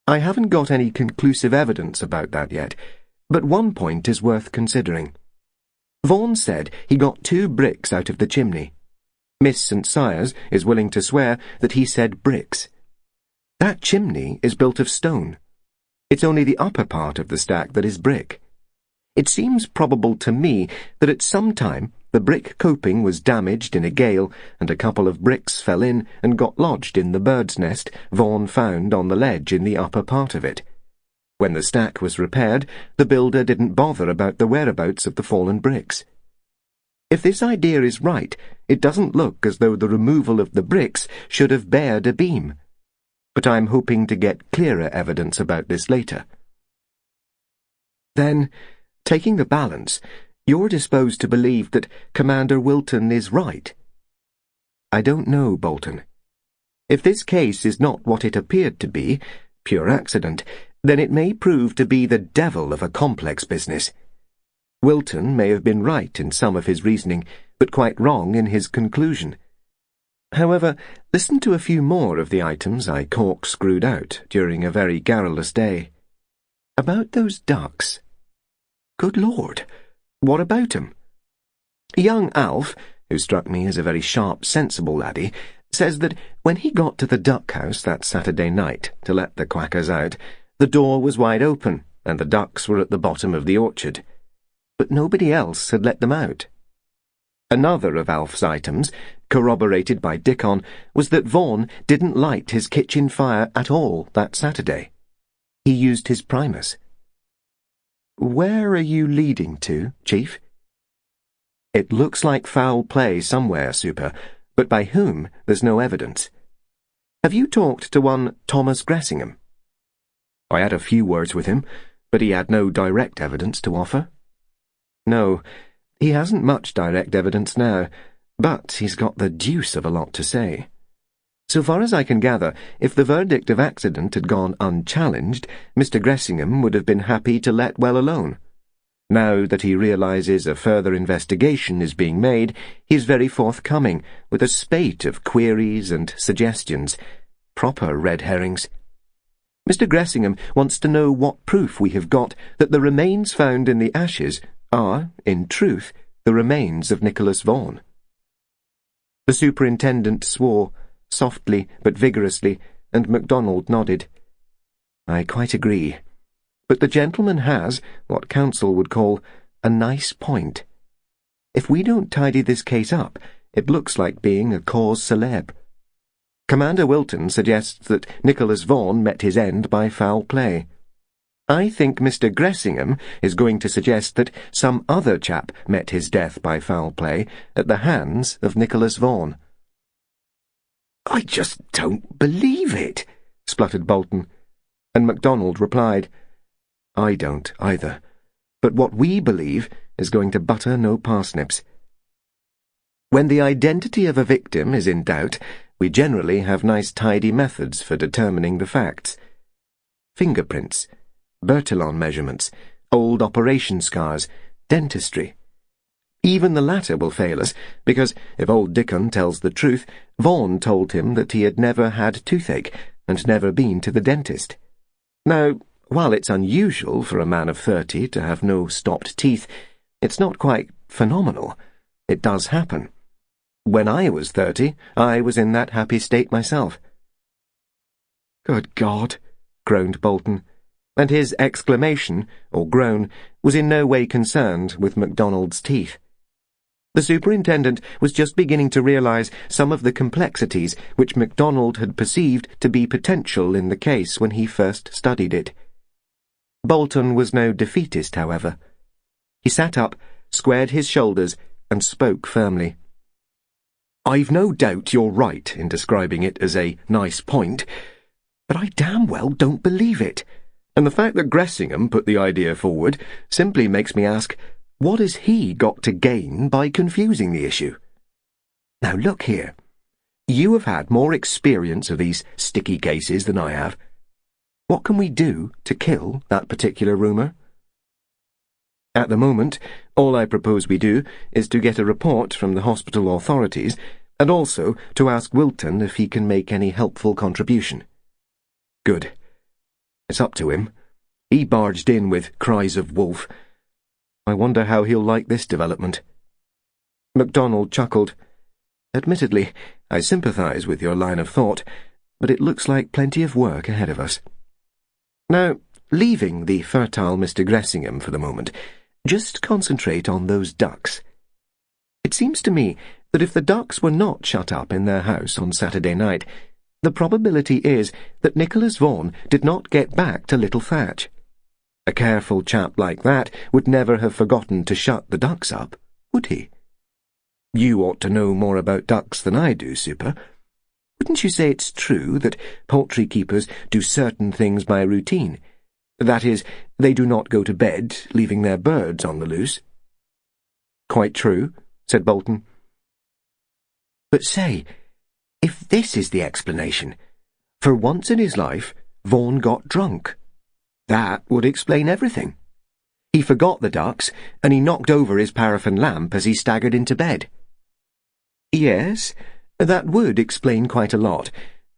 "I haven't got any conclusive evidence about that yet, but one point is worth considering. Vaughan said he got 2 bricks out of the chimney. Miss St. Cyrs is willing to swear that he said bricks. That chimney is built of stone. It's only the upper part of the stack that is brick. It seems probable to me that at some time the brick coping was damaged in a gale, and a couple of bricks fell in and got lodged in the bird's nest Vaughan found on the ledge in the upper part of it. When the stack was repaired, the builder didn't bother about the whereabouts of the fallen bricks. If this idea is right, it doesn't look as though the removal of the bricks should have bared a beam. But I'm hoping to get clearer evidence about this later." "Then, taking the balance, you're disposed to believe that Commander Wilton is right?" "I don't know, Bolton. If this case is not what it appeared to be, pure accident, then it may prove to be the devil of a complex business. Wilton may have been right in some of his reasoning, but quite wrong in his conclusion. However, listen to a few more of the items I corkscrewed out during a very garrulous day. About those ducks. Good Lord, what about 'em? Young Alf, who struck me as a very sharp, sensible laddie, says that when he got to the duck house that Saturday night to let the quackers out, the door was wide open and the ducks were at the bottom of the orchard. But nobody else had let them out. Another of Alf's items, corroborated by Dickon, was that Vaughan didn't light his kitchen fire at all that Saturday. He used his primus. Where are you leading to, Chief? It looks like foul play somewhere, Super, but by whom there's no evidence. Have you talked to one Thomas Gressingham? I had a few words with him, but he had no direct evidence to offer. No, he hasn't much direct evidence now, but he's got the deuce of a lot to say. So far as I can gather, if the verdict of accident had gone unchallenged, Mr. Gressingham would have been happy to let well alone. Now that he realizes a further investigation is being made, he is very forthcoming, with a spate of queries and suggestions. Proper red herrings. Mr. Gressingham wants to know what proof we have got that the remains found in the ashes are, in truth, the remains of Nicholas Vaughan. The superintendent swore, softly but vigorously, and Macdonald nodded. I quite agree. But the gentleman has, what counsel would call, a nice point. If we don't tidy this case up, it looks like being a cause célèbre. Commander Wilton suggests that Nicholas Vaughan met his end by foul play. I think Mr. Gressingham is going to suggest that some other chap met his death by foul play at the hands of Nicholas Vaughan. I just don't believe it, spluttered Bolton, and Macdonald replied, I don't either, but what we believe is going to butter no parsnips. When the identity of a victim is in doubt, we generally have nice tidy methods for determining the facts. Fingerprints, Bertillon measurements, old operation scars, dentistry. Even the latter will fail us, because if old Dickon tells the truth, Vaughan told him that he had never had toothache and never been to the dentist. Now, while it's unusual for a man of 30 to have no stopped teeth, it's not quite phenomenal. It does happen. When I was 30, I was in that happy state myself. Good God, groaned Bolton, and his exclamation, or groan, was in no way concerned with Macdonald's teeth. The superintendent was just beginning to realize some of the complexities which Macdonald had perceived to be potential in the case when he first studied it. Bolton was no defeatist, however. He sat up, squared his shoulders, and spoke firmly. I've no doubt you're right in describing it as a nice point, but I damn well don't believe it. And the fact that Gressingham put the idea forward simply makes me ask, what has he got to gain by confusing the issue? Now look here. You have had more experience of these sticky cases than I have. What can we do to kill that particular rumour? At the moment, all I propose we do is to get a report from the hospital authorities and also to ask Wilton if he can make any helpful contribution. Good. It's up to him. He barged in with cries of wolf. I wonder how he'll like this development. Macdonald chuckled. Admittedly, I sympathise with your line of thought, but it looks like plenty of work ahead of us. Now, leaving the fertile Mr. Gressingham for the moment, just concentrate on those ducks. It seems to me that if the ducks were not shut up in their house on Saturday night, the probability is that Nicholas Vaughan did not get back to little Thatch. A careful chap like that would never have forgotten to shut the ducks up, would he? You ought to know more about ducks than I do, Super. Wouldn't you say it's true that poultry keepers do certain things by routine? That is, they do not go to bed, leaving their birds on the loose. Quite true, said Bolton. But say, if this is the explanation, for once in his life, Vaughan got drunk. That would explain everything. He forgot the ducks, and he knocked over his paraffin lamp as he staggered into bed. Yes, that would explain quite a lot.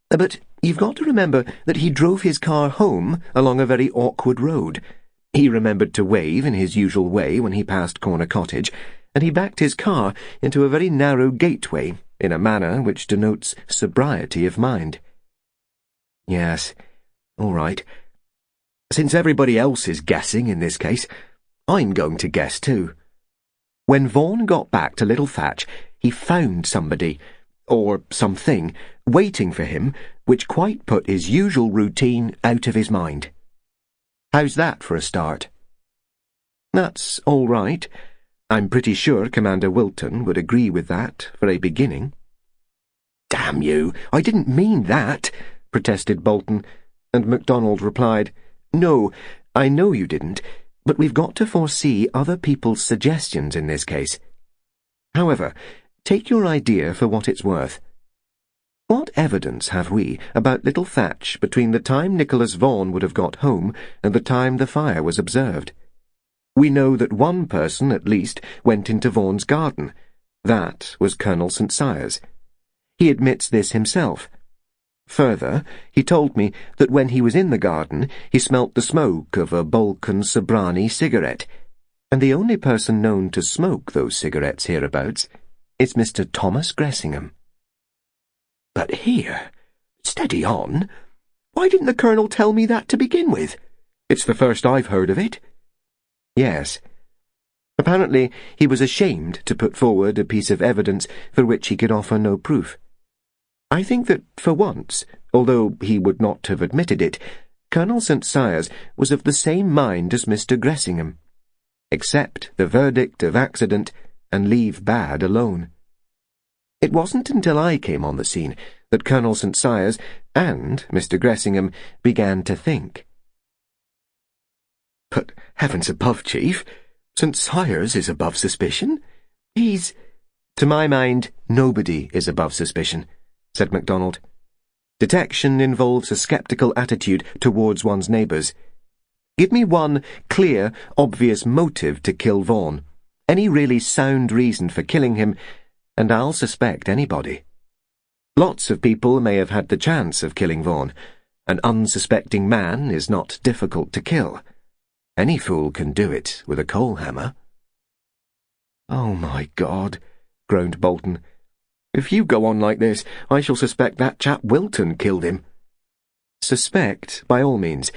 But you've got to remember that he drove his car home along a very awkward road. He remembered to wave in his usual way when he passed Corner Cottage, and he backed his car into a very narrow gateway in a manner which denotes sobriety of mind. Yes, all right. Since everybody else is guessing in this case, I'm going to guess too. When Vaughan got back to little Thatch, he found somebody, or something, waiting for him, which quite put his usual routine out of his mind. How's that for a start? That's all right. I'm pretty sure Commander Wilton would agree with that for a beginning. Damn you, I didn't mean that, protested Bolton, and Macdonald replied, No, I know you didn't, but we've got to foresee other people's suggestions in this case. However, take your idea for what it's worth. What evidence have we about little Thatch between the time Nicholas Vaughan would have got home and the time the fire was observed? We know that one person, at least, went into Vaughan's garden. That was Colonel St. Cyrs. He admits this himself. Further, he told me that when he was in the garden, he smelt the smoke of a Balkan Sobrani cigarette, and the only person known to smoke those cigarettes hereabouts is Mr. Thomas Gressingham. But here, steady on, Why didn't the Colonel tell me that to begin with? It's the first I've heard of it. Yes. Apparently he was ashamed to put forward a piece of evidence for which he could offer no proof. I think that, for once, although he would not have admitted it, Colonel St. Sias was of the same mind as Mr. Gressingham. Accept the verdict of accident and leave bad alone. It wasn't until I came on the scene that Colonel St. Sias and Mr. Gressingham began to think. But heavens above, Chief, St. Sias is above suspicion. He's— To my mind, nobody is above suspicion, said Macdonald. Detection involves a sceptical attitude towards one's neighbours. Give me one clear, obvious motive to kill Vaughan, any really sound reason for killing him, and I'll suspect anybody. Lots of people may have had the chance of killing Vaughan. An unsuspecting man is not difficult to kill. Any fool can do it with a coal hammer. Oh, my God, groaned Bolton. If you go on like this, I shall suspect that chap Wilton killed him. Suspect, by all means,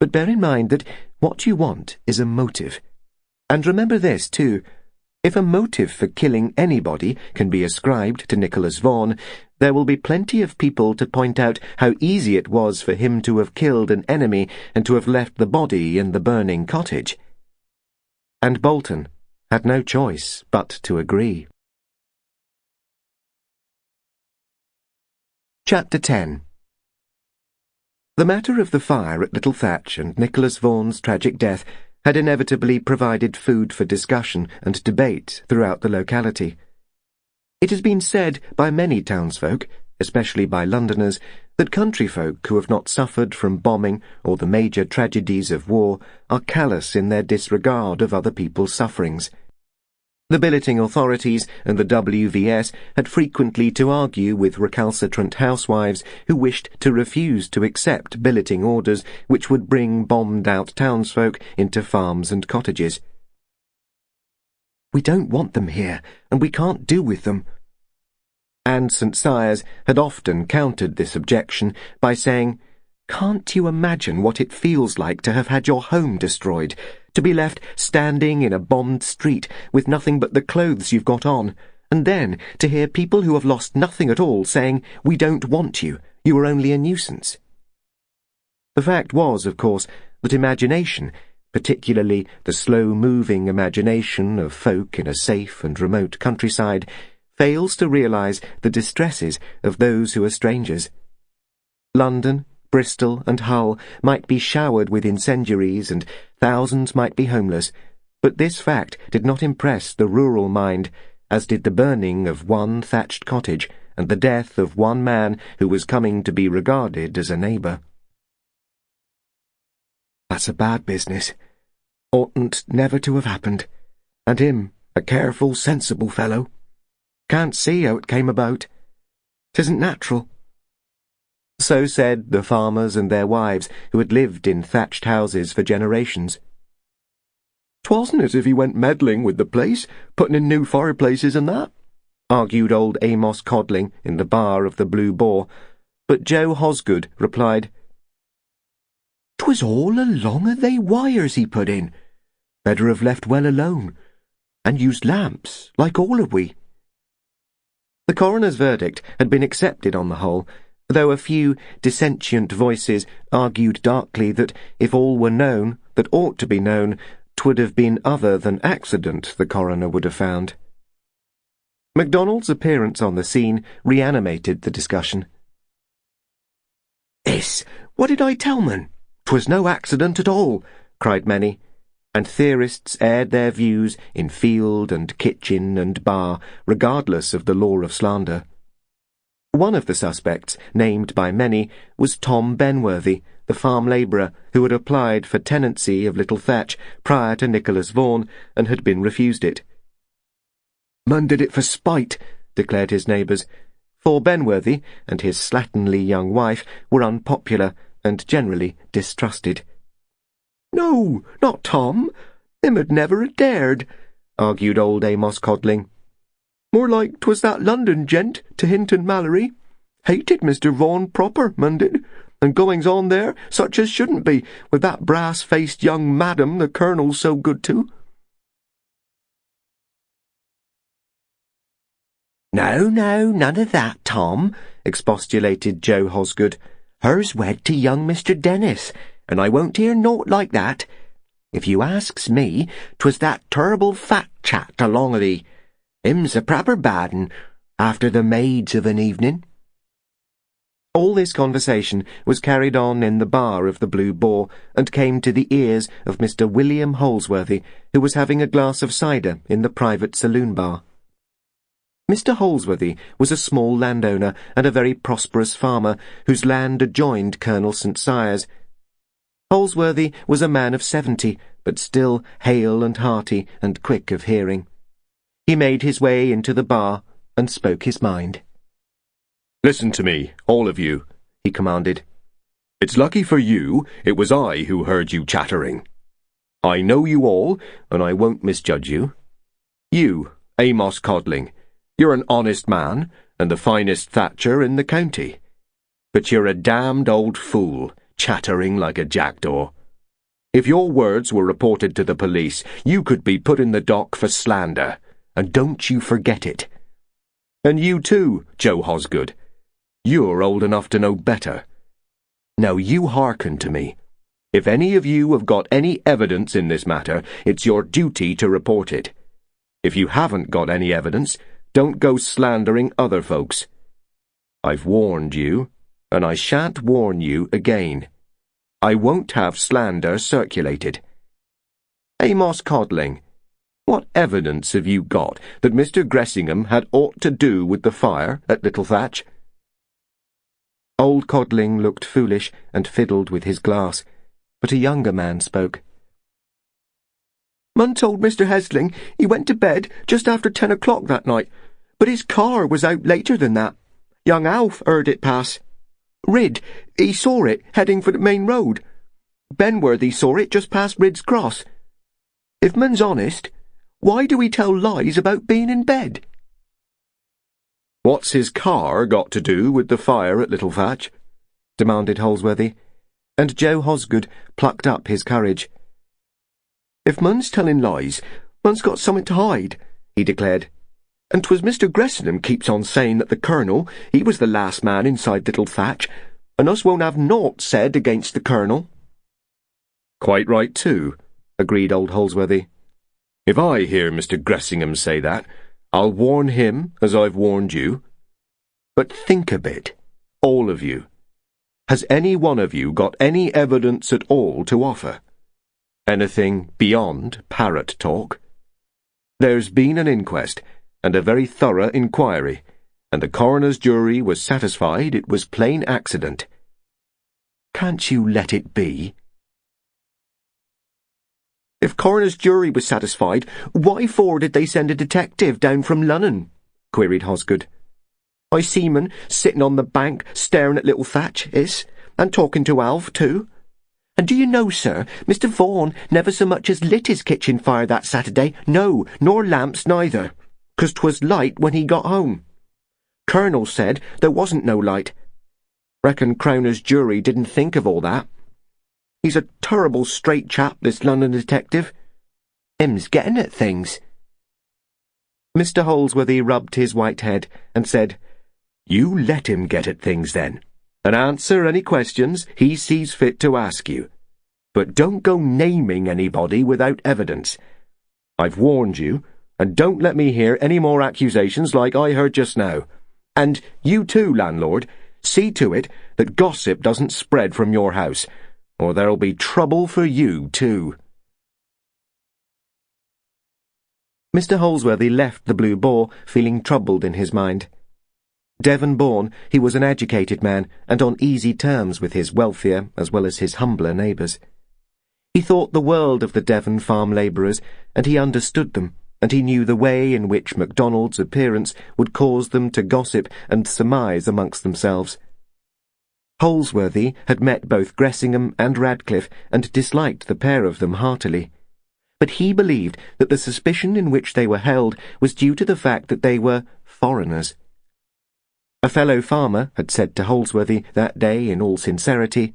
but bear in mind that what you want is a motive. And remember this, too. If a motive for killing anybody can be ascribed to Nicholas Vaughan, there will be plenty of people to point out how easy it was for him to have killed an enemy and to have left the body in the burning cottage. And Bolton had no choice but to agree. Chapter 10. The matter of the fire at Little Thatch and Nicholas Vaughan's tragic death had inevitably provided food for discussion and debate throughout the locality. It has been said by many townsfolk, especially by Londoners, that country folk who have not suffered from bombing or the major tragedies of war are callous in their disregard of other people's sufferings. The billeting authorities and the WVS had frequently to argue with recalcitrant housewives who wished to refuse to accept billeting orders which would bring bombed-out townsfolk into farms and cottages. We don't want them here, and we can't do with them. And St. Sias had often countered this objection by saying, "Can't you imagine what it feels like to have had your home destroyed, to be left standing in a bombed street with nothing but the clothes you've got on, and then to hear people who have lost nothing at all saying, 'We don't want you, you are only a nuisance'?" The fact was, of course, that imagination, particularly the slow-moving imagination of folk in a safe and remote countryside, fails to realise the distresses of those who are strangers. London, Bristol and Hull might be showered with incendiaries and thousands might be homeless, but this fact did not impress the rural mind, as did the burning of one thatched cottage and the death of one man who was coming to be regarded as a neighbour. That's a bad business. Oughtn't never to have happened. And him, a careful, sensible fellow. Can't see how it came about. 'Tisn't natural. So said the farmers and their wives who had lived in thatched houses for generations. 'Twasn't as if he went meddling with the place, putting in new fireplaces and that, argued old Amos Codling in the bar of the Blue Boar, but Joe Hosgood replied, 'Twas all along of they wires he put in. Better have left well alone, and used lamps, like all of we. The coroner's verdict had been accepted on the whole, though a few dissentient voices argued darkly that if all were known that ought to be known, 'twould have been other than accident the coroner would have found. Macdonald's appearance on the scene reanimated the discussion. "Yes, what did I tell man? 'Twas no accident at all," cried many, and theorists aired their views in field and kitchen and bar, regardless of the law of slander. One of the suspects, named by many, was Tom Benworthy, the farm labourer who had applied for tenancy of Little Thatch prior to Nicholas Vaughan and had been refused it. "Man did it for spite," declared his neighbours, for Benworthy and his slatternly young wife were unpopular and generally distrusted. "No, not Tom. Him had never a dared," argued old Amos Codling. "More like 'twas that London gent to Hinton Mallory. Hated Mr. Vaughan proper, man did. and goings-on there such as shouldn't be, with that brass-faced young madam the Colonel's so good to. No, none of that, Tom, expostulated Joe Hosgood. Her's wed to young Mr. Dennis, and I won't hear naught like that. If you asks me, 'twas that terrible fat chat along of thee. Him's a proper bad un, after the maids of an evening. All this conversation was carried on in the bar of the Blue Boar, and came to the ears of Mr. William Holsworthy, who was having a glass of cider in the private saloon bar. Mr. Holsworthy was a small landowner and a very prosperous farmer, whose land adjoined Colonel St. Cyre's. Holsworthy was a man of 70, but still hale and hearty and quick of hearing. He made his way into the bar and spoke his mind. "Listen to me, all of you," he commanded. "It's lucky for you it was I who heard you chattering. I know you all, and I won't misjudge you. You, Amos Codling, you're an honest man, and the finest thatcher in the county. But you're a damned old fool, chattering like a jackdaw. If your words were reported to the police, you could be put in the dock for slander, and don't you forget it. And you too, Joe Hosgood. You're old enough to know better. Now you hearken to me. If any of you have got any evidence in this matter, it's your duty to report it. If you haven't got any evidence, don't go slandering other folks. I've warned you, and I shan't warn you again. I won't have slander circulated. Amos Codling, what evidence have you got that Mr. Gressingham had aught to do with the fire at Little Thatch?" Old Codling looked foolish and fiddled with his glass, but a younger man spoke. "Mun told Mr. Hesling he went to bed just after 10 o'clock that night, but his car was out later than that. Young Alf heard it pass. Rid, he saw it heading for the main road. Benworthy saw it just past Ridd's Cross. If man's honest, why do he tell lies about being in bed?" "What's his car got to do with the fire at Little Thatch?" demanded Holsworthy, and Joe Hosgood plucked up his courage. "If man's telling lies, man's got something to hide," he declared. "And 'twas Mr. Gressingham keeps on saying that the Colonel, he was the last man inside Little Thatch, and us won't have naught said against the Colonel." "Quite right too," agreed old Holsworthy. "If I hear Mr. Gressingham say that, I'll warn him as I've warned you. But think a bit, all of you. Has any one of you got any evidence at all to offer? Anything beyond parrot talk? There's been an inquest, and a very thorough inquiry, and the coroner's jury was satisfied it was plain accident. Can't you let it be?" "If coroner's jury was satisfied, why for did they send a detective down from Lunnon?" queried Hosgood. "I see men sitting on the bank staring at Little Thatch, and talking to Alf too. And do you know, sir, Mr. Vaughan never so much as lit his kitchen fire that Saturday, no, nor lamps neither, 'cause 'twas light when he got home. Colonel said there wasn't no light. Reckon Crowner's jury didn't think of all that. He's a terrible straight chap, this London detective. Him's getting at things." Mr. Holsworthy rubbed his white head and said, "You let him get at things then, and answer any questions he sees fit to ask you. But don't go naming anybody without evidence. I've warned you, and don't let me hear any more accusations like I heard just now. And you too, landlord, see to it that gossip doesn't spread from your house, or there'll be trouble for you too." Mr. Holsworthy left the Blue Boar feeling troubled in his mind. Devon-born, he was an educated man, and on easy terms with his wealthier as well as his humbler neighbours. He thought the world of the Devon farm labourers, and he understood them, and he knew the way in which Macdonald's appearance would cause them to gossip and surmise amongst themselves. Holsworthy had met both Gressingham and Radcliffe, and disliked the pair of them heartily. But he believed that the suspicion in which they were held was due to the fact that they were foreigners. A fellow farmer had said to Holsworthy that day in all sincerity,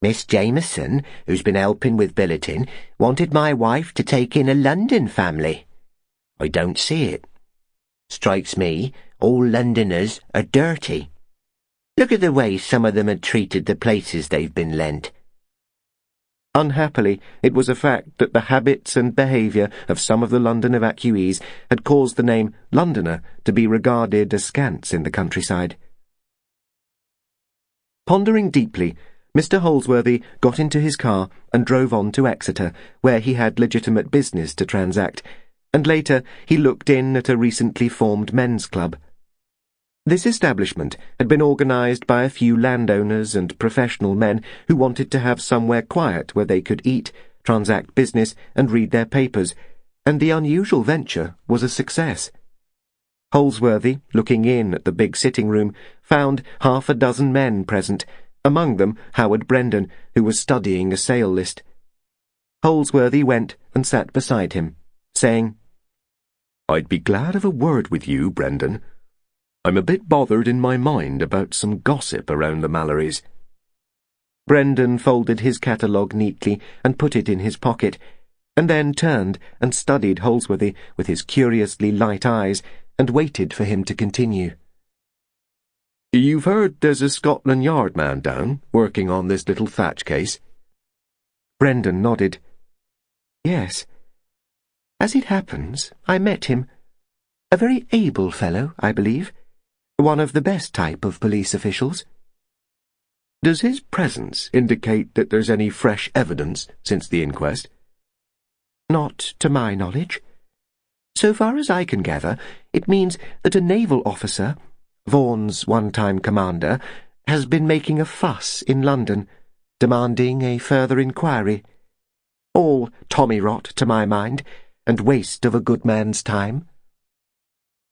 Miss Jameson, who's been helping with billeting, wanted my wife to take in a London family. I don't see it. Strikes me, all Londoners are dirty. Look at the way some of them had treated the places they've been lent. Unhappily, it was a fact that the habits and behaviour of some of the London evacuees had caused the name Londoner to be regarded askance in the countryside. Pondering deeply, Mr. Holsworthy got into his car and drove on to Exeter, where he had legitimate business to transact, and later he looked in at a recently formed men's club. This establishment had been organised by a few landowners and professional men who wanted to have somewhere quiet where they could eat, transact business, and read their papers, and the unusual venture was a success. Holsworthy, looking in at the big sitting room, found 6 men present, among them Howard Brendan, who was studying a sale list. Holsworthy went and sat beside him, saying, "I'd be glad of a word with you, Brendan. I'm a bit bothered in my mind about some gossip around the Mallorys." Brendan folded his catalogue neatly and put it in his pocket, and then turned and studied Holsworthy with his curiously light eyes and waited for him to continue. "You've heard there's a Scotland Yard man down, working on this little Thatch case?" Brendan nodded. Yes. As it happens, I met him. A very able fellow, I believe. One of the best type of police officials. Does his presence indicate that there's any fresh evidence since the inquest? Not to my knowledge. So far as I can gather, it means that a naval officer, Vaughan's one-time commander, has been making a fuss in London, demanding a further inquiry. All tommy-rot, to my mind, and waste of a good man's time.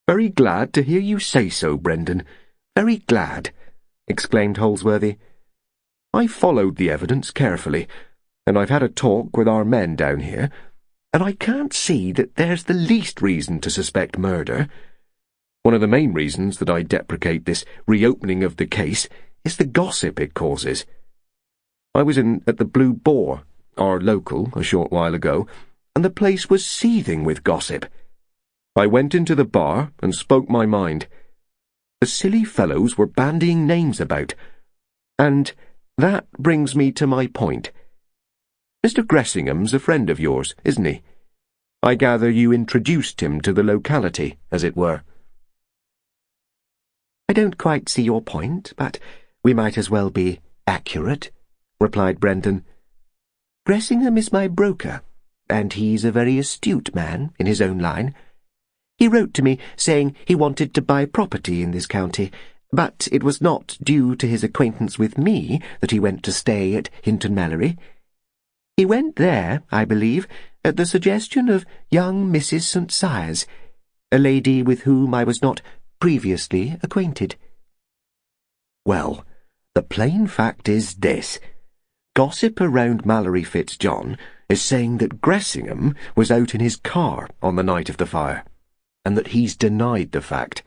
"Very glad to hear you say so, Brendan. Very glad," exclaimed Holsworthy. "I followed the evidence carefully, and I've had a talk with our men down here, and I can't see that there's the least reason to suspect murder. One of the main reasons that I deprecate this reopening of the case is the gossip it causes. I was in at the Blue Boar, our local, a short while ago, and the place was seething with gossip. I went into the bar and spoke my mind. The silly fellows were bandying names about. And that brings me to my point. Mr. Gressingham's a friend of yours, isn't he? I gather you introduced him to the locality, as it were." I don't quite see your point, but we might as well be accurate, replied Brendan. Gressingham is my broker, and he's a very astute man in his own line. He wrote to me saying he wanted to buy property in this county, but it was not due to his acquaintance with me that he went to stay at Hinton Mallory. He went there, I believe, at the suggestion of young Mrs. St. Cyrs, a lady with whom I was not previously acquainted. Well, the plain fact is this. Gossip around Mallory Fitzjohn is saying that Gressingham was out in his car on the night of the fire, and that he's denied the fact.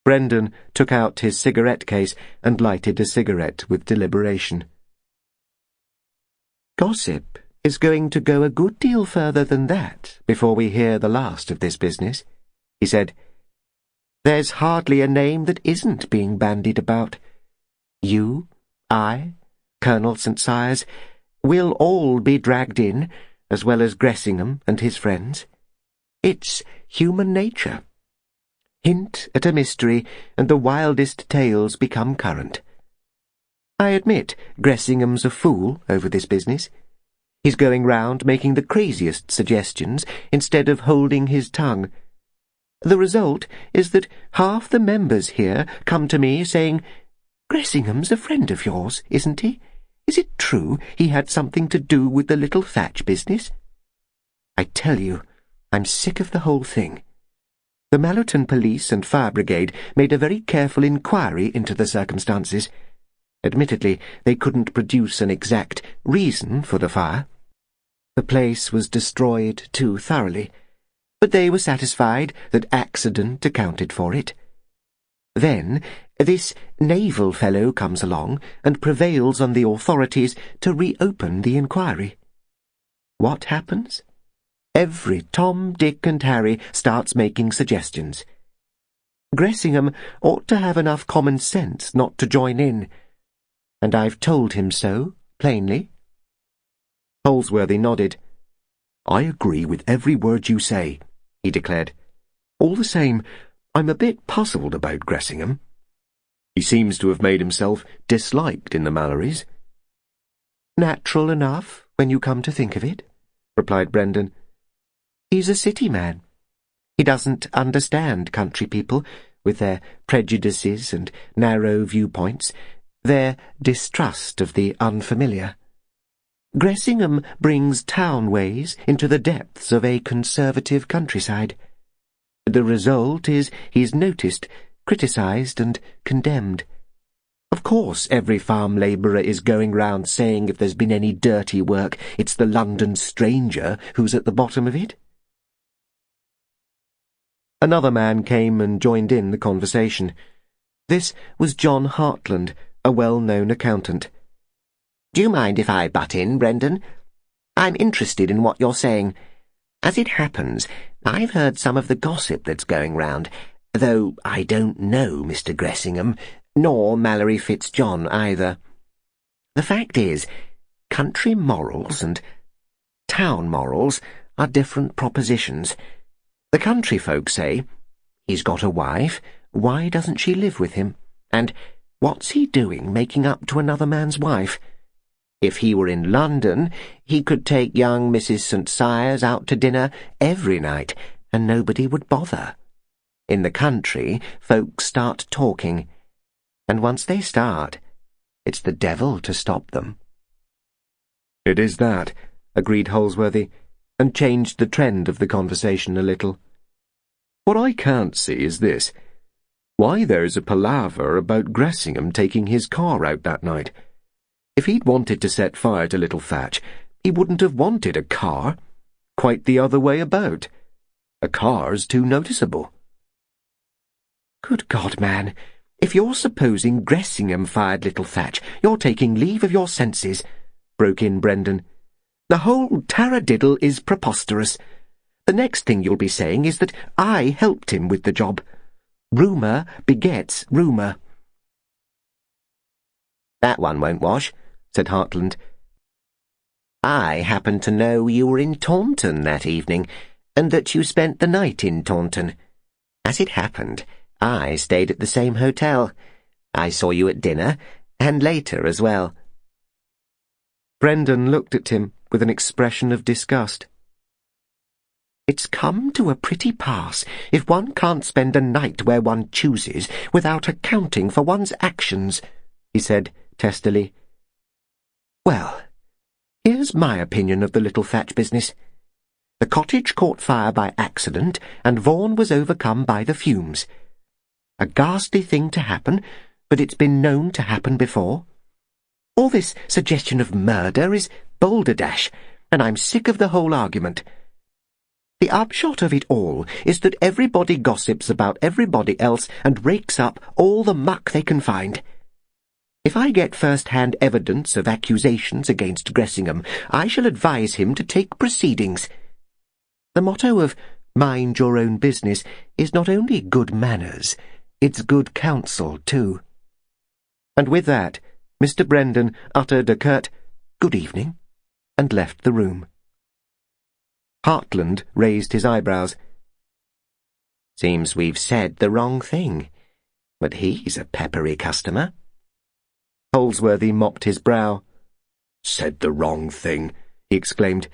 Brendan took out his cigarette case and lighted a cigarette with deliberation. Gossip is going to go a good deal further than that before we hear the last of this business, he said. There's hardly a name that isn't being bandied about. You, I, Colonel St. Cyrs, we'll all be dragged in, as well as Gressingham and his friends. It's human nature. Hint at a mystery, and the wildest tales become current. I admit Gressingham's a fool over this business. He's going round making the craziest suggestions instead of holding his tongue. The result is that half the members here come to me saying, Gressingham's a friend of yours, isn't he? Is it true he had something to do with the little Thatch business? I tell you, I'm sick of the whole thing. The Mallerton Police and Fire Brigade made a very careful inquiry into the circumstances. Admittedly, they couldn't produce an exact reason for the fire. The place was destroyed too thoroughly, but they were satisfied that accident accounted for it. Then this naval fellow comes along and prevails on the authorities to reopen the inquiry. What happens? Every Tom, Dick and Harry starts making suggestions. Gressingham ought to have enough common sense not to join in, and I've told him so, plainly. Holsworthy nodded. "I agree with every word you say," he declared. "All the same, I'm a bit puzzled about Gressingham. He seems to have made himself disliked in the Mallorys." "Natural enough, when you come to think of it," replied Brendan. "He's a city man. He doesn't understand country people, with their prejudices and narrow viewpoints, their distrust of the unfamiliar. Gressingham brings town ways into the depths of a conservative countryside. The result is he's noticed, criticised and condemned. Of course every farm labourer is going round saying if there's been any dirty work, it's the London stranger who's at the bottom of it." Another man came and joined in the conversation. This was John Hartland, a well-known accountant. "Do you mind if I butt in, Brendan? I'm interested in what you're saying. As it happens, I've heard some of the gossip that's going round, though I don't know Mr. Gressingham, nor Mallory Fitzjohn either. The fact is, country morals and town morals are different propositions. The country folk say, he's got a wife, why doesn't she live with him? And what's he doing making up to another man's wife? If he were in London, he could take young Mrs. St. Cyres out to dinner every night, and nobody would bother. In the country, folks start talking, and once they start, it's the devil to stop them." "It is that," agreed Holsworthy, and changed the trend of the conversation a little. "What I can't see is this. Why there's a palaver about Gressingham taking his car out that night. If he'd wanted to set fire to little Thatch, he wouldn't have wanted a car. Quite the other way about. A car's too noticeable." "Good God, man, if you're supposing Gressingham fired little Thatch, you're taking leave of your senses," broke in Brendan. "The whole taradiddle is preposterous. The next thing you'll be saying is that I helped him with the job. Rumour begets rumour." "That one won't wash," said Hartland. "I happen to know you were in Taunton that evening, and that you spent the night in Taunton. As it happened, I stayed at the same hotel. I saw you at dinner, and later as well." Brendan looked at him with an expression of disgust. "It's come to a pretty pass if one can't spend a night where one chooses without accounting for one's actions," he said testily. "Well, here's my opinion of the little Thatch business. The cottage caught fire by accident, and Vaughan was overcome by the fumes. A ghastly thing to happen, but it's been known to happen before. All this suggestion of murder is balderdash, and I'm sick of the whole argument. The upshot of it all is that everybody gossips about everybody else and rakes up all the muck they can find. If I get first-hand evidence of accusations against Gressingham, I shall advise him to take proceedings. The motto of mind your own business is not only good manners, it's good counsel too." And with that, Mr. Brendan uttered a curt "good evening" and left the room. Hartland raised his eyebrows. "Seems we've said the wrong thing, but he's a peppery customer." Holsworthy mopped his brow. "Said the wrong thing," he exclaimed.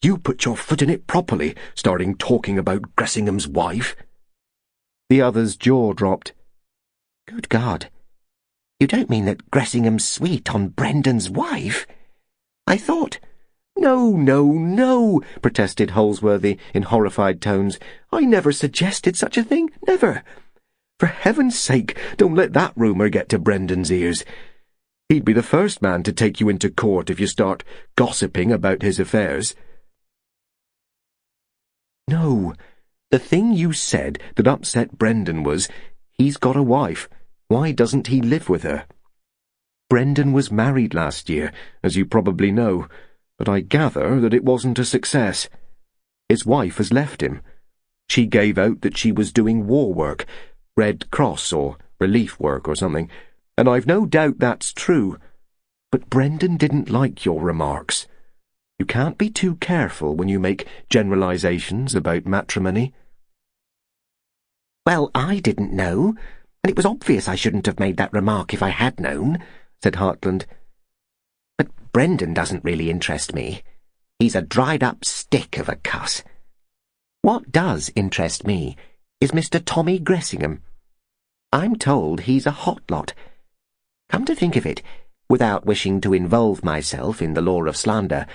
"You put your foot in it properly, starting talking about Gressingham's wife." The other's jaw dropped. "Good God, you don't mean that Gressingham's sweet on Brendan's wife? I thought—" No, protested Holsworthy in horrified tones. "I never suggested such a thing, never. For heaven's sake, don't let that rumour get to Brendan's ears. He'd be the first man to take you into court if you start gossiping about his affairs." "No, the thing you said that upset Brendan was, He's got a wife. Why doesn't he live with her? Brendan was married last year, as you probably know, but I gather that it wasn't a success. His wife has left him. She gave out that she was doing war work, Red Cross or relief work or something, and I've no doubt that's true. But Brendan didn't like your remarks. You can't be too careful when you make generalisations about matrimony. Well, I didn't know, and it was obvious I shouldn't have made that remark if I had known, said Hartland. But Brendan doesn't really interest me. He's a dried-up stick of a cuss. What does interest me is Mr. Tommy Gressingham. I'm told he's a hot lot. Come to think of it, without wishing to involve myself in the law of slander,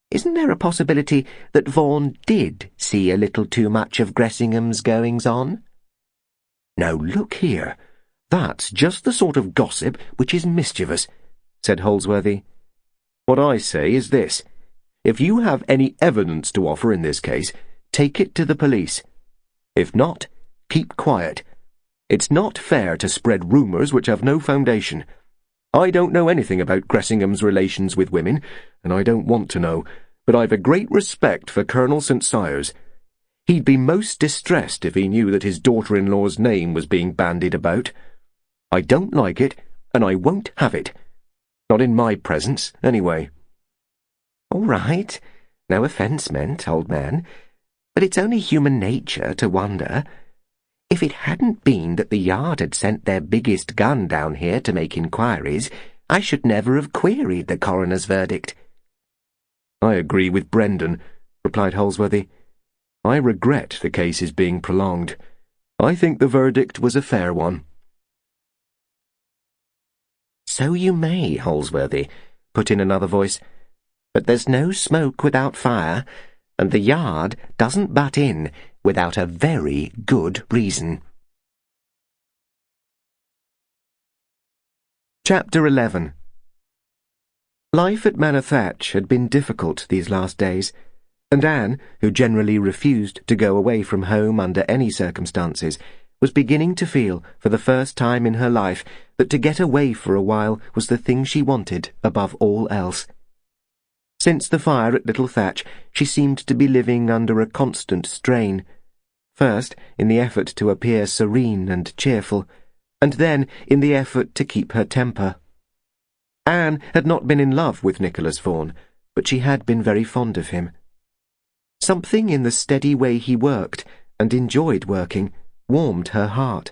isn't there a possibility that Vaughan did see a little too much of Gressingham's goings-on? Now look here, that's just the sort of gossip which is mischievous, said Holsworthy. What I say is this. If you have any evidence to offer in this case, take it to the police. If not, keep quiet. It's not fair to spread rumours which have no foundation. I don't know anything about Gressingham's relations with women, and I don't want to know, but I've a great respect for Colonel St. Cyrus. He'd be most distressed if he knew that his daughter-in-law's name was being bandied about. I don't like it, and I won't have it. Not in my presence, anyway. All right, no offence meant, old man, but it's only human nature to wonder. If it hadn't been that the Yard had sent their biggest gun down here to make inquiries, I should never have queried the coroner's verdict. I agree with Brendan, replied Holsworthy. I regret the case is being prolonged. I think the verdict was a fair one. So you may, Holsworthy, put in another voice, but there's no smoke without fire, and the Yard doesn't butt in without a very good reason. Chapter 11. Life at Manor Thatch had been difficult these last days, and Anne, who generally refused to go away from home under any circumstances, was beginning to feel, for the first time in her life, that to get away for a while was the thing she wanted above all else. Since the fire at Little Thatch, she seemed to be living under a constant strain, first in the effort to appear serene and cheerful, and then in the effort to keep her temper. Anne had not been in love with Nicholas Vaughan, but she had been very fond of him. Something in the steady way he worked, and enjoyed working, warmed her heart.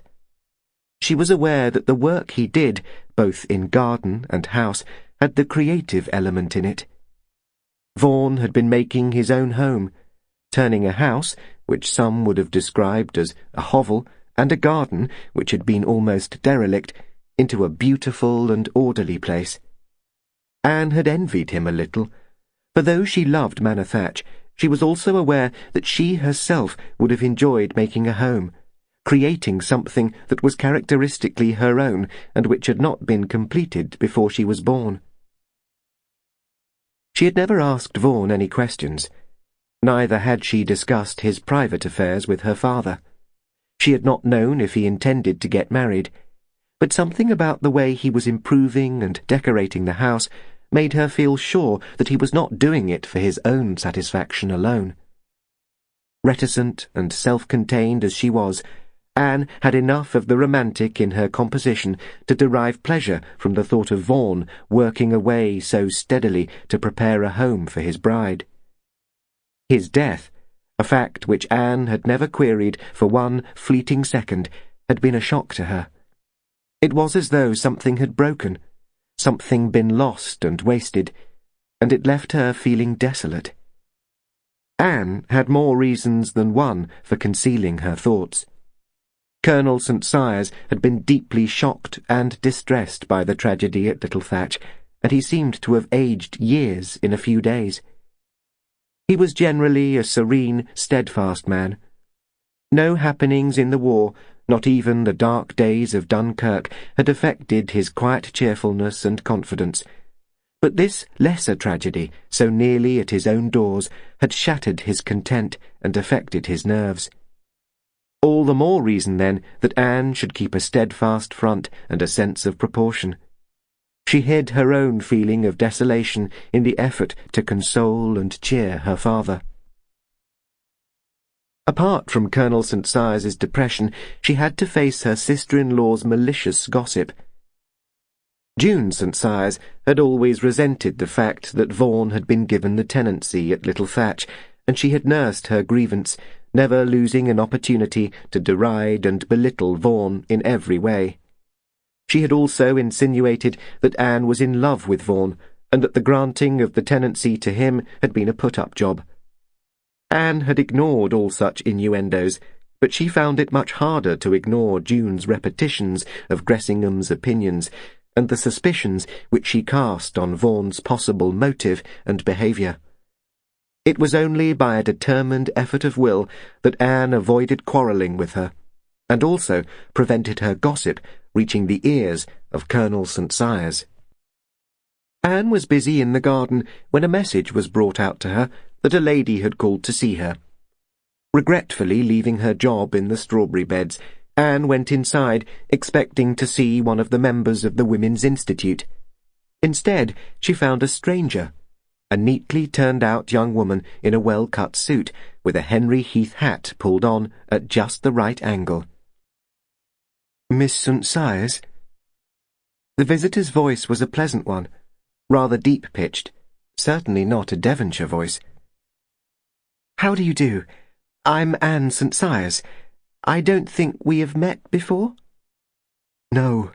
She was aware that the work he did, both in garden and house, had the creative element in it. Vaughan had been making his own home, turning a house, which some would have described as a hovel, and a garden, which had been almost derelict, into a beautiful and orderly place. Anne had envied him a little, for though she loved Manor Thatch, she was also aware that she herself would have enjoyed making a home, creating something that was characteristically her own and which had not been completed before she was born. She had never asked Vaughan any questions. Neither had she discussed his private affairs with her father. She had not known if he intended to get married, but something about the way he was improving and decorating the house made her feel sure that he was not doing it for his own satisfaction alone. Reticent and self-contained as she was, Anne had enough of the romantic in her composition to derive pleasure from the thought of Vaughan working away so steadily to prepare a home for his bride. His death, a fact which Anne had never queried for one fleeting second, had been a shock to her. It was as though something had broken, something been lost and wasted, and it left her feeling desolate. Anne had more reasons than one for concealing her thoughts. Colonel St. Cyrus had been deeply shocked and distressed by the tragedy at Little Thatch, and he seemed to have aged years in a few days. He was generally a serene, steadfast man. No happenings in the war, not even the dark days of Dunkirk, had affected his quiet cheerfulness and confidence. But this lesser tragedy, so nearly at his own doors, had shattered his content and affected his nerves. All the more reason, then, that Anne should keep a steadfast front and a sense of proportion. She hid her own feeling of desolation in the effort to console and cheer her father. Apart from Colonel St. Cyrus's depression, she had to face her sister-in-law's malicious gossip. June St. Cyrus had always resented the fact that Vaughan had been given the tenancy at Little Thatch, and she had nursed her grievance, never losing an opportunity to deride and belittle Vaughan in every way. She had also insinuated that Anne was in love with Vaughan, and that the granting of the tenancy to him had been a put-up job. Anne had ignored all such innuendos, but she found it much harder to ignore June's repetitions of Gressingham's opinions, and the suspicions which she cast on Vaughan's possible motive and behaviour. It was only by a determined effort of will that Anne avoided quarrelling with her, and also prevented her gossip reaching the ears of Colonel St. Cyrus. Anne was busy in the garden when a message was brought out to her that a lady had called to see her. Regretfully leaving her job in the strawberry beds, Anne went inside, expecting to see one of the members of the Women's Institute. Instead, she found a stranger, a neatly turned-out young woman in a well-cut suit, with a Henry Heath hat pulled on at just the right angle. "Miss St. Cyrus?" The visitor's voice was a pleasant one, rather deep-pitched, certainly not a Devonshire voice. "How do you do? I'm Anne St. Cyrus. I don't think we have met before?" "No,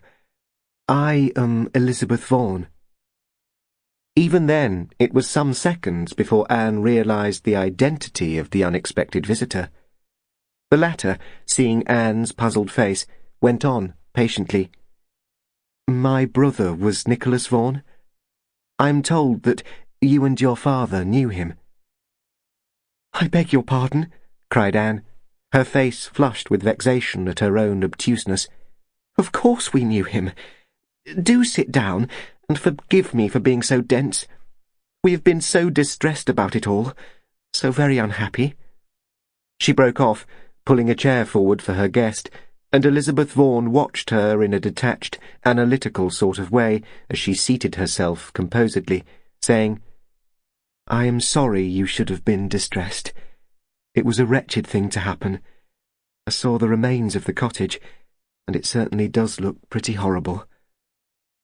I am Elizabeth Vaughan." Even then, it was some seconds before Anne realised the identity of the unexpected visitor. The latter, seeing Anne's puzzled face, went on patiently. "My brother was Nicholas Vaughan. I'm told that you and your father knew him." "I beg your pardon," cried Anne, her face flushed with vexation at her own obtuseness. "Of course we knew him. Do sit down, and forgive me for being so dense. We have been so distressed about it all, so very unhappy." She broke off, pulling a chair forward for her guest, and Elizabeth Vaughan watched her in a detached, analytical sort of way as she seated herself composedly, saying, "I am sorry you should have been distressed. It was a wretched thing to happen. I saw the remains of the cottage, and it certainly does look pretty horrible.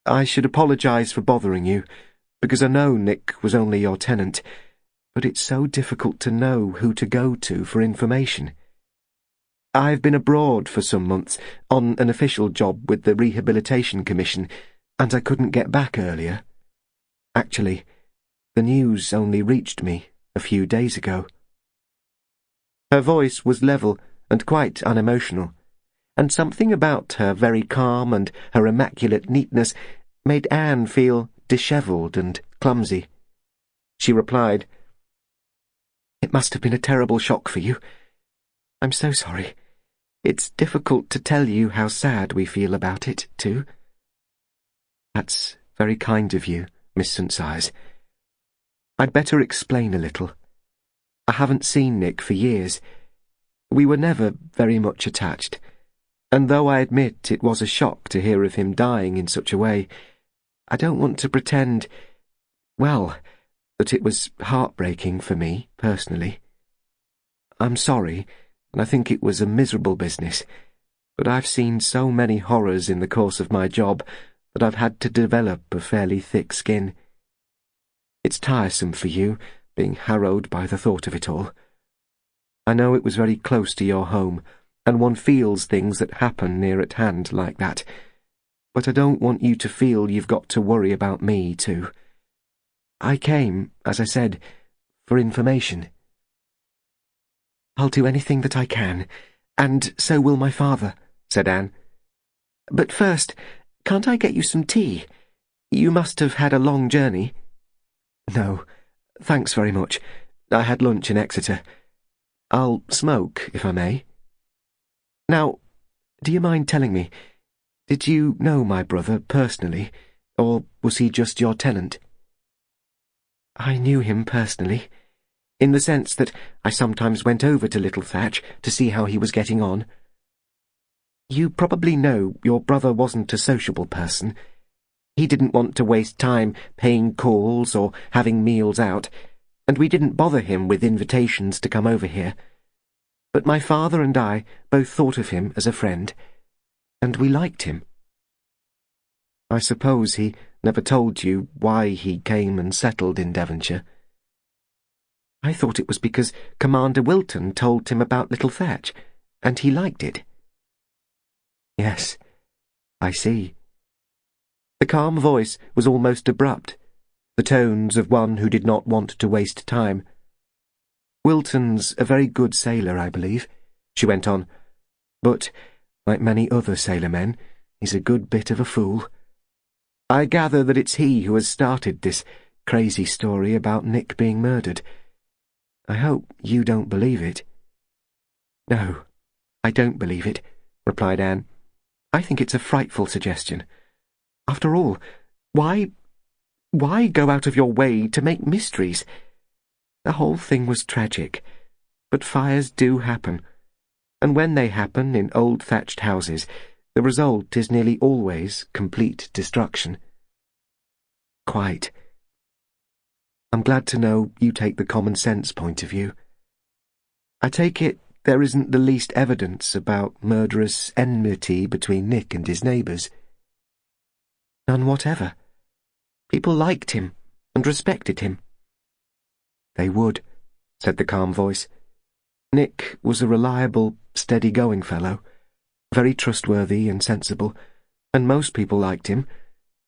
I should apologise for bothering you, because I know Nick was only your tenant, but it's so difficult to know who to go to for information. I've been abroad for some months, on an official job with the Rehabilitation Commission, and I couldn't get back earlier. Actually, the news only reached me a few days ago." Her voice was level and quite unemotional, and something about her very calm and her immaculate neatness made Anne feel dishevelled and clumsy. She replied, "It must have been a terrible shock for you. I'm so sorry. It's difficult to tell you how sad we feel about it, too." "That's very kind of you, Miss St. Cyrus. I'd better explain a little. I haven't seen Nick for years. We were never very much attached, and though I admit it was a shock to hear of him dying in such a way, I don't want to pretend, well, that it was heartbreaking for me, personally. I'm sorry, and I think it was a miserable business, but I've seen so many horrors in the course of my job that I've had to develop a fairly thick skin. It's tiresome for you, being harrowed by the thought of it all. I know it was very close to your home, and one feels things that happen near at hand like that, but I don't want you to feel you've got to worry about me, too. I came, as I said, for information." "I'll do anything that I can, and so will my father," said Anne. "But first, can't I get you some tea? You must have had a long journey." "No, thanks very much. I had lunch in Exeter. I'll smoke, if I may. Now, do you mind telling me, did you know my brother personally, or was he just your tenant?" "I knew him personally. in the sense that I sometimes went over to little Thatch to see how he was getting on. You probably know your brother wasn't a sociable person. He didn't want to waste time paying calls or having meals out, and we didn't bother him with invitations to come over here. But my father and I both thought of him as a friend, and we liked him. I suppose he never told you why he came and settled in Devonshire. I thought it was because Commander Wilton told him about little Thatch, and he liked it. Yes, I see. The calm voice was almost abrupt, the tones of one who did not want to waste time. Wilton's a very good sailor, I believe, she went on, but, like many other sailormen, he's a good bit of a fool. I gather that it's he who has started this crazy story about Nick being murdered. I hope you don't believe it. No, I don't believe it, replied Anne. I think it's a frightful suggestion. After all, why go out of your way to make mysteries? The whole thing was tragic, but fires do happen, and when they happen in old thatched houses, the result is nearly always complete destruction. Quite. I'm glad to know you take the common sense point of view. I take it there isn't the least evidence about murderous enmity between Nick and his neighbours. None whatever. People liked him and respected him. They would, said the calm voice. Nick was a reliable, steady-going fellow, very trustworthy and sensible, and most people liked him,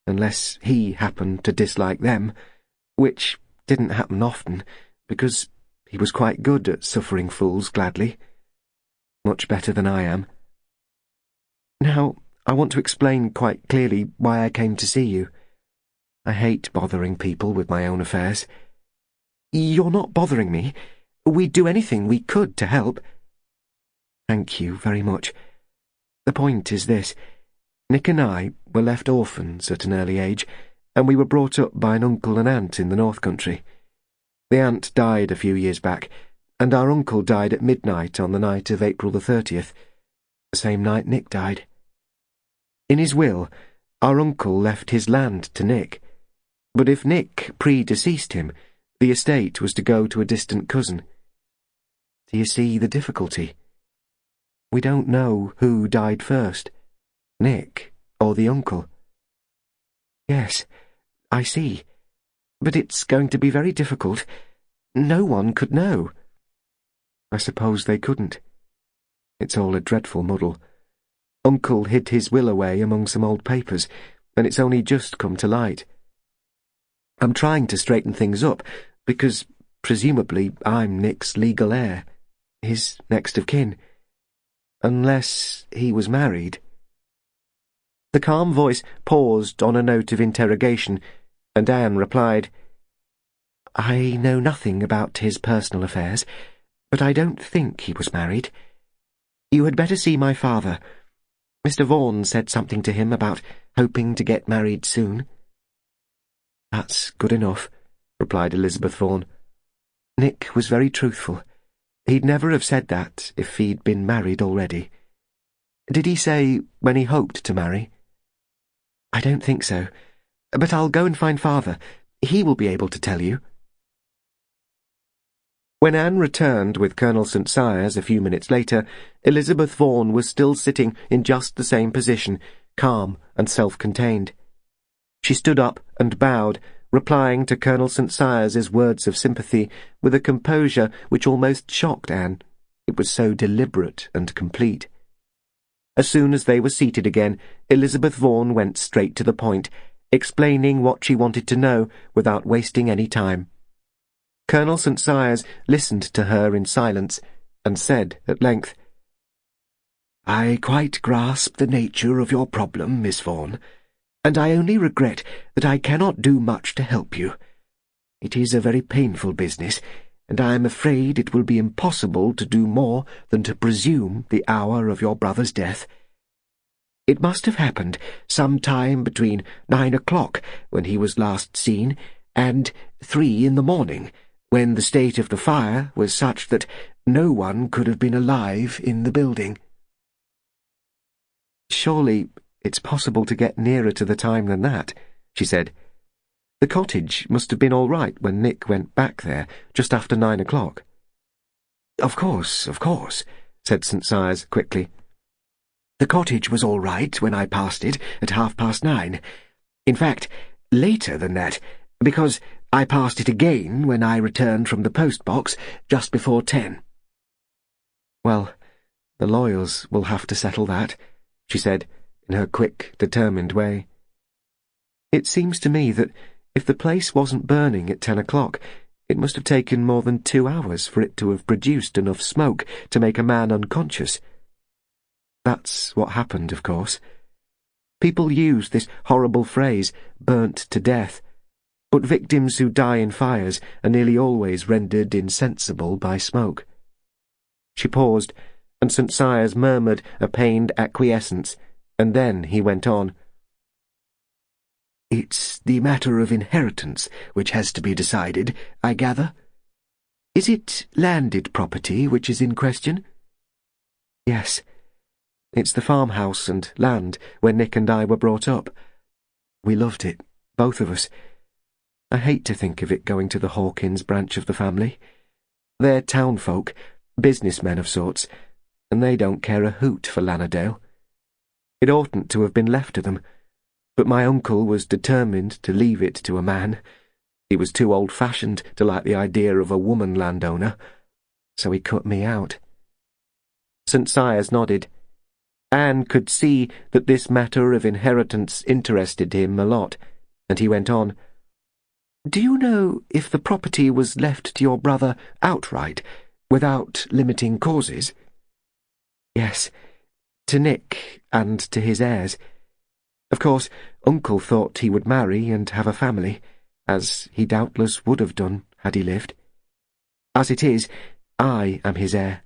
unless he happened to dislike them, which didn't happen often, because he was quite good at suffering fools gladly. Much better than I am. Now, I want to explain quite clearly why I came to see you. I hate bothering people with my own affairs. You're not bothering me. We'd do anything we could to help. Thank you very much. The point is this. Nick and I were left orphans at an early age, and we were brought up by an uncle and aunt in the North Country. The aunt died a few years back, and our uncle died at midnight on the night of April the 30th, the same night Nick died. In his will, our uncle left his land to Nick, but if Nick predeceased him, the estate was to go to a distant cousin. Do you see the difficulty? We don't know who died first, Nick or the uncle. Yes, I see. But it's going to be very difficult. No one could know. I suppose they couldn't. It's all a dreadful muddle. Uncle hid his will away among some old papers, and it's only just come to light. I'm trying to straighten things up, because presumably I'm Nick's legal heir, his next of kin. Unless he was married. The calm voice paused on a note of interrogation, and Anne replied, I know nothing about his personal affairs, but I don't think he was married. You had better see my father. Mr. Vaughan said something to him about hoping to get married soon. That's good enough, replied Elizabeth Vaughan. Nick was very truthful. He'd never have said that if he'd been married already. Did he say when he hoped to marry? I don't think so, but I'll go and find father. He will be able to tell you. When Anne returned with Colonel St. Cyrus a few minutes later, Elizabeth Vaughan was still sitting in just the same position, calm and self-contained. She stood up and bowed, replying to Colonel St. Cyrus's words of sympathy with a composure which almost shocked Anne. It was so deliberate and complete. As soon as they were seated again, Elizabeth Vaughan went straight to the point, explaining what she wanted to know without wasting any time. Colonel St. Cyrus listened to her in silence, and said at length, I quite grasp the nature of your problem, Miss Vaughan, and I only regret that I cannot do much to help you. It is a very painful business, and I am afraid it will be impossible to do more than to presume the hour of your brother's death. It must have happened some time between 9 o'clock, when he was last seen, and 3 in the morning, when the state of the fire was such that no one could have been alive in the building. Surely it's possible to get nearer to the time than that, she said. The cottage must have been all right when Nick went back there, just after 9 o'clock. Of course, said St. Sias quickly. The cottage was all right when I passed it at 9:30. In fact, later than that, because I passed it again when I returned from the post-box just before 10. Well, the lawyers will have to settle that, she said, in her quick, determined way. It seems to me that if the place wasn't burning at 10 o'clock, it must have taken more than 2 hours for it to have produced enough smoke to make a man unconscious. That's what happened, of course. People use this horrible phrase, burnt to death, but victims who die in fires are nearly always rendered insensible by smoke. She paused, and St. Sias murmured a pained acquiescence, and then he went on. It's the matter of inheritance which has to be decided, I gather. Is it landed property which is in question? Yes. It's the farmhouse and land where Nick and I were brought up. We loved it, both of us. I hate to think of it going to the Hawkins branch of the family. They're townfolk, businessmen of sorts, and they don't care a hoot for Lannerdale. It oughtn't to have been left to them, but my uncle was determined to leave it to a man. He was too old-fashioned to like the idea of a woman landowner, so he cut me out. St. Sias nodded. Anne could see that this matter of inheritance interested him a lot, and he went on. Do you know if the property was left to your brother outright, without limiting causes? Yes, to Nick and to his heirs. Of course, Uncle thought he would marry and have a family, as he doubtless would have done had he lived. As it is, I am his heir.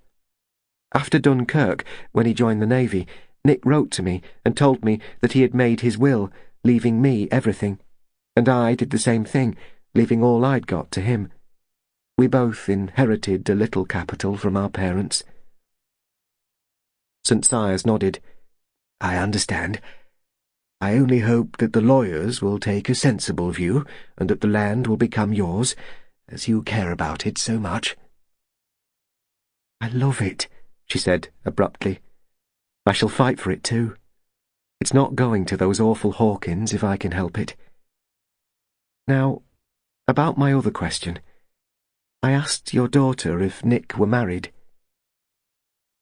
After Dunkirk, when he joined the Navy, Nick wrote to me and told me that he had made his will, leaving me everything, and I did the same thing, leaving all I'd got to him. We both inherited a little capital from our parents. St. Sias nodded. I understand. I only hope that the lawyers will take a sensible view, and that the land will become yours, as you care about it so much. I love it, she said abruptly. I shall fight for it too. It's not going to those awful Hawkins if I can help it. Now, about my other question. I asked your daughter if Nick were married.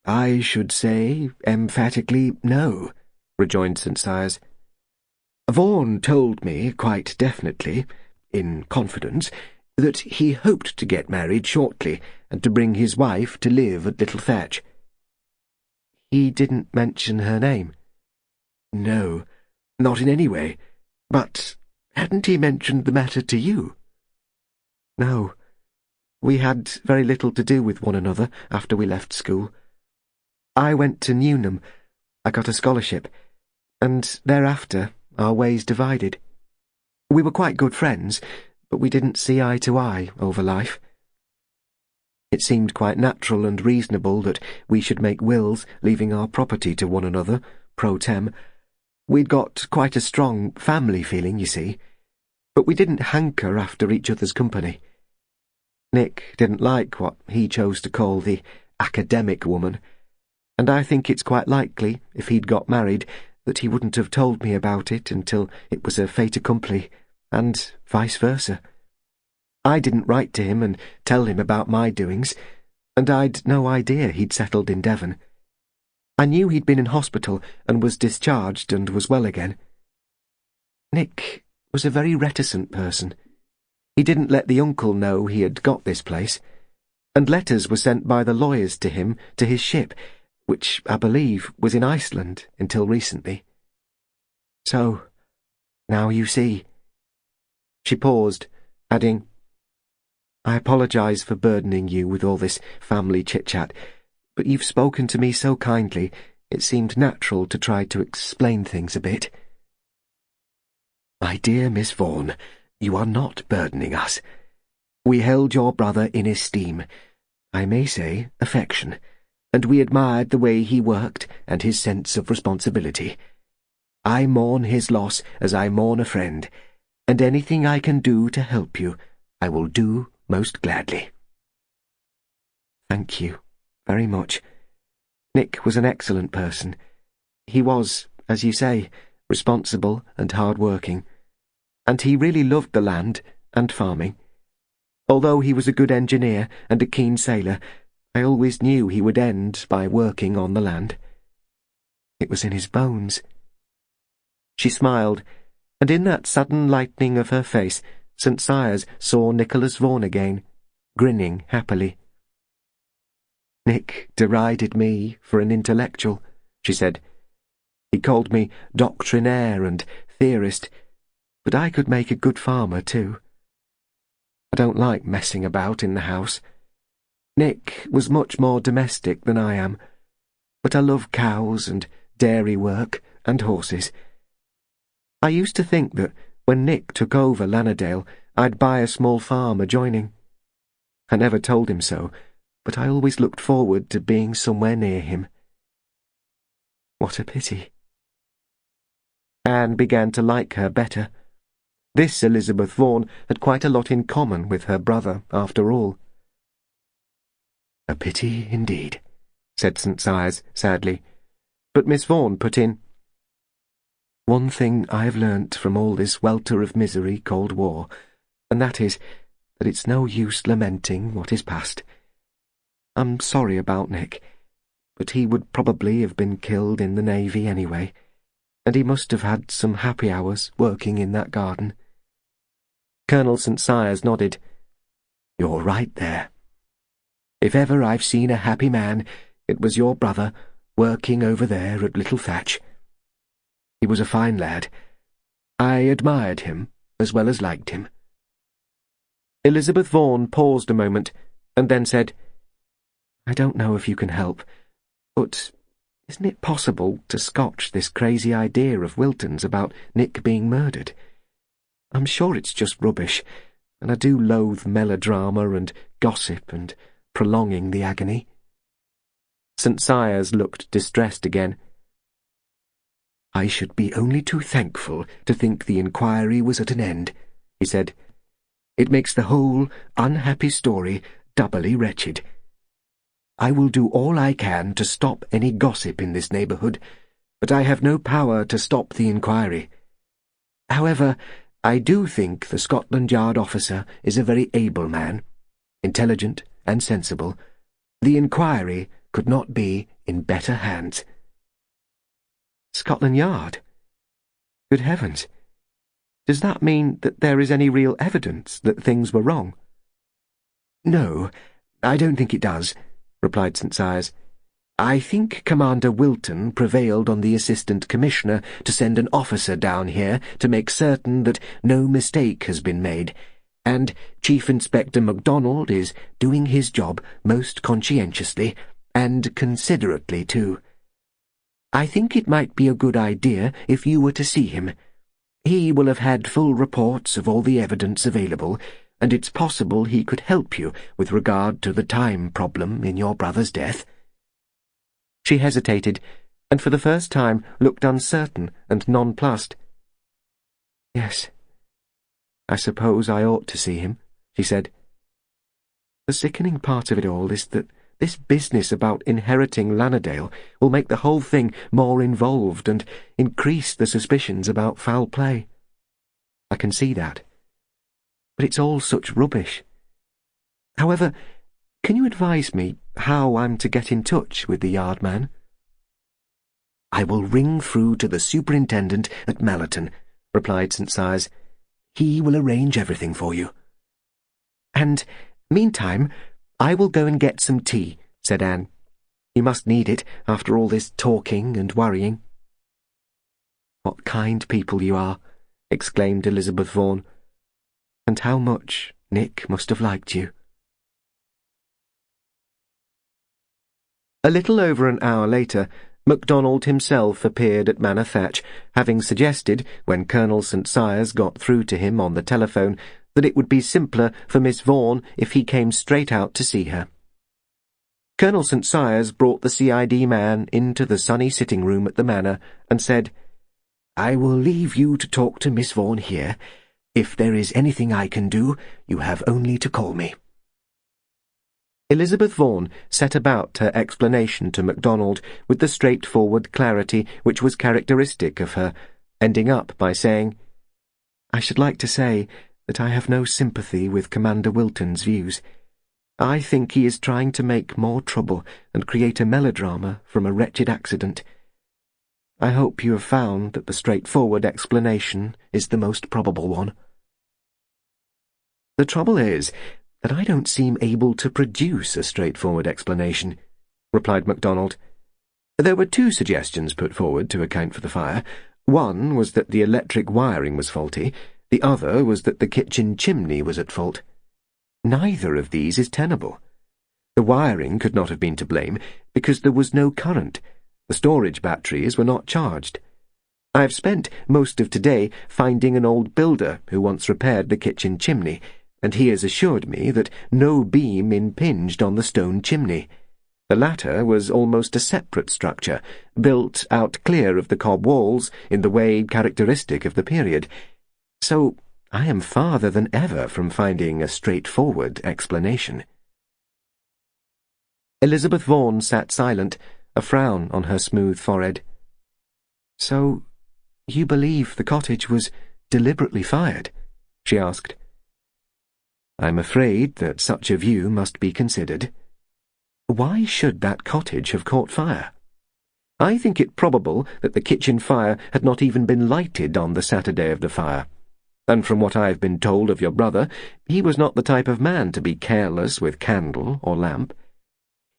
I should say emphatically no, rejoined St. Sias. Vaughan told me quite definitely, in confidence, that he hoped to get married shortly and to bring his wife to live at Little Thatch. He didn't mention her name? No, not in any way. But hadn't he mentioned the matter to you? No. We had very little to do with one another after we left school. I went to Newnham. I got a scholarship, and thereafter our ways divided. We were quite good friends, but we didn't see eye to eye over life. It seemed quite natural and reasonable that we should make wills leaving our property to one another, pro tem. We'd got quite a strong family feeling, you see, but we didn't hanker after each other's company. Nick didn't like what he chose to call the academic woman, and I think it's quite likely, if he'd got married, that he wouldn't have told me about it until it was a fait accompli, and vice versa. I didn't write to him and tell him about my doings, and I'd no idea he'd settled in Devon. I knew he'd been in hospital and was discharged and was well again. Nick was a very reticent person. He didn't let the uncle know he had got this place, and letters were sent by the lawyers to him to his ship, which, I believe, was in Iceland until recently. So, now you see. She paused, adding, I apologise for burdening you with all this family chit-chat, but you've spoken to me so kindly, it seemed natural to try to explain things a bit. My dear Miss Vaughan, you are not burdening us. We held your brother in esteem, I may say affection, and we admired the way he worked and his sense of responsibility. I mourn his loss as I mourn a friend, and anything I can do to help you, I will do most gladly." "Thank you very much. Nick was an excellent person. He was, as you say, responsible and hard-working, and he really loved the land and farming. Although he was a good engineer and a keen sailor, I always knew he would end by working on the land. It was in his bones." She smiled, and in that sudden lightening of her face, St. Sias saw Nicholas Vaughan again, grinning happily. "Nick derided me for an intellectual," she said. "He called me doctrinaire and theorist, but I could make a good farmer too. I don't like messing about in the house. Nick was much more domestic than I am, but I love cows and dairy work and horses. I used to think that when Nick took over Lannerdale, I'd buy a small farm adjoining. I never told him so, but I always looked forward to being somewhere near him. What a pity." Anne began to like her better. This Elizabeth Vaughan had quite a lot in common with her brother, after all. "A pity indeed," said St. Sias sadly, but Miss Vaughan put in, "One thing I have learnt from all this welter of misery called war, and that is that it's no use lamenting what is past. I'm sorry about Nick, but he would probably have been killed in the Navy anyway, and he must have had some happy hours working in that garden." Colonel St. Sias nodded. "You're right there. If ever I've seen a happy man, it was your brother working over there at Little Thatch. He was a fine lad. I admired him as well as liked him." Elizabeth Vaughan paused a moment, and then said, I don't know if you can help, but isn't it possible to scotch this crazy idea of Wilton's about Nick being murdered? I'm sure it's just rubbish, and I do loathe melodrama and gossip and prolonging the agony. St. Sias looked distressed again. I should be only too thankful to think the inquiry was at an end, he said. It makes the whole unhappy story doubly wretched. I will do all I can to stop any gossip in this neighbourhood, but I have no power to stop the inquiry. However, I do think the Scotland Yard officer is a very able man, intelligent and sensible. The inquiry could not be in better hands. Scotland Yard? Good heavens! Does that mean that there is any real evidence that things were wrong? No, I don't think it does, replied St. Sias. I think Commander Wilton prevailed on the Assistant Commissioner to send an officer down here to make certain that no mistake has been made, and Chief Inspector Macdonald is doing his job most conscientiously, and considerately too. I think it might be a good idea if you were to see him. He will have had full reports of all the evidence available, and it's possible he could help you with regard to the time problem in your brother's death. She hesitated, and for the first time looked uncertain and nonplussed. Yes, I suppose I ought to see him, she said. The sickening part of it all is that this business about inheriting Lannerdale will make the whole thing more involved and increase the suspicions about foul play. I can see that. But it's all such rubbish. However, can you advise me how I'm to get in touch with the yard man? I will ring through to the superintendent at Mallerton, replied St. Sias. He will arrange everything for you. And, meantime, I will go and get some tea, said Anne. You must need it after all this talking and worrying. What kind people you are, exclaimed Elizabeth Vaughan. And how much Nick must have liked you. A little over an hour later, Macdonald himself appeared at Manor Thatch, having suggested, when Colonel St. Sias got through to him on the telephone, that it would be simpler for Miss Vaughan if he came straight out to see her. Colonel St. Cyrus brought the CID man into the sunny sitting room at the manor and said, "I will leave you to talk to Miss Vaughan here. If there is anything I can do, you have only to call me." Elizabeth Vaughan set about her explanation to Macdonald with the straightforward clarity which was characteristic of her, ending up by saying, "I should like to say that I have no sympathy with Commander Wilton's views. I think he is trying to make more trouble and create a melodrama from a wretched accident. I hope you have found that the straightforward explanation is the most probable one." "The trouble is that I don't seem able to produce a straightforward explanation," replied Macdonald. "There were two suggestions put forward to account for the fire. One was that the electric wiring was faulty, the other was that the kitchen chimney was at fault. Neither of these is tenable. The wiring could not have been to blame, because there was no current. The storage batteries were not charged. I have spent most of today finding an old builder who once repaired the kitchen chimney, and he has assured me that no beam impinged on the stone chimney. The latter was almost a separate structure, built out clear of the cob walls in the way characteristic of the period. So I am farther than ever from finding a straightforward explanation." Elizabeth Vaughan sat silent, a frown on her smooth forehead. "So you believe the cottage was deliberately fired?" she asked. "I'm afraid that such a view must be considered. Why should that cottage have caught fire? I think it probable that the kitchen fire had not even been lighted on the Saturday of the fire. And from what I have been told of your brother, he was not the type of man to be careless with candle or lamp.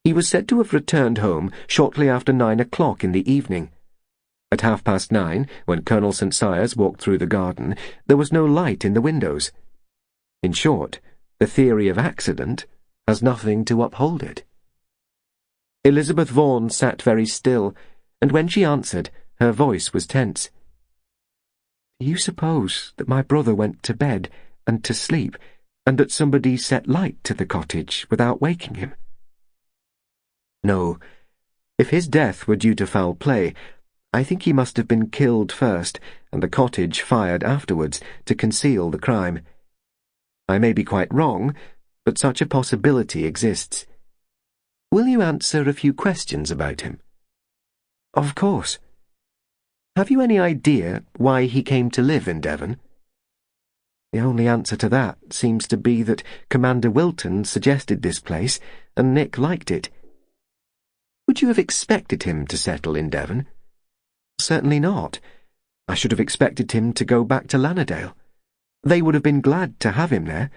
He was said to have returned home shortly after 9 o'clock in the evening. At 9:30, when Colonel St. Cyrus walked through the garden, there was no light in the windows. In short, the theory of accident has nothing to uphold it." Elizabeth Vaughan sat very still, and when she answered, her voice was tense. "Do you suppose that my brother went to bed and to sleep, and that somebody set light to the cottage without waking him?" "No. If his death were due to foul play, I think he must have been killed first, and the cottage fired afterwards, to conceal the crime. I may be quite wrong, but such a possibility exists. Will you answer a few questions about him?" "Of course." "Have you any idea why he came to live in Devon?" "The only answer to that seems to be that Commander Wilton suggested this place, and Nick liked it." "Would you have expected him to settle in Devon?" "Certainly not. I should have expected him to go back to Lannerdale. They would have been glad to have him there.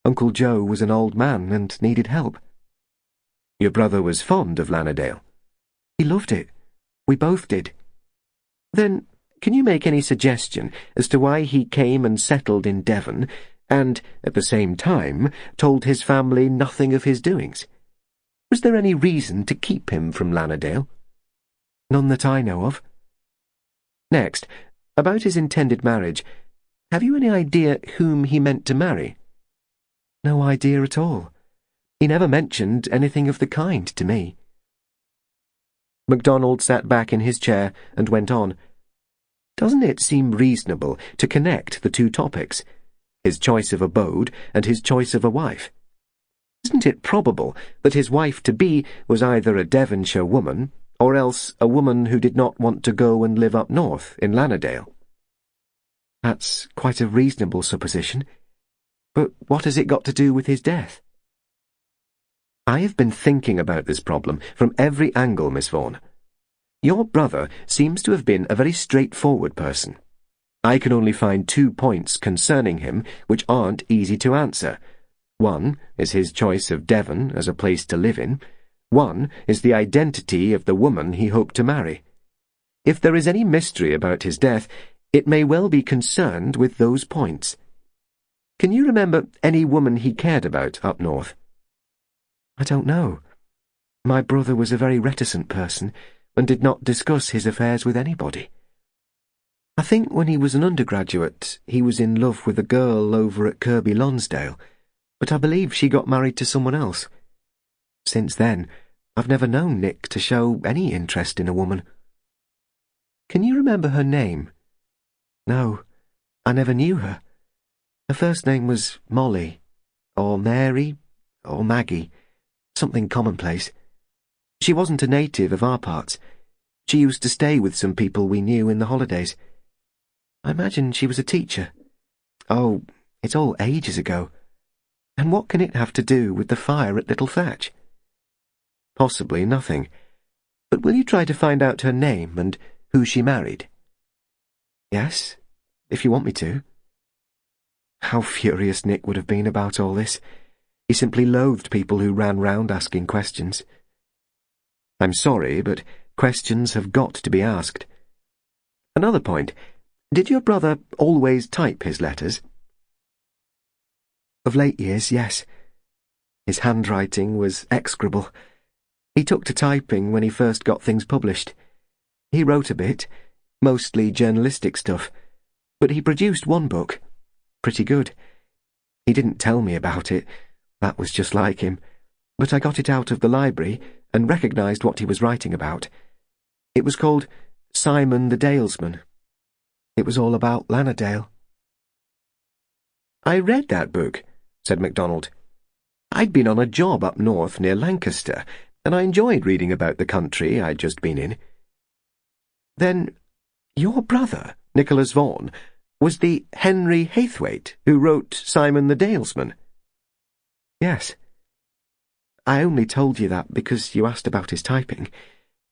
Uncle Joe was an old man and needed help." "Your brother was fond of Lannerdale?" "He loved it. We both did." "Then can you make any suggestion as to why he came and settled in Devon, and, at the same time, told his family nothing of his doings? Was there any reason to keep him from Lannerdale?" "None that I know of." "Next, about his intended marriage, have you any idea whom he meant to marry?" "No idea at all. He never mentioned anything of the kind to me." Macdonald sat back in his chair and went on. "Doesn't it seem reasonable to connect the two topics, his choice of abode and his choice of a wife? Isn't it probable that his wife-to-be was either a Devonshire woman, or else a woman who did not want to go and live up north in Lannerdale?" "That's quite a reasonable supposition. But what has it got to do with his death?" "I have been thinking about this problem from every angle, Miss Vaughan. Your brother seems to have been a very straightforward person. I can only find 2 points concerning him which aren't easy to answer. One is his choice of Devon as a place to live in. One is the identity of the woman he hoped to marry. If there is any mystery about his death, it may well be concerned with those points. Can you remember any woman he cared about up north?" "I don't know. My brother was a very reticent person, and did not discuss his affairs with anybody." I think when he was an undergraduate, he was in love with a girl over at Kirby Lonsdale, but I believe she got married to someone else. Since then, I've never known Nick to show any interest in a woman. Can you remember her name? No, I never knew her. Her first name was Molly, or Mary, or Maggie, something commonplace. She wasn't a native of our parts. She used to stay with some people we knew in the holidays. I imagine she was a teacher. Oh, it's all ages ago. And what can it have to do with the fire at Little Thatch? Possibly nothing. But will you try to find out her name and who she married? Yes, if you want me to. How furious Nick would have been about all this. He simply loathed people who ran round asking questions. I'm sorry, but questions have got to be asked. Another point. Did your brother always type his letters? Of late years, yes. His handwriting was execrable. He took to typing when he first got things published. He wrote a bit, mostly journalistic stuff, but he produced one book. Pretty good. He didn't tell me about it. That was just like him. But I got it out of the library and recognised what he was writing about. It was called Simon the Dalesman. It was all about Lanadale. I read that book, said Macdonald. I'd been on a job up north near Lancaster, and I enjoyed reading about the country I'd just been in. Then, your brother, Nicholas Vaughan, was the Henry Haythwaite who wrote Simon the Dalesman? Yes. I only told you that because you asked about his typing.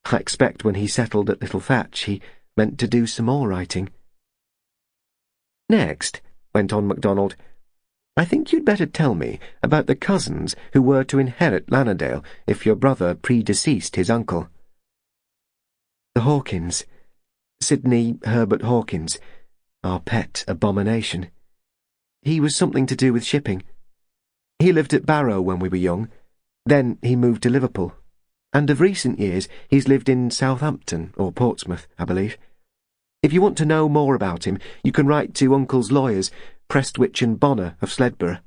I expect when he settled at Little Thatch he meant to do some more writing. Next, went on Macdonald, I think you'd better tell me about the cousins who were to inherit Lanadale if your brother predeceased his uncle. The Hawkins. Sidney Herbert Hawkins, our pet abomination. He was something to do with shipping. He lived at Barrow when we were young. Then he moved to Liverpool. And of recent years he's lived in Southampton or Portsmouth, I believe. If you want to know more about him, you can write to Uncle's lawyers, Prestwich and Bonner of Sledborough.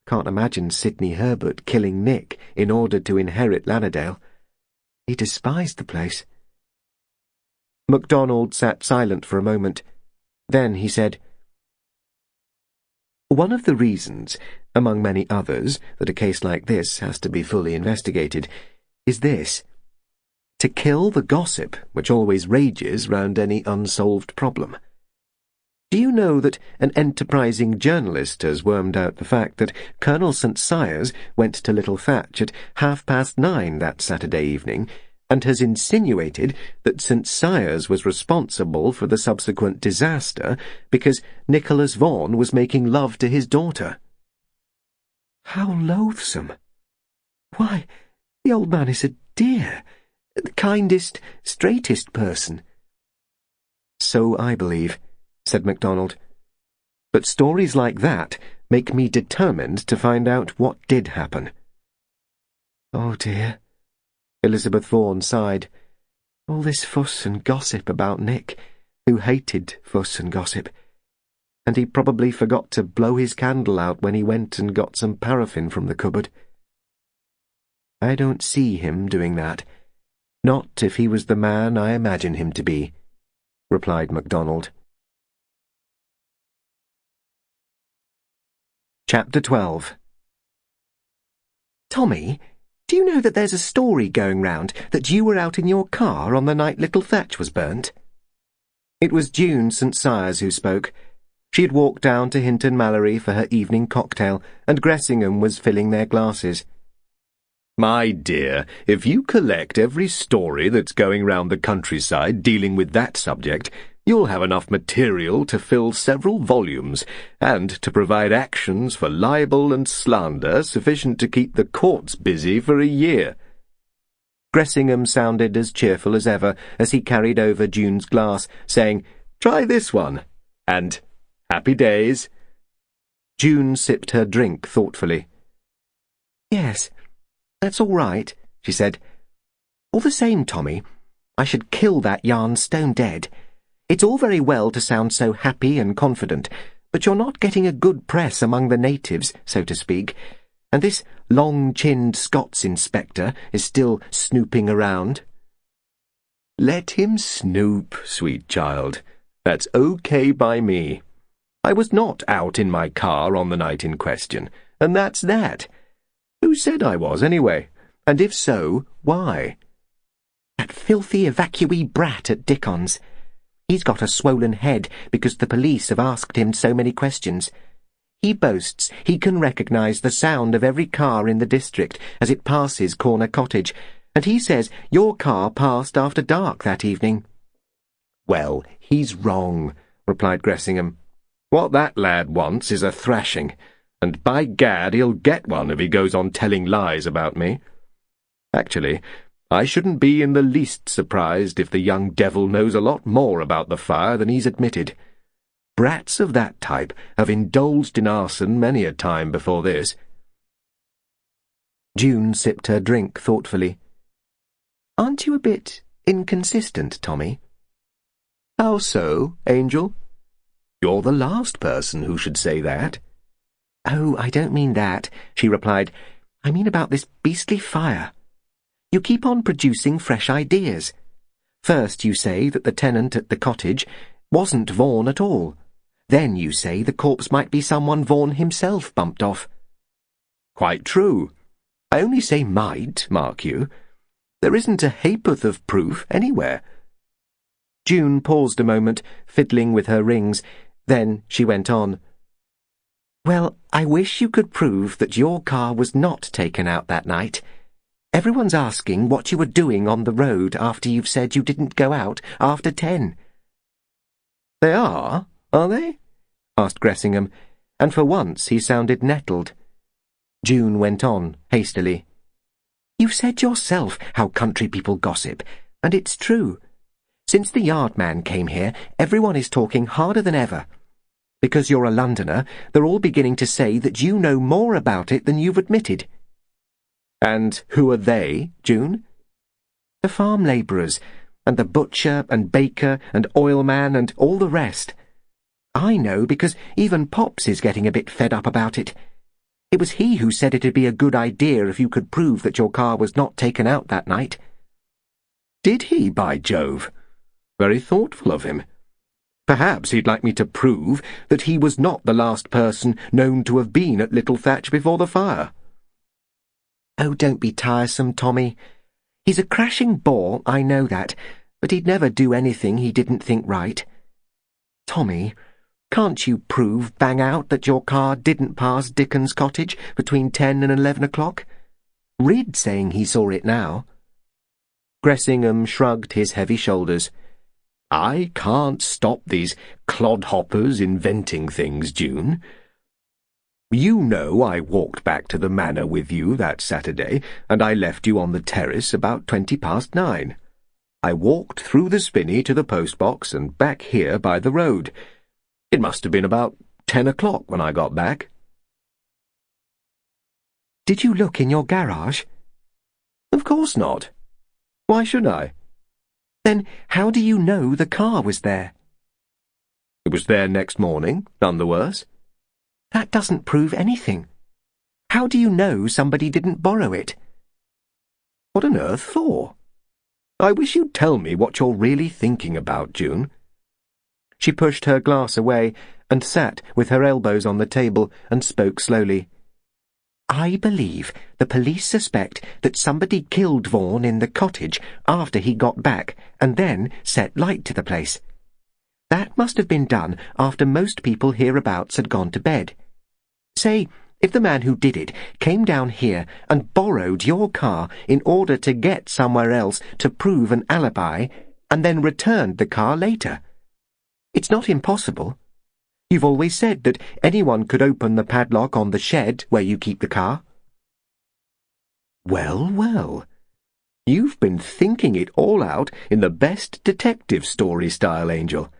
Can't imagine Sidney Herbert killing Nick in order to inherit Lanadale. He despised the place. Macdonald sat silent for a moment. Then he said, One of the reasons, among many others, that a case like this has to be fully investigated, is this: to kill the gossip which always rages round any unsolved problem. Do you know that an enterprising journalist has wormed out the fact that Colonel St. Cyrus went to Little Thatch at 9:30 that Saturday evening, and has insinuated that St. Cyrus was responsible for the subsequent disaster because Nicholas Vaughan was making love to his daughter? How loathsome! Why, the old man is a dear, the kindest, straightest person. So I believe, said Macdonald. But stories like that make me determined to find out what did happen. Oh dear, Elizabeth Vaughan sighed. All this fuss and gossip about Nick, who hated fuss and gossip. And he probably forgot to blow his candle out when he went and got some paraffin from the cupboard. I don't see him doing that. Not if he was the man I imagine him to be, replied Macdonald. Chapter 12. Tommy, do you know that there's a story going round that you were out in your car on the night Little Thatch was burnt? It was June St. Cyrus who spoke. She had walked down to Hinton Mallory for her evening cocktail, and Gressingham was filling their glasses. My dear, if you collect every story that's going round the countryside dealing with that subject, you'll have enough material to fill several volumes, and to provide actions for libel and slander sufficient to keep the courts busy for a year. Gressingham sounded as cheerful as ever as he carried over June's glass, saying, "Try this one," and "Happy days." June sipped her drink thoughtfully. "Yes, that's all right," she said. "All the same, Tommy, I should kill that yarn stone dead. It's all very well to sound so happy and confident, but you're not getting a good press among the natives, so to speak, and this long-chinned Scots inspector is still snooping around." "Let him snoop, sweet child. That's okay by me. I was not out in my car on the night in question, and that's that. Who said I was, anyway? And if so, why?" "That filthy evacuee brat at Dickon's. He's got a swollen head because the police have asked him so many questions. He boasts he can recognise the sound of every car in the district as it passes Corner Cottage, and he says your car passed after dark that evening." "Well, he's wrong," replied Gressingham. "What that lad wants is a thrashing, and by gad he'll get one if he goes on telling lies about me. Actually, I shouldn't be in the least surprised if the young devil knows a lot more about the fire than he's admitted. Brats of that type have indulged in arson many a time before this." June sipped her drink thoughtfully. "Aren't you a bit inconsistent, Tommy?" "How so, Angel? You're the last person who should say that." "Oh, I don't mean that," she replied. "I mean about this beastly fire. You keep on producing fresh ideas. First you say that the tenant at the cottage wasn't Vaughan at all. Then you say the corpse might be someone Vaughan himself bumped off." "Quite true. I only say might, mark you. There isn't a ha'porth of proof anywhere." June paused a moment, fiddling with her rings. Then she went on. "Well, I wish you could prove that your car was not taken out that night. Everyone's asking what you were doing on the road after you've said you didn't go out after 10. "They are they?" asked Gressingham, and for once he sounded nettled. June went on hastily. "You've said yourself how country people gossip, and it's true. Since the yardman came here, everyone is talking harder than ever. Because you're a Londoner, they're all beginning to say that you know more about it than you've admitted." "And who are they, June?" "The farm labourers, and the butcher and baker and oilman and all the rest. I know because even Pops is getting a bit fed up about it. It was he who said it'd be a good idea if you could prove that your car was not taken out that night." "Did he, by Jove? Very thoughtful of him. Perhaps he'd like me to prove that he was not the last person known to have been at Little Thatch before the fire." "Oh, don't be tiresome, Tommy. He's a crashing bore, I know that, but he'd never do anything he didn't think right. Tommy, can't you prove bang out that your car didn't pass Dickon's cottage between 10 and 11 o'clock? Reed's saying he saw it now." Gressingham shrugged his heavy shoulders. "I can't stop these clodhoppers inventing things, June. You know I walked back to the manor with you that Saturday, and I left you on the terrace about 9:20. I walked through the spinney to the post-box and back here by the road. It must have been about 10 o'clock when I got back." "Did you look in your garage?" "Of course not. Why should I?" "Then how do you know the car was there?" "It was there next morning, none the worse." "That doesn't prove anything. How do you know somebody didn't borrow it?" "What on earth for? I wish you'd tell me what you're really thinking about, June." She pushed her glass away and sat with her elbows on the table and spoke slowly. "I believe the police suspect that somebody killed Vaughan in the cottage after he got back and then set light to the place. That must have been done after most people hereabouts had gone to bed. Say, if the man who did it came down here and borrowed your car in order to get somewhere else to prove an alibi and then returned the car later. It's not impossible. You've always said that anyone could open the padlock on the shed where you keep the car." "Well, well. You've been thinking it all out in the best detective story style, Angel.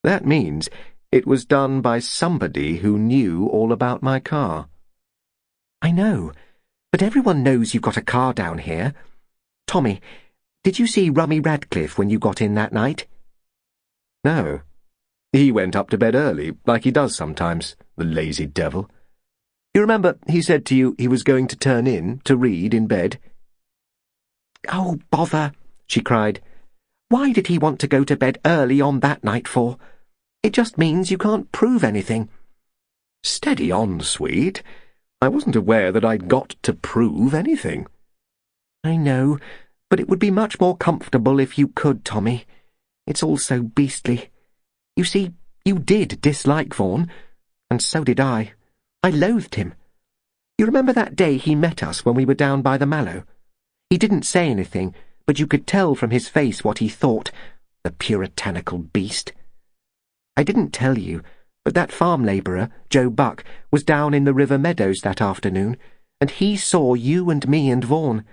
That means it was done by somebody who knew all about my car." "I know, but everyone knows you've got a car down here. Tommy, did you see Rummy Radcliffe when you got in that night?" No. He went up to bed early, like he does sometimes, the lazy devil. You remember he said to you he was going to turn in to read in bed? Oh, bother, she cried. Why did he want to go to bed early on that night for? It just means you can't prove anything. Steady on, sweet. I wasn't aware that I'd got to prove anything. I know, but it would be much more comfortable if you could, Tommy. It's all so beastly. You see, you did dislike Vaughan, and so did I. I loathed him. You remember that day he met us when we were down by the Mallow? He didn't say anything, but you could tell from his face what he thought, the puritanical beast. I didn't tell you, but that farm labourer, Joe Buck, was down in the river meadows that afternoon, and he saw you and me and Vaughan.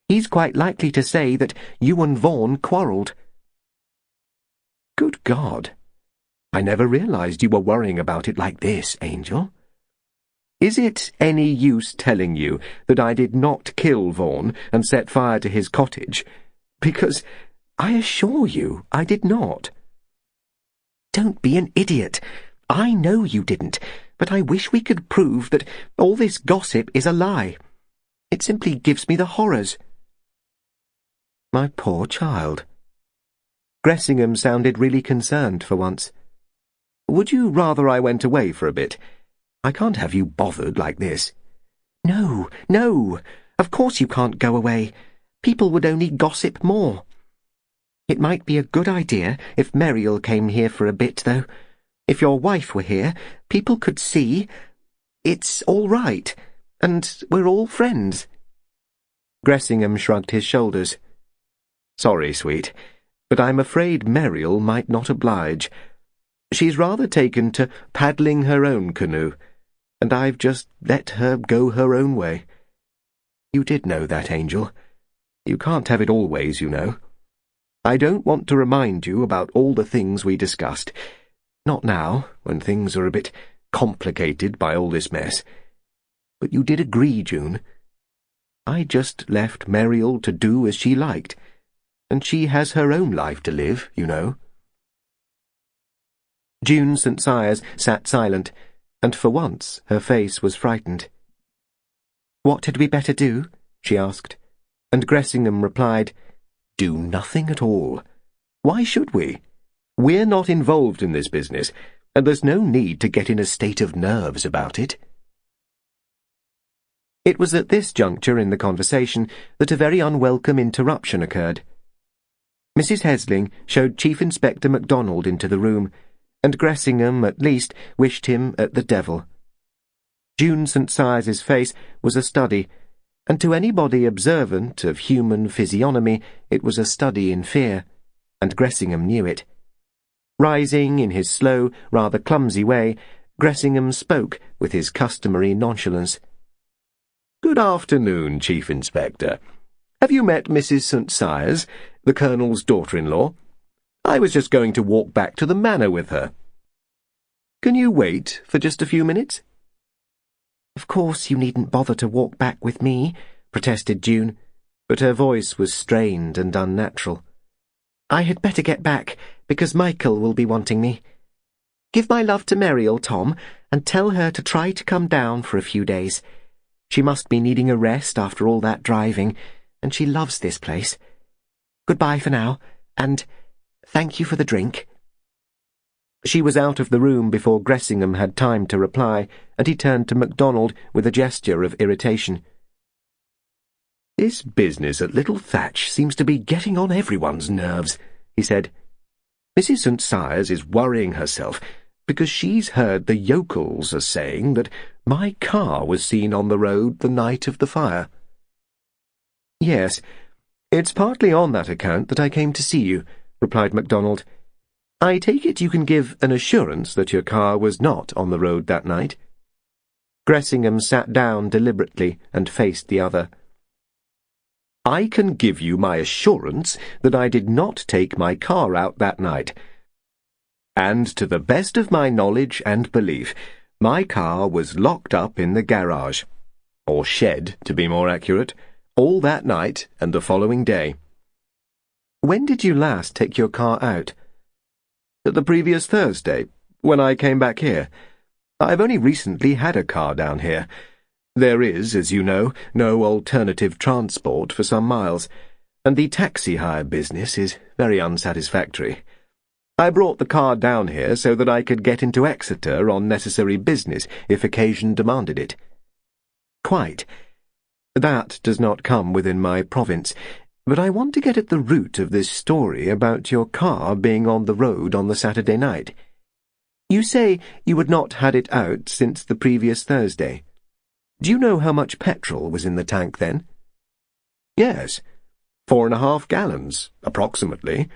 He's quite likely to say that you and Vaughan quarrelled. Good God! I never realised you were worrying about it like this, Angel. Is it any use telling you that I did not kill Vaughan and set fire to his cottage? Because I assure you I did not. Don't be an idiot. I know you didn't, but I wish we could prove that all this gossip is a lie. It simply gives me the horrors. My poor child. Gressingham sounded really concerned for once. Would you rather I went away for a bit? I can't have you bothered like this. No, no. Of course you can't go away. People would only gossip more. It might be a good idea if Meriel came here for a bit, though. If your wife were here, people could see it's all right, and we're all friends. Gressingham shrugged his shoulders. Sorry, sweet, but I'm afraid Meriel might not oblige. She's rather taken to paddling her own canoe, and I've just let her go her own way. You did know that, Angel. You can't have it always, you know. I don't want to remind you about all the things we discussed. Not now, when things are a bit complicated by all this mess. But you did agree, June. I just left Meriel to do as she liked, and she has her own life to live, you know. June St. Cyrs sat silent, and for once her face was frightened. What had we better do? She asked, and Gressingham replied, Do nothing at all. Why should we? We're not involved in this business, and there's no need to get in a state of nerves about it. It was at this juncture in the conversation that a very unwelcome interruption occurred. Mrs. Hesling showed Chief Inspector Macdonald into the room, and Gressingham, at least, wished him at the devil. June St. Cyrs's face was a study, and to anybody observant of human physiognomy it was a study in fear, and Gressingham knew it. Rising in his slow, rather clumsy way, Gressingham spoke with his customary nonchalance. Good afternoon, Chief Inspector. Have you met Mrs. St. Cyrs, the Colonel's daughter-in-law? I was just going to walk back to the manor with her. Can you wait for just a few minutes? Of course you needn't bother to walk back with me, protested June, but her voice was strained and unnatural. I had better get back, because Michael will be wanting me. Give my love to Meriel, Tom, and tell her to try to come down for a few days. She must be needing a rest after all that driving, and she loves this place. Goodbye for now, and thank you for the drink. She was out of the room before Gressingham had time to reply, and he turned to Macdonald with a gesture of irritation. This business at Little Thatch seems to be getting on everyone's nerves, he said. Mrs. St. Cyrs is worrying herself because she's heard the yokels are saying that my car was seen on the road the night of the fire. Yes, it's partly on that account that I came to see you, replied Macdonald. I take it you can give an assurance that your car was not on the road that night? Gressingham sat down deliberately and faced the other. I can give you my assurance that I did not take my car out that night. And to the best of my knowledge and belief, my car was locked up in the garage, or shed, to be more accurate, all that night and the following day. When did you last take your car out? The previous Thursday, when I came back here. I've only recently had a car down here. There is, as you know, no alternative transport for some miles, and the taxi hire business is very unsatisfactory. I brought the car down here so that I could get into Exeter on necessary business if occasion demanded it. Quite. That does not come within my province, but I want to get at the root of this story about your car being on the road on the Saturday night. You say you had not had it out since the previous Thursday. Do you know how much petrol was in the tank then? Yes, 4.5 gallons, approximately.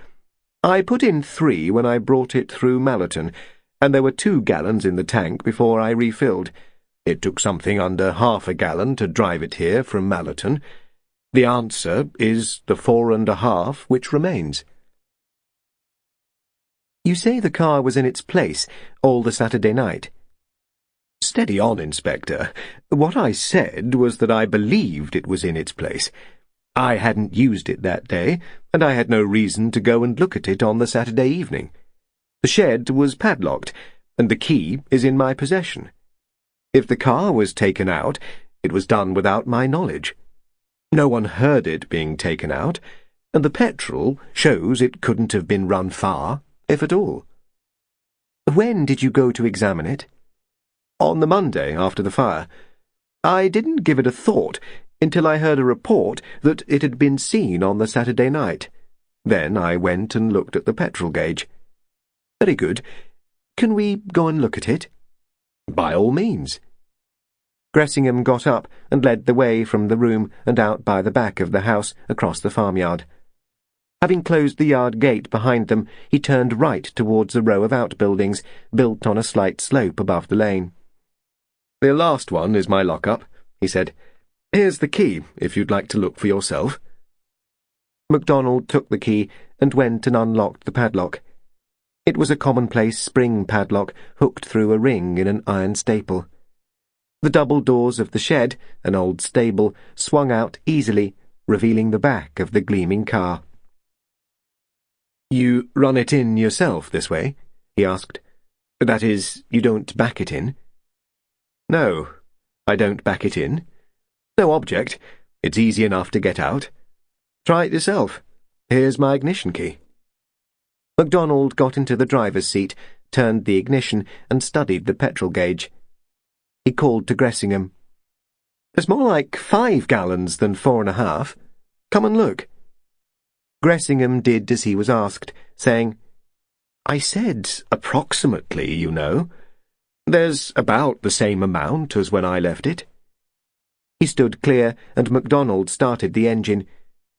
I put in 3 when I brought it through Mallerton, and there were 2 gallons in the tank before I refilled. It took something under half a gallon to drive it here from Mallerton. The answer is the 4.5 which remains. You say the car was in its place all the Saturday night. Steady on, Inspector. What I said was that I believed it was in its place. I hadn't used it that day, and I had no reason to go and look at it on the Saturday evening. The shed was padlocked, and the key is in my possession. If the car was taken out, it was done without my knowledge. No one heard it being taken out, and the petrol shows it couldn't have been run far, if at all. When did you go to examine it? On the Monday after the fire. I didn't give it a thought until I heard a report that it had been seen on the Saturday night. Then I went and looked at the petrol gauge. Very good. Can we go and look at it? By all means. Gressingham got up and led the way from the room and out by the back of the house across the farmyard. Having closed the yard gate behind them, he turned right towards a row of outbuildings built on a slight slope above the lane. The last one is my lock-up, he said. Here's the key, if you'd like to look for yourself. Macdonald took the key and went and unlocked the padlock. It was a commonplace spring padlock hooked through a ring in an iron staple. The double doors of the shed, an old stable, swung out easily, revealing the back of the gleaming car. You run it in yourself this way? He asked. That is, you don't back it in? No, I don't back it in. No object. It's easy enough to get out. Try it yourself. Here's my ignition key. Macdonald got into the driver's seat, turned the ignition, and studied the petrol gauge. He called to Gressingham. There's more like 5 gallons than 4.5. Come and look. Gressingham did as he was asked, saying, I said approximately, you know. There's about the same amount as when I left it. He stood clear, and Macdonald started the engine,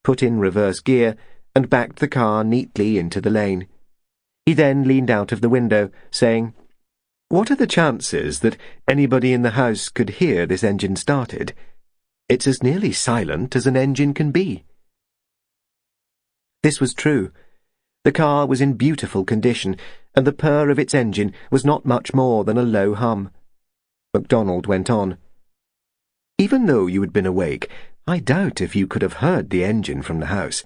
put in reverse gear, and backed the car neatly into the lane. He then leaned out of the window, saying, What are the chances that anybody in the house could hear this engine started? It's as nearly silent as an engine can be. This was true. The car was in beautiful condition, and the purr of its engine was not much more than a low hum. Macdonald went on. Even though you had been awake, I doubt if you could have heard the engine from the house.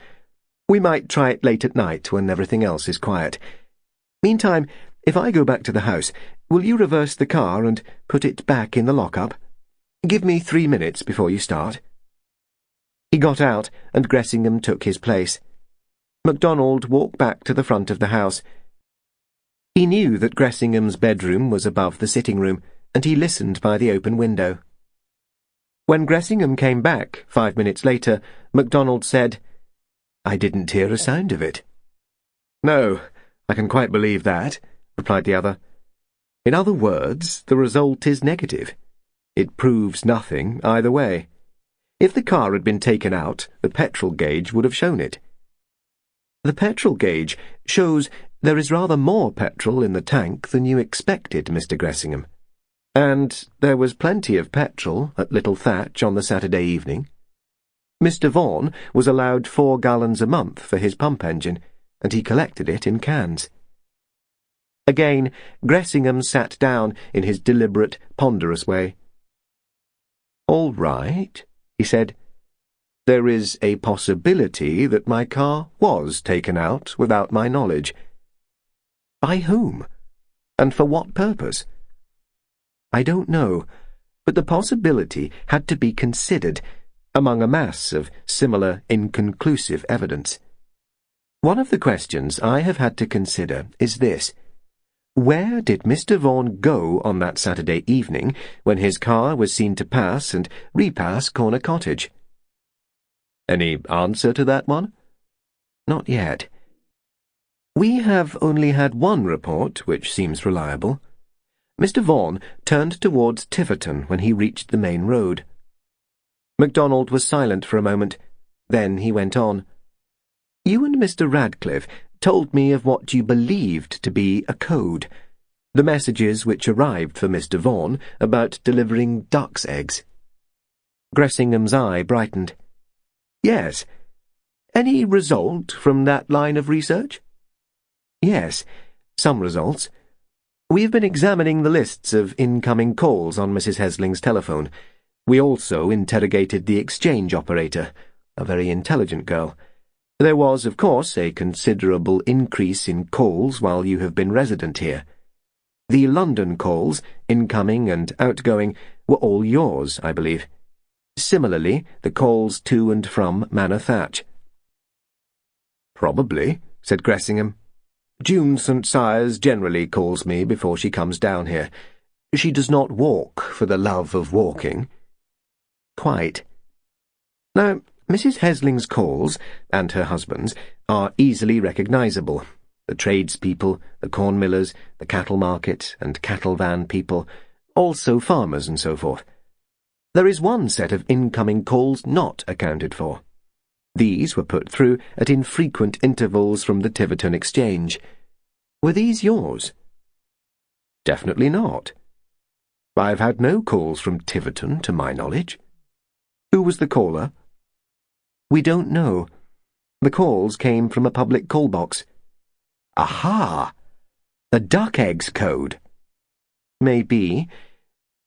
We might try it late at night when everything else is quiet. Meantime, if I go back to the house, will you reverse the car and put it back in the lock-up? Give me 3 minutes before you start. He got out, and Gressingham took his place. Macdonald walked back to the front of the house. He knew that Gressingham's bedroom was above the sitting-room, and he listened by the open window. When Gressingham came back 5 minutes later, Macdonald said, I didn't hear a sound of it. No, I can quite believe that, replied the other. In other words, the result is negative. It proves nothing either way. If the car had been taken out, the petrol gauge would have shown it. The petrol gauge shows there is rather more petrol in the tank than you expected, Mr. Gressingham. And there was plenty of petrol at Little Thatch on the Saturday evening. Mr. Vaughan was allowed 4 gallons a month for his pump engine, and he collected it in cans. Again, Gressingham sat down in his deliberate, ponderous way. All right, he said. There is a possibility that my car was taken out without my knowledge. By whom? And for what purpose? I don't know, but the possibility had to be considered among a mass of similar inconclusive evidence. One of the questions I have had to consider is this. Where did Mr. Vaughan go on that Saturday evening when his car was seen to pass and repass Corner Cottage? Any answer to that one? Not yet. We have only had one report which seems reliable. Mr. Vaughan turned towards Tiverton when he reached the main road. Macdonald was silent for a moment. Then he went on. You and Mr. Radcliffe told me of what you believed to be a code, the messages which arrived for Mr. Vaughan about delivering duck's eggs. Gressingham's eye brightened. Yes. Any result from that line of research? Yes, some results. We have been examining the lists of incoming calls on Mrs. Hesling's telephone. We also interrogated the exchange operator, a very intelligent girl. There was, of course, a considerable increase in calls while you have been resident here. The London calls, incoming and outgoing, were all yours, I believe. Similarly, the calls to and from Manor Thatch. Probably, said Gressingham. June St. Cyres generally calls me before she comes down here. She does not walk for the love of walking. Quite. Now, Mrs. Hesling's calls, and her husband's, are easily recognisable. The tradespeople, the corn millers, the cattle market and cattle van people, also farmers and so forth. There is one set of incoming calls not accounted for. These were put through at infrequent intervals from the Tiverton Exchange. Were these yours? Definitely not. I have had no calls from Tiverton, to my knowledge. Who was the caller? We don't know. The calls came from a public call box. Aha! The duck eggs code. Maybe.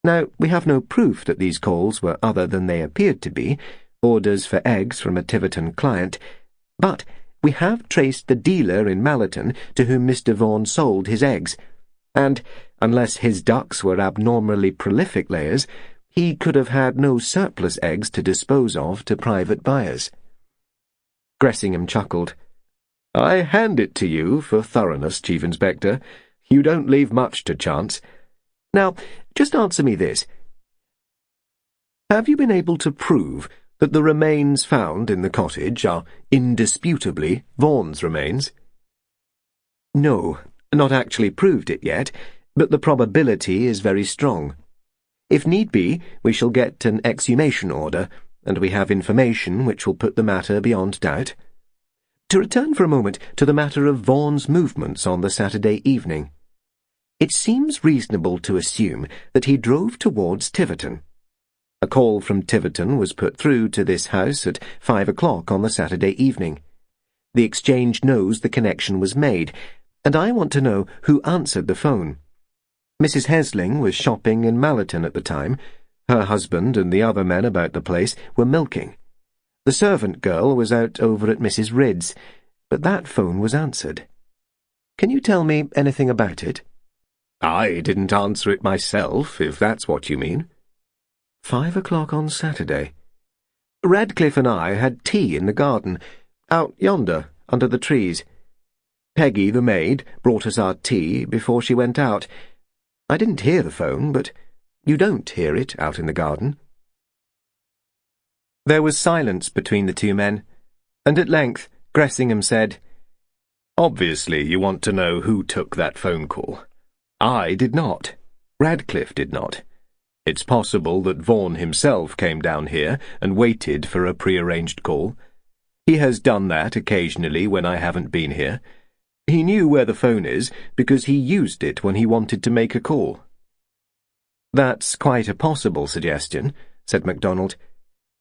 Now, we have no proof that these calls were other than they appeared to be, orders for eggs from a Tiverton client, but we have traced the dealer in Mallerton to whom Mr. Vaughan sold his eggs, and, unless his ducks were abnormally prolific layers, he could have had no surplus eggs to dispose of to private buyers. Gressingham chuckled. I hand it to you for thoroughness, Chief Inspector. You don't leave much to chance. Now, just answer me this. Have you been able to prove that the remains found in the cottage are indisputably Vaughan's remains? No, not actually proved it yet, but the probability is very strong. If need be, we shall get an exhumation order, and we have information which will put the matter beyond doubt. To return for a moment to the matter of Vaughan's movements on the Saturday evening. It seems reasonable to assume that he drove towards Tiverton. A call from Tiverton was put through to this house at 5 o'clock on the Saturday evening. The exchange knows the connection was made, and I want to know who answered the phone. Mrs. Hesling was shopping in Mallerton at the time. Her husband and the other men about the place were milking. The servant girl was out over at Mrs. Ridd's, but that phone was answered. Can you tell me anything about it? I didn't answer it myself, if that's what you mean. 5 o'clock on Saturday. Radcliffe and I had tea in the garden, out yonder, under the trees. Peggy, the maid, brought us our tea before she went out. I didn't hear the phone, but you don't hear it out in the garden. There was silence between the two men, and at length Gressingham said, Obviously you want to know who took that phone call. I did not. Radcliffe did not. It's possible that Vaughan himself came down here and waited for a prearranged call. He has done that occasionally when I haven't been here. He knew where the phone is because he used it when he wanted to make a call. That's quite a possible suggestion, said Macdonald.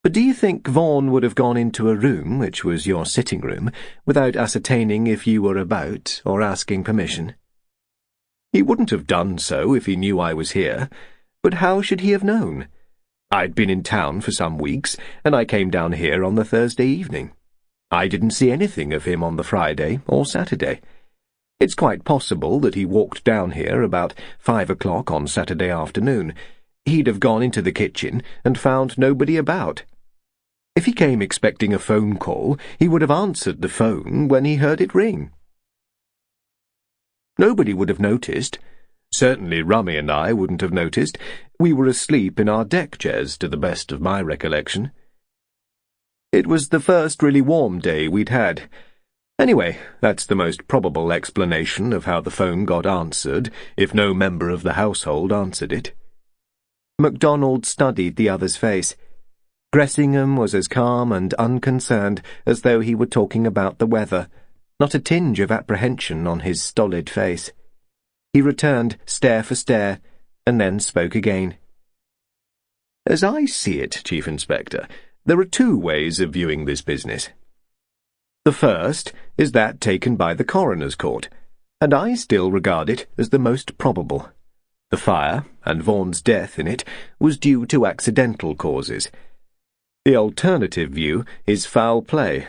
But do you think Vaughan would have gone into a room, which was your sitting room, without ascertaining if you were about or asking permission? He wouldn't have done so if he knew I was here, but how should he have known? I'd been in town for some weeks, and I came down here on the Thursday evening. I didn't see anything of him on the Friday or Saturday. It's quite possible that he walked down here about 5 o'clock on Saturday afternoon. He'd have gone into the kitchen and found nobody about. If he came expecting a phone call, he would have answered the phone when he heard it ring. Nobody would have noticed. Certainly Rummy and I wouldn't have noticed. We were asleep in our deck chairs, to the best of my recollection. It was the first really warm day we'd had. Anyway, that's the most probable explanation of how the phone got answered, if no member of the household answered it. Macdonald studied the other's face. Gressingham was as calm and unconcerned as though he were talking about the weather, not a tinge of apprehension on his stolid face. He returned stare for stare, and then spoke again. As I see it, Chief Inspector, there are two ways of viewing this business. The first is that taken by the coroner's court, and I still regard it as the most probable. The fire, and Vaughan's death in it, was due to accidental causes. The alternative view is foul play.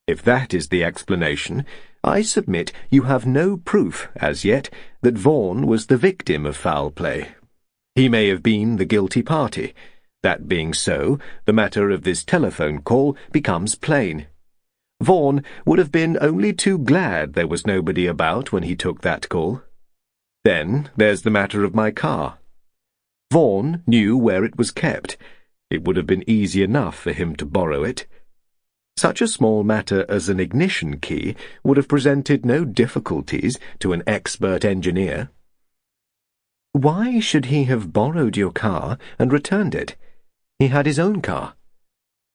If that is the explanation, I submit you have no proof, as yet, that Vaughan was the victim of foul play. He may have been the guilty party. That being so, the matter of this telephone call becomes plain. Vaughan would have been only too glad there was nobody about when he took that call. Then there's the matter of my car. Vaughan knew where it was kept. It would have been easy enough for him to borrow it. Such a small matter as an ignition key would have presented no difficulties to an expert engineer. Why should he have borrowed your car and returned it? He had his own car.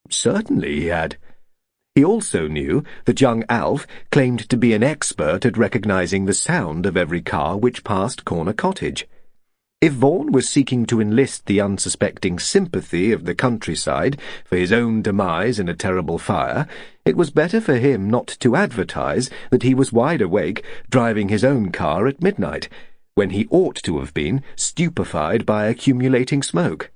Certainly he had. He also knew that young Alf claimed to be an expert at recognizing the sound of every car which passed Corner Cottage. If Vaughan was seeking to enlist the unsuspecting sympathy of the countryside for his own demise in a terrible fire, it was better for him not to advertise that he was wide awake driving his own car at midnight, when he ought to have been stupefied by accumulating smoke.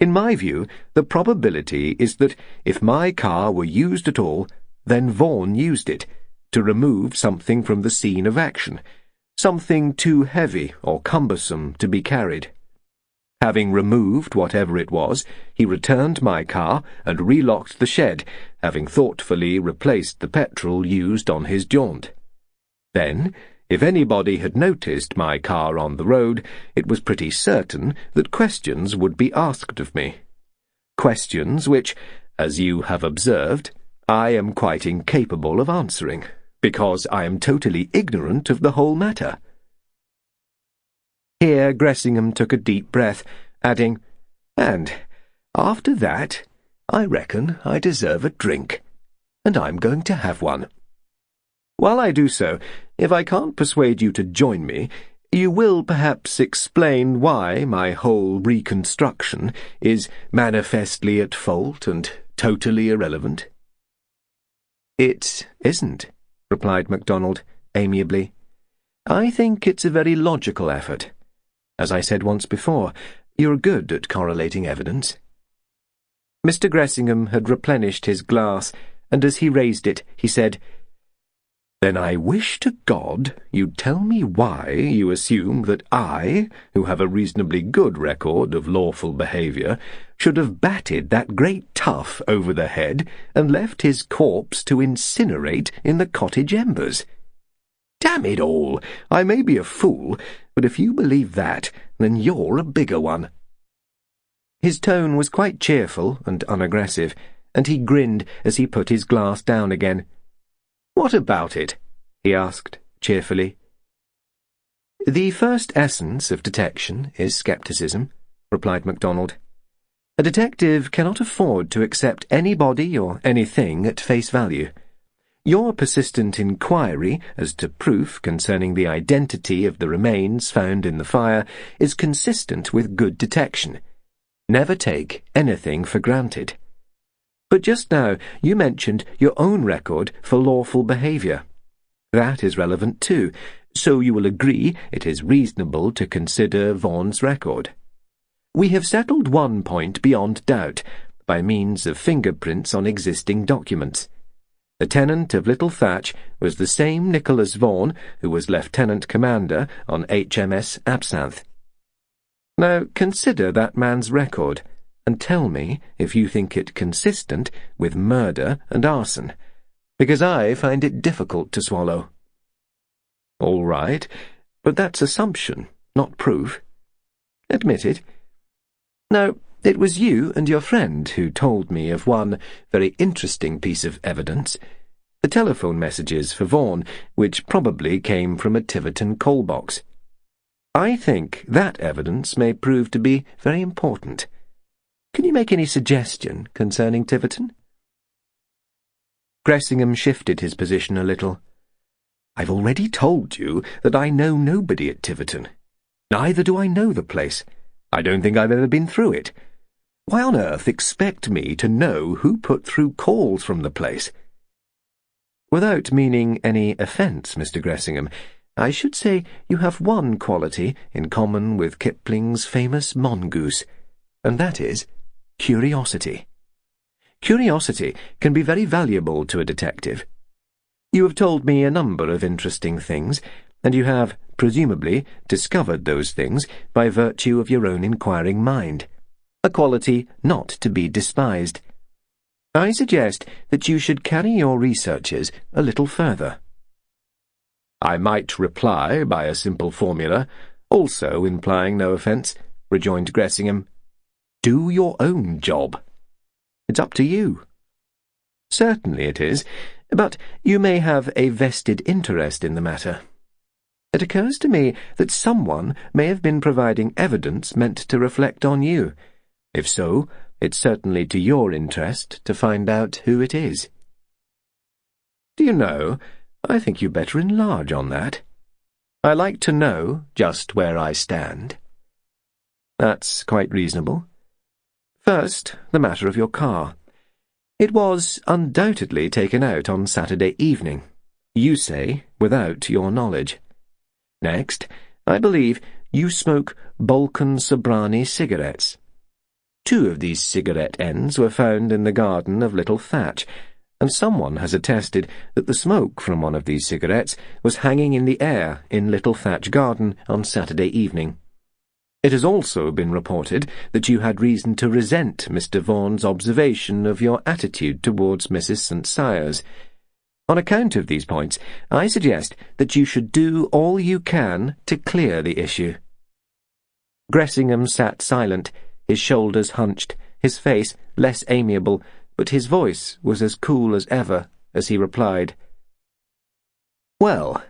In my view, the probability is that if my car were used at all, then Vaughan used it, to remove something from the scene of action, something too heavy or cumbersome to be carried. Having removed whatever it was, he returned my car and relocked the shed, having thoughtfully replaced the petrol used on his jaunt. Then, if anybody had noticed my car on the road, it was pretty certain that questions would be asked of me. Questions which, as you have observed, I am quite incapable of answering, because I am totally ignorant of the whole matter. Here Gressingham took a deep breath, adding, And after that, I reckon I deserve a drink, and I'm going to have one. While I do so, if I can't persuade you to join me, you will perhaps explain why my whole reconstruction is manifestly at fault and totally irrelevant. It isn't, replied Macdonald amiably. I think it's a very logical effort. As I said once before, you're good at correlating evidence. Mr. Gressingham had replenished his glass, and as he raised it, he said, Then I wish to God you'd tell me why you assume that I, who have a reasonably good record of lawful behaviour, should have batted that great tough over the head and left his corpse to incinerate in the cottage embers. Damn it all! I may be a fool, but if you believe that, then you're a bigger one. His tone was quite cheerful and unaggressive, and he grinned as he put his glass down again. What about it? He asked, cheerfully. The first essence of detection is scepticism, replied Macdonald. A detective cannot afford to accept anybody or anything at face value. Your persistent inquiry as to proof concerning the identity of the remains found in the fire is consistent with good detection. Never take anything for granted. But just now you mentioned your own record for lawful behaviour. That is relevant too, so you will agree it is reasonable to consider Vaughan's record. We have settled one point beyond doubt, by means of fingerprints on existing documents. The tenant of Little Thatch was the same Nicholas Vaughan who was Lieutenant Commander on HMS Absinthe. Now consider that man's record, and tell me if you think it consistent with murder and arson, because I find it difficult to swallow. All right, but that's assumption, not proof. Admit it. Now, it was you and your friend who told me of one very interesting piece of evidence, the telephone messages for Vaughan, which probably came from a Tiverton coal box. I think that evidence may prove to be very important. Can you make any suggestion concerning Tiverton? Gressingham shifted his position a little. I've already told you that I know nobody at Tiverton. Neither do I know the place. I don't think I've ever been through it. Why on earth expect me to know who put through calls from the place? Without meaning any offence, Mr. Gressingham, I should say you have one quality in common with Kipling's famous mongoose, and that is curiosity. Curiosity can be very valuable to a detective. You have told me a number of interesting things, and you have, presumably, discovered those things by virtue of your own inquiring mind, a quality not to be despised. I suggest that you should carry your researches a little further. I might reply by a simple formula, also implying no offence, rejoined Gressingham. Do your own job. It's up to you. Certainly it is, but you may have a vested interest in the matter. It occurs to me that someone may have been providing evidence meant to reflect on you. If so, it's certainly to your interest to find out who it is. Do you know, I think you better enlarge on that. I like to know just where I stand. That's quite reasonable. First, the matter of your car. It was undoubtedly taken out on Saturday evening. You say, without your knowledge. Next, I believe you smoke Balkan Sobrani cigarettes. 2 of these cigarette ends were found in the garden of Little Thatch, and someone has attested that the smoke from one of these cigarettes was hanging in the air in Little Thatch garden on Saturday evening. It has also been reported that you had reason to resent Mr. Vaughan's observation of your attitude towards Mrs. St. Cyres. On account of these points, I suggest that you should do all you can to clear the issue. Gressingham sat silent, his shoulders hunched, his face less amiable, but his voice was as cool as ever as he replied. Well,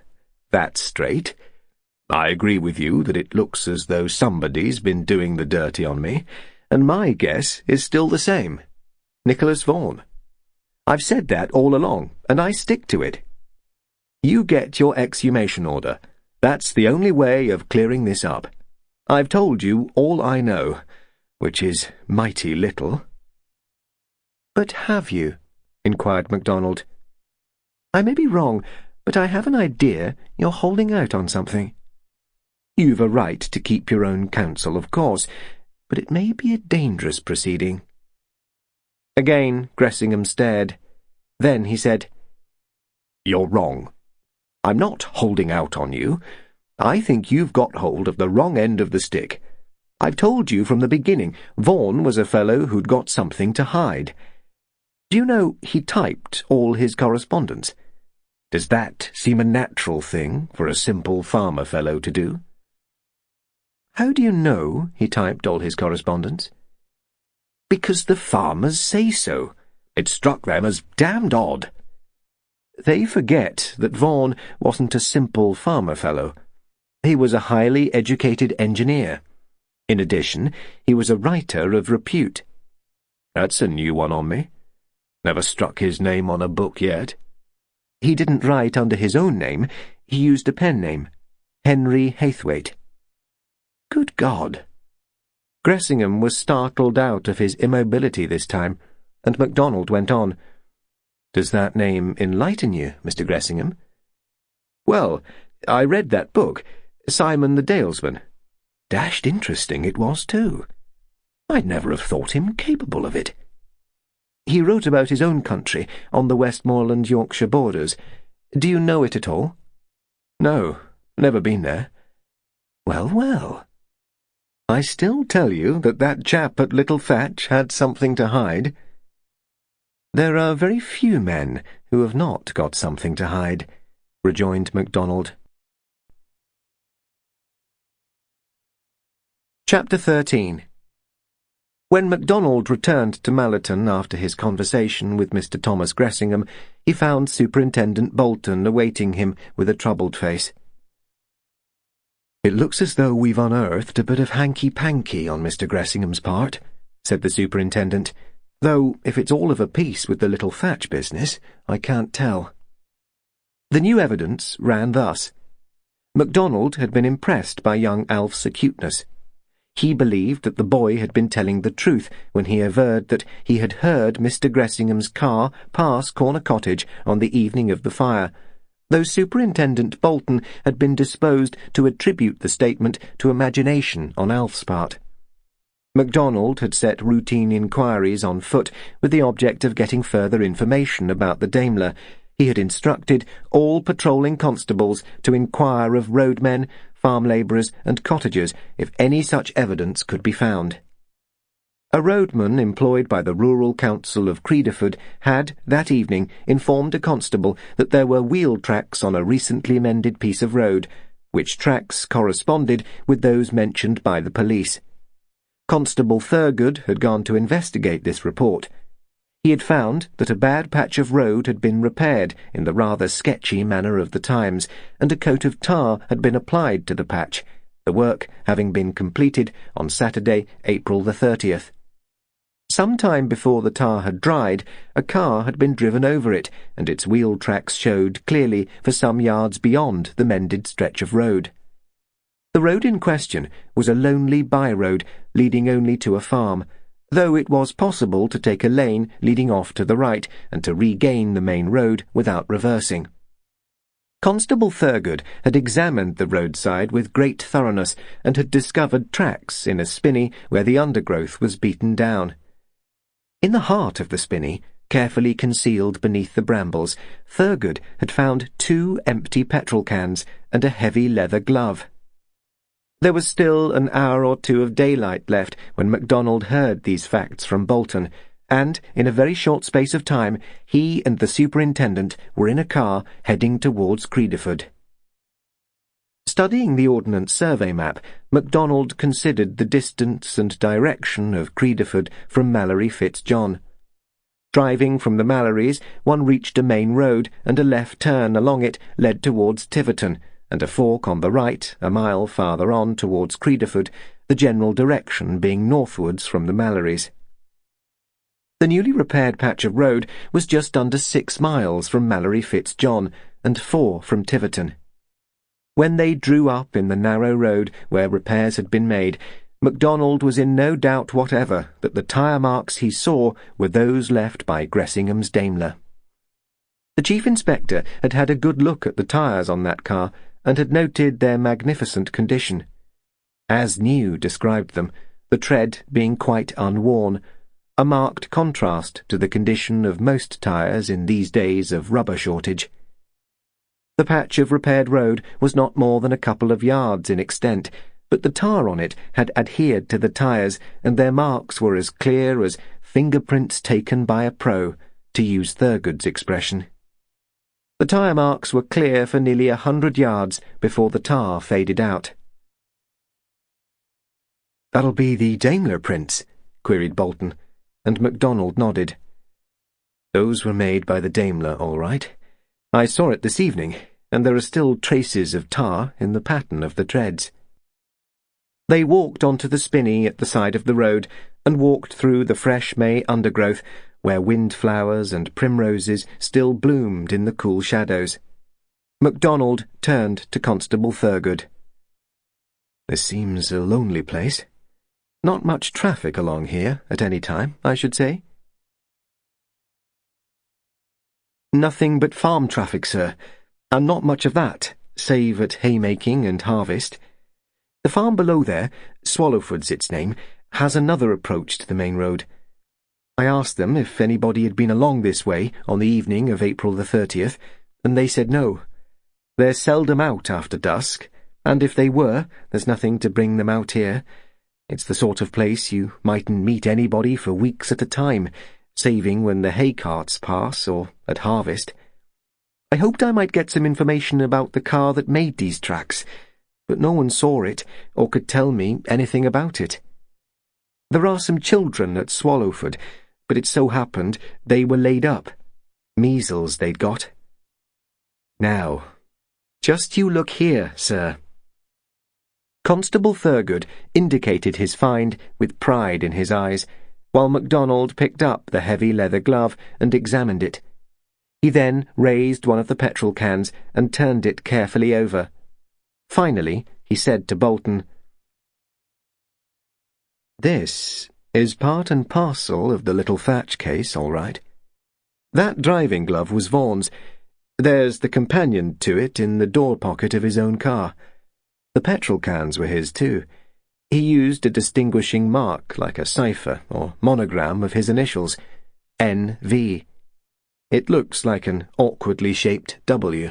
that's straight. I agree with you that it looks as though somebody's been doing the dirty on me, and my guess is still the same. Nicholas Vaughan. I've said that all along, and I stick to it. You get your exhumation order. That's the only way of clearing this up. I've told you all I know, which is mighty little. But have you? Inquired Macdonald. I may be wrong, but I have an idea you're holding out on something. You've a right to keep your own counsel, of course, but it may be a dangerous proceeding. Again Gressingham stared. Then he said, You're wrong. I'm not holding out on you. I think you've got hold of the wrong end of the stick. I've told you from the beginning, Vaughan was a fellow who'd got something to hide. Do you know he typed all his correspondence? Does that seem a natural thing for a simple farmer fellow to do? How do you know he typed all his correspondence? Because the farmers say so. It struck them as damned odd. They forget that Vaughan wasn't a simple farmer fellow. He was a highly educated engineer. In addition, he was a writer of repute. That's a new one on me. Never struck his name on a book yet. He didn't write under his own name. He used a pen name, Henry Haythwaite. Good God! Gressingham was startled out of his immobility this time, and Macdonald went on. Does that name enlighten you, Mr. Gressingham? Well, I read that book, Simon the Dalesman. Dashed interesting it was, too. I'd never have thought him capable of it. He wrote about his own country on the Westmoreland-Yorkshire borders. Do you know it at all?" "No, never been there." "Well, well. I still tell you that that chap at Little Thatch had something to hide. There are very few men who have not got something to hide," rejoined Macdonald. Chapter 13. When Macdonald returned to Mallerton after his conversation with Mr. Thomas Gressingham, he found Superintendent Bolton awaiting him with a troubled face. "It looks as though we've unearthed a bit of hanky-panky on Mr. Gressingham's part," said the superintendent, "though if it's all of a piece with the Little Thatch business, I can't tell." The new evidence ran thus. Macdonald had been impressed by young Alf's acuteness. He believed that the boy had been telling the truth when he averred that he had heard Mr. Gressingham's car pass Corner Cottage on the evening of the fire, though Superintendent Bolton had been disposed to attribute the statement to imagination on Alf's part. Macdonald had set routine inquiries on foot with the object of getting further information about the Daimler. He had instructed all patrolling constables to inquire of roadmen, farm labourers and cottagers if any such evidence could be found. A roadman employed by the Rural Council of Credeford had, that evening, informed a constable that there were wheel tracks on a recently mended piece of road, which tracks corresponded with those mentioned by the police. Constable Thurgood had gone to investigate this report. He had found that a bad patch of road had been repaired in the rather sketchy manner of the times, and a coat of tar had been applied to the patch, the work having been completed on Saturday, April the 30th. Some time before the tar had dried, a car had been driven over it, and its wheel tracks showed clearly for some yards beyond the mended stretch of road. The road in question was a lonely by-road leading only to a farm, though it was possible to take a lane leading off to the right and to regain the main road without reversing. Constable Thurgood had examined the roadside with great thoroughness and had discovered tracks in a spinney where the undergrowth was beaten down. In the heart of the spinney, carefully concealed beneath the brambles, Thurgood had found 2 empty petrol cans and a heavy leather glove. There was still an hour or 2 of daylight left when Macdonald heard these facts from Bolton, and in a very short space of time he and the superintendent were in a car heading towards Credeford. Studying the Ordnance Survey map, Macdonald considered the distance and direction of Credeford from Mallory Fitzjohn. Driving from the Mallorys, one reached a main road, and a left turn along it led towards Tiverton, and a fork on the right, a mile farther on towards Credeford, the general direction being northwards from the Mallorys. The newly repaired patch of road was just under 6 miles from Mallory Fitzjohn, and 4 from Tiverton. When they drew up in the narrow road where repairs had been made, Macdonald was in no doubt whatever that the tyre marks he saw were those left by Gressingham's Daimler. The Chief Inspector had had a good look at the tyres on that car, and had noted their magnificent condition. As new described them, the tread being quite unworn, a marked contrast to the condition of most tyres in these days of rubber shortage. The patch of repaired road was not more than a couple of yards in extent, but the tar on it had adhered to the tyres, and their marks were as clear as fingerprints taken by a pro, to use Thurgood's expression. The tyre marks were clear for nearly 100 yards before the tar faded out. "That'll be the Daimler prints?" queried Bolton, and Macdonald nodded. "Those were made by the Daimler, all right. I saw it this evening, and there are still traces of tar in the pattern of the treads." They walked onto the spinney at the side of the road, and walked through the fresh May undergrowth, where windflowers and primroses still bloomed in the cool shadows. Macdonald turned to Constable Thurgood. "This seems a lonely place. Not much traffic along here at any time, I should say." "Nothing but farm traffic, sir, and not much of that, save at haymaking and harvest. The farm below there, Swallowford's its name, has another approach to the main road. I asked them if anybody had been along this way on the evening of April the 30th, and they said no. They're seldom out after dusk, and if they were, there's nothing to bring them out here. It's the sort of place you mightn't meet anybody for weeks at a time, saving when the hay carts pass or at harvest. I hoped I might get some information about the car that made these tracks, but no one saw it or could tell me anything about it. There are some children at Swallowford, but it so happened they were laid up. Measles they'd got. Now, just you look here, sir. Constable Thurgood indicated his find with pride in his eyes, while Macdonald picked up the heavy leather glove and examined it. He then raised one of the petrol cans and turned it carefully over. Finally, he said to Bolton, "This is part and parcel of the little Thatch case, all right. That driving glove was Vaughan's. There's the companion to it in the door pocket of his own car. The petrol cans were his too. He used a distinguishing mark like a cipher or monogram of his initials, N.V. It looks like an awkwardly shaped W."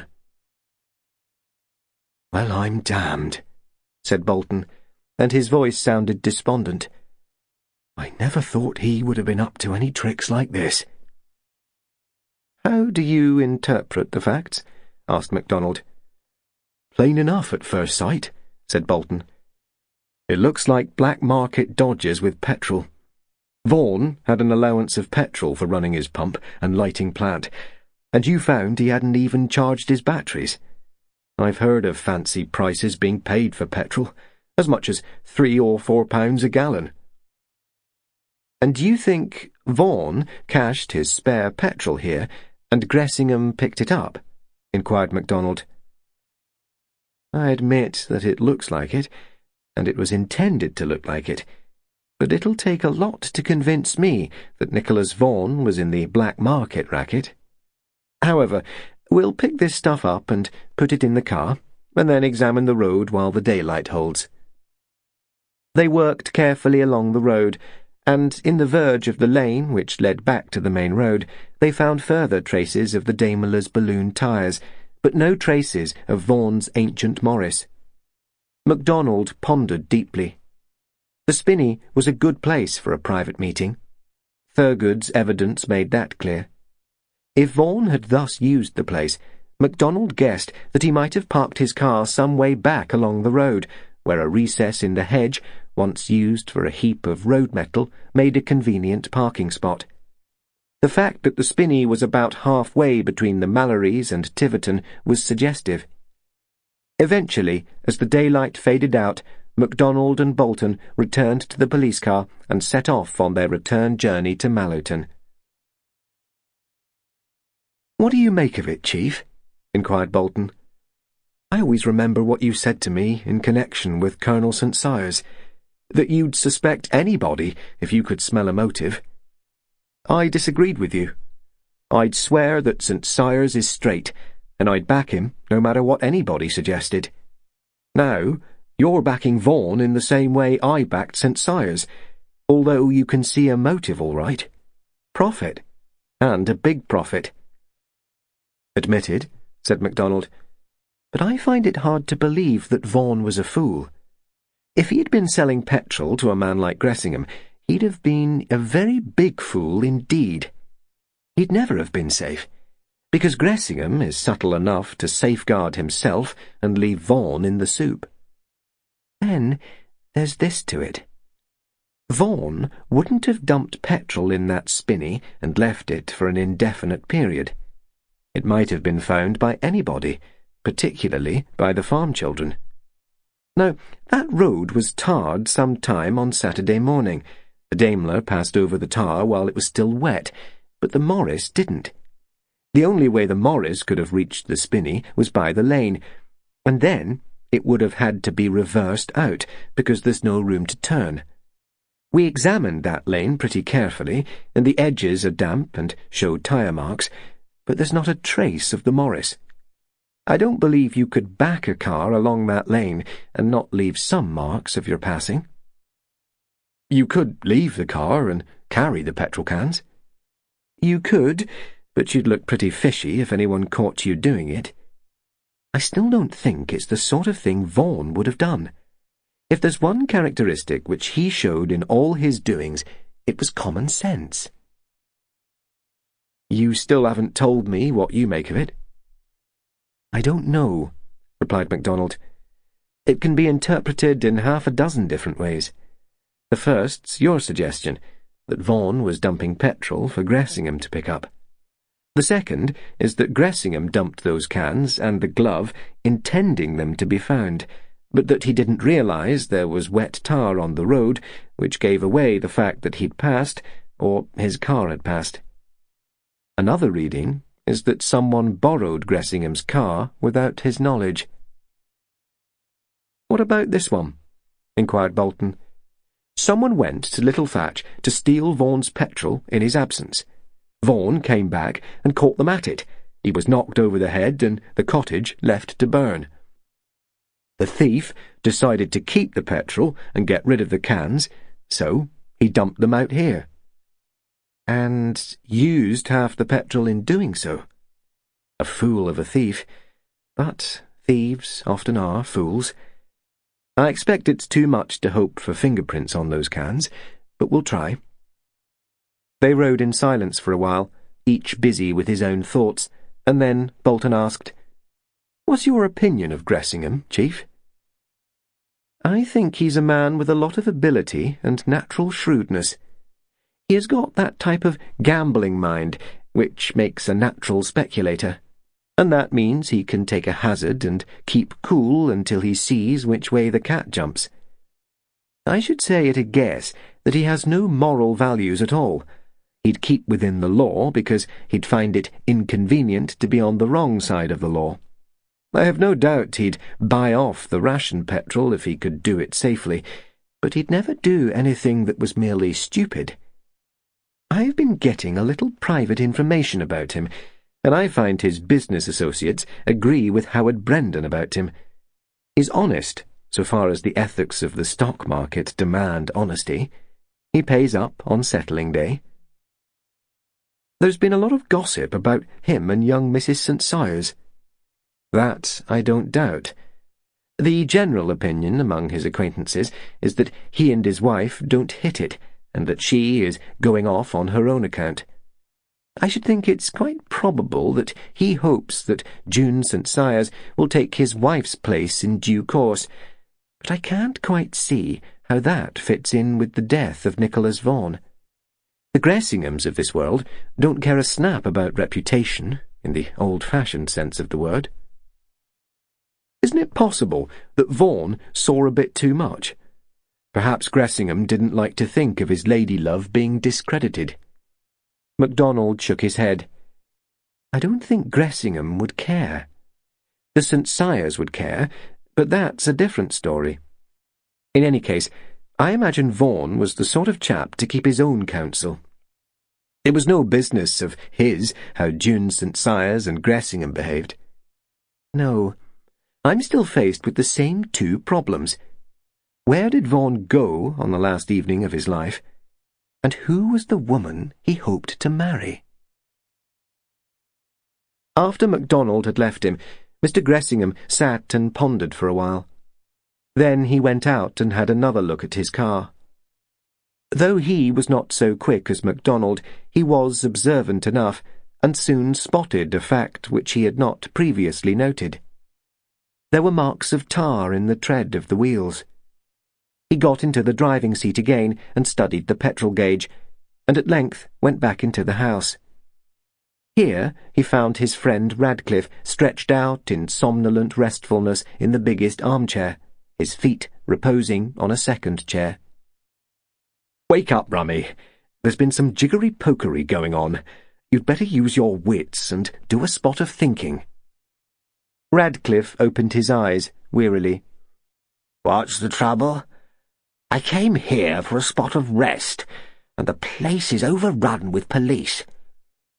"Well, I'm damned," said Bolton, and his voice sounded despondent. "I never thought he would have been up to any tricks like this." "How do you interpret the facts?" asked Macdonald. "Plain enough at first sight," said Bolton. "It looks like black market dodgers with petrol. Vaughan had an allowance of petrol for running his pump and lighting plant, and you found he hadn't even charged his batteries. I've heard of fancy prices being paid for petrol, as much as £3 or £4 a gallon." "And do you think Vaughan cached his spare petrol here, and Gressingham picked it up?" inquired Macdonald. "I admit that it looks like it, and it was intended to look like it. But it'll take a lot to convince me that Nicholas Vaughan was in the black market racket. However, we'll pick this stuff up and put it in the car, and then examine the road while the daylight holds." They worked carefully along the road, and in the verge of the lane which led back to the main road, they found further traces of the Daimler's balloon tyres, but no traces of Vaughan's ancient Morris. Macdonald pondered deeply. The spinney was a good place for a private meeting. Thurgood's evidence made that clear. If Vaughan had thus used the place, Macdonald guessed that he might have parked his car some way back along the road, where a recess in the hedge, once used for a heap of road metal, made a convenient parking spot. The fact that the spinney was about halfway between the Mallorys and Tiverton was suggestive. Eventually, as the daylight faded out, Macdonald and Bolton returned to the police car and set off on their return journey to Mallowton. "What do you make of it, Chief?" inquired Bolton. "I always remember what you said to me in connection with Colonel St. Cyrs, that you'd suspect anybody if you could smell a motive." "I disagreed with you. I'd swear that St. Cyrs is straight, and I'd back him no matter what anybody suggested. Now, you're backing Vaughan in the same way I backed St. Cyrs, although you can see a motive all right. Profit. And a big profit." "Admitted," said Macdonald. "But I find it hard to believe that Vaughan was a fool. If he had been selling petrol to a man like Gressingham, he'd have been a very big fool indeed. He'd never have been safe, because Gressingham is subtle enough to safeguard himself and leave Vaughan in the soup. Then there's this to it. Vaughan wouldn't have dumped petrol in that spinney and left it for an indefinite period. It might have been found by anybody, particularly by the farm children. Now, that road was tarred some time on Saturday morning. The Daimler passed over the tar while it was still wet, but the Morris didn't. The only way the Morris could have reached the spinney was by the lane, and then it would have had to be reversed out, because there's no room to turn. We examined that lane pretty carefully, and the edges are damp and show tyre marks, but there's not a trace of the Morris. I don't believe you could back a car along that lane and not leave some marks of your passing." "You could leave the car and carry the petrol cans. You could, but you'd look pretty fishy if anyone caught you doing it. I still don't think it's the sort of thing Vaughan would have done. If there's one characteristic which he showed in all his doings, it was common sense. You still haven't told me what you make of it. I don't know, replied MacDonald. It can be interpreted in half a dozen different ways. The first's your suggestion, that Vaughan was dumping petrol for Gressingham to pick up. The second is that Gressingham dumped those cans and the glove intending them to be found, but that he didn't realise there was wet tar on the road, which gave away the fact that he'd passed, or his car had passed. Another reading is that someone borrowed Gressingham's car without his knowledge. What about this one? Inquired Bolton. Someone went to Little Thatch to steal Vaughan's petrol in his absence. Vaughan came back and caught them at it. He was knocked over the head and the cottage left to burn. The thief decided to keep the petrol and get rid of the cans, so he dumped them out here. And used half the petrol in doing so. A fool of a thief, but thieves often are fools. I expect it's too much to hope for fingerprints on those cans, but we'll try. They rode in silence for a while, each busy with his own thoughts, and then Bolton asked, "What's your opinion of Gressingham, Chief?" "I think he's a man with a lot of ability and natural shrewdness. He has got that type of gambling mind which makes a natural speculator, and that means he can take a hazard and keep cool until he sees which way the cat jumps. I should say at a guess that he has no moral values at all. He'd keep within the law because he'd find it inconvenient to be on the wrong side of the law. I have no doubt he'd buy off the ration petrol if he could do it safely, but he'd never do anything that was merely stupid. I've been getting a little private information about him, and I find his business associates agree with Howard Brendan about him. He's honest, so far as the ethics of the stock market demand honesty. He pays up on settling day. There's been a lot of gossip about him and young Mrs. St. Cyrs. That I don't doubt. The general opinion among his acquaintances is that he and his wife don't hit it, and that she is going off on her own account. I should think it's quite probable that he hopes that June St. Cyrs will take his wife's place in due course, but I can't quite see how that fits in with the death of Nicholas Vaughan. The Gressinghams of this world don't care a snap about reputation, in the old-fashioned sense of the word. Isn't it possible that Vaughan saw a bit too much? Perhaps Gressingham didn't like to think of his lady-love being discredited. MacDonald shook his head. I don't think Gressingham would care. The St. Cyrs would care, but that's a different story. In any case, I imagine Vaughan was the sort of chap to keep his own counsel. It was no business of his how June St. Cyrs and Gressingham behaved. No, I'm still faced with the same two problems. Where did Vaughan go on the last evening of his life? And who was the woman he hoped to marry? After MacDonald had left him, Mr. Gressingham sat and pondered for a while. Then he went out and had another look at his car. Though he was not so quick as MacDonald, he was observant enough, and soon spotted a fact which he had not previously noted. There were marks of tar in the tread of the wheels. He got into the driving seat again and studied the petrol gauge, and at length went back into the house. Here he found his friend Radcliffe stretched out in somnolent restfulness in the biggest armchair, his feet reposing on a second chair. "Wake up, Rummy. There's been some jiggery-pokery going on. You'd better use your wits and do a spot of thinking." Radcliffe opened his eyes wearily. "What's the trouble? I came here for a spot of rest, and the place is overrun with police.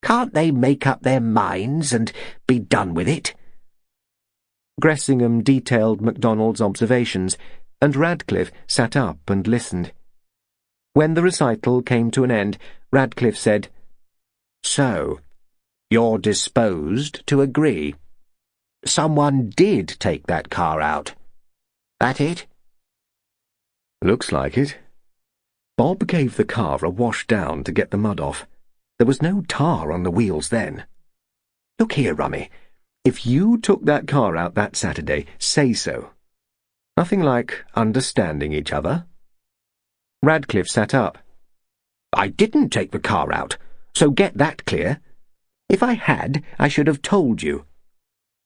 Can't they make up their minds and be done with it?" Gressingham detailed MacDonald's observations, and Radcliffe sat up and listened. When the recital came to an end, Radcliffe said, "So, you're disposed to agree. Someone did take that car out. That it?" Looks like it. Bob gave the car a wash down to get the mud off. There was no tar on the wheels then. Look here, Rummy. If you took that car out that Saturday, say so. Nothing like understanding each other. Radcliffe sat up. "I didn't take the car out, so get that clear. If I had, I should have told you.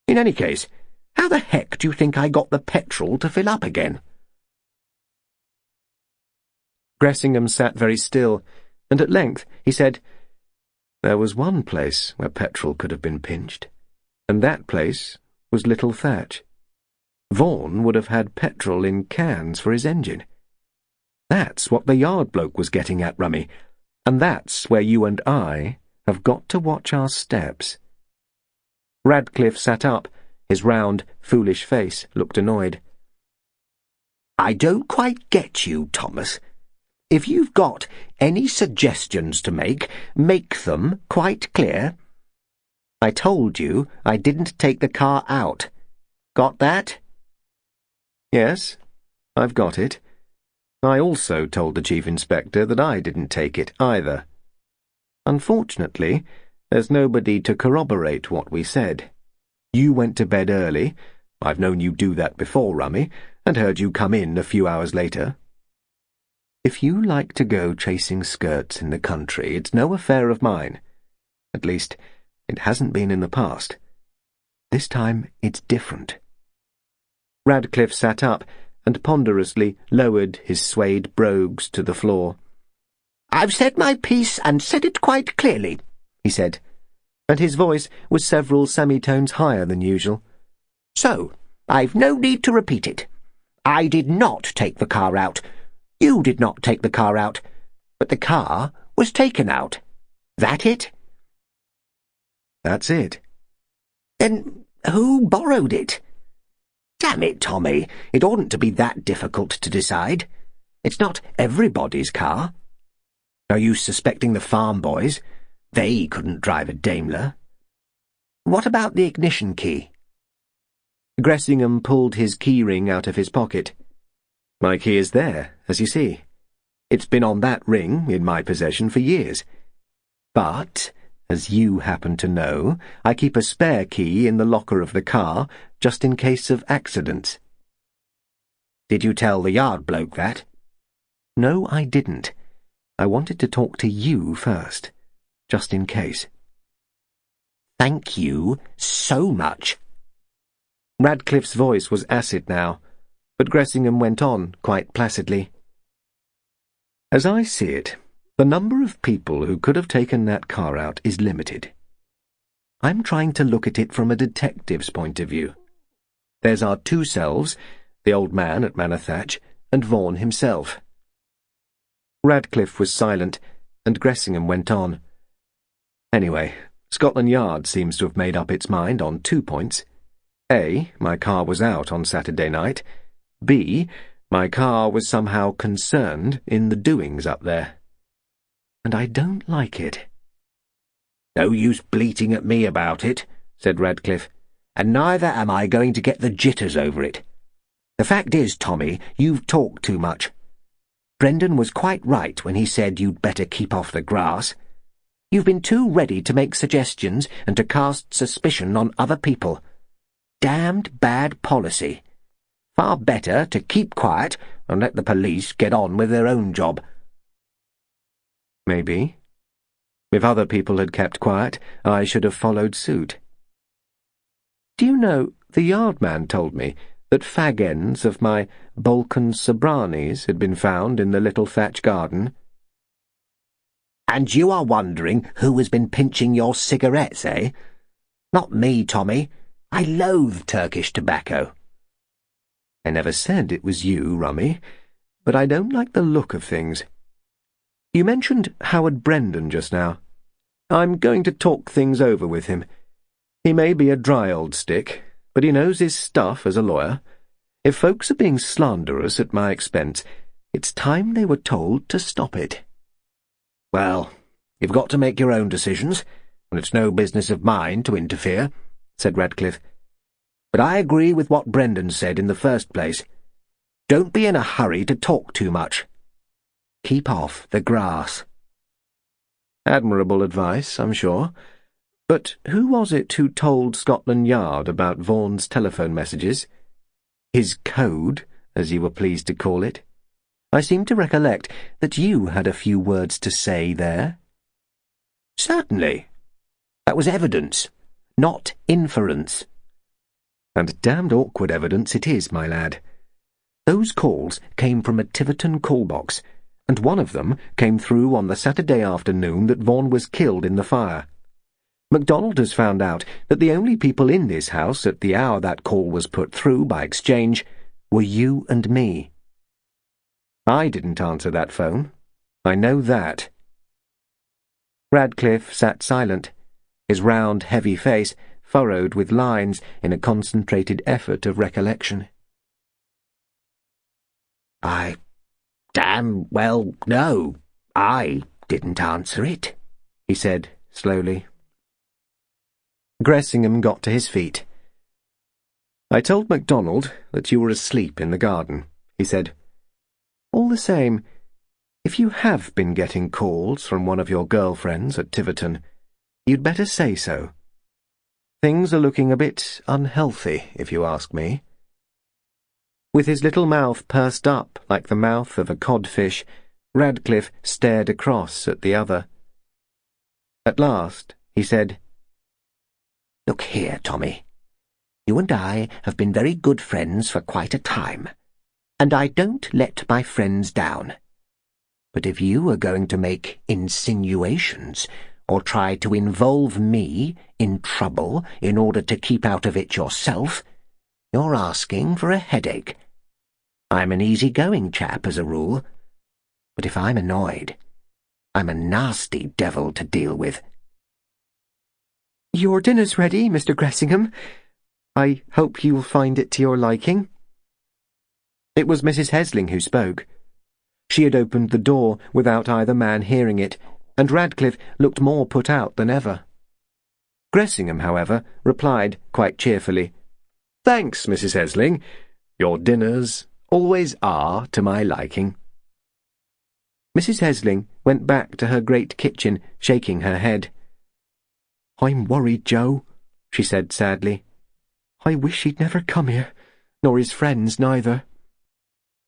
In any case, how the heck do you think I got the petrol to fill up again?" Gressingham sat very still, and at length he said, There was one place where petrol could have been pinched, and that place was Little Thatch. Vaughan would have had petrol in cans for his engine. That's what the yard bloke was getting at, Rummy, and that's where you and I have got to watch our steps. Radcliffe sat up. His round, foolish face looked annoyed. "I don't quite get you, Thomas. If you've got any suggestions to make them quite clear. I told you I didn't take the car out. Got that?" Yes, I've got it. I also told the Chief Inspector that I didn't take it either. Unfortunately, there's nobody to corroborate what we said. You went to bed early. I've known you do that before, Rummy, and heard you come in a few hours later. If you like to go chasing skirts in the country, it's no affair of mine. At least, it hasn't been in the past. This time, it's different. Radcliffe sat up and ponderously lowered his suede brogues to the floor. "I've said my piece and said it quite clearly," he said, and his voice was several semitones higher than usual. "So, I've no need to repeat it. I did not take the car out. You did not take the car out. But the car was taken out. That it?" That's it. "Then who borrowed it?" "Damn it, Tommy, it oughtn't to be that difficult to decide. It's not everybody's car. Are you suspecting the farm boys? They couldn't drive a Daimler. What about the ignition key?" Gressingham pulled his keyring out of his pocket. My key is there, as you see. It's been on that ring in my possession for years. But, as you happen to know, I keep a spare key in the locker of the car, just in case of accidents. "Did you tell the yard bloke that?" No, I didn't. I wanted to talk to you first, just in case. "Thank you so much." Radcliffe's voice was acid now, but Gressingham went on quite placidly. As I see it, the number of people who could have taken that car out is limited. I'm trying to look at it from a detective's point of view. There's our two selves, the old man at Manor Thatch, and Vaughan himself. Radcliffe was silent, and Gressingham went on. Anyway, Scotland Yard seems to have made up its mind on 2 points. A, my car was out on Saturday night. B, my car was somehow concerned in the doings up there. And I don't like it. "No use bleating at me about it," said Radcliffe, "and neither am I going to get the jitters over it. The fact is, Tommy, you've talked too much. Brendan was quite right when he said you'd better keep off the grass. You've been too ready to make suggestions and to cast suspicion on other people. Damned bad policy. Far better to keep quiet and let the police get on with their own job." Maybe. If other people had kept quiet, I should have followed suit. Do you know, the yard man told me that fag ends of my Balkan Sobranis had been found in the little Thatch garden. "And you are wondering who has been pinching your cigarettes, eh? Not me, Tommy. I loathe Turkish tobacco." I never said it was you, Rummy, but I don't like the look of things. You mentioned Howard Brendan just now. I'm going to talk things over with him. He may be a dry old stick, but he knows his stuff as a lawyer. If folks are being slanderous at my expense, It's time they were told to stop it. Well, you've got to make your own decisions, and it's no business of mine to interfere, said Radcliffe. But I agree with what Brendan said in the first place. Don't be in a hurry to talk too much. Keep off the grass. Admirable advice, I'm sure. But who was it who told Scotland Yard about Vaughan's telephone messages? His code, as you were pleased to call it. I seem to recollect that you had a few words to say there. Certainly. That was evidence, not inference. And damned awkward evidence it is, my lad. Those calls came from a Tiverton call box, and one of them came through on the Saturday afternoon that Vaughan was killed in the fire. Macdonald has found out that the only people in this house at the hour that call was put through by exchange were you and me. I didn't answer that phone. I know that. Radcliffe sat silent, his round, heavy face furrowed with lines in a concentrated effort of recollection. I damn well know I didn't answer it, he said slowly. Gressingham got to his feet. I told Macdonald that you were asleep in the garden, he said. All the same, if you have been getting calls from one of your girlfriends at Tiverton, you'd better say so. Things are looking a bit unhealthy, if you ask me. With his little mouth pursed up like the mouth of a codfish, Radcliffe stared across at the other. At last, he said, Look here, Tommy. You and I have been very good friends for quite a time, and I don't let my friends down. But if you are going to make insinuations or try to involve me in trouble in order to keep out of it yourself, you're asking for a headache. I'm an easy-going chap as a rule, but if I'm annoyed, I'm a nasty devil to deal with. Your dinner's ready, Mr. Gressingham. I hope you'll find it to your liking. It was Mrs. Hesling who spoke. She had opened the door without either man hearing it, and Radcliffe looked more put out than ever. Gressingham, however, replied quite cheerfully, Thanks, Mrs. Hesling. Your dinners always are to my liking. Mrs. Hesling went back to her great kitchen, shaking her head. I'm worried, Joe, she said sadly. I wish he'd never come here, nor his friends neither.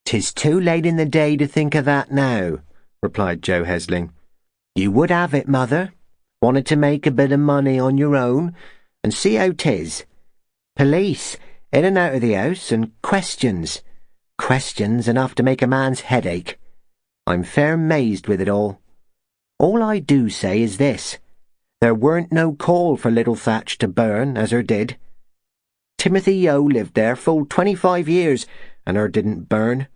'Tis too late in the day to think of that now, replied Joe Hesling. You would have it, Mother. Wanted to make a bit of money on your own, and see how 'tis. Police, in and out of the house, and questions. Questions enough to make a man's head ache. I'm fair mazed with it all. All I do say is this. There weren't no call for little Thatch to burn as her did. Timothy Yeo lived there full 25 years, and her didn't burn.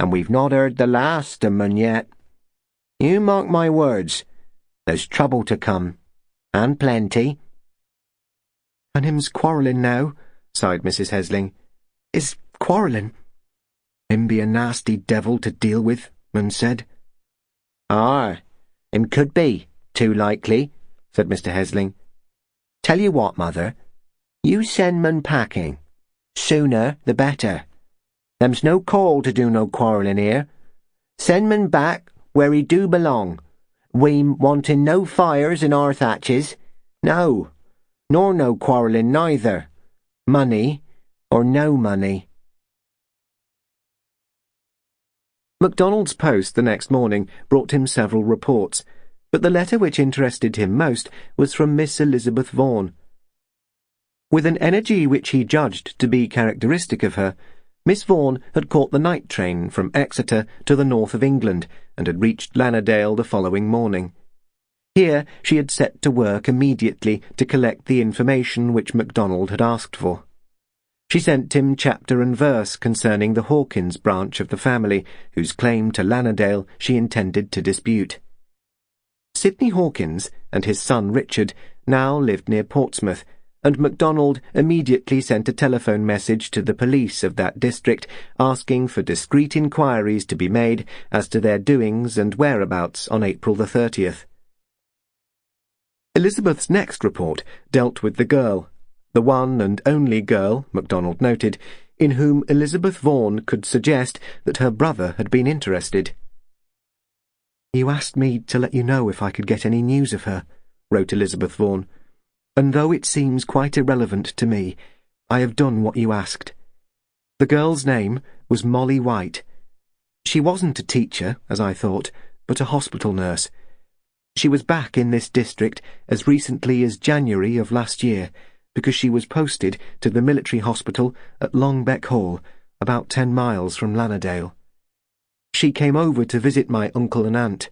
And we've not heard the last of 'em yet. You mark my words, there's trouble to come, and plenty. And him's quarrelling now, sighed Mrs. Hesling. Is quarrelling. Him be a nasty devil to deal with, man said. Him could be, too likely, said Mr. Hesling. Tell you what, Mother, you send men packing. Sooner the better. Them's no call to do no quarrelling here. Send men back where he do belong. We wanting no fires in our thatches. No, nor no quarrelling neither. Money or no money. Macdonald's post the next morning brought him several reports, but the letter which interested him most was from Miss Elizabeth Vaughan. With an energy which he judged to be characteristic of her, Miss Vaughan had caught the night train from Exeter to the north of England and had reached Lannerdale the following morning. Here she had set to work immediately to collect the information which Macdonald had asked for. She sent him chapter and verse concerning the Hawkins branch of the family, whose claim to Lannerdale she intended to dispute. Sidney Hawkins and his son Richard now lived near Portsmouth, and Macdonald immediately sent a telephone message to the police of that district asking for discreet inquiries to be made as to their doings and whereabouts on April the 30th. Elizabeth's next report dealt with the girl, the one and only girl, Macdonald noted, in whom Elizabeth Vaughan could suggest that her brother had been interested. "You asked me to let you know if I could get any news of her," wrote Elizabeth Vaughan, "and though it seems quite irrelevant to me, I have done what you asked. The girl's name was Molly White. She wasn't a teacher, as I thought, but a hospital nurse. She was back in this district as recently as January of last year, because she was posted to the military hospital at Longbeck Hall, about 10 miles from Lannerdale. She came over to visit my uncle and aunt.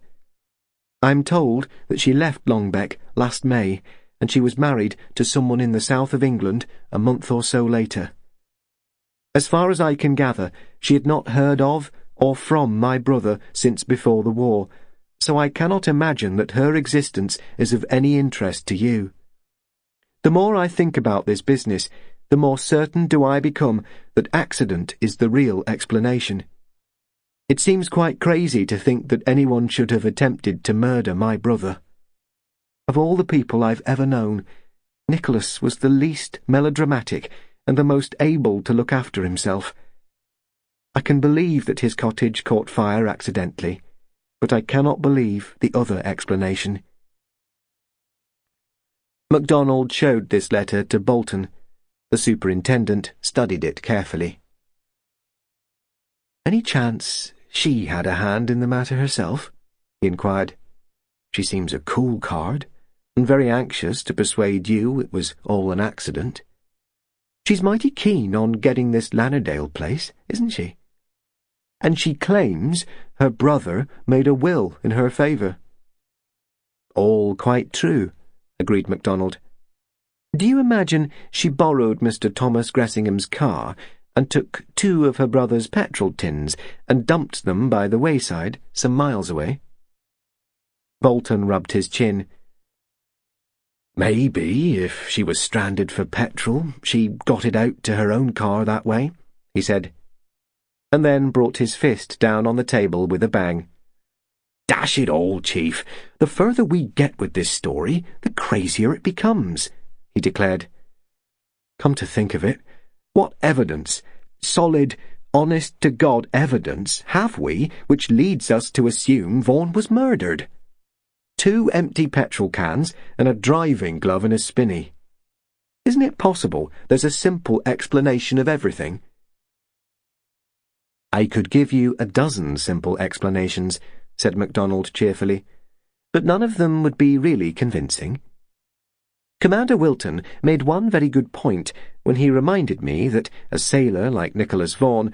I'm told that she left Longbeck last May, and she was married to someone in the south of England a month or so later. As far as I can gather, she had not heard of or from my brother since before the war, so I cannot imagine that her existence is of any interest to you. The more I think about this business, the more certain do I become that accident is the real explanation. It seems quite crazy to think that anyone should have attempted to murder my brother. Of all the people I've ever known, Nicholas was the least melodramatic and the most able to look after himself. I can believe that his cottage caught fire accidentally, but I cannot believe the other explanation." Macdonald showed this letter to Bolton. The superintendent studied it carefully. "Any chance she had a hand in the matter herself?" he inquired. "She seems a cool card, and very anxious to persuade you it was all an accident. She's mighty keen on getting this Lannerdale place, isn't she? And she claims her brother made a will in her favour." "All quite true," agreed Macdonald. "Do you imagine she borrowed Mr. Thomas Gressingham's car and took 2 of her brother's petrol tins and dumped them by the wayside some miles away?" Bolton rubbed his chin. "Maybe, if she was stranded for petrol, she got it out to her own car that way," he said, and then brought his fist down on the table with a bang. "Dash it all, Chief, the further we get with this story, the crazier it becomes," he declared. "Come to think of it, what evidence, solid, honest-to-God evidence, have we which leads us to assume Vaughan was murdered? 2 empty petrol cans and a driving glove in a spinney. Isn't it possible there's a simple explanation of everything?" "I could give you a dozen simple explanations," said Macdonald cheerfully, "but none of them would be really convincing. Commander Wilton made one very good point when he reminded me that a sailor like Nicholas Vaughan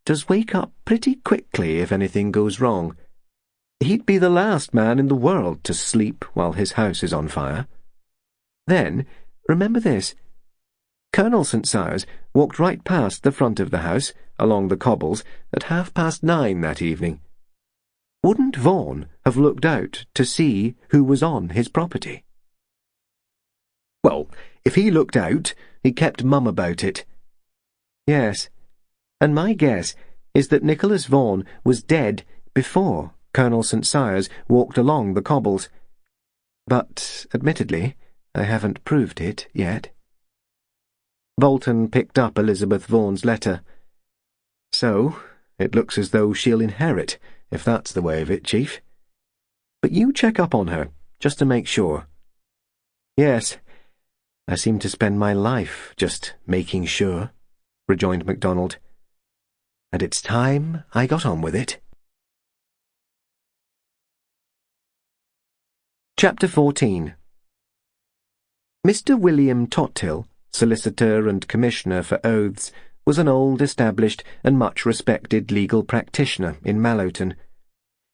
does wake up pretty quickly if anything goes wrong. He'd be the last man in the world to sleep while his house is on fire. Then, remember this. Colonel St. Cyrus walked right past the front of the house, along the cobbles, at 9:30 that evening. Wouldn't Vaughan have looked out to see who was on his property?" "Well, if he looked out, he kept mum about it." "Yes, and my guess is that Nicholas Vaughan was dead before Colonel St. Cyrus walked along the cobbles. But, admittedly, I haven't proved it yet." Bolton picked up Elizabeth Vaughan's letter. "So, it looks as though she'll inherit, if that's the way of it, Chief. But you check up on her, just to make sure." "Yes, I seem to spend my life just making sure," rejoined Macdonald. "And it's time I got on with it." Chapter 14. Mr. William Tothill, Solicitor and Commissioner for Oaths, was an old, established and much respected legal practitioner in Mallowton.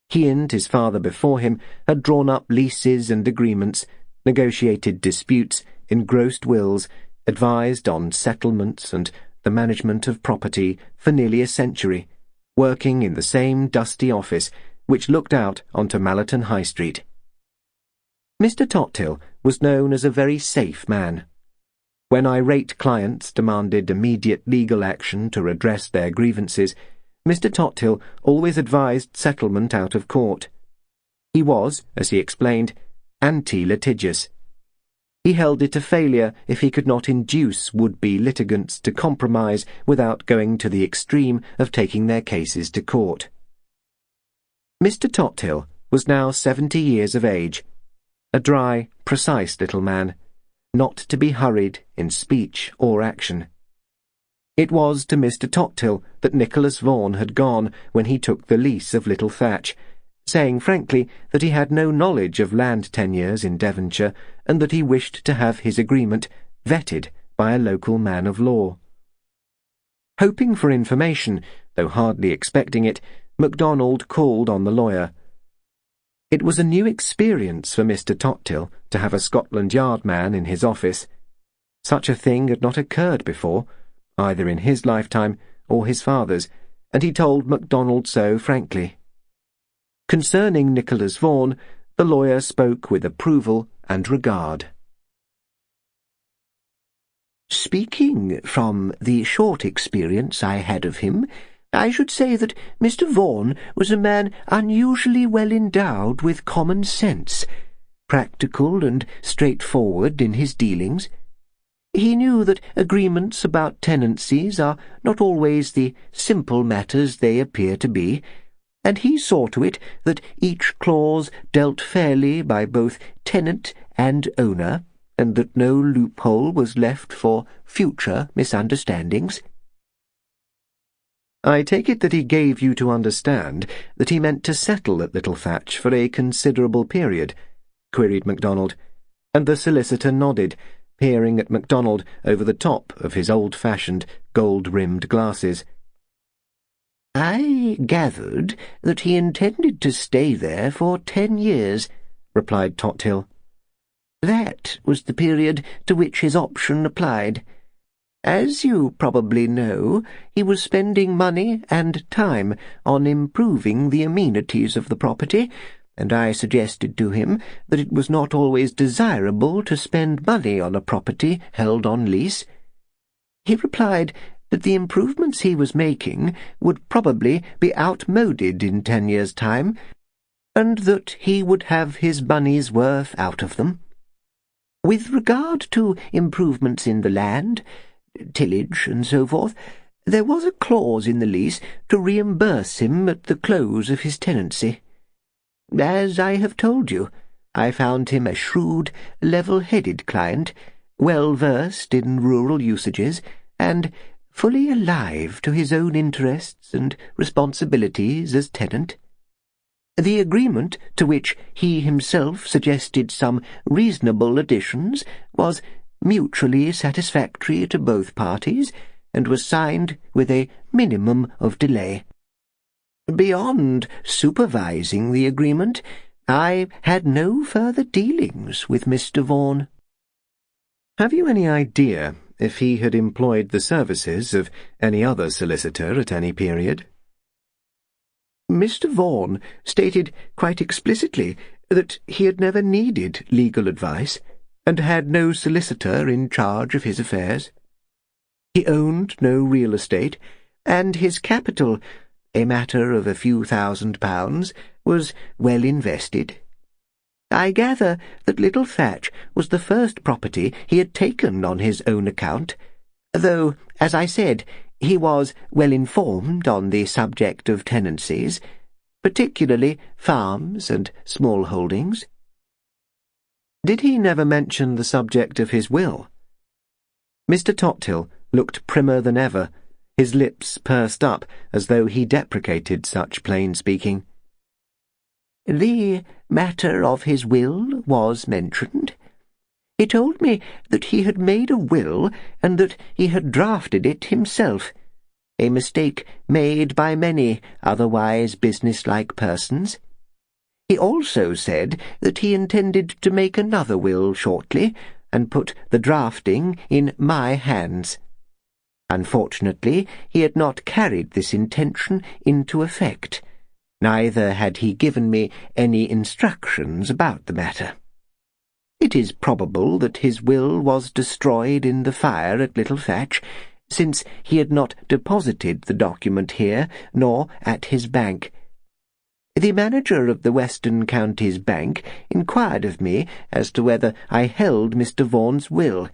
He and his father before him had drawn up leases and agreements, negotiated disputes, engrossed wills, advised on settlements and the management of property for nearly a century, working in the same dusty office which looked out onto Mallerton High Street. Mr. Tothill was known as a very safe man. When irate clients demanded immediate legal action to redress their grievances, Mr. Tothill always advised settlement out of court. He was, as he explained, anti-litigious. He held it a failure if he could not induce would-be litigants to compromise without going to the extreme of taking their cases to court. Mr. Tothill was now 70 years of age, a dry, precise little man, not to be hurried in speech or action. It was to Mr. Tothill that Nicholas Vaughan had gone when he took the lease of Little Thatch, saying frankly that he had no knowledge of land tenures in Devonshire and that he wished to have his agreement vetted by a local man of law. Hoping for information, though hardly expecting it, Macdonald called on the lawyer. It was a new experience for Mr. Tothill to have a Scotland Yard man in his office. Such a thing had not occurred before, either in his lifetime or his father's, and he told Macdonald so frankly. Concerning Nicholas Vaughan, the lawyer spoke with approval and regard. Speaking from the short experience I had of him, I should say that Mr. Vaughan was a man unusually well endowed with common sense, practical and straightforward in his dealings. He knew that agreements about tenancies are not always the simple matters they appear to be, and he saw to it that each clause dealt fairly by both tenant and owner, and that no loophole was left for future misunderstandings. I take it that he gave you to understand that he meant to settle at Little Thatch for a considerable period, queried MacDonald, and the solicitor nodded, peering at MacDonald over the top of his old-fashioned, gold-rimmed glasses. I gathered that he intended to stay there for 10 years, replied Tothill. That was the period to which his option applied. As you probably know, he was spending money and time on improving the amenities of the property, and I suggested to him that it was not always desirable to spend money on a property held on lease. He replied that the improvements he was making would probably be outmoded in 10 years' time, and that he would have his money's worth out of them. With regard to improvements in the land, tillage and so forth, there was a clause in the lease to reimburse him at the close of his tenancy. As I have told you, I found him a shrewd, level-headed client, well versed in rural usages, and fully alive to his own interests and responsibilities as tenant. The agreement, to which he himself suggested some reasonable additions, was mutually satisfactory to both parties, and was signed with a minimum of delay. Beyond supervising the agreement, I had no further dealings with Mr. Vaughan. Have you any idea if he had employed the services of any other solicitor at any period? Mr. Vaughan stated quite explicitly that he had never needed legal advice, and had no solicitor in charge of his affairs. He owned no real estate, and his capital, a matter of a few £1,000s, was well invested. I gather that Little Thatch was the first property he had taken on his own account, though, as I said, he was well informed on the subject of tenancies, particularly farms and small holdings. Did he never mention the subject of his will? Mr. Tothill looked primmer than ever, his lips pursed up as though he deprecated such plain speaking. The matter of his will was mentioned. He told me that he had made a will and that he had drafted it himself, a mistake made by many otherwise business-like persons. He also said that he intended to make another will shortly, and put the drafting in my hands. Unfortunately, he had not carried this intention into effect. Neither had he given me any instructions about the matter. It is probable that his will was destroyed in the fire at Little Thatch, since he had not deposited the document here, nor at his bank. The manager of the Western Counties Bank inquired of me as to whether I held Mr. Vaughan's will,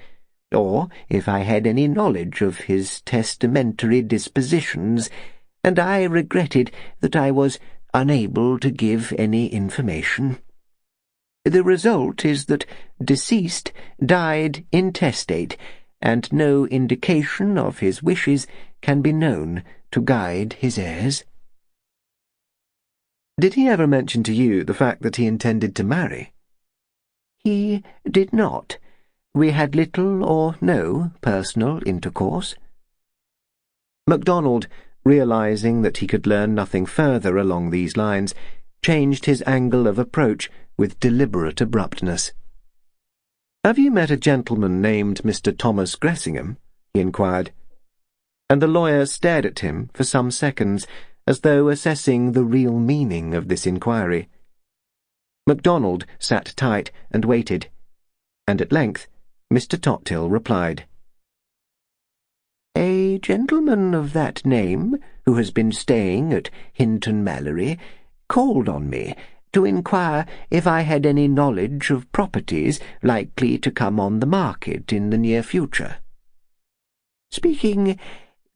or if I had any knowledge of his testamentary dispositions, and I regretted that I was unable to give any information. The result is that deceased died intestate, and no indication of his wishes can be known to guide his heirs. Did he ever mention to you the fact that he intended to marry? He did not. We had little or no personal intercourse. Macdonald, realizing that he could learn nothing further along these lines, changed his angle of approach with deliberate abruptness. "Have you met a gentleman named Mr. Thomas Gressingham?" he inquired, and the lawyer stared at him for some seconds, as though assessing the real meaning of this inquiry. Macdonald sat tight and waited, and at length Mr. Tothill replied. "A gentleman of that name, who has been staying at Hinton Mallory, called on me to inquire if I had any knowledge of properties likely to come on the market in the near future. Speaking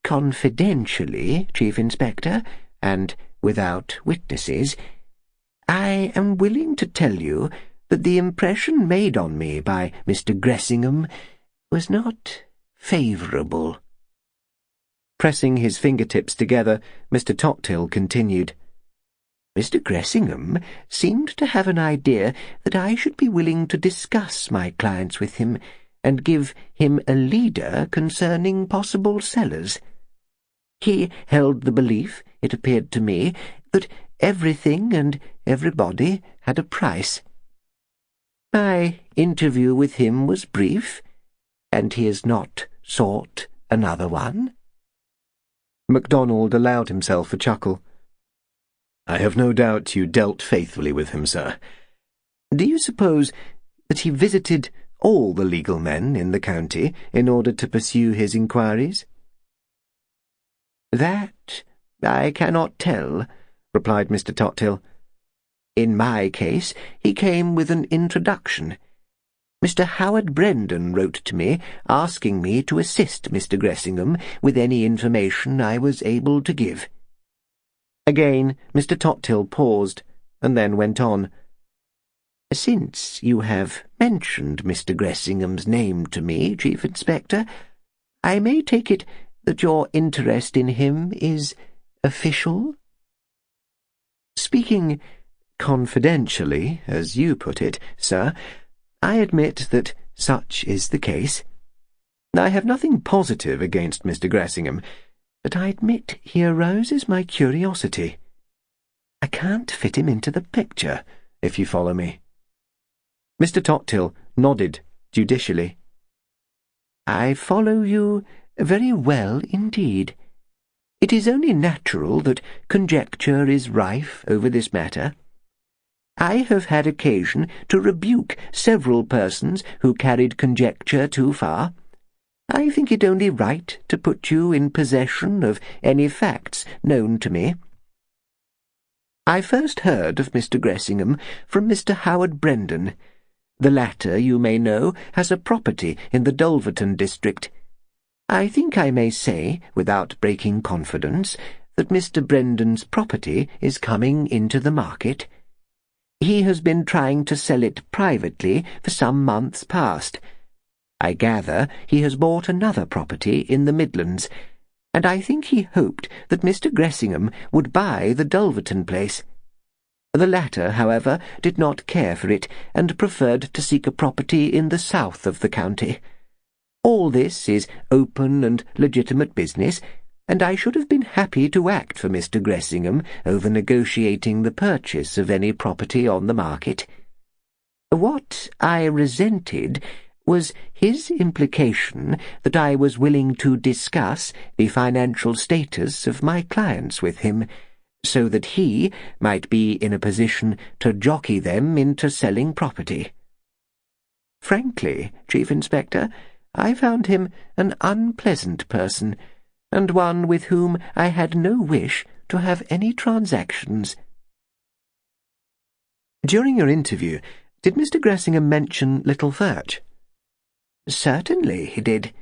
confidentially, Chief Inspector, and without witnesses, I am willing to tell you that the impression made on me by Mr. Gressingham was not favourable." Pressing his fingertips together, Mr. Tothill continued. "Mr. Gressingham seemed to have an idea that I should be willing to discuss my clients with him and give him a leader concerning possible sellers. He held the belief, it appeared to me, that everything and everybody had a price. My interview with him was brief, and he has not sought another one." Macdonald allowed himself a chuckle. "I have no doubt you dealt faithfully with him, sir. Do you suppose that he visited all the legal men in the county in order to pursue his inquiries?" "That I cannot tell," replied Mr. Tothill. "In my case he came with an introduction. Mr. Howard Brendan wrote to me, asking me to assist Mr. Gressingham with any information I was able to give." Again Mr. Tothill paused, and then went on. "Since you have mentioned Mr. Gressingham's name to me, Chief Inspector, I may take it that your interest in him is official?" "Speaking confidentially, as you put it, sir, I admit that such is the case. I have nothing positive against Mr. Gressingham, but I admit he arouses my curiosity. I can't fit him into the picture, if you follow me." Mr. Tothill nodded judicially. "I follow you very well indeed. It is only natural that conjecture is rife over this matter. I have had occasion to rebuke several persons who carried conjecture too far. I think it only right to put you in possession of any facts known to me. I first heard of Mr. Gressingham from Mr. Howard Brendan. The latter, you may know, has a property in the Dulverton district. I think I may say, without breaking confidence, that Mr. Brendan's property is coming into the market. He has been trying to sell it privately for some months past. I gather he has bought another property in the Midlands, and I think he hoped that Mr. Gressingham would buy the Dulverton place. The latter, however, did not care for it, and preferred to seek a property in the south of the county. All this is open and legitimate business, and I should have been happy to act for Mr. Gressingham over negotiating the purchase of any property on the market. What I resented was his implication that I was willing to discuss the financial status of my clients with him, so that he might be in a position to jockey them into selling property. Frankly, Chief Inspector, I found him an unpleasant person, and one with whom I had no wish to have any transactions." "During your interview, did Mr. Gressingham mention little Thatch?" "Certainly he did.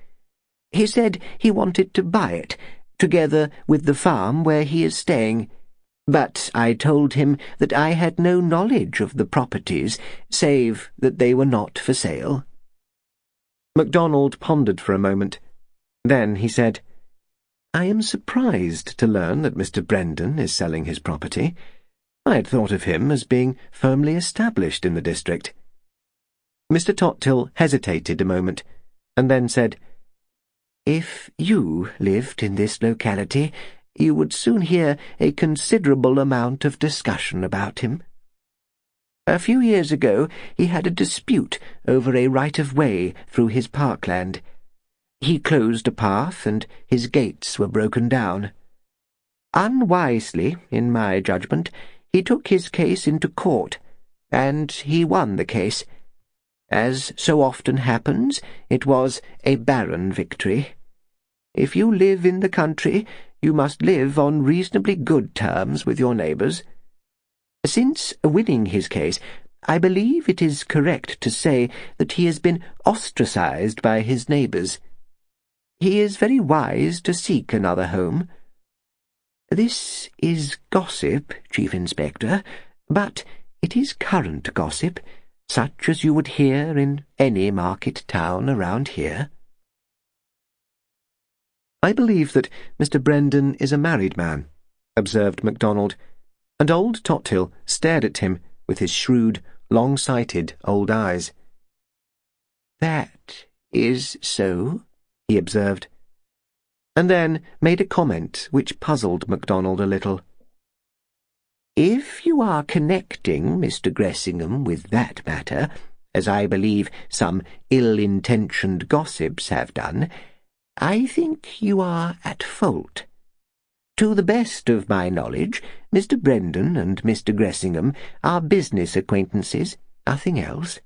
He said he wanted to buy it, together with the farm where he is staying, but I told him that I had no knowledge of the properties, save that they were not for sale." Macdonald pondered for a moment. Then he said, "I am surprised to learn that Mr. Brendan is selling his property. I had thought of him as being firmly established in the district." Mr. Tottill hesitated a moment, and then said, "If you lived in this locality, you would soon hear a considerable amount of discussion about him. A few years ago he had a dispute over a right-of-way through his parkland. He closed a path and his gates were broken down. Unwisely, in my judgment, he took his case into court, and he won the case. As so often happens, it was a barren victory. If you live in the country, you must live on reasonably good terms with your neighbours. Since winning his case, I believe it is correct to say that he has been ostracised by his neighbours. He is very wise to seek another home. This is gossip, Chief Inspector, but it is current gossip, such as you would hear in any market town around here." "I believe that Mr. Brendan is a married man," observed Macdonald, and old Tottill stared at him with his shrewd, long-sighted old eyes. "That is so," he observed, and then made a comment which puzzled Macdonald a little. "If you are connecting Mr. Gressingham with that matter, as I believe some ill-intentioned gossips have done, I think you are at fault. To the best of my knowledge, Mr. Brendan and Mr. Gressingham are business acquaintances, nothing else.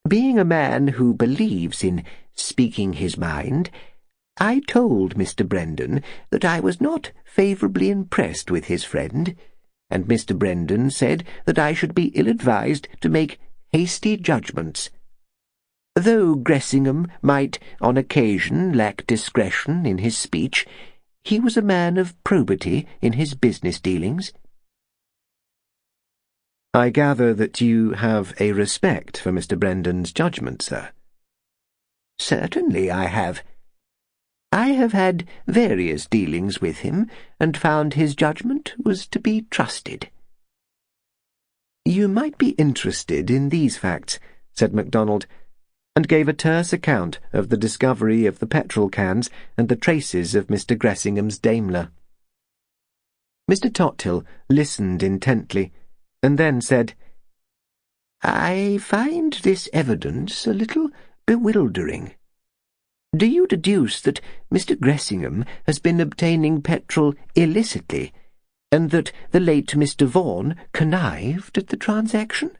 Being a man who believes in speaking his mind, I told Mr. Brendan that I was not favourably impressed with his friend, and Mr. Brendan said that I should be ill-advised to make hasty judgments. Though Gressingham might on occasion lack discretion in his speech, he was a man of probity in his business dealings." "I gather that you have a respect for Mr. Brendan's judgment, sir." "Certainly I have. I have had various dealings with him, and found his judgment was to be trusted." "You might be interested in these facts," said Macdonald, and gave a terse account of the discovery of the petrol cans and the traces of Mr. Gressingham's Daimler. Mr. Tottill listened intently, and then said, "I find this evidence a little bewildering. Do you deduce that Mr. Gressingham has been obtaining petrol illicitly, and that the late Mr. Vaughan connived at the transaction?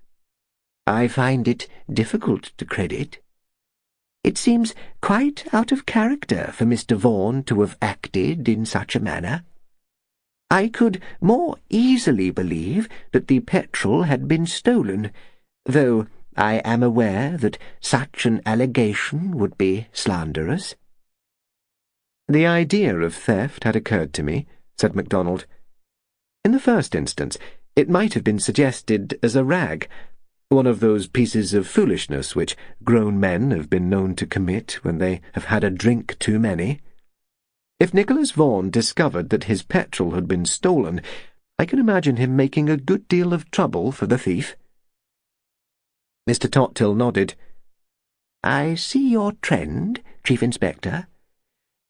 I find it difficult to credit. It seems quite out of character for Mr. Vaughan to have acted in such a manner. I could more easily believe that the petrol had been stolen, though I am aware that such an allegation would be slanderous." "The idea of theft had occurred to me," said Macdonald. "In the first instance, it might have been suggested as a rag, one of those pieces of foolishness which grown men have been known to commit when they have had a drink too many. If Nicholas Vaughan discovered that his petrol had been stolen, I can imagine him making a good deal of trouble for the thief." Mr. Tottill nodded. "I see your trend, Chief Inspector.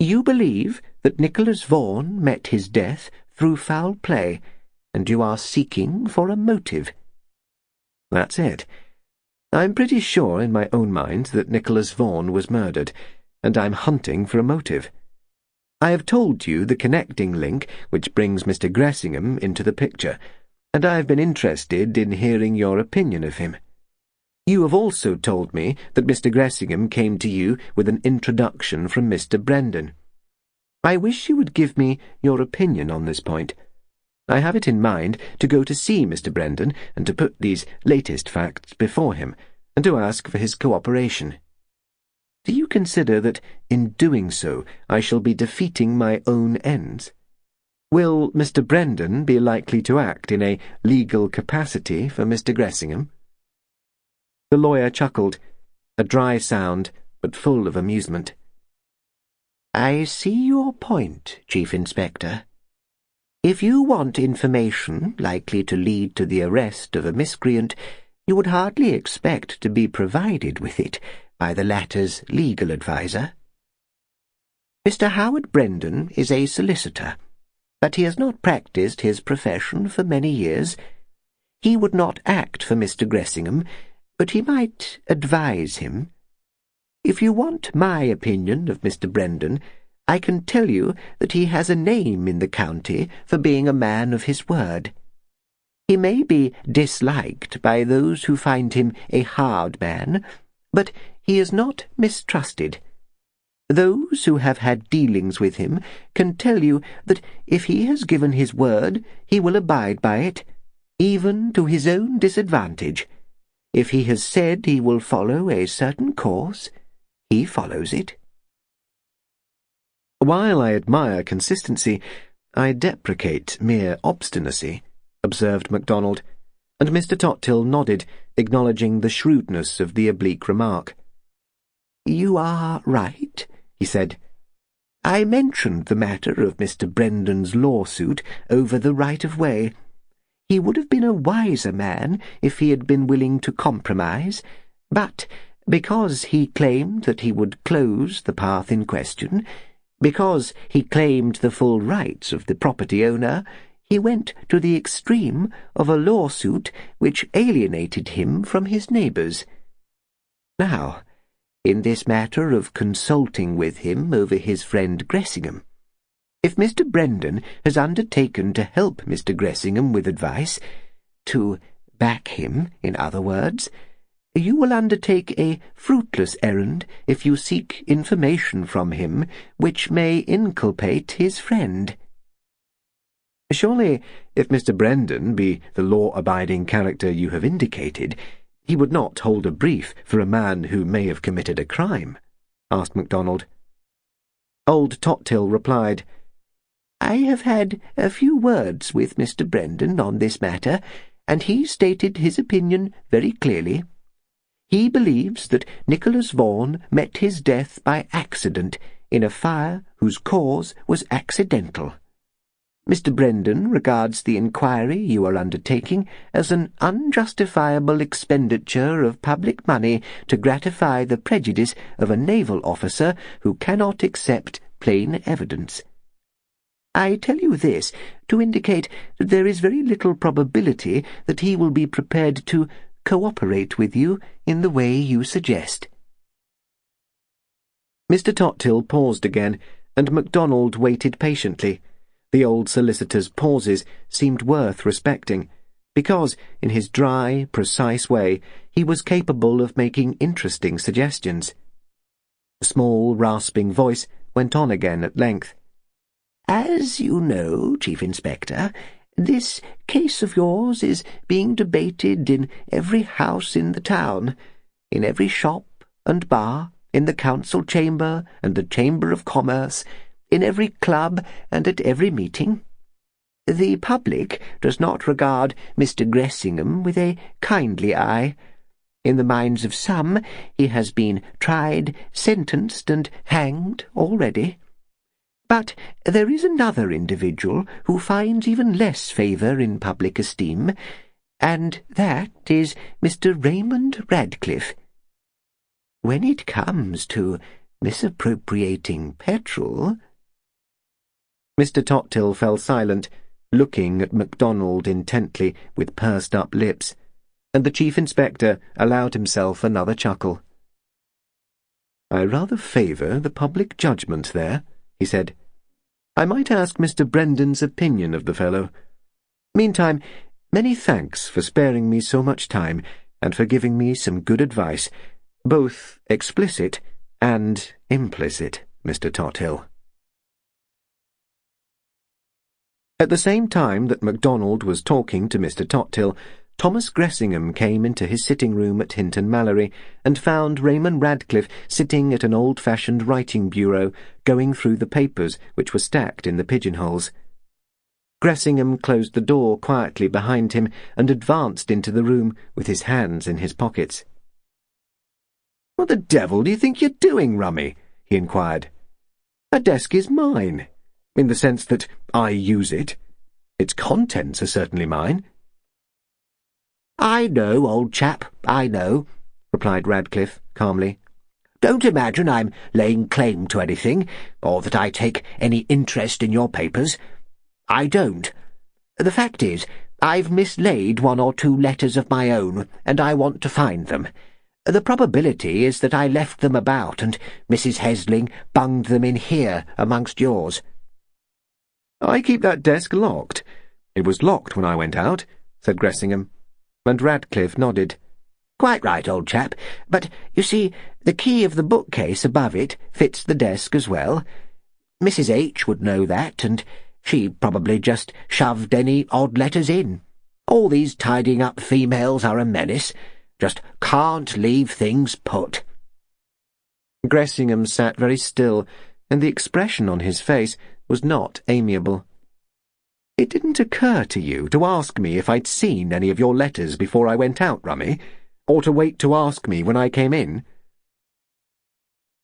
You believe that Nicholas Vaughan met his death through foul play, and you are seeking for a motive." "That's it. I'm pretty sure in my own mind that Nicholas Vaughan was murdered, and I'm hunting for a motive. I have told you the connecting link which brings Mr. Gressingham into the picture, and I have been interested in hearing your opinion of him. You have also told me that Mr. Gressingham came to you with an introduction from Mr. Brendan. I wish you would give me your opinion on this point. I have it in mind to go to see Mr. Brendan and to put these latest facts before him, and to ask for his cooperation. Do you consider that, in doing so, I shall be defeating my own ends? Will Mr. Brendan be likely to act in a legal capacity for Mr. Gressingham? The lawyer chuckled, a dry sound, but full of amusement. I see your point, Chief Inspector. If you want information likely to lead to the arrest of a miscreant, you would hardly expect to be provided with it by the latter's legal adviser. Mr. Howard Brendan is a solicitor, but he has not practised his profession for many years. He would not act for Mr. Gressingham, but he might advise him. If you want my opinion of Mr. Brendan, I can tell you that he has a name in the county for being a man of his word. He may be disliked by those who find him a hard man, but he is not mistrusted. Those who have had dealings with him can tell you that if he has given his word, he will abide by it, even to his own disadvantage. If he has said he will follow a certain course, he follows it. While I admire consistency, I deprecate mere obstinacy, observed Macdonald, and Mr. Tottill nodded, acknowledging the shrewdness of the oblique remark. You are right, he said. I mentioned the matter of Mr. Brendan's lawsuit over the right-of-way. He would have been a wiser man if he had been willing to compromise, but because he claimed that he would close the path in question, because he claimed the full rights of the property owner, he went to the extreme of a lawsuit which alienated him from his neighbours. Now, in this matter of consulting with him over his friend Gressingham, if Mr. Brendan has undertaken to help Mr. Gressingham with advice, to back him, in other words, you will undertake a fruitless errand if you seek information from him which may inculpate his friend. Surely, if Mr. Brendan be the law-abiding character you have indicated, he would not hold a brief for a man who may have committed a crime? Asked Macdonald. Old Tottill replied, I have had a few words with Mr. Brendan on this matter, and he stated his opinion very clearly. He believes that Nicholas Vaughan met his death by accident in a fire whose cause was accidental. Mr. Brendan regards the inquiry you are undertaking as an unjustifiable expenditure of public money to gratify the prejudice of a naval officer who cannot accept plain evidence. I tell you this to indicate that there is very little probability that he will be prepared to cooperate with you in the way you suggest. Mr. Tottill paused again, and Macdonald waited patiently. The old solicitor's pauses seemed worth respecting, because, in his dry, precise way, he was capable of making interesting suggestions. The small, rasping voice went on again at length. As you know, Chief Inspector, this case of yours is being debated in every house in the town, in every shop and bar, in the council chamber and the chamber of commerce, in every club and at every meeting. The public does not regard Mr. Gressingham with a kindly eye. In the minds of some, he has been tried, sentenced, and hanged already. But there is another individual who finds even less favour in public esteem, and that is Mr. Raymond Radcliffe. When it comes to misappropriating petrol— Mr. Tottill fell silent, looking at Macdonald intently with pursed-up lips, and the Chief Inspector allowed himself another chuckle. I rather favour the public judgment there, he said. I might ask Mr. Brendan's opinion of the fellow. Meantime, many thanks for sparing me so much time, and for giving me some good advice, both explicit and implicit, Mr. Tothill. At the same time that Macdonald was talking to Mr. Tothill, Thomas Gressingham came into his sitting-room at Hinton Mallory and found Raymond Radcliffe sitting at an old-fashioned writing bureau, going through the papers which were stacked in the pigeonholes. Gressingham closed the door quietly behind him and advanced into the room with his hands in his pockets. "What the devil do you think you're doing, Rummy?" he inquired. "That desk is mine, in the sense that I use it. Its contents are certainly mine." "I know, old chap, I know," replied Radcliffe calmly. "Don't imagine I'm laying claim to anything, or that I take any interest in your papers. I don't. The fact is, I've mislaid one or two letters of my own, and I want to find them. The probability is that I left them about, and Mrs. Hesling bunged them in here amongst yours." "I keep that desk locked. It was locked when I went out," said Gressingham, and Radcliffe nodded. "Quite right, old chap. But, you see, the key of the bookcase above it fits the desk as well. Mrs. H. would know that, and she probably just shoved any odd letters in. All these tidying-up females are a menace. Just can't leave things put." Gressingham sat very still, and the expression on his face was not amiable. "It didn't occur to you to ask me if I'd seen any of your letters before I went out, Rummy, or to wait to ask me when I came in?"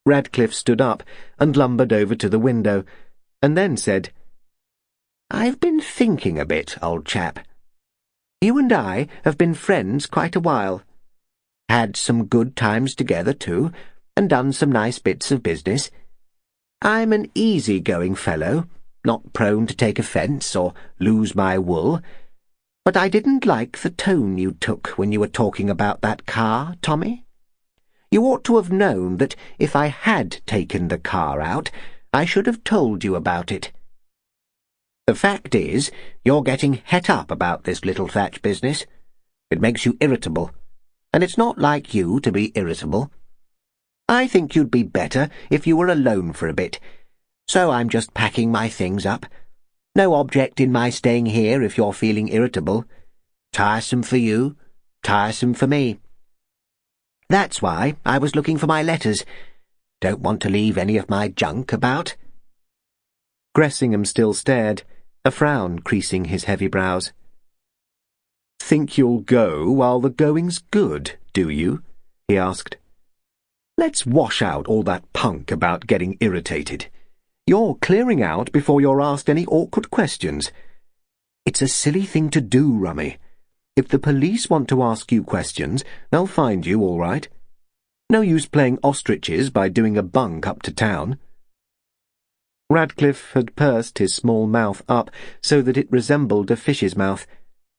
Radcliffe stood up and lumbered over to the window, and then said, "I've been thinking a bit, old chap. You and I have been friends quite a while. Had some good times together, too, and done some nice bits of business. I'm an easy-going fellow, not prone to take offence or lose my wool. But I didn't like the tone you took when you were talking about that car, Tommy. You ought to have known that if I had taken the car out, I should have told you about it. The fact is, you're getting het up about this little Thatch business. It makes you irritable, and it's not like you to be irritable. I think you'd be better if you were alone for a bit, so I'm just packing my things up. No object in my staying here if you're feeling irritable. Tiresome for you, tiresome for me. That's why I was looking for my letters. Don't want to leave any of my junk about." Gressingham still stared, a frown creasing his heavy brows. "Think you'll go while the going's good, do you?" he asked. "Let's wash out all that punk about getting irritated. You're clearing out before you're asked any awkward questions. It's a silly thing to do, Rummy. If the police want to ask you questions, they'll find you all right. No use playing ostriches by doing a bunk up to town." Radcliffe had pursed his small mouth up so that it resembled a fish's mouth,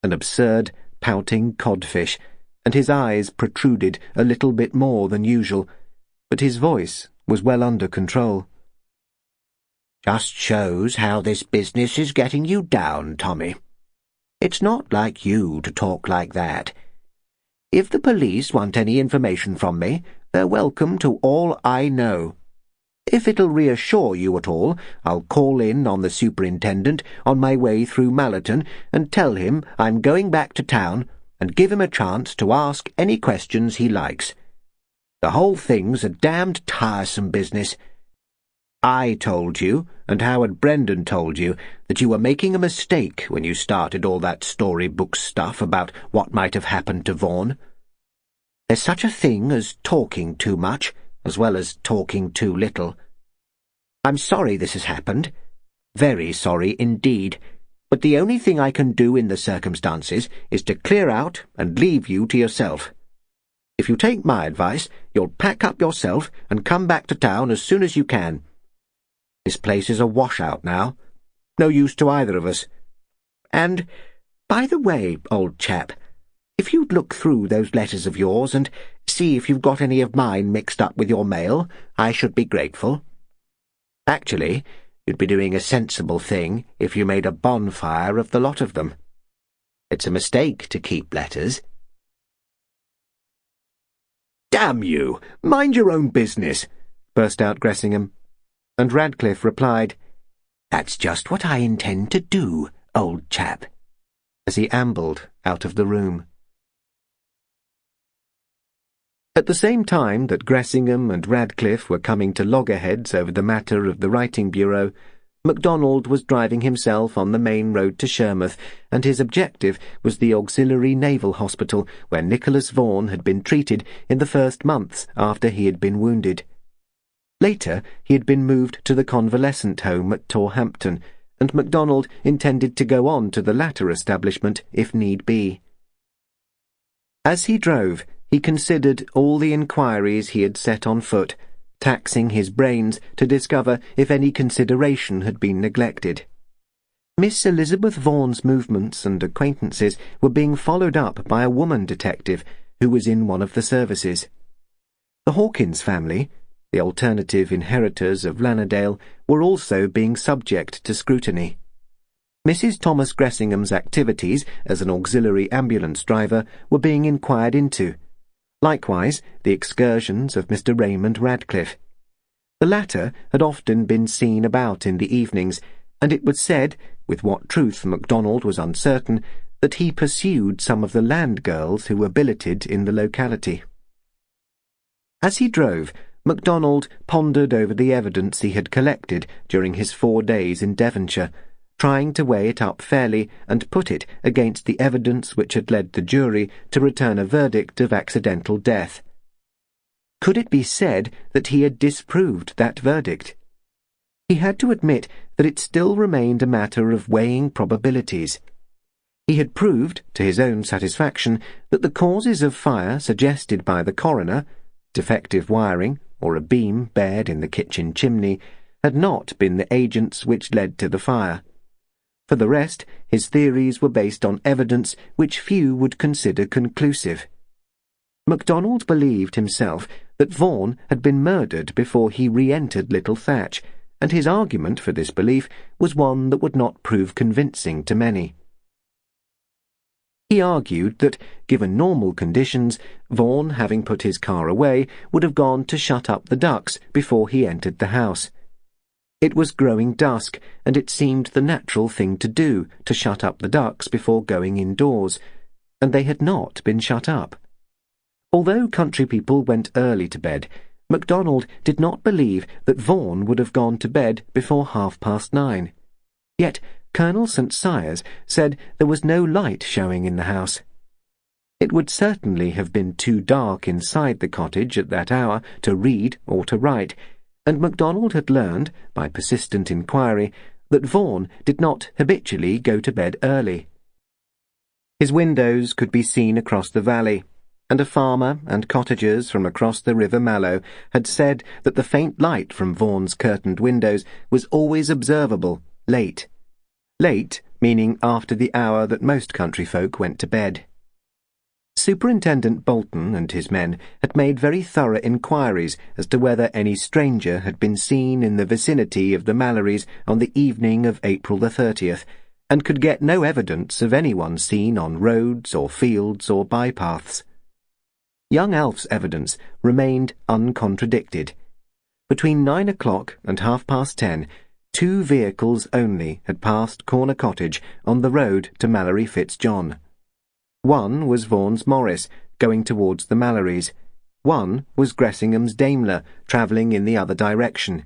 an absurd, pouting codfish, and his eyes protruded a little bit more than usual, but his voice was well under control. "Just shows how this business is getting you down, Tommy. It's not like you to talk like that. If the police want any information from me, they're welcome to all I know. If it'll reassure you at all, I'll call in on the superintendent on my way through Mallerton and tell him I'm going back to town and give him a chance to ask any questions he likes. The whole thing's a damned tiresome business. I told you, and Howard Brendan told you, that you were making a mistake when you started all that storybook stuff about what might have happened to Vaughan. There's such a thing as talking too much, as well as talking too little. I'm sorry this has happened. Very sorry indeed. But the only thing I can do in the circumstances is to clear out and leave you to yourself. If you take my advice, you'll pack up yourself and come back to town as soon as you can. This place is a washout now. No use to either of us. And, by the way, old chap, if you'd look through those letters of yours and see if you've got any of mine mixed up with your mail, I should be grateful. Actually, you'd be doing a sensible thing if you made a bonfire of the lot of them. It's a mistake to keep letters. Damn you! Mind your own business!" burst out Gressingham, and Radcliffe replied, "That's just what I intend to do, old chap," as he ambled out of the room. At the same time that Gressingham and Radcliffe were coming to loggerheads over the matter of the writing bureau, Macdonald was driving himself on the main road to Shermouth, and his objective was the Auxiliary Naval Hospital, where Nicholas Vaughan had been treated in the first months after he had been wounded. Later, he had been moved to the convalescent home at Torhampton, and Macdonald intended to go on to the latter establishment if need be. As he drove, he considered all the inquiries he had set on foot, taxing his brains to discover if any consideration had been neglected. Miss Elizabeth Vaughan's movements and acquaintances were being followed up by a woman detective who was in one of the services. The Hawkins family, the alternative inheritors of Lannerdale, were also being subject to scrutiny. Mrs. Thomas Gressingham's activities as an auxiliary ambulance driver were being inquired into. Likewise, the excursions of Mr. Raymond Radcliffe. The latter had often been seen about in the evenings, and it was said, with what truth Macdonald was uncertain, that he pursued some of the land girls who were billeted in the locality. As he drove, Macdonald pondered over the evidence he had collected during his 4 days in Devonshire, trying to weigh it up fairly and put it against the evidence which had led the jury to return a verdict of accidental death. Could it be said that he had disproved that verdict? He had to admit that it still remained a matter of weighing probabilities. He had proved, to his own satisfaction, that the causes of fire suggested by the coroner, defective wiring, or a beam bared in the kitchen chimney, had not been the agents which led to the fire. For the rest, his theories were based on evidence which few would consider conclusive. Macdonald believed himself that Vaughan had been murdered before he re-entered Little Thatch, and his argument for this belief was one that would not prove convincing to many. He argued that, given normal conditions, Vaughan, having put his car away, would have gone to shut up the ducks before he entered the house. It was growing dusk, and it seemed the natural thing to do to shut up the ducks before going indoors, and they had not been shut up. Although country people went early to bed, Macdonald did not believe that Vaughan would have gone to bed before 9:30. Yet Colonel St. Cyrs said there was no light showing in the house. It would certainly have been too dark inside the cottage at that hour to read or to write, and Macdonald had learned, by persistent inquiry, that Vaughan did not habitually go to bed early. His windows could be seen across the valley, and a farmer and cottagers from across the River Mallow had said that the faint light from Vaughan's curtained windows was always observable late. Late meaning after the hour that most country folk went to bed. Superintendent Bolton and his men had made very thorough inquiries as to whether any stranger had been seen in the vicinity of the Mallorys on the evening of April the 30th, and could get no evidence of anyone seen on roads or fields or bypaths. Young Alf's evidence remained uncontradicted. Between 9 o'clock and 10:30, 2 vehicles only had passed Corner Cottage on the road to Mallory Fitzjohn. One was Vaughan's Morris, going towards the Mallorys. One was Gressingham's Daimler, travelling in the other direction.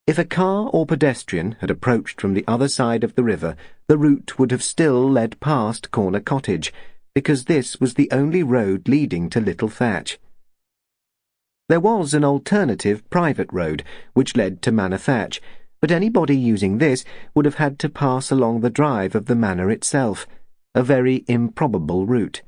If a car or pedestrian had approached from the other side of the river, the route would have still led past Corner Cottage, because this was the only road leading to Little Thatch. There was an alternative private road which led to Manor Thatch, but anybody using this would have had to pass along the drive of the manor itself, a very improbable route.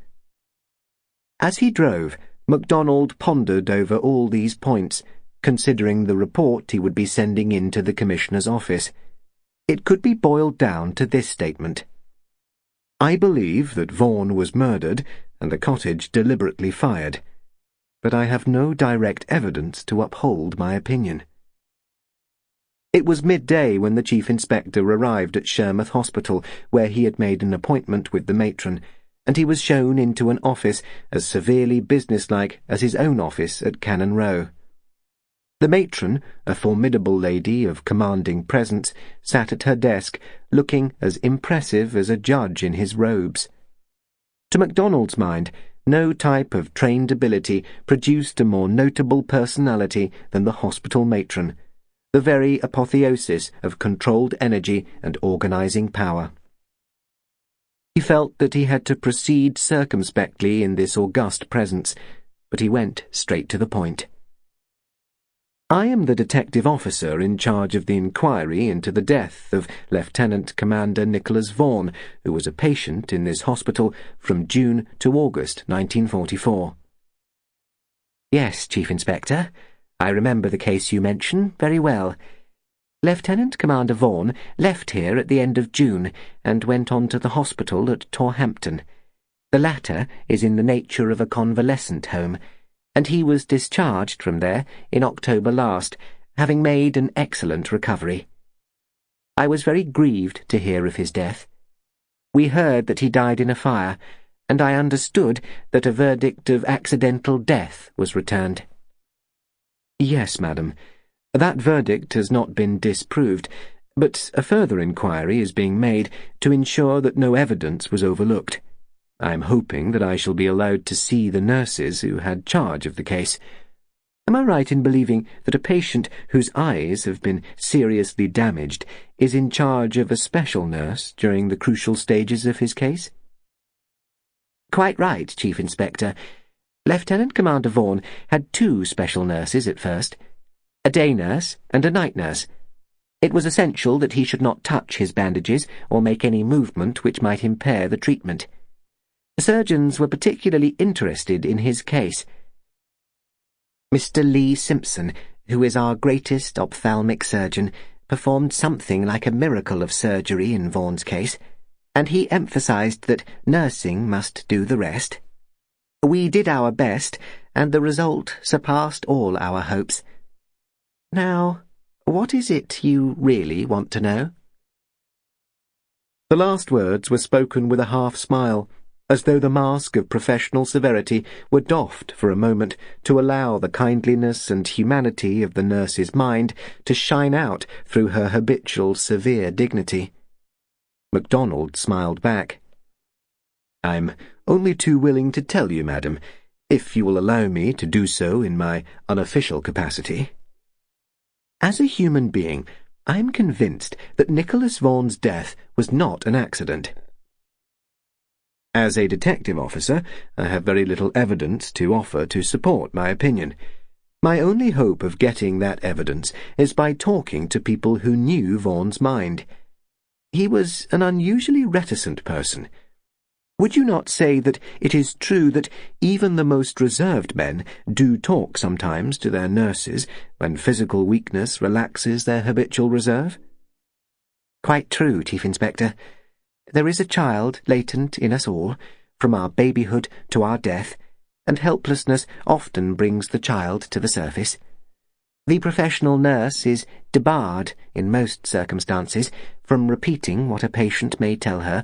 As he drove, Macdonald pondered over all these points, considering the report he would be sending in to the Commissioner's office. It could be boiled down to this statement: I believe that Vaughan was murdered and the cottage deliberately fired, but I have no direct evidence to uphold my opinion. It was midday when the Chief Inspector arrived at Shermouth Hospital, where he had made an appointment with the matron, and he was shown into an office as severely businesslike as his own office at Cannon Row. The matron, a formidable lady of commanding presence, sat at her desk, looking as impressive as a judge in his robes. To Macdonald's mind, no type of trained ability produced a more notable personality than the hospital matron, the very apotheosis of controlled energy and organising power. He felt that he had to proceed circumspectly in this august presence, but he went straight to the point. I am the detective officer in charge of the inquiry into the death of Lieutenant Commander Nicholas Vaughan, who was a patient in this hospital from June to August 1944. Yes, Chief Inspector. I remember the case you mention very well. Lieutenant Commander Vaughan left here at the end of June and went on to the hospital at Torhampton. The latter is in the nature of a convalescent home, and he was discharged from there in October last, having made an excellent recovery. I was very grieved to hear of his death. We heard that he died in a fire, and I understood that a verdict of accidental death was returned. Yes, madam. That verdict has not been disproved, but a further inquiry is being made to ensure that no evidence was overlooked. I am hoping that I shall be allowed to see the nurses who had charge of the case. Am I right in believing that a patient whose eyes have been seriously damaged is in charge of a special nurse during the crucial stages of his case? Quite right, Chief Inspector. Lieutenant Commander Vaughan had 2 special nurses at first, a day nurse and a night nurse. It was essential that he should not touch his bandages or make any movement which might impair the treatment. The surgeons were particularly interested in his case. Mr. Lee Simpson, who is our greatest ophthalmic surgeon, performed something like a miracle of surgery in Vaughan's case, and he emphasized that nursing must do the rest. We did our best, and the result surpassed all our hopes. Now, what is it you really want to know? The last words were spoken with a half-smile, as though the mask of professional severity were doffed for a moment to allow the kindliness and humanity of the nurse's mind to shine out through her habitual severe dignity. Macdonald smiled back. "I'm only too willing to tell you, madam, if you will allow me to do so in my unofficial capacity. As a human being, I am convinced that Nicholas Vaughan's death was not an accident. As a detective officer, I have very little evidence to offer to support my opinion. My only hope of getting that evidence is by talking to people who knew Vaughan's mind. He was an unusually reticent person. Would you not say that it is true that even the most reserved men do talk sometimes to their nurses when physical weakness relaxes their habitual reserve?" "Quite true, Chief Inspector. There is a child latent in us all, from our babyhood to our death, and helplessness often brings the child to the surface. The professional nurse is debarred, in most circumstances, from repeating what a patient may tell her,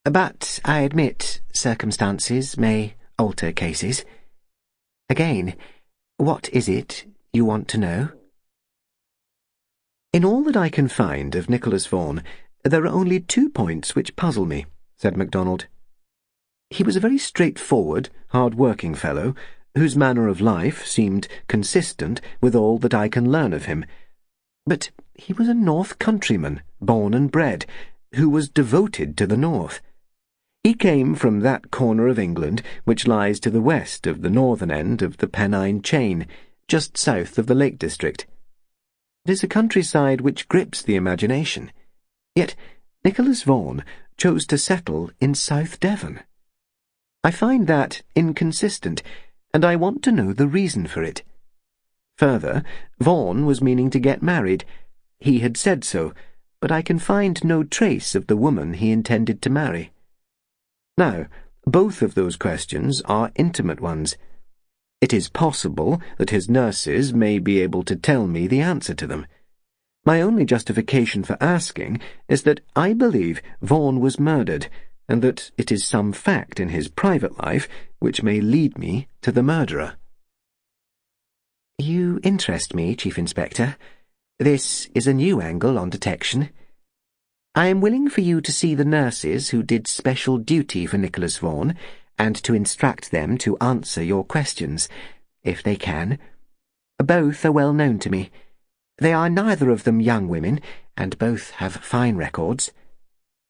but I admit circumstances may alter cases. Again, what is it you want to know?" "In all that I can find of Nicholas Vaughan, there are only 2 points which puzzle me," said Macdonald. "He was a very straightforward, hard-working fellow, whose manner of life seemed consistent with all that I can learn of him. But he was a North countryman, born and bred, who was devoted to the North. He came from that corner of England which lies to the west of the northern end of the Pennine chain, just south of the Lake District. It is a countryside which grips the imagination. Yet Nicholas Vaughan chose to settle in South Devon. I find that inconsistent, and I want to know the reason for it. Further, Vaughan was meaning to get married. He had said so, but I can find no trace of the woman he intended to marry. Now, both of those questions are intimate ones. It is possible that his nurses may be able to tell me the answer to them. My only justification for asking is that I believe Vaughan was murdered, and that it is some fact in his private life which may lead me to the murderer. You interest me, Chief Inspector. This is a new angle on detection. I am willing for you to see the nurses who did special duty for Nicholas Vaughan, and to instruct them to answer your questions, if they can. Both are well known to me. They are neither of them young women, and both have fine records.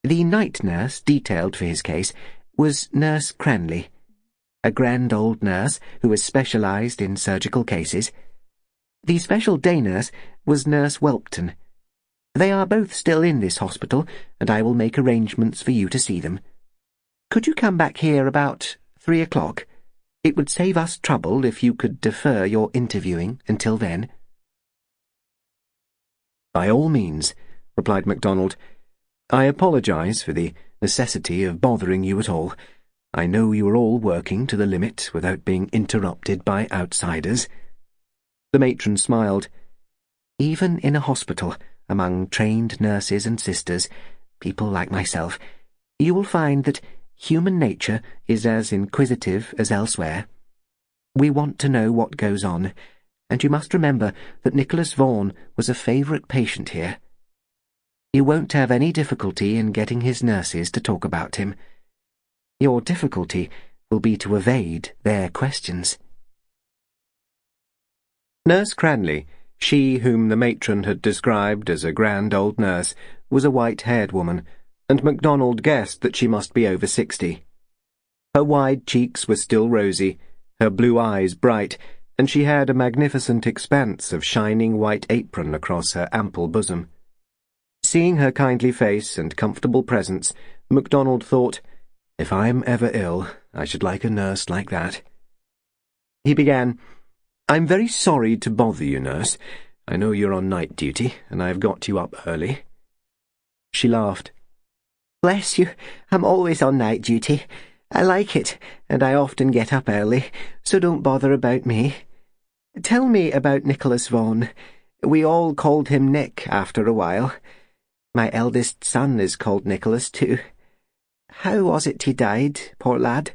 The night nurse detailed for his case was Nurse Cranley, a grand old nurse who was specialised in surgical cases. The special day nurse was Nurse Welpton. They are both still in this hospital, and I will make arrangements for you to see them. Could you come back here about 3 o'clock? It would save us trouble if you could defer your interviewing until then. By all means, replied Macdonald. I apologise for the necessity of bothering you at all. I know you are all working to the limit without being interrupted by outsiders. The matron smiled. Even in a hospital, among trained nurses and sisters, people like myself, you will find that human nature is as inquisitive as elsewhere. We want to know what goes on, and you must remember that Nicholas Vaughan was a favourite patient here. You won't have any difficulty in getting his nurses to talk about him. Your difficulty will be to evade their questions. Nurse Cranley, she whom the matron had described as a grand old nurse, was a white-haired woman, and Macdonald guessed that she must be over 60. Her wide cheeks were still rosy, her blue eyes bright, and she had a magnificent expanse of shining white apron across her ample bosom. Seeing her kindly face and comfortable presence, Macdonald thought, if I'm ever ill, I should like a nurse like that. He began, I'm very sorry to bother you, nurse. I know you're on night duty, and I've got you up early. She laughed. Bless you, I'm always on night duty. I like it, and I often get up early, so don't bother about me. Tell me about Nicholas Vaughan. We all called him Nick after a while. My eldest son is called Nicholas too. How was it he died, poor lad?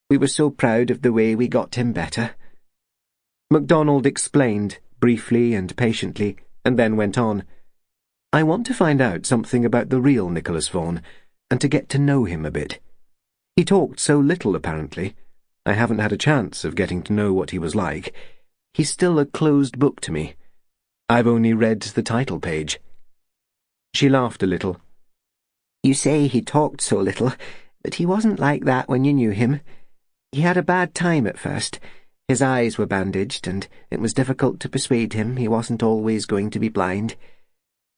We were so proud of the way we got him better. Macdonald explained, briefly and patiently, and then went on. I want to find out something about the real Nicholas Vaughan, and to get to know him a bit. He talked so little, apparently. I haven't had a chance of getting to know what he was like. He's still a closed book to me. I've only read the title page. She laughed a little. You say he talked so little, but he wasn't like that when you knew him. He had a bad time at first. His eyes were bandaged, and it was difficult to persuade him he wasn't always going to be blind.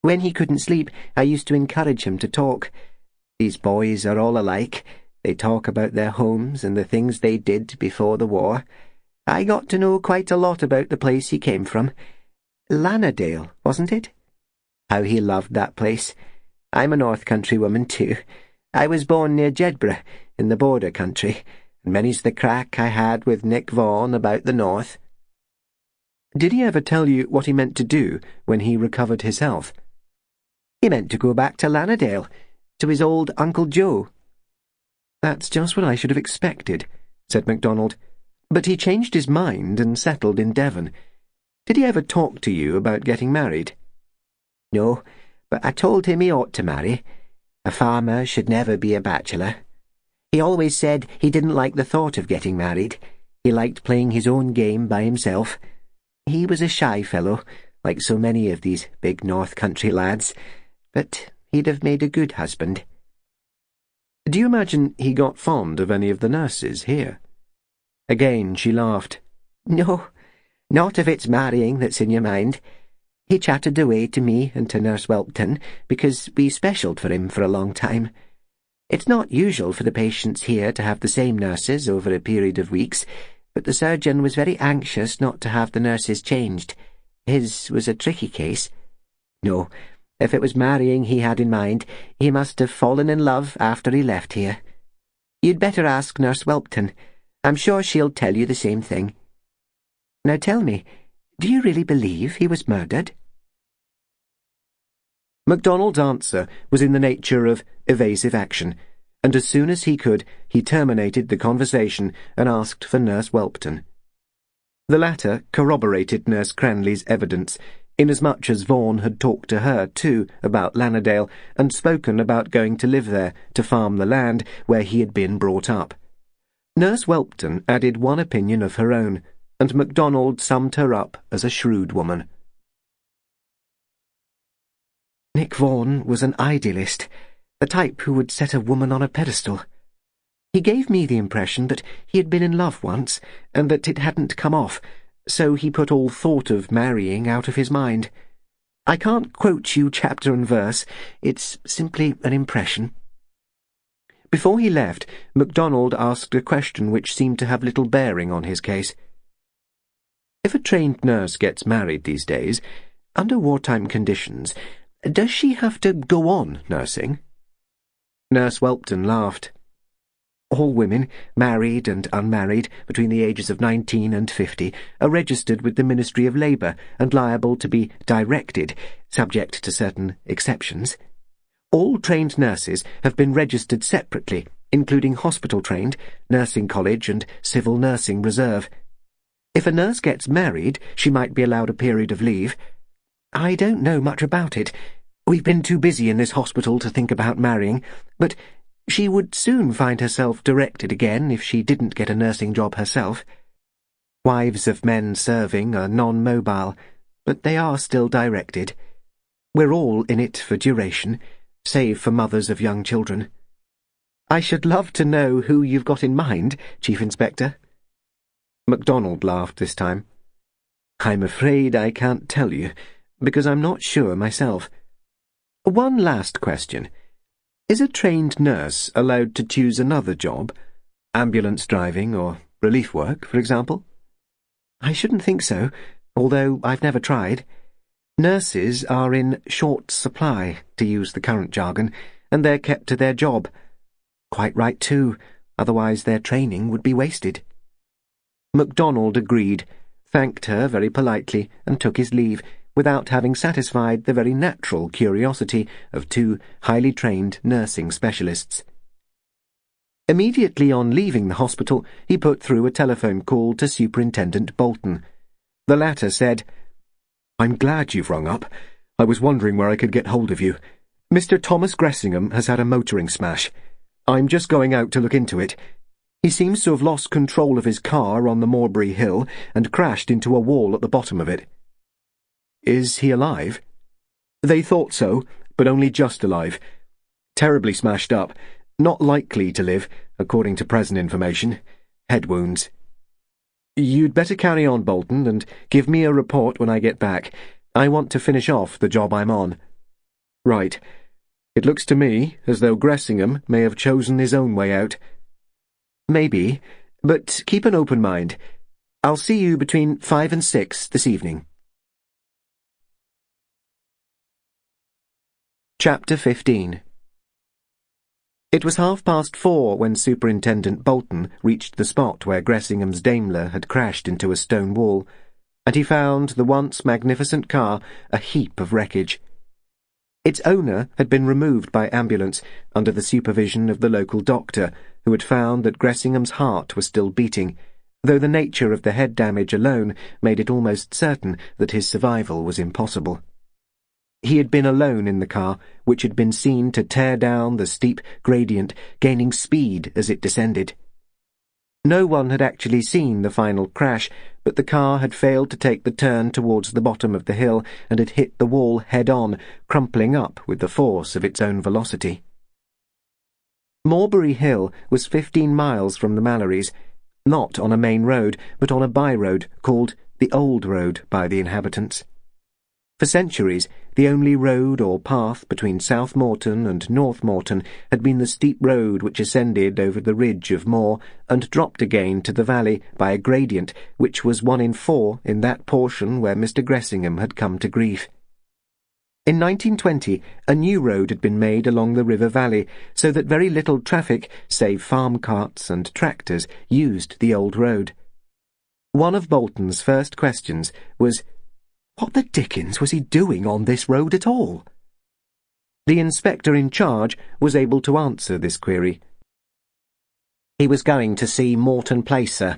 When he couldn't sleep, I used to encourage him to talk. These boys are all alike. They talk about their homes and the things they did before the war. I got to know quite a lot about the place he came from. Lannerdale, wasn't it? How he loved that place. I'm a North Country woman too. I was born near Jedburgh, in the border country, and many's the crack I had with Nick Vaughan about the north. Did he ever tell you what he meant to do when he recovered his health? He meant to go back to Lannerdale, to his old Uncle Joe. That's just what I should have expected, said Macdonald. But he changed his mind and settled in Devon. Did he ever talk to you about getting married? No, but I told him he ought to marry. A farmer should never be a bachelor. He always said he didn't like the thought of getting married. He liked playing his own game by himself. He was a shy fellow, like so many of these big North Country lads, but he'd have made a good husband. Do you imagine he got fond of any of the nurses here? Again she laughed. No, not if it's marrying that's in your mind. He chatted away to me and to Nurse Welpton because we specialled for him for a long time. It's not usual for the patients here to have the same nurses over a period of weeks, but the surgeon was very anxious not to have the nurses changed. His was a tricky case. No, if it was marrying he had in mind, he must have fallen in love after he left here. You'd better ask Nurse Welpton. I'm sure she'll tell you the same thing. Now tell me, do you really believe he was murdered? Macdonald's answer was in the nature of evasive action, and as soon as he could, he terminated the conversation and asked for Nurse Welpton. The latter corroborated Nurse Cranley's evidence, inasmuch as Vaughan had talked to her, too, about Lannerdale, and spoken about going to live there, to farm the land where he had been brought up. Nurse Welpton added one opinion of her own, and Macdonald summed her up as a shrewd woman. Nick Vaughan was an idealist, the type who would set a woman on a pedestal. He gave me the impression that he had been in love once, and that it hadn't come off, so he put all thought of marrying out of his mind. I can't quote you chapter and verse, it's simply an impression. Before he left, Macdonald asked a question which seemed to have little bearing on his case. If a trained nurse gets married these days, under wartime conditions, does she have to go on nursing? Nurse Welpton laughed. All women, married and unmarried, between the ages of 19 and 50, are registered with the Ministry of Labour and liable to be directed, subject to certain exceptions. All trained nurses have been registered separately, including hospital-trained, nursing college and civil nursing reserve. If a nurse gets married, she might be allowed a period of leave. I don't know much about it. We've been too busy in this hospital to think about marrying, but she would soon find herself directed again if she didn't get a nursing job herself. Wives of men serving are non-mobile, but they are still directed. We're all in it for duration, save for mothers of young children. I should love to know who you've got in mind, Chief Inspector. Macdonald laughed this time. I'm afraid I can't tell you, because I'm not sure myself. One last question. Is a trained nurse allowed to choose another job? Ambulance driving or relief work, for example? I shouldn't think so, although I've never tried. Nurses are in short supply, to use the current jargon, and they're kept to their job. Quite right, too, otherwise their training would be wasted. Macdonald agreed, thanked her very politely, and took his leave, without having satisfied the very natural curiosity of two highly trained nursing specialists. Immediately on leaving the hospital, he put through a telephone call to Superintendent Bolton. The latter said, I'm glad you've rung up. I was wondering where I could get hold of you. Mr. Thomas Gressingham has had a motoring smash. I'm just going out to look into it. He seems to have lost control of his car on the Morebury Hill and crashed into a wall at the bottom of it. Is he alive? They thought so, but only just alive. Terribly smashed up. Not likely to live, according to present information. Head wounds. You'd better carry on, Bolton, and give me a report when I get back. I want to finish off the job I'm on. Right. It looks to me as though Gressingham may have chosen his own way out. Maybe, but keep an open mind. I'll see you between 5 and 6 this evening. Chapter 15. It was 4:30 when Superintendent Bolton reached the spot where Gressingham's Daimler had crashed into a stone wall, and he found the once magnificent car a heap of wreckage. Its owner had been removed by ambulance under the supervision of the local doctor, who had found that Gressingham's heart was still beating, though the nature of the head damage alone made it almost certain that his survival was impossible. He had been alone in the car, which had been seen to tear down the steep gradient, gaining speed as it descended. No one had actually seen the final crash, but the car had failed to take the turn towards the bottom of the hill and had hit the wall head-on, crumpling up with the force of its own velocity. Morebury Hill was 15 miles from the Mallorys, not on a main road, but on a by-road called the Old Road by the inhabitants. For centuries, the only road or path between South Moreton and North Moreton had been the steep road which ascended over the ridge of moor and dropped again to the valley by a gradient which was 1 in 4 in that portion where Mr. Gressingham had come to grief. In 1920, a new road had been made along the river valley, so that very little traffic, save farm carts and tractors, used the old road. One of Bolton's first questions was, what the dickens was he doing on this road at all? The inspector in charge was able to answer this query, He was going to see Morton Place, sir.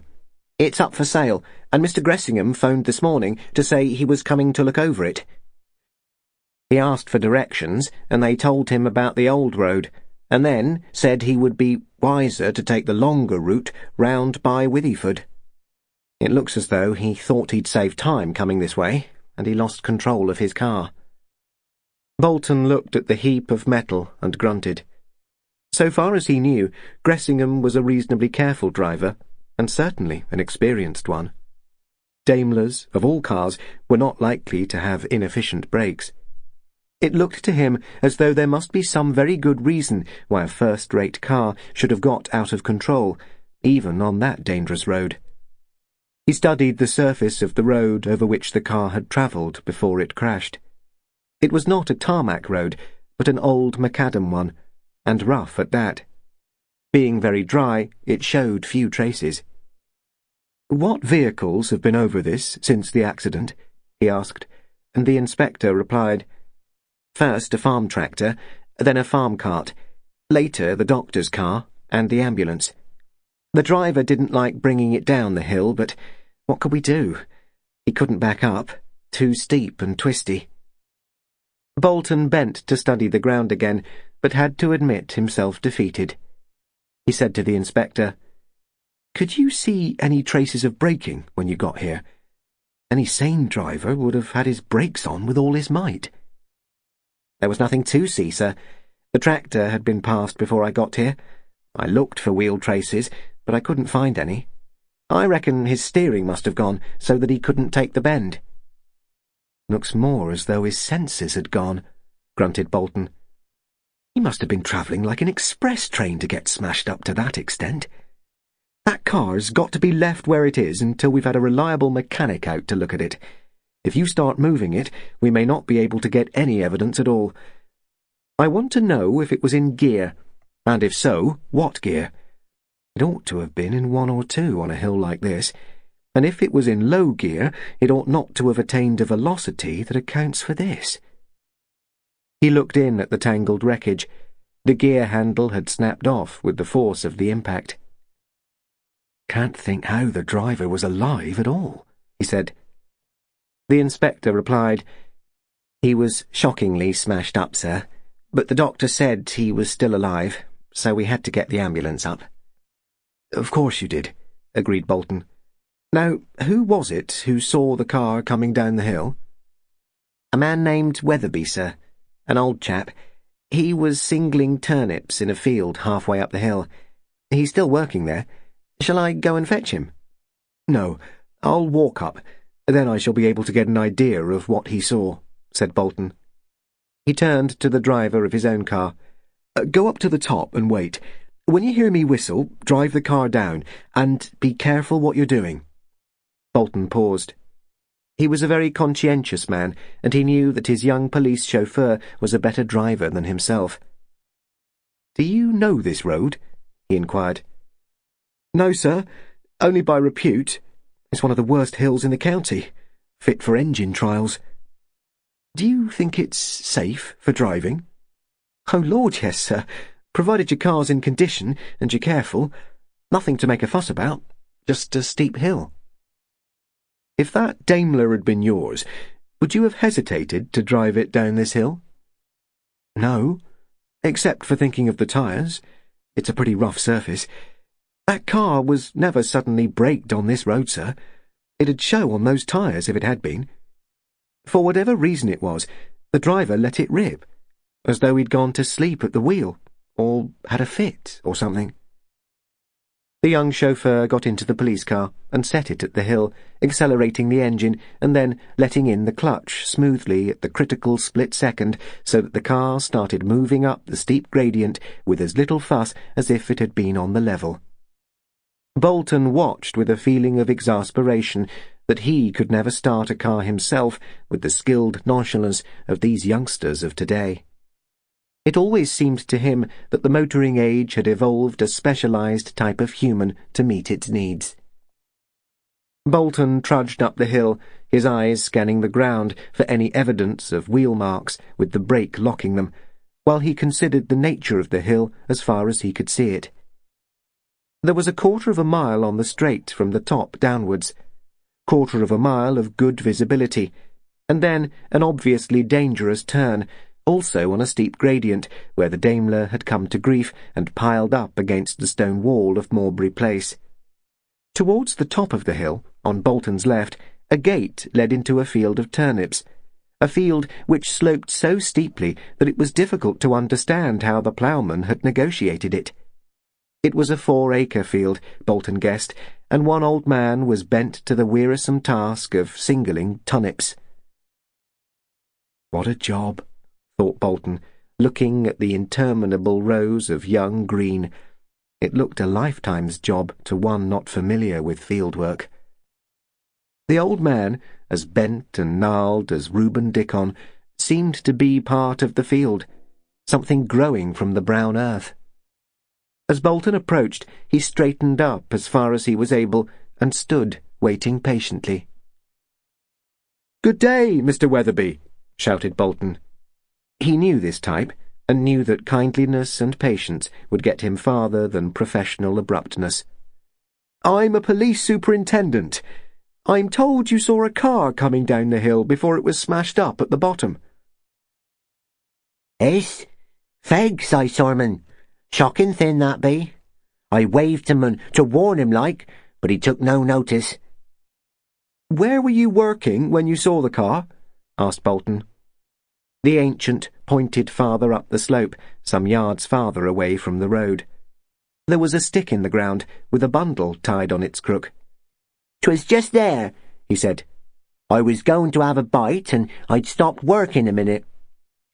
It's up for sale, and Mr. Gressingham phoned this morning to say he was coming to look over it. He asked for directions, and they told him about the old road, and then said he would be wiser to take the longer route round by Withyford. It looks as though he thought he'd save time coming this way, and he lost control of his car. Bolton looked at the heap of metal and grunted. So far as he knew, Gressingham was a reasonably careful driver, and certainly an experienced one. Daimlers, of all cars, were not likely to have inefficient brakes. It looked to him as though there must be some very good reason why a first-rate car should have got out of control, even on that dangerous road. He studied the surface of the road over which the car had travelled before it crashed. It was not a tarmac road, but an old macadam one, and rough at that. Being very dry, it showed few traces. "What vehicles have been over this since the accident?" he asked, and the inspector replied, "First a farm tractor, then a farm cart, later the doctor's car, and the ambulance. The driver didn't like bringing it down the hill, but what could we do? He couldn't back up, too steep and twisty." Bolton bent to study the ground again, but had to admit himself defeated. He said to the inspector, "Could you see any traces of braking when you got here? Any sane driver would have had his brakes on with all his might." "There was nothing to see, sir. The tractor had been passed before I got here. I looked for wheel traces, but I couldn't find any. I reckon his steering must have gone so that he couldn't take the bend." "Looks more as though his senses had gone," grunted Bolton. "He must have been travelling like an express train to get smashed up to that extent. That car's got to be left where it is until we've had a reliable mechanic out to look at it. If you start moving it, we may not be able to get any evidence at all. I want to know if it was in gear, and if so, what gear. It ought to have been in 1 or 2 on a hill like this, and if it was in low gear, it ought not to have attained a velocity that accounts for this." He looked in at the tangled wreckage. The gear handle had snapped off with the force of the impact. "Can't think how the driver was alive at all," he said. The inspector replied, "He was shockingly smashed up, sir, but the doctor said he was still alive, so we had to get the ambulance up." "Of course you did," agreed Bolton. "Now, who was it who saw the car coming down the hill?" "A man named Weatherby, sir. An old chap. He was singling turnips in a field halfway up the hill. He's still working there. Shall I go and fetch him?" "No, I'll walk up. Then I shall be able to get an idea of what he saw," said Bolton. He turned to the driver of his own car. "Go up to the top and wait. When you hear me whistle, drive the car down, and be careful what you're doing." Bolton paused. He was a very conscientious man, and he knew that his young police chauffeur was a better driver than himself. "Do you know this road?" he inquired. "No, sir. Only by repute. It's one of the worst hills in the county. Fit for engine trials." "Do you think it's safe for driving?" "Oh, Lord, yes, sir. Provided your car's in condition and you're careful. Nothing to make a fuss about. Just a steep hill." "If that Daimler had been yours, would you have hesitated to drive it down this hill?" "No, except for thinking of the tyres. It's a pretty rough surface. That car was never suddenly braked on this road, sir. It'd show on those tyres if it had been. For whatever reason it was, the driver let it rip, as though he'd gone to sleep at the wheel, or had a fit, or something." The young chauffeur got into the police car and set it at the hill, accelerating the engine and then letting in the clutch smoothly at the critical split second so that the car started moving up the steep gradient with as little fuss as if it had been on the level. Bolton watched with a feeling of exasperation that he could never start a car himself with the skilled nonchalance of these youngsters of today. It always seemed to him that the motoring age had evolved a specialized type of human to meet its needs. Bolton trudged up the hill, his eyes scanning the ground for any evidence of wheel marks with the brake locking them, while he considered the nature of the hill as far as he could see it. There was a quarter of a mile on the straight from the top downwards, quarter of a mile of good visibility, and then an obviously dangerous turn, also on a steep gradient, where the Daimler had come to grief and piled up against the stone wall of Mawbury Place. Towards the top of the hill, on Bolton's left, a gate led into a field of turnips, a field which sloped so steeply that it was difficult to understand how the ploughman had negotiated it. It was a 4-acre field, Bolton guessed, and one old man was bent to the wearisome task of singling turnips. What a job, thought Bolton, looking at the interminable rows of young green. It looked a lifetime's job to one not familiar with fieldwork. The old man, as bent and gnarled as Reuben Dickon, seemed to be part of the field, something growing from the brown earth. As Bolton approached, he straightened up as far as he was able and stood, waiting patiently. "Good day, Mr. Weatherby," shouted Bolton. He knew this type, and knew that kindliness and patience would get him farther than professional abruptness. "I'm a police superintendent. I'm told you saw a car coming down the hill before it was smashed up at the bottom." "Yes, fegs I saw him. Shocking thin that be. I waved him to warn him like, but he took no notice." "Where were you working when you saw the car?" asked Bolton. The ancient pointed farther up the slope, some yards farther away from the road. There was a stick in the ground, with a bundle tied on its crook. "'Twas just there," he said. "I was going to have a bite, and I'd stopped working a minute.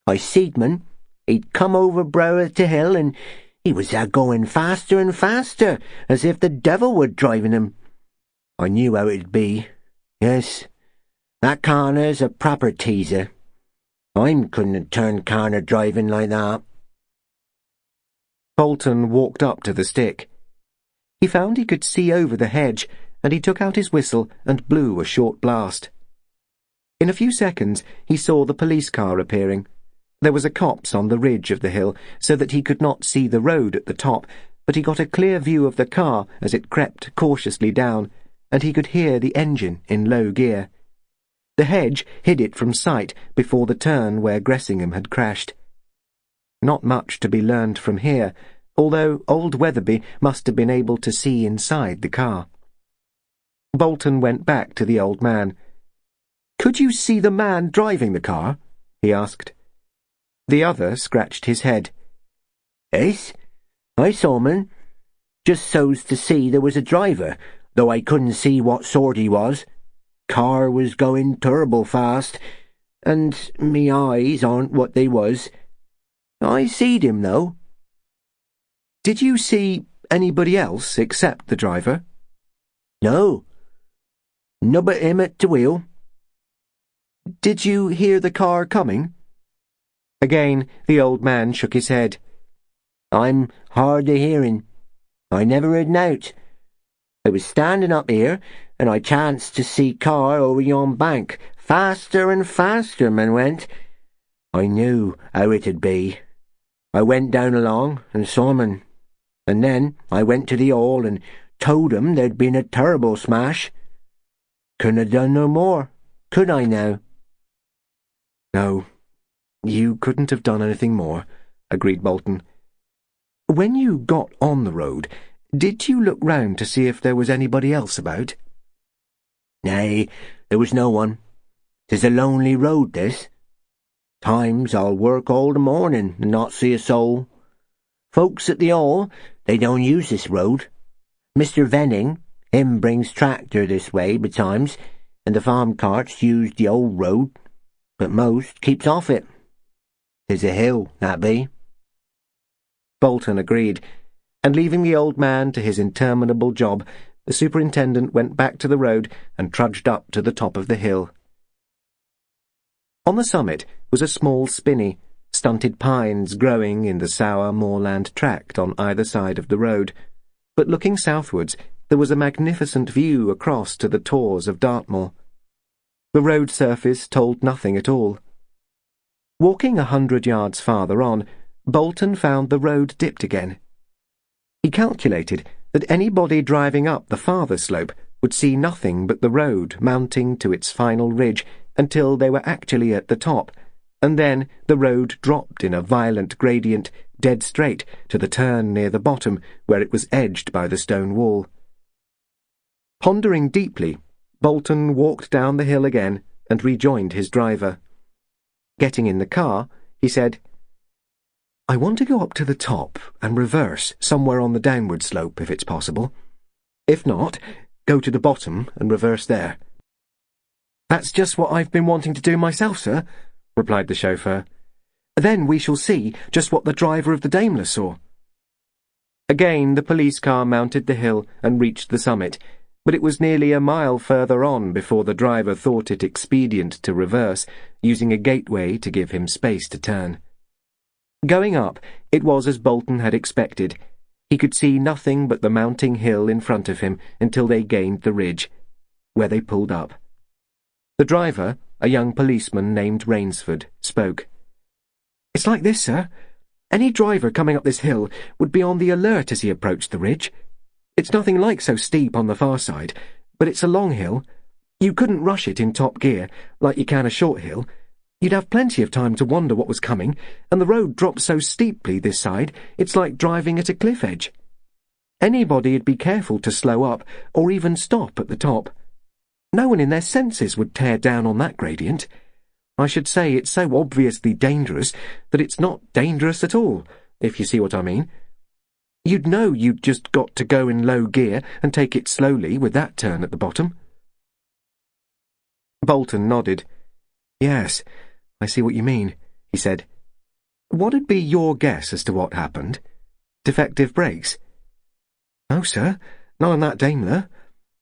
I seed man. He'd come over brow to hill, and he was a-going faster and faster, as if the devil were driving him. I knew how it'd be. Yes, that carner's a proper teaser. I couldn't have turned carner driving like that." Bolton walked up to the stick. He found he could see over the hedge, and he took out his whistle and blew a short blast. In a few seconds he saw the police car appearing. There was a copse on the ridge of the hill, so that he could not see the road at the top, but he got a clear view of the car as it crept cautiously down, and he could hear the engine in low gear. The hedge hid it from sight before the turn where Gressingham had crashed. Not much to be learned from here, although old Weatherby must have been able to see inside the car. Bolton went back to the old man. "Could you see the man driving the car?" he asked. The other scratched his head. "Yes, I saw him. Just so's to see there was a driver, though I couldn't see what sort he was. Car was going turrible fast, and me eyes aren't what they was. I seed him, though." "Did you see anybody else except the driver?" "No. No but him at the wheel." "Did you hear the car coming?" Again the old man shook his head. "I'm hard of hearing. I never heard nowt. I was standing up here, and I chanced to see car over yon bank. Faster and faster man went. I knew how it'd be. I went down along and saw him, and then I went to the hall and told 'em there'd been a terrible smash. Couldn't have done no more, could I now?" "No, you couldn't have done anything more," agreed Bolton. "When you got on the road, did you look round to see if there was anybody else about?" "Nay, there was no one. 'Tis a lonely road, this. Times I'll work all the morning and not see a soul. Folks at the hall, they don't use this road. Mr. Venning, him brings tractor this way betimes, and the farm carts use the old road, but most keeps off it. 'Tis a hill, that be." Bolton agreed, and leaving the old man to his interminable job, the superintendent went back to the road and trudged up to the top of the hill. On the summit was a small spinney, stunted pines growing in the sour moorland tract on either side of the road, but looking southwards there was a magnificent view across to the tors of Dartmoor. The road surface told nothing at all. Walking 100 yards farther on, Bolton found the road dipped again. He calculated that anybody driving up the farther slope would see nothing but the road mounting to its final ridge until they were actually at the top, and then the road dropped in a violent gradient dead straight to the turn near the bottom where it was edged by the stone wall. Pondering deeply, Bolton walked down the hill again and rejoined his driver. Getting in the car, he said, "I want to go up to the top and reverse somewhere on the downward slope if it's possible. If not, go to the bottom and reverse there." "That's just what I've been wanting to do myself, sir," replied the chauffeur. "Then we shall see just what the driver of the Daimler saw." Again the police car mounted the hill and reached the summit, but it was nearly a mile further on before the driver thought it expedient to reverse, using a gateway to give him space to turn. Going up, it was as Bolton had expected. He could see nothing but the mounting hill in front of him until they gained the ridge, where they pulled up. The driver, a young policeman named Rainsford, spoke. "It's like this, sir. Any driver coming up this hill would be on the alert as he approached the ridge. It's nothing like so steep on the far side, but it's a long hill. You couldn't rush it in top gear, like you can a short hill. You'd have plenty of time to wonder what was coming, and the road drops so steeply this side, it's like driving at a cliff edge. Anybody'd be careful to slow up, or even stop at the top. No one in their senses would tear down on that gradient. I should say it's so obviously dangerous that it's not dangerous at all, if you see what I mean. You'd know you'd just got to go in low gear and take it slowly with that turn at the bottom." Bolton nodded. "Yes, I see what you mean," he said. "What'd be your guess as to what happened? Defective brakes?" "No, sir, not on that Daimler.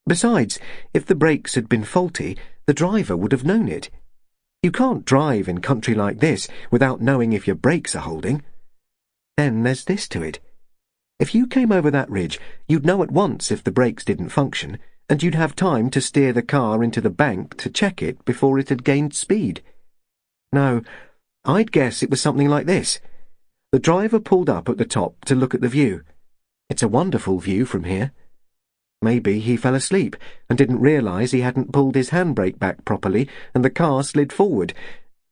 Besides, if the brakes had been faulty, the driver would have known it. You can't drive in country like this without knowing if your brakes are holding. Then there's this to it. If you came over that ridge, you'd know at once if the brakes didn't function, and you'd have time to steer the car into the bank to check it before it had gained speed. No, I'd guess it was something like this. The driver pulled up at the top to look at the view. It's a wonderful view from here. Maybe he fell asleep and didn't realise he hadn't pulled his handbrake back properly, and the car slid forward,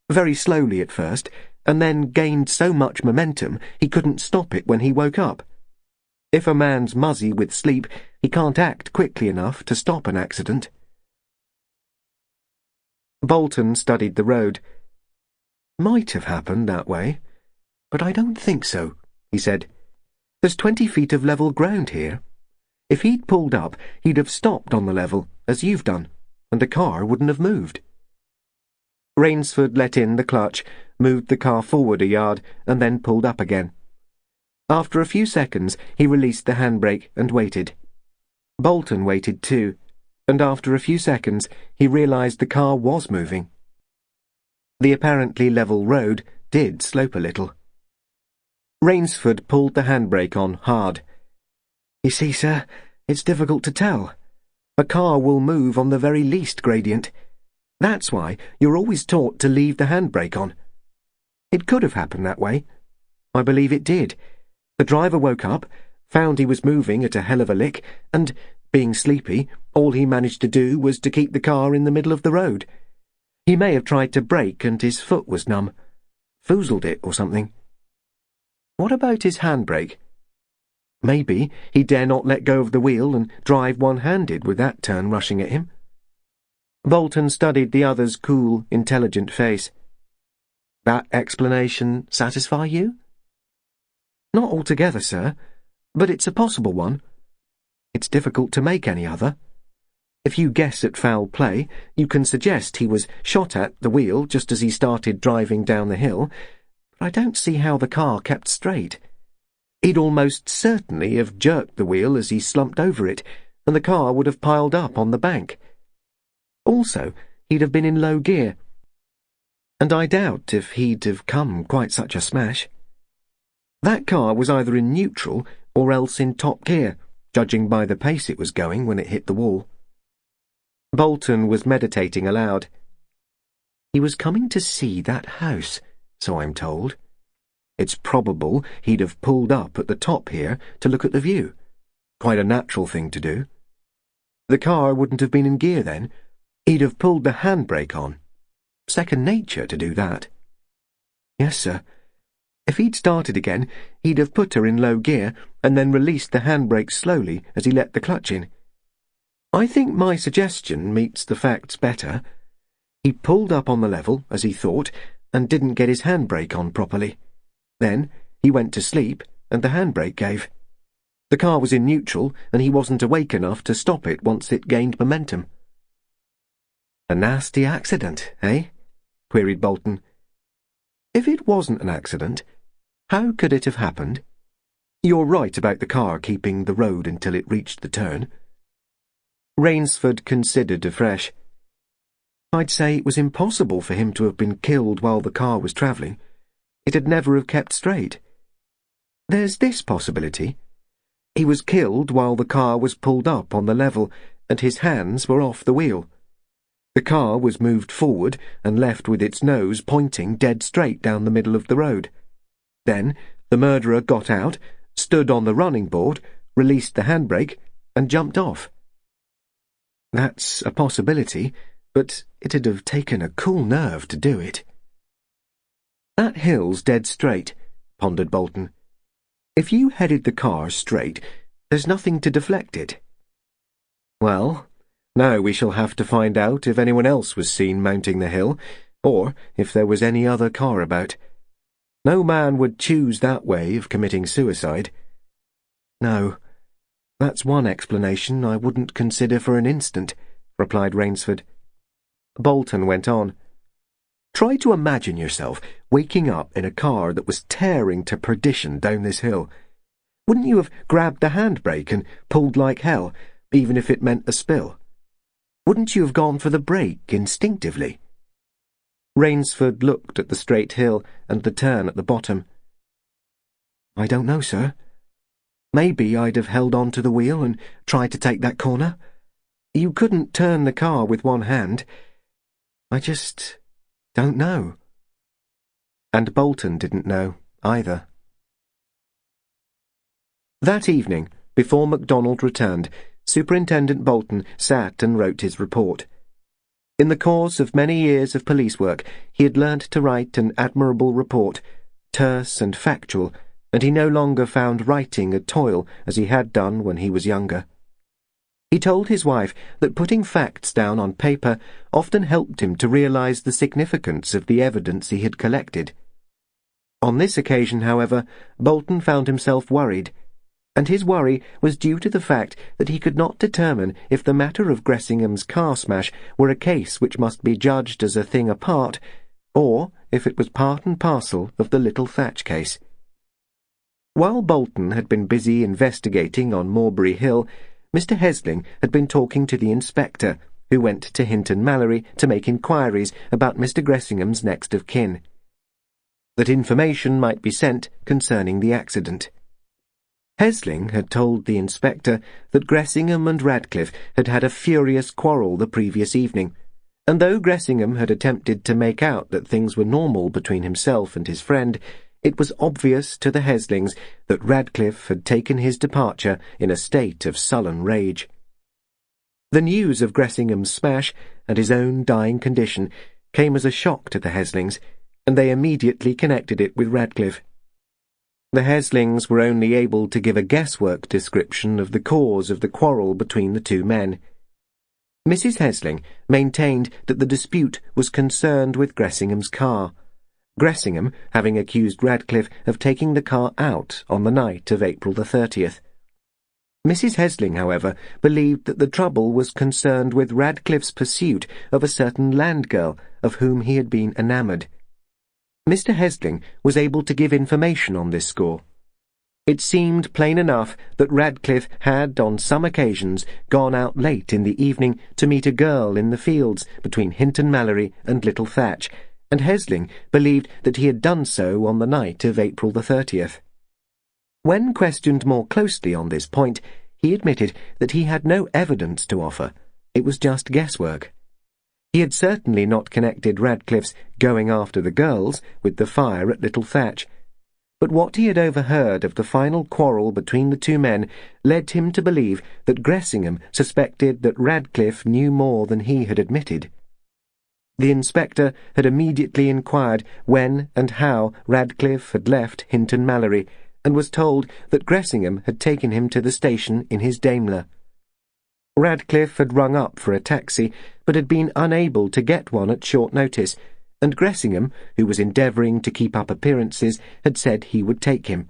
very slowly at first, and then gained so much momentum he couldn't stop it when he woke up. If a man's muzzy with sleep, he can't act quickly enough to stop an accident." Bolton studied the road. "Might have happened that way, but I don't think so," he said. "There's 20 feet of level ground here. If he'd pulled up, he'd have stopped on the level, as you've done, and the car wouldn't have moved." Rainsford let in the clutch, moved the car forward a yard, and then pulled up again. After a few seconds, he released the handbrake and waited. Bolton waited too, and after a few seconds, he realised the car was moving. The apparently level road did slope a little. Rainsford pulled the handbrake on hard. "You see, sir, it's difficult to tell. A car will move on the very least gradient. That's why you're always taught to leave the handbrake on. It could have happened that way. I believe it did. The driver woke up, found he was moving at a hell of a lick, and, being sleepy, all he managed to do was to keep the car in the middle of the road. He may have tried to brake and his foot was numb. Foozled it or something." "What about his handbrake?" "Maybe he dare not let go of the wheel and drive one-handed with that turn rushing at him." Bolton studied the other's cool, intelligent face. "That explanation satisfy you?" "Not altogether, sir, but it's a possible one. It's difficult to make any other. If you guess at foul play, you can suggest he was shot at the wheel just as he started driving down the hill, but I don't see how the car kept straight. He'd almost certainly have jerked the wheel as he slumped over it, and the car would have piled up on the bank. Also, he'd have been in low gear, and I doubt if he'd have come quite such a smash. That car was either in neutral or else in top gear, judging by the pace it was going when it hit the wall." Bolton was meditating aloud. "He was coming to see that house, so I'm told. It's probable he'd have pulled up at the top here to look at the view. Quite a natural thing to do. The car wouldn't have been in gear then. He'd have pulled the handbrake on. Second nature to do that. Yes, sir. If he'd started again, he'd have put her in low gear and then released the handbrake slowly as he let the clutch in. I think my suggestion meets the facts better. He pulled up on the level, as he thought, and didn't get his handbrake on properly. Then he went to sleep, and the handbrake gave. The car was in neutral, and he wasn't awake enough to stop it once it gained momentum. A nasty accident, eh? Queried Bolton. If it wasn't an accident, how could it have happened? You're right about the car keeping the road until it reached the turn. Rainsford considered afresh. I'd say it was impossible for him to have been killed while the car was travelling. It'd never have kept straight. There's this possibility. He was killed while the car was pulled up on the level and his hands were off the wheel. The car was moved forward and left with its nose pointing dead straight down the middle of the road. Then the murderer got out, stood on the running board, released the handbrake, and jumped off. That's a possibility, but it'd have taken a cool nerve to do it. That hill's dead straight, pondered Bolton. If you headed the car straight, there's nothing to deflect it. Well, now we shall have to find out if anyone else was seen mounting the hill, or if there was any other car about. No man would choose that way of committing suicide. No, that's one explanation I wouldn't consider for an instant, replied Rainsford. Bolton went on. Try to imagine yourself waking up in a car that was tearing to perdition down this hill. Wouldn't you have grabbed the handbrake and pulled like hell, even if it meant a spill? Wouldn't you have gone for the brake instinctively? Rainsford looked at the straight hill and the turn at the bottom. I don't know, sir. Maybe I'd have held on to the wheel and tried to take that corner. You couldn't turn the car with one hand. I just don't know. And Bolton didn't know either. That evening, before Macdonald returned, Superintendent Bolton sat and wrote his report. In the course of many years of police work, he had learnt to write an admirable report, terse and factual, and he no longer found writing a toil as he had done when he was younger. He told his wife that putting facts down on paper often helped him to realise the significance of the evidence he had collected. On this occasion, however, Bolton found himself worried, and his worry was due to the fact that he could not determine if the matter of Gressingham's car smash were a case which must be judged as a thing apart, or if it was part and parcel of the little Thatch case. While Bolton had been busy investigating on Morebury Hill, Mr. Hesling had been talking to the inspector, who went to Hinton Mallory to make inquiries about Mr. Gressingham's next of kin, that information might be sent concerning the accident. Hesling had told the inspector that Gressingham and Radcliffe had had a furious quarrel the previous evening, and though Gressingham had attempted to make out that things were normal between himself and his friend, it was obvious to the Heslings that Radcliffe had taken his departure in a state of sullen rage. The news of Gressingham's smash and his own dying condition came as a shock to the Heslings, and they immediately connected it with Radcliffe. The Heslings were only able to give a guesswork description of the cause of the quarrel between the two men. Mrs. Hesling maintained that the dispute was concerned with Gressingham's car, Gressingham having accused Radcliffe of taking the car out on the night of April the 30th. Mrs. Hesling, however, believed that the trouble was concerned with Radcliffe's pursuit of a certain land girl of whom he had been enamoured. Mr. Hesling was able to give information on this score. It seemed plain enough that Radcliffe had, on some occasions, gone out late in the evening to meet a girl in the fields between Hinton Mallory and Little Thatch, and Hesling believed that he had done so on the night of April the 30th. When questioned more closely on this point, he admitted that he had no evidence to offer. It was just guesswork. He had certainly not connected Radcliffe's going after the girls with the fire at Little Thatch, but what he had overheard of the final quarrel between the two men led him to believe that Gressingham suspected that Radcliffe knew more than he had admitted. The inspector had immediately inquired when and how Radcliffe had left Hinton Mallory, and was told that Gressingham had taken him to the station in his Daimler. Radcliffe had rung up for a taxi, but had been unable to get one at short notice, and Gressingham, who was endeavouring to keep up appearances, had said he would take him.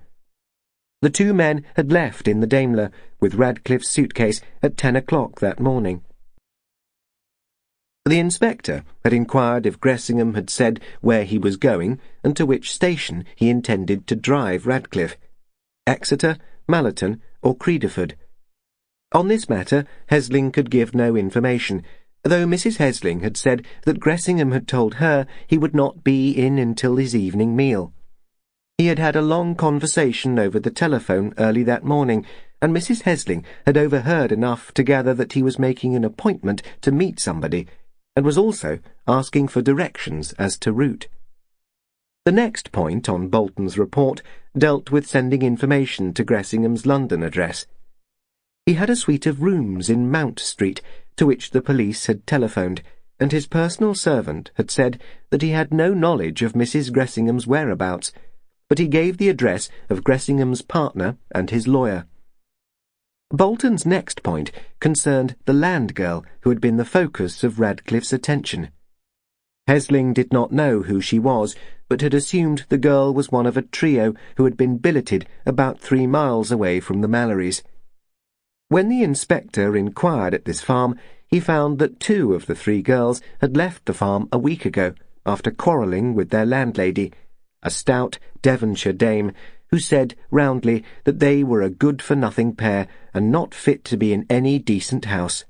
The two men had left in the Daimler, with Radcliffe's suitcase, at 10 o'clock that morning. The inspector had inquired if Gressingham had said where he was going and to which station he intended to drive Radcliffe: Exeter, Mallerton, or Credeford. On this matter Hesling could give no information, though Mrs. Hesling had said that Gressingham had told her he would not be in until his evening meal. He had had a long conversation over the telephone early that morning, and Mrs. Hesling had overheard enough to gather that he was making an appointment to meet somebody, and was also asking for directions as to route. The next point on Bolton's report dealt with sending information to Gressingham's London address. He had a suite of rooms in Mount Street, to which the police had telephoned, and his personal servant had said that he had no knowledge of Mrs. Gressingham's whereabouts, but he gave the address of Gressingham's partner and his lawyer. Bolton's next point concerned the land girl who had been the focus of Radcliffe's attention. Hesling did not know who she was, but had assumed the girl was one of a trio who had been billeted about 3 miles away from the Mallorys. When the inspector inquired at this farm, he found that 2 of the 3 girls had left the farm a week ago, after quarrelling with their landlady, a stout Devonshire dame, who said roundly that they were a good-for-nothing pair and not fit to be in any decent house.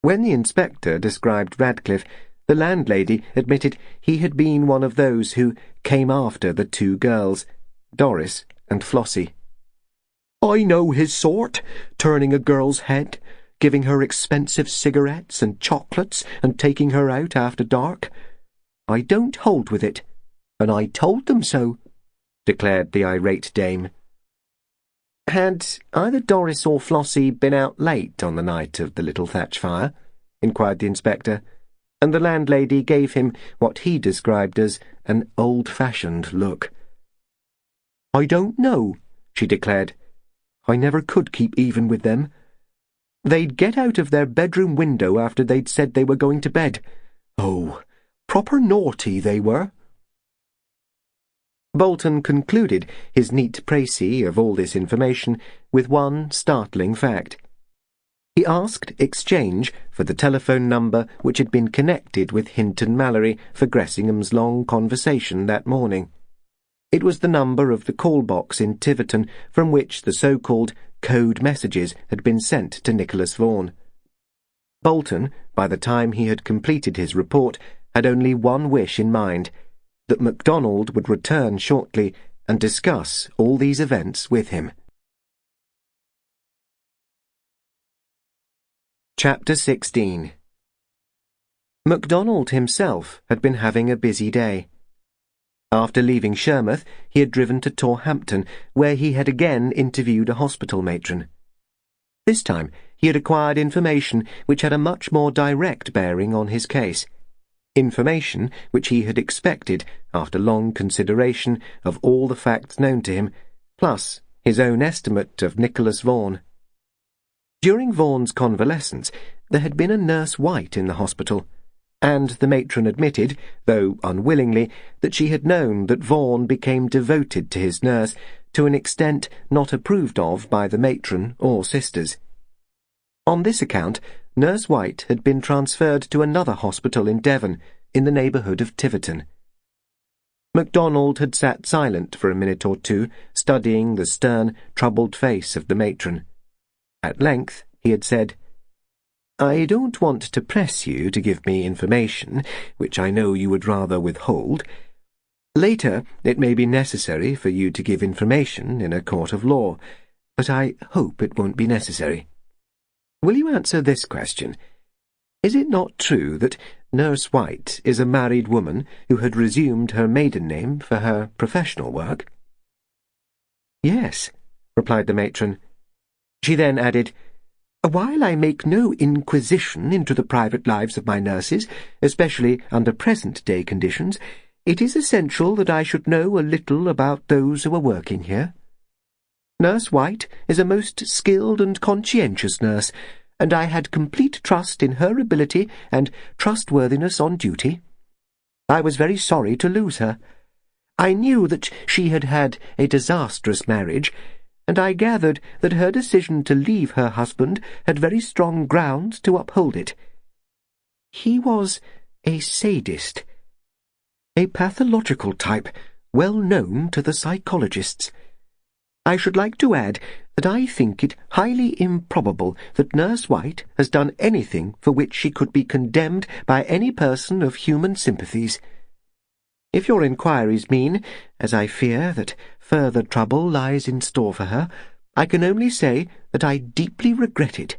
When the inspector described Radcliffe, the landlady admitted he had been one of those who came after the 2 girls, Doris and Flossie. "I know his sort, turning a girl's head, giving her expensive cigarettes and chocolates and taking her out after dark. I don't hold with it, and I told them so," declared the irate dame. "Had either Doris or Flossie been out late on the night of the little thatch fire?" inquired the inspector, and the landlady gave him what he described as an old-fashioned look. "I don't know," she declared. "I never could keep even with them. They'd get out of their bedroom window after they'd said they were going to bed. Oh, proper naughty they were." Bolton concluded his neat précis of all this information with one startling fact. He asked Exchange for the telephone number which had been connected with Hinton Mallory for Gressingham's long conversation that morning. It was the number of the call box in Tiverton from which the so-called code messages had been sent to Nicholas Vaughan. Bolton, by the time he had completed his report, had only one wish in mind: that Macdonald would return shortly and discuss all these events with him. Chapter 16. Macdonald himself had been having a busy day. After leaving Shermouth, he had driven to Torhampton, where he had again interviewed a hospital matron. This time he had acquired information which had a much more direct bearing on his case. Information which he had expected after long consideration of all the facts known to him, plus his own estimate of Nicholas Vaughan. During Vaughan's convalescence, there had been a Nurse White in the hospital, and the matron admitted, though unwillingly, that she had known that Vaughan became devoted to his nurse to an extent not approved of by the matron or sisters. On this account, Nurse White had been transferred to another hospital in Devon, in the neighbourhood of Tiverton. Macdonald had sat silent for a minute or 2, studying the stern, troubled face of the matron. At length he had said, "I don't want to press you to give me information which I know you would rather withhold. Later it may be necessary for you to give information in a court of law, but I hope it won't be necessary. Will you answer this question? Is it not true that Nurse White is a married woman who had resumed her maiden name for her professional work?" "Yes," replied the matron. She then added, "While I make no inquisition into the private lives of my nurses, especially under present-day conditions, it is essential that I should know a little about those who are working here. Nurse White is a most skilled and conscientious nurse, and I had complete trust in her ability and trustworthiness on duty. I was very sorry to lose her. I knew that she had had a disastrous marriage, and I gathered that her decision to leave her husband had very strong grounds to uphold it. He was a sadist, a pathological type, well known to the psychologists. I should like to add that I think it highly improbable that Nurse White has done anything for which she could be condemned by any person of human sympathies. If your inquiries mean, as I fear, that further trouble lies in store for her, I can only say that I deeply regret it.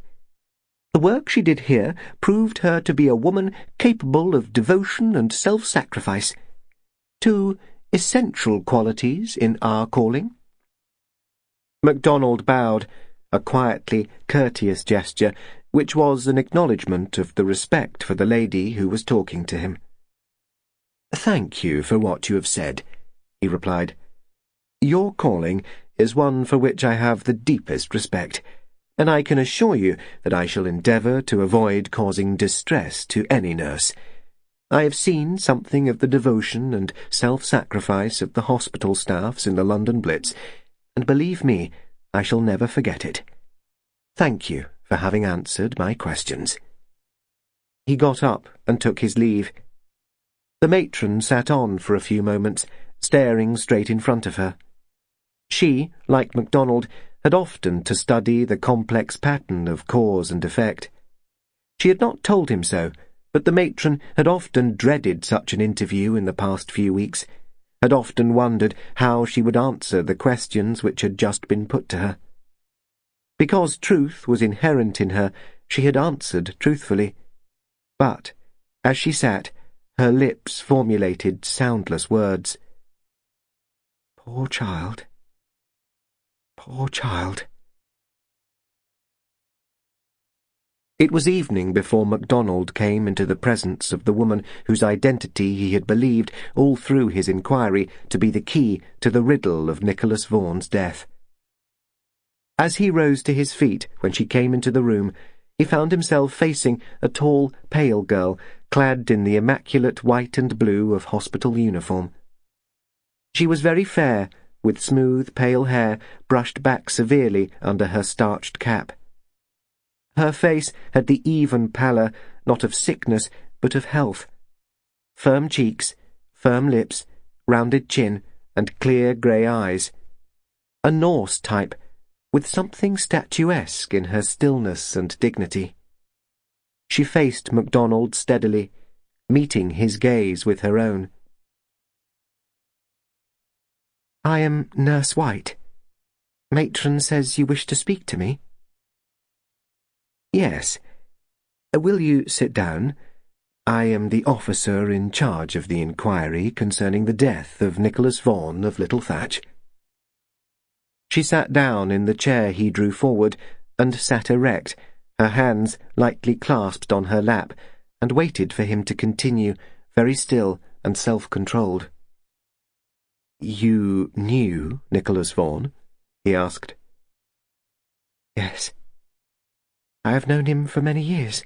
The work she did here proved her to be a woman capable of devotion and self-sacrifice, two essential qualities in our calling." Macdonald bowed, a quietly courteous gesture, which was an acknowledgment of the respect for the lady who was talking to him. "Thank you for what you have said," he replied. "Your calling is one for which I have the deepest respect, and I can assure you that I shall endeavour to avoid causing distress to any nurse. I have seen something of the devotion and self-sacrifice of the hospital staffs in the London Blitz, and believe me, I shall never forget it. Thank you for having answered my questions." He got up and took his leave. The matron sat on for a few moments, staring straight in front of her. She, like Macdonald, had often to study the complex pattern of cause and effect. She had not told him so, but the matron had often dreaded such an interview in the past few weeks, had often wondered how she would answer the questions which had just been put to her. Because truth was inherent in her, she had answered truthfully. But, as she sat, her lips formulated soundless words. "Poor child. Poor child." It was evening before Macdonald came into the presence of the woman whose identity he had believed all through his inquiry to be the key to the riddle of Nicholas Vaughan's death. As he rose to his feet when she came into the room, he found himself facing a tall, pale girl, clad in the immaculate white and blue of hospital uniform. She was very fair, with smooth, pale hair brushed back severely under her starched cap. Her face had the even pallor, not of sickness, but of health. Firm cheeks, firm lips, rounded chin, and clear grey eyes. A Norse type, with something statuesque in her stillness and dignity. She faced Macdonald steadily, meeting his gaze with her own. "I am Nurse White. Matron says you wish to speak to me." "Yes. Will you sit down? I am the officer in charge of the inquiry concerning the death of Nicholas Vaughan of Little Thatch." She sat down in the chair he drew forward, and sat erect, her hands lightly clasped on her lap, and waited for him to continue, very still and self-controlled. "You knew Nicholas Vaughan?" he asked. "Yes. I have known him for many years.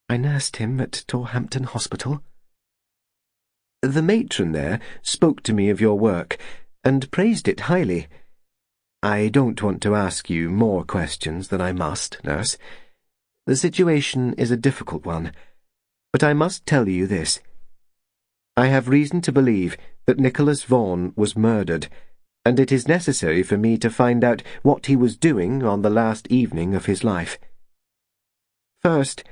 I nursed him at Torhampton Hospital." "The matron there spoke to me of your work, and praised it highly. I don't want to ask you more questions than I must, nurse. The situation is a difficult one, but I must tell you this. I have reason to believe that Nicholas Vaughan was murdered, and it is necessary for me to find out what he was doing on the last evening of his life. First,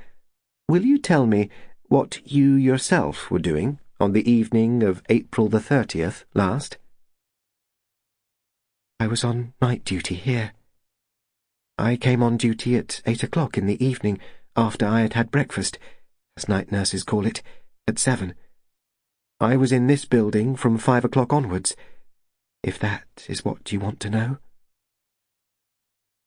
will you tell me what you yourself were doing on the evening of April the 30th last?" "I was on night duty here. I came on duty at 8 o'clock in the evening after I had had breakfast, as night nurses call it, at 7. I was in this building from 5 o'clock onwards, if that is what you want to know."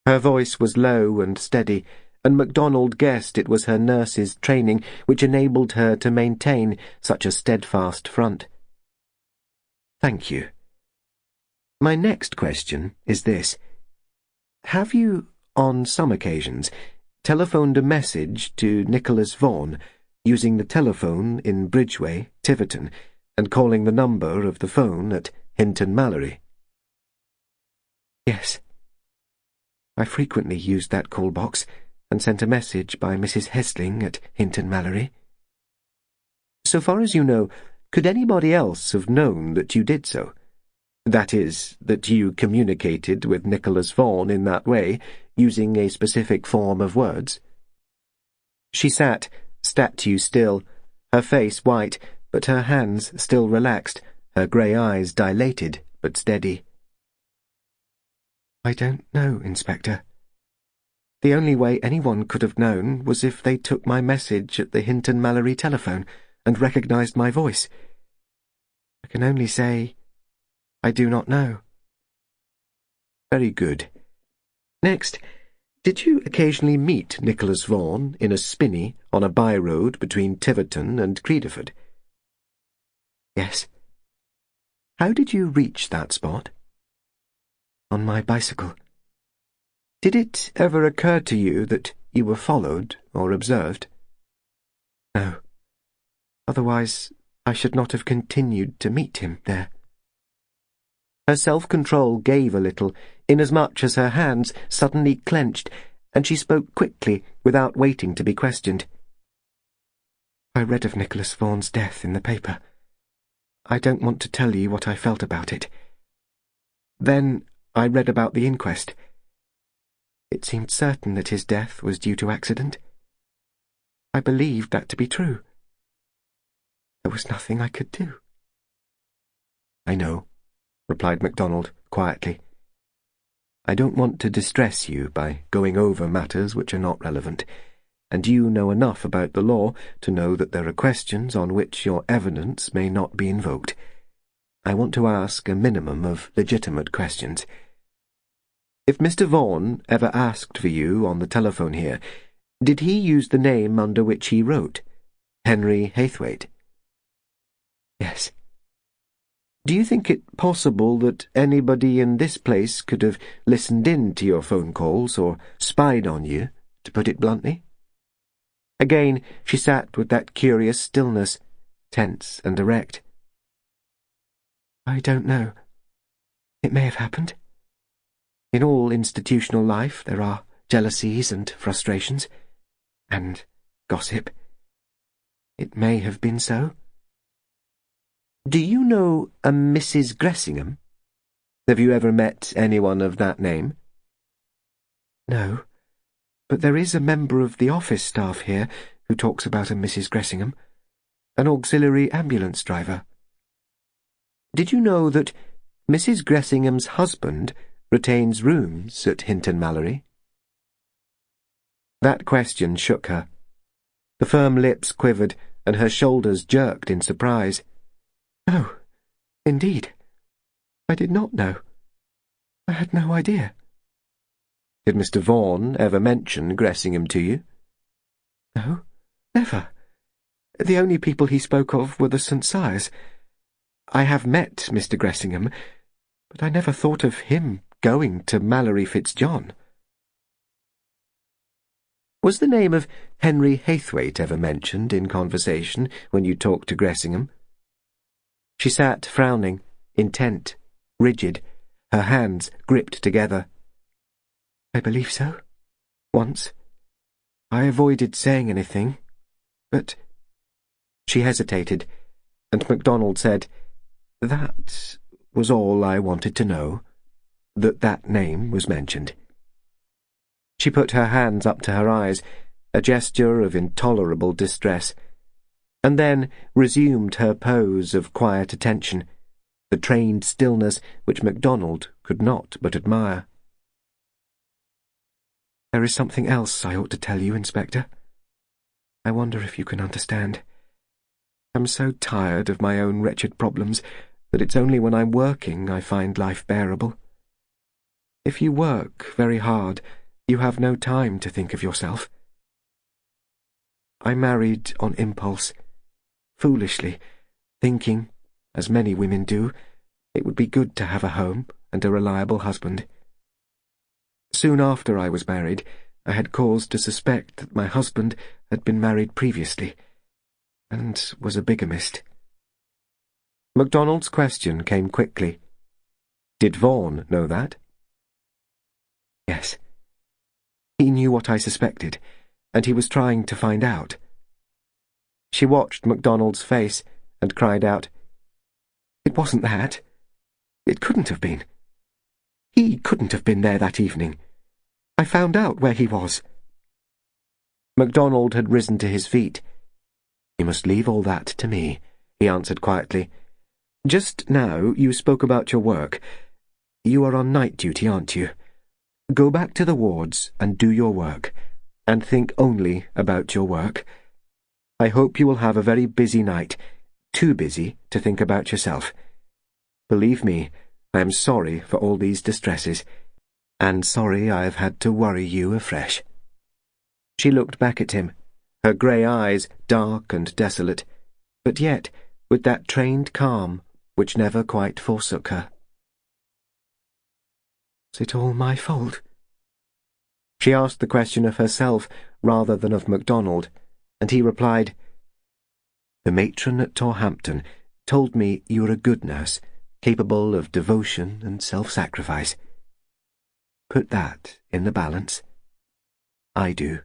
Her voice was low and steady, and Macdonald guessed it was her nurse's training which enabled her to maintain such a steadfast front. "Thank you. My next question is this. Have you, on some occasions, telephoned a message to Nicholas Vaughan, using the telephone in Bridgeway, Tiverton, and calling the number of the phone at Hinton Mallory?" "Yes. I frequently used that call box, and sent a message by Mrs. Hesling at Hinton Mallory." "So far as you know, could anybody else have known that you did so? That is, that you communicated with Nicholas Vaughan in that way, using a specific form of words?" She sat, statue still, her face white, but her hands still relaxed, her grey eyes dilated but steady. "I don't know, Inspector. The only way anyone could have known was if they took my message at the Hinton Mallory telephone and recognised my voice. I can only say I do not know." "Very good. Next, did you occasionally meet Nicholas Vaughan in a spinney on a by-road between Tiverton and Credeford?" "Yes." "How did you reach that spot?" "On my bicycle." "Did it ever occur to you that you were followed or observed?" "No. Otherwise I should not have continued to meet him there." Her self-control gave a little, inasmuch as her hands suddenly clenched, and she spoke quickly, without waiting to be questioned. "I read of Nicholas Vaughan's death in the paper. I don't want to tell you what I felt about it. Then I read about the inquest. It seemed certain that his death was due to accident. I believed that to be true. There was nothing I could do." "I know," replied Macdonald quietly. "I don't want to distress you by going over matters which are not relevant, and you know enough about the law to know that there are questions on which your evidence may not be invoked. I want to ask a minimum of legitimate questions. If Mr. Vaughan ever asked for you on the telephone here, did he use the name under which he wrote, Henry Haythwaite?" "Yes." "Do you think it possible that anybody in this place could have listened in to your phone calls or spied on you, to put it bluntly?" Again she sat with that curious stillness, tense and erect. "I don't know. It may have happened. In all institutional life there are jealousies and frustrations, and gossip. It may have been so." "Do you know a Mrs. Gressingham? Have you ever met anyone of that name?" "No, but there is a member of the office staff here who talks about a Mrs. Gressingham, an auxiliary ambulance driver." "Did you know that Mrs. Gressingham's husband retains rooms at Hinton Mallory?" That question shook her. The firm lips quivered, and her shoulders jerked in surprise. "No, indeed. I did not know. I had no idea." "Did Mr. Vaughan ever mention Gressingham to you?" "No, never. The only people he spoke of were the St. Cyrs. I have met Mr. Gressingham, but I never thought of him going to Mallory Fitzjohn." "Was the name of Henry Haythwaite ever mentioned in conversation when you talked to Gressingham?" She sat frowning, intent, rigid, her hands gripped together. "I believe so. Once. I avoided saying anything, but—" She hesitated, and Macdonald said, "That was all I wanted to know, that name was mentioned." She put her hands up to her eyes, a gesture of intolerable distress, and then resumed her pose of quiet attention, the trained stillness which Macdonald could not but admire. "There is something else I ought to tell you, Inspector," I wonder if you can understand. I'm so tired of my own wretched problems that it's only when I'm working I find life bearable. If you work very hard, you have no time to think of yourself. I married on impulse, foolishly, thinking, as many women do, it would be good to have a home and a reliable husband. Soon after I was married, I had cause to suspect that my husband had been married previously, and was a bigamist. Macdonald's question came quickly. Did Vaughan know that? Yes. He knew what I suspected, and he was trying to find out. She watched Macdonald's face and cried out, It wasn't that. It couldn't have been. He couldn't have been there that evening. I found out where he was. Macdonald had risen to his feet. You must leave all that to me, he answered quietly. Just now you spoke about your work. You are on night duty, aren't you? Go back to the wards and do your work, and think only about your work. I hope you will have a very busy night, too busy to think about yourself. Believe me, I am sorry for all these distresses, and sorry I have had to worry you afresh. She looked back at him, her grey eyes dark and desolate, but yet with that trained calm which never quite forsook her. Is it all my fault? She asked the question of herself rather than of Macdonald, and he replied, The matron at Torhampton told me you were a good nurse, capable of devotion and self-sacrifice. Put that in the balance. I do.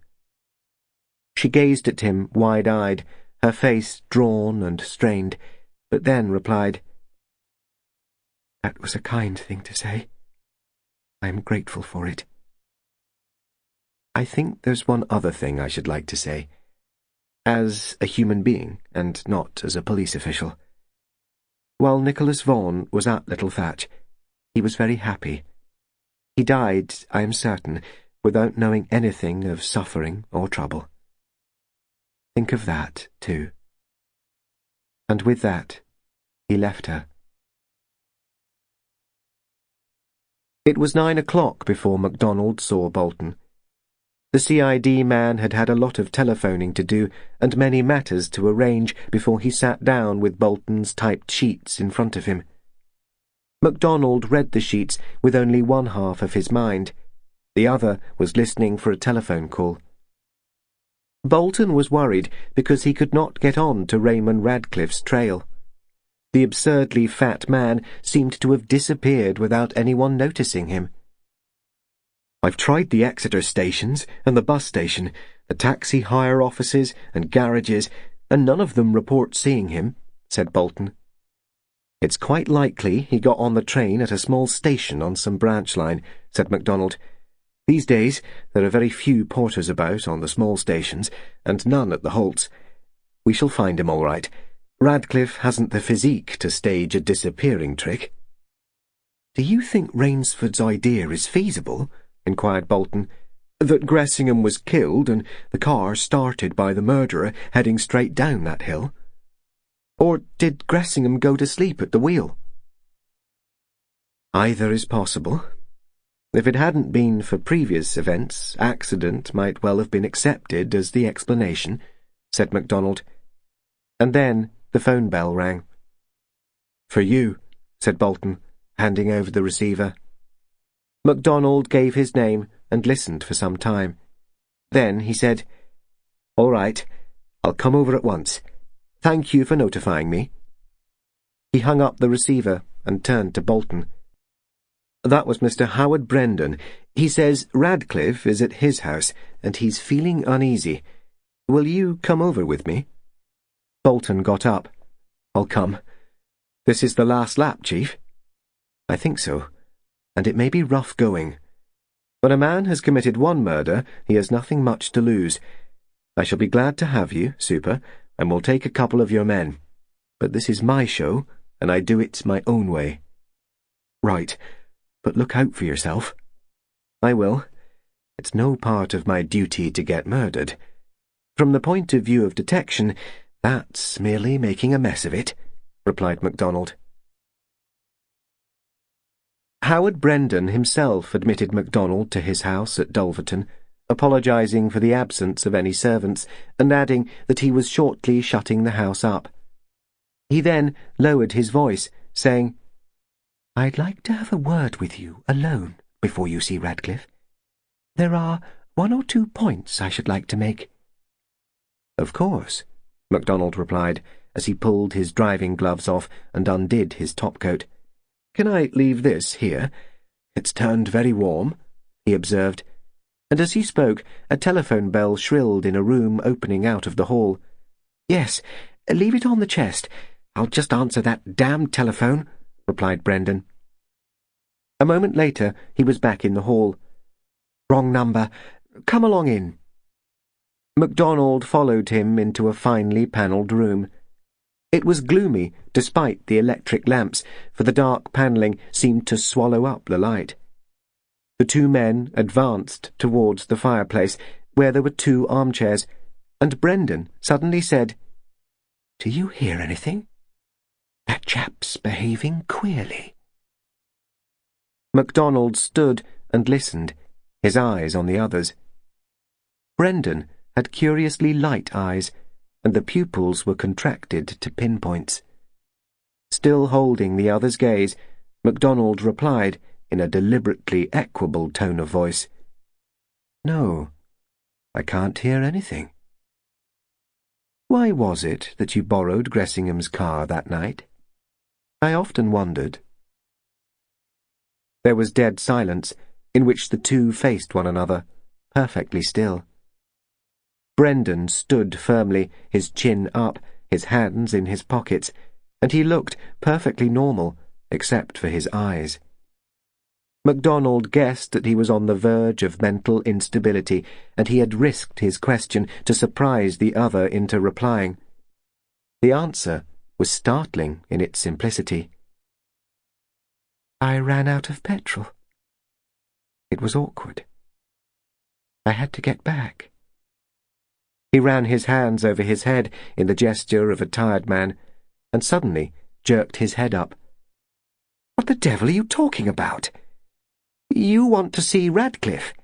She gazed at him wide-eyed, her face drawn and strained, but then replied, That was a kind thing to say. I am grateful for it. I think there's one other thing I should like to say. As a human being, and not as a police official. While Nicholas Vaughan was at Little Thatch, he was very happy. He died, I am certain, without knowing anything of suffering or trouble. Think of that, too. And with that, he left her. It was 9 o'clock before Macdonald saw Bolton. The CID man had had a lot of telephoning to do and many matters to arrange before he sat down with Bolton's typed sheets in front of him. Macdonald read the sheets with only one half of his mind. The other was listening for a telephone call. Bolton was worried because he could not get on to Raymond Radcliffe's trail. The absurdly fat man seemed to have disappeared without anyone noticing him. I've tried the Exeter stations and the bus station, the taxi hire offices and garages, and none of them report seeing him, said Bolton. It's quite likely he got on the train at a small station on some branch line, said Macdonald. These days there are very few porters about on the small stations, and none at the halts. We shall find him all right. Radcliffe hasn't the physique to stage a disappearing trick. Do you think Rainsford's idea is feasible? Inquired Bolton. That Gressingham was killed and the car started by the murderer heading straight down that hill? Or did Gressingham go to sleep at the wheel? Either is possible. If it hadn't been for previous events, accident might well have been accepted as the explanation, said Macdonald. And then the phone bell rang. For you, said Bolton, handing over the receiver. Macdonald gave his name and listened for some time. Then he said, All right, I'll come over at once. Thank you for notifying me. He hung up the receiver and turned to Bolton. That was Mr. Howard Brendan. He says Radcliffe is at his house, and he's feeling uneasy. Will you come over with me? Bolton got up. I'll come. This is the last lap, Chief? I think so, and it may be rough going. When a man has committed one murder, he has nothing much to lose. I shall be glad to have you, Super, and will take a couple of your men. But this is my show, and I do it my own way. Right, but look out for yourself. I will. It's no part of my duty to get murdered. From the point of view of detection, that's merely making a mess of it, replied MacDonald. Howard Brendan himself admitted MacDonald to his house at Dulverton, apologising for the absence of any servants, and adding that he was shortly shutting the house up. He then lowered his voice, saying, "I'd like to have a word with you alone before you see Radcliffe. There are 1 or 2 points I should like to make." "Of course," MacDonald replied, as he pulled his driving gloves off and undid his topcoat. "Can I leave this here? It's turned very warm," he observed, and as he spoke, a telephone bell shrilled in a room opening out of the hall. "Yes, leave it on the chest. I'll just answer that damned telephone," replied Brendan. A moment later, he was back in the hall. "Wrong number. Come along in." MacDonald followed him into a finely panelled room. It was gloomy, despite the electric lamps, for the dark panelling seemed to swallow up the light. The 2 men advanced towards the fireplace, where there were 2 armchairs, and Brendan suddenly said, "Do you hear anything? That chap's behaving queerly." MacDonald stood and listened, his eyes on the others. Brendan had curiously light eyes, and the pupils were contracted to pinpoints. Still holding the other's gaze, MacDonald replied in a deliberately equable tone of voice, "No, I can't hear anything." "Why was it that you borrowed Gressingham's car that night? I often wondered." There was dead silence, in which the 2 faced one another, perfectly still. Brendan stood firmly, his chin up, his hands in his pockets, and he looked perfectly normal, except for his eyes. MacDonald guessed that he was on the verge of mental instability, and he had risked his question to surprise the other into replying. The answer was startling in its simplicity. "I ran out of petrol. It was awkward. I had to get back." He ran his hands over his head in the gesture of a tired man, and suddenly jerked his head up. "What the devil are you talking about? You want to see Radcliffe?"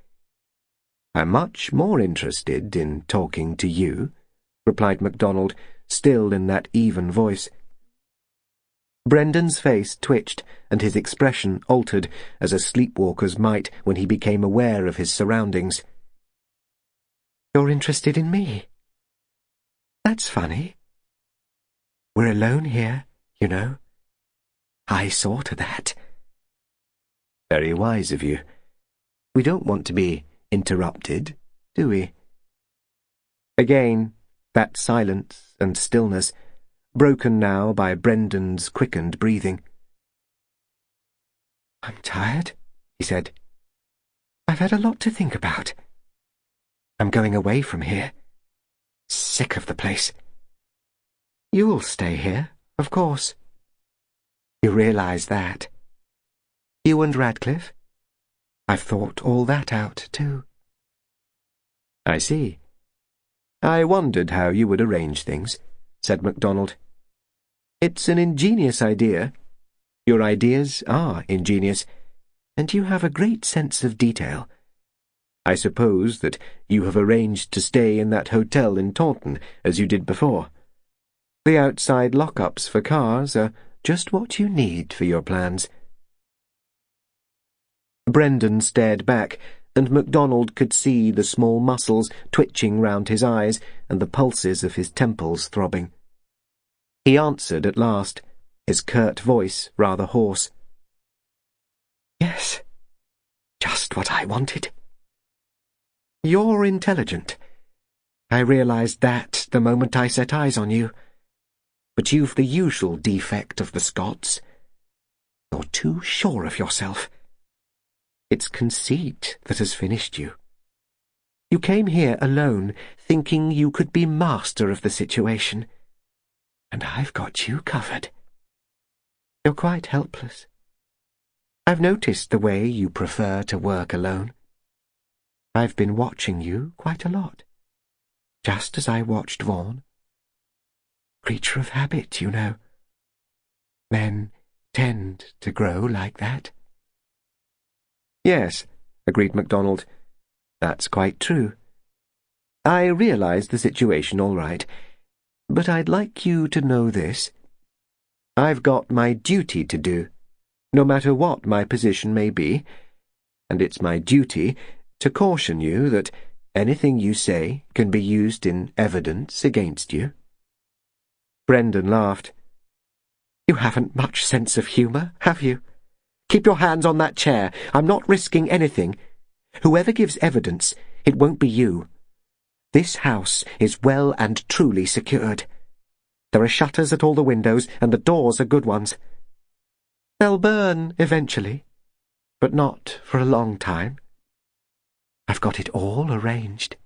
"I'm much more interested in talking to you," replied MacDonald, still in that even voice. Brendan's face twitched, and his expression altered, as a sleepwalker's might when he became aware of his surroundings. "You're interested in me? That's funny. We're alone here, you know. I saw to that." "Very wise of you. We don't want to be interrupted, do we?" Again, that silence and stillness, broken now by Brendan's quickened breathing. "I'm tired," he said. "I've had a lot to think about. I'm going away from here. Sick of the place. You'll stay here, of course. You realise that. You and Radcliffe. I've thought all that out, too." "I see. I wondered how you would arrange things," said MacDonald. "It's an ingenious idea. Your ideas are ingenious, and you have a great sense of detail. I suppose that you have arranged to stay in that hotel in Taunton, as you did before. The outside lock-ups for cars are just what you need for your plans." Brendan stared back, and MacDonald could see the small muscles twitching round his eyes and the pulses of his temples throbbing. He answered at last, his curt voice rather hoarse. "Yes, just what I wanted. You're intelligent. I realised that the moment I set eyes on you. But you've the usual defect of the Scots. You're too sure of yourself. It's conceit that has finished you. You came here alone, thinking you could be master of the situation. And I've got you covered. You're quite helpless. I've noticed the way you prefer to work alone. I've been watching you quite a lot. just as I watched Vaughan. Creature of habit, you know. Men tend to grow like that. Yes, agreed MacDonald. That's quite true. I realise the situation all right, but I'd like you to know this. I've got my duty to do, no matter what my position may be, and it's my duty to caution you that anything you say can be used in evidence against you. Brendan laughed. You haven't much sense of humour, have you? Keep your hands on that chair. I'm not risking anything. Whoever gives evidence, it won't be you. This house is well and truly secured. There are shutters at all the windows, and the doors are good ones. They'll burn eventually, but not for a long time. I've got it all arranged.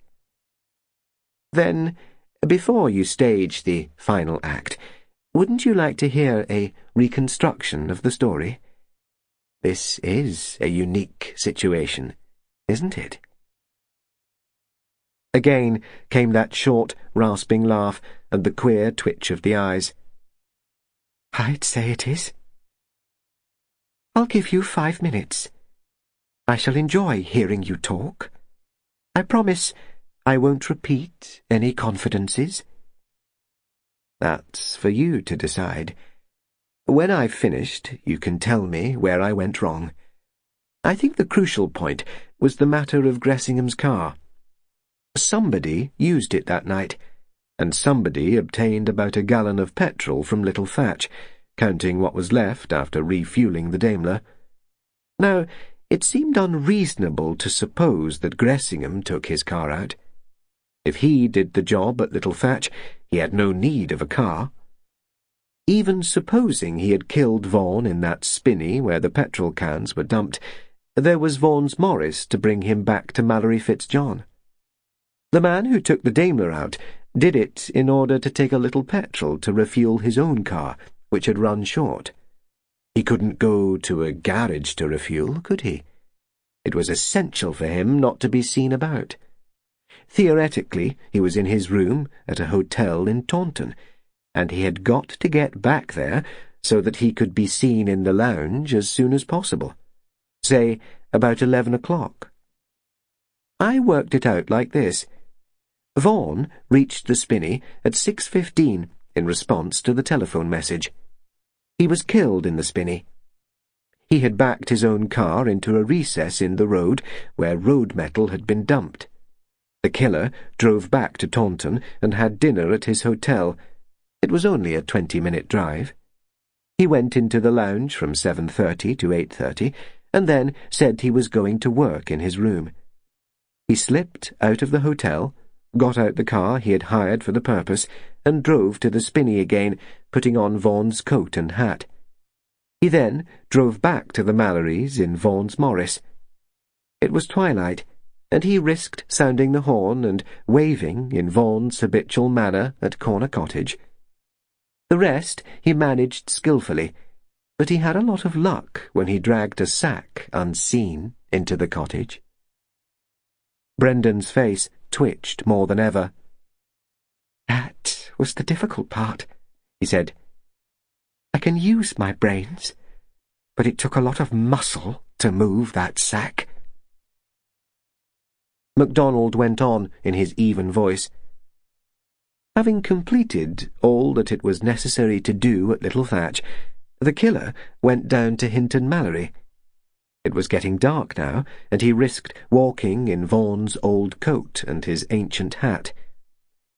Then, before you stage the final act, wouldn't you like to hear a reconstruction of the story? This is a unique situation, isn't it? Again came that short, rasping laugh and the queer twitch of the eyes. I'd say it is. I'll give you 5 minutes. I shall enjoy hearing you talk. I promise I won't repeat any confidences. That's for you to decide. When I've finished, you can tell me where I went wrong. I think the crucial point was the matter of Gressingham's car. Somebody used it that night, and somebody obtained about a gallon of petrol from little Thatch, counting what was left after refuelling the Daimler. Now, it seemed unreasonable to suppose that Gressingham took his car out. If he did the job at little Thatch, he had no need of a car. Even supposing he had killed Vaughan in that spinney where the petrol cans were dumped, there was Vaughan's Morris to bring him back to Mallory Fitzjohn. The man who took the Daimler out did it in order to take a little petrol to refuel his own car, which had run short. He couldn't go to a garage to refuel, could he? It was essential for him not to be seen about. Theoretically, he was in his room at a hotel in Taunton, and he had got to get back there so that he could be seen in the lounge as soon as possible. Say, about 11 o'clock. I worked it out like this. Vaughan reached the spinney at 6:15 in response to the telephone message. He was killed in the spinney. He had backed his own car into a recess in the road where road metal had been dumped. The killer drove back to Taunton and had dinner at his hotel. It was only a 20-minute drive. He went into the lounge from 7:30 to 8:30 and then said he was going to work in his room. He slipped out of the hotel, got out the car he had hired for the purpose, and drove to the spinney again, putting on Vaughan's coat and hat. He then drove back to the Mallorys in Vaughan's Morris. It was twilight, and he risked sounding the horn and waving in Vaughan's habitual manner at Corner Cottage. The rest he managed skilfully, but he had a lot of luck when he dragged a sack unseen into the cottage. Brendan's face twitched more than ever. That was the difficult part, he said. I can use my brains, but it took a lot of muscle to move that sack. MacDonald went on in his even voice. Having completed all that it was necessary to do at Little Thatch, the killer went down to Hinton Mallory. It was getting dark now, and he risked walking in Vaughan's old coat and his ancient hat.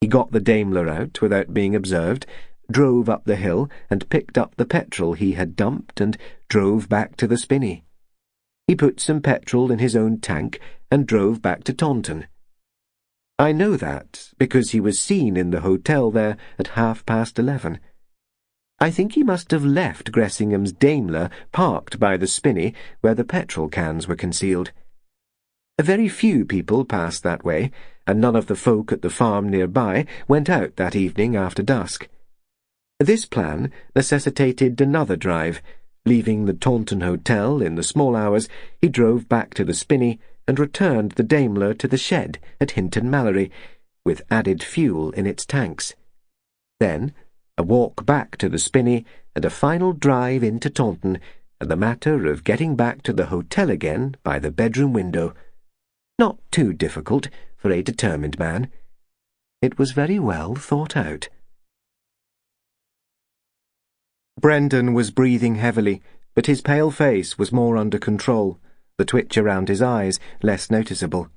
He got the Daimler out without being observed, drove up the hill and picked up the petrol he had dumped and drove back to the spinney. He put some petrol in his own tank and drove back to Taunton. I know that because he was seen in the hotel there at 11:30. I think he must have left Gressingham's Daimler parked by the spinney where the petrol cans were concealed. Very few people passed that way, and none of the folk at the farm nearby went out that evening after dusk. This plan necessitated another drive. Leaving the Taunton Hotel in the small hours, he drove back to the spinney and returned the Daimler to the shed at Hinton Mallory, with added fuel in its tanks. Then, a walk back to the spinney and a final drive into Taunton, and the matter of getting back to the hotel again by the bedroom window. Not too difficult for a determined man. It was very well thought out. Brendan was breathing heavily, but his pale face was more under control, the twitch around his eyes less noticeable.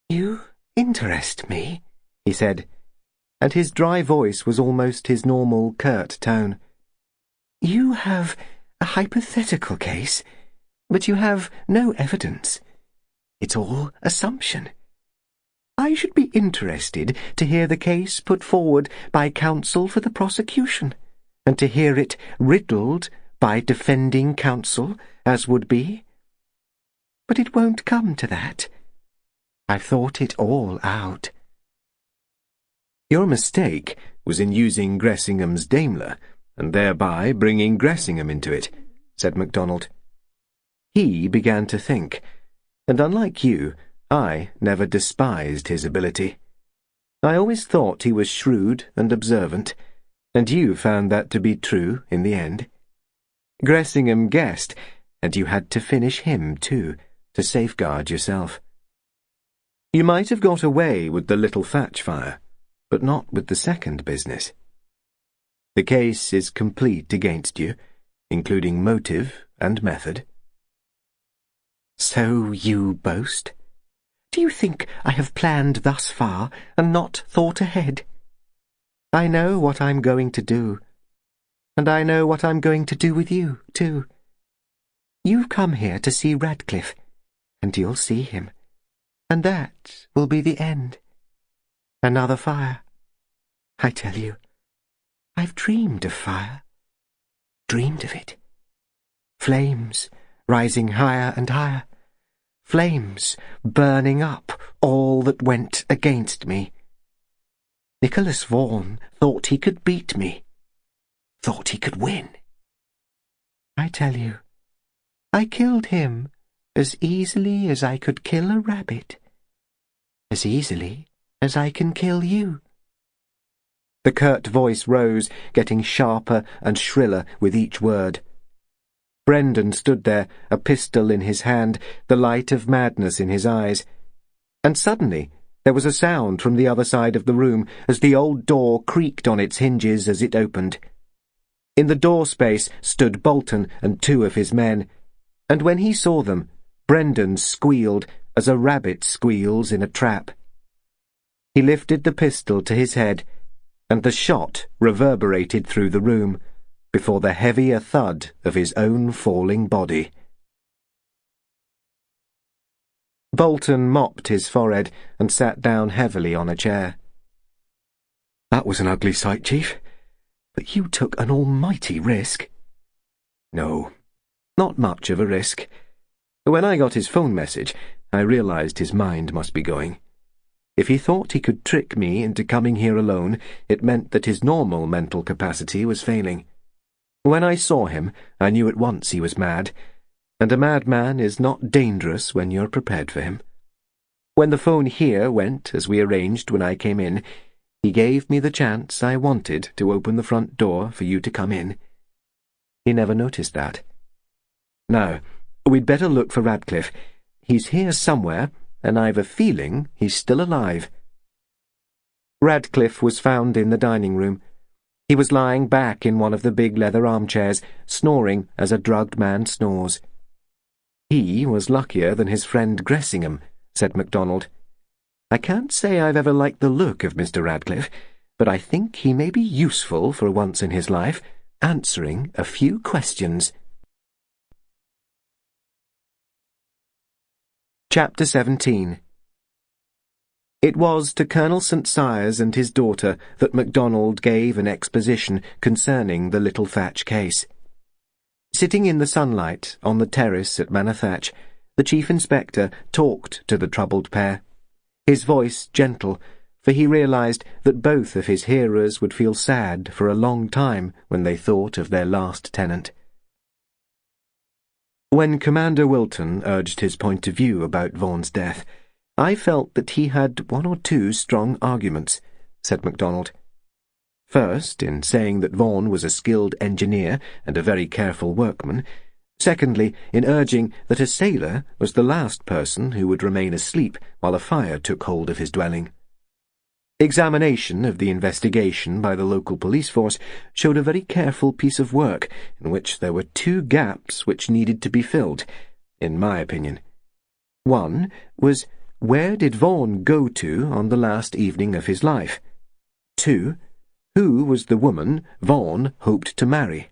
"You interest me," he said, and his dry voice was almost his normal curt tone. "You have a hypothetical case, but you have no evidence. It's all assumption. I should be interested to hear the case put forward by counsel for the prosecution, and to hear it riddled by defending counsel, as would be. But it won't come to that. I've thought it all out." "Your mistake was in using Gressingham's Daimler, and thereby bringing Gressingham into it," said Macdonald. He began to think, and unlike you, I never despised his ability. I always thought he was shrewd and observant, and you found that to be true in the end. Gressingham guessed, and you had to finish him too, to safeguard yourself. You might have got away with the little Thatch fire, but not with the second business. The case is complete against you, including motive and method. "So you boast? Do you think I have planned thus far and not thought ahead? I know what I'm going to do, and I know what I'm going to do with you, too. You've come here to see Radcliffe, and you'll see him, and that will be the end. Another fire. I tell you, I've dreamed of fire. Dreamed of it. Flames rising higher and higher. Flames burning up all that went against me. Nicholas Vaughan thought he could beat me. Thought he could win. I tell you, I killed him as easily as I could kill a rabbit. As easily as I can kill you." The curt voice rose, getting sharper and shriller with each word. Brendan stood there, a pistol in his hand, the light of madness in his eyes. And suddenly there was a sound from the other side of the room as the old door creaked on its hinges as it opened. In the door space stood Bolton and two of his men, and when he saw them, Brendan squealed as a rabbit squeals in a trap. He lifted the pistol to his head, and the shot reverberated through the room, before the heavier thud of his own falling body. Bolton mopped his forehead and sat down heavily on a chair. "That was an ugly sight, Chief, but you took an almighty risk." "No, not much of a risk. When I got his phone message, I realized his mind must be going. If he thought he could trick me into coming here alone, it meant that his normal mental capacity was failing. When I saw him, I knew at once he was mad, and a madman is not dangerous when you're prepared for him. When the phone here went as we arranged when I came in, he gave me the chance I wanted to open the front door for you to come in. He never noticed that. Now, we'd better look for Radcliffe. He's here somewhere, and I've a feeling he's still alive." Radcliffe was found in the dining room. He was lying back in one of the big leather armchairs, snoring as a drugged man snores. "He was luckier than his friend Gressingham," said Macdonald. "I can't say I've ever liked the look of Mr. Radcliffe, but I think he may be useful for once in his life, answering a few questions." Chapter 17. It was to Colonel St. Cyrs and his daughter that Macdonald gave an exposition concerning the little Thatch case. Sitting in the sunlight on the terrace at Manor Thatch, the Chief Inspector talked to the troubled pair, his voice gentle, for he realized that both of his hearers would feel sad for a long time when they thought of their last tenant. When Commander Wilton urged his point of view about Vaughan's death, I felt that he had one or two strong arguments, said Macdonald. First, in saying that Vaughan was a skilled engineer and a very careful workman. Secondly, in urging that a sailor was the last person who would remain asleep while a fire took hold of his dwelling. Examination of the investigation by the local police force showed a very careful piece of work in which there were two gaps which needed to be filled, in my opinion. One was, where did Vaughan go to on the last evening of his life? 2. Who was the woman Vaughan hoped to marry?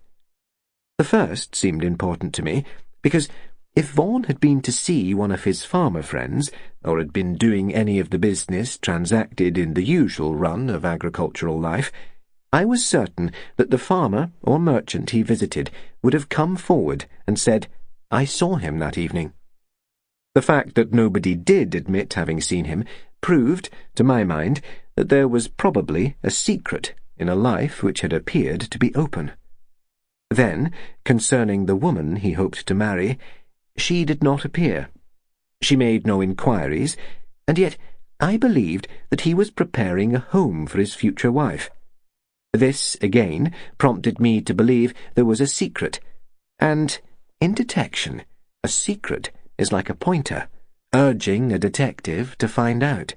The first seemed important to me, because if Vaughan had been to see one of his farmer friends, or had been doing any of the business transacted in the usual run of agricultural life, I was certain that the farmer or merchant he visited would have come forward and said, "I saw him that evening." The fact that nobody did admit having seen him proved, to my mind, that there was probably a secret in a life which had appeared to be open. Then, concerning the woman he hoped to marry, she did not appear. She made no inquiries, and yet I believed that he was preparing a home for his future wife. This, again, prompted me to believe there was a secret, and, in detection, a secret is like a pointer, urging a detective to find out.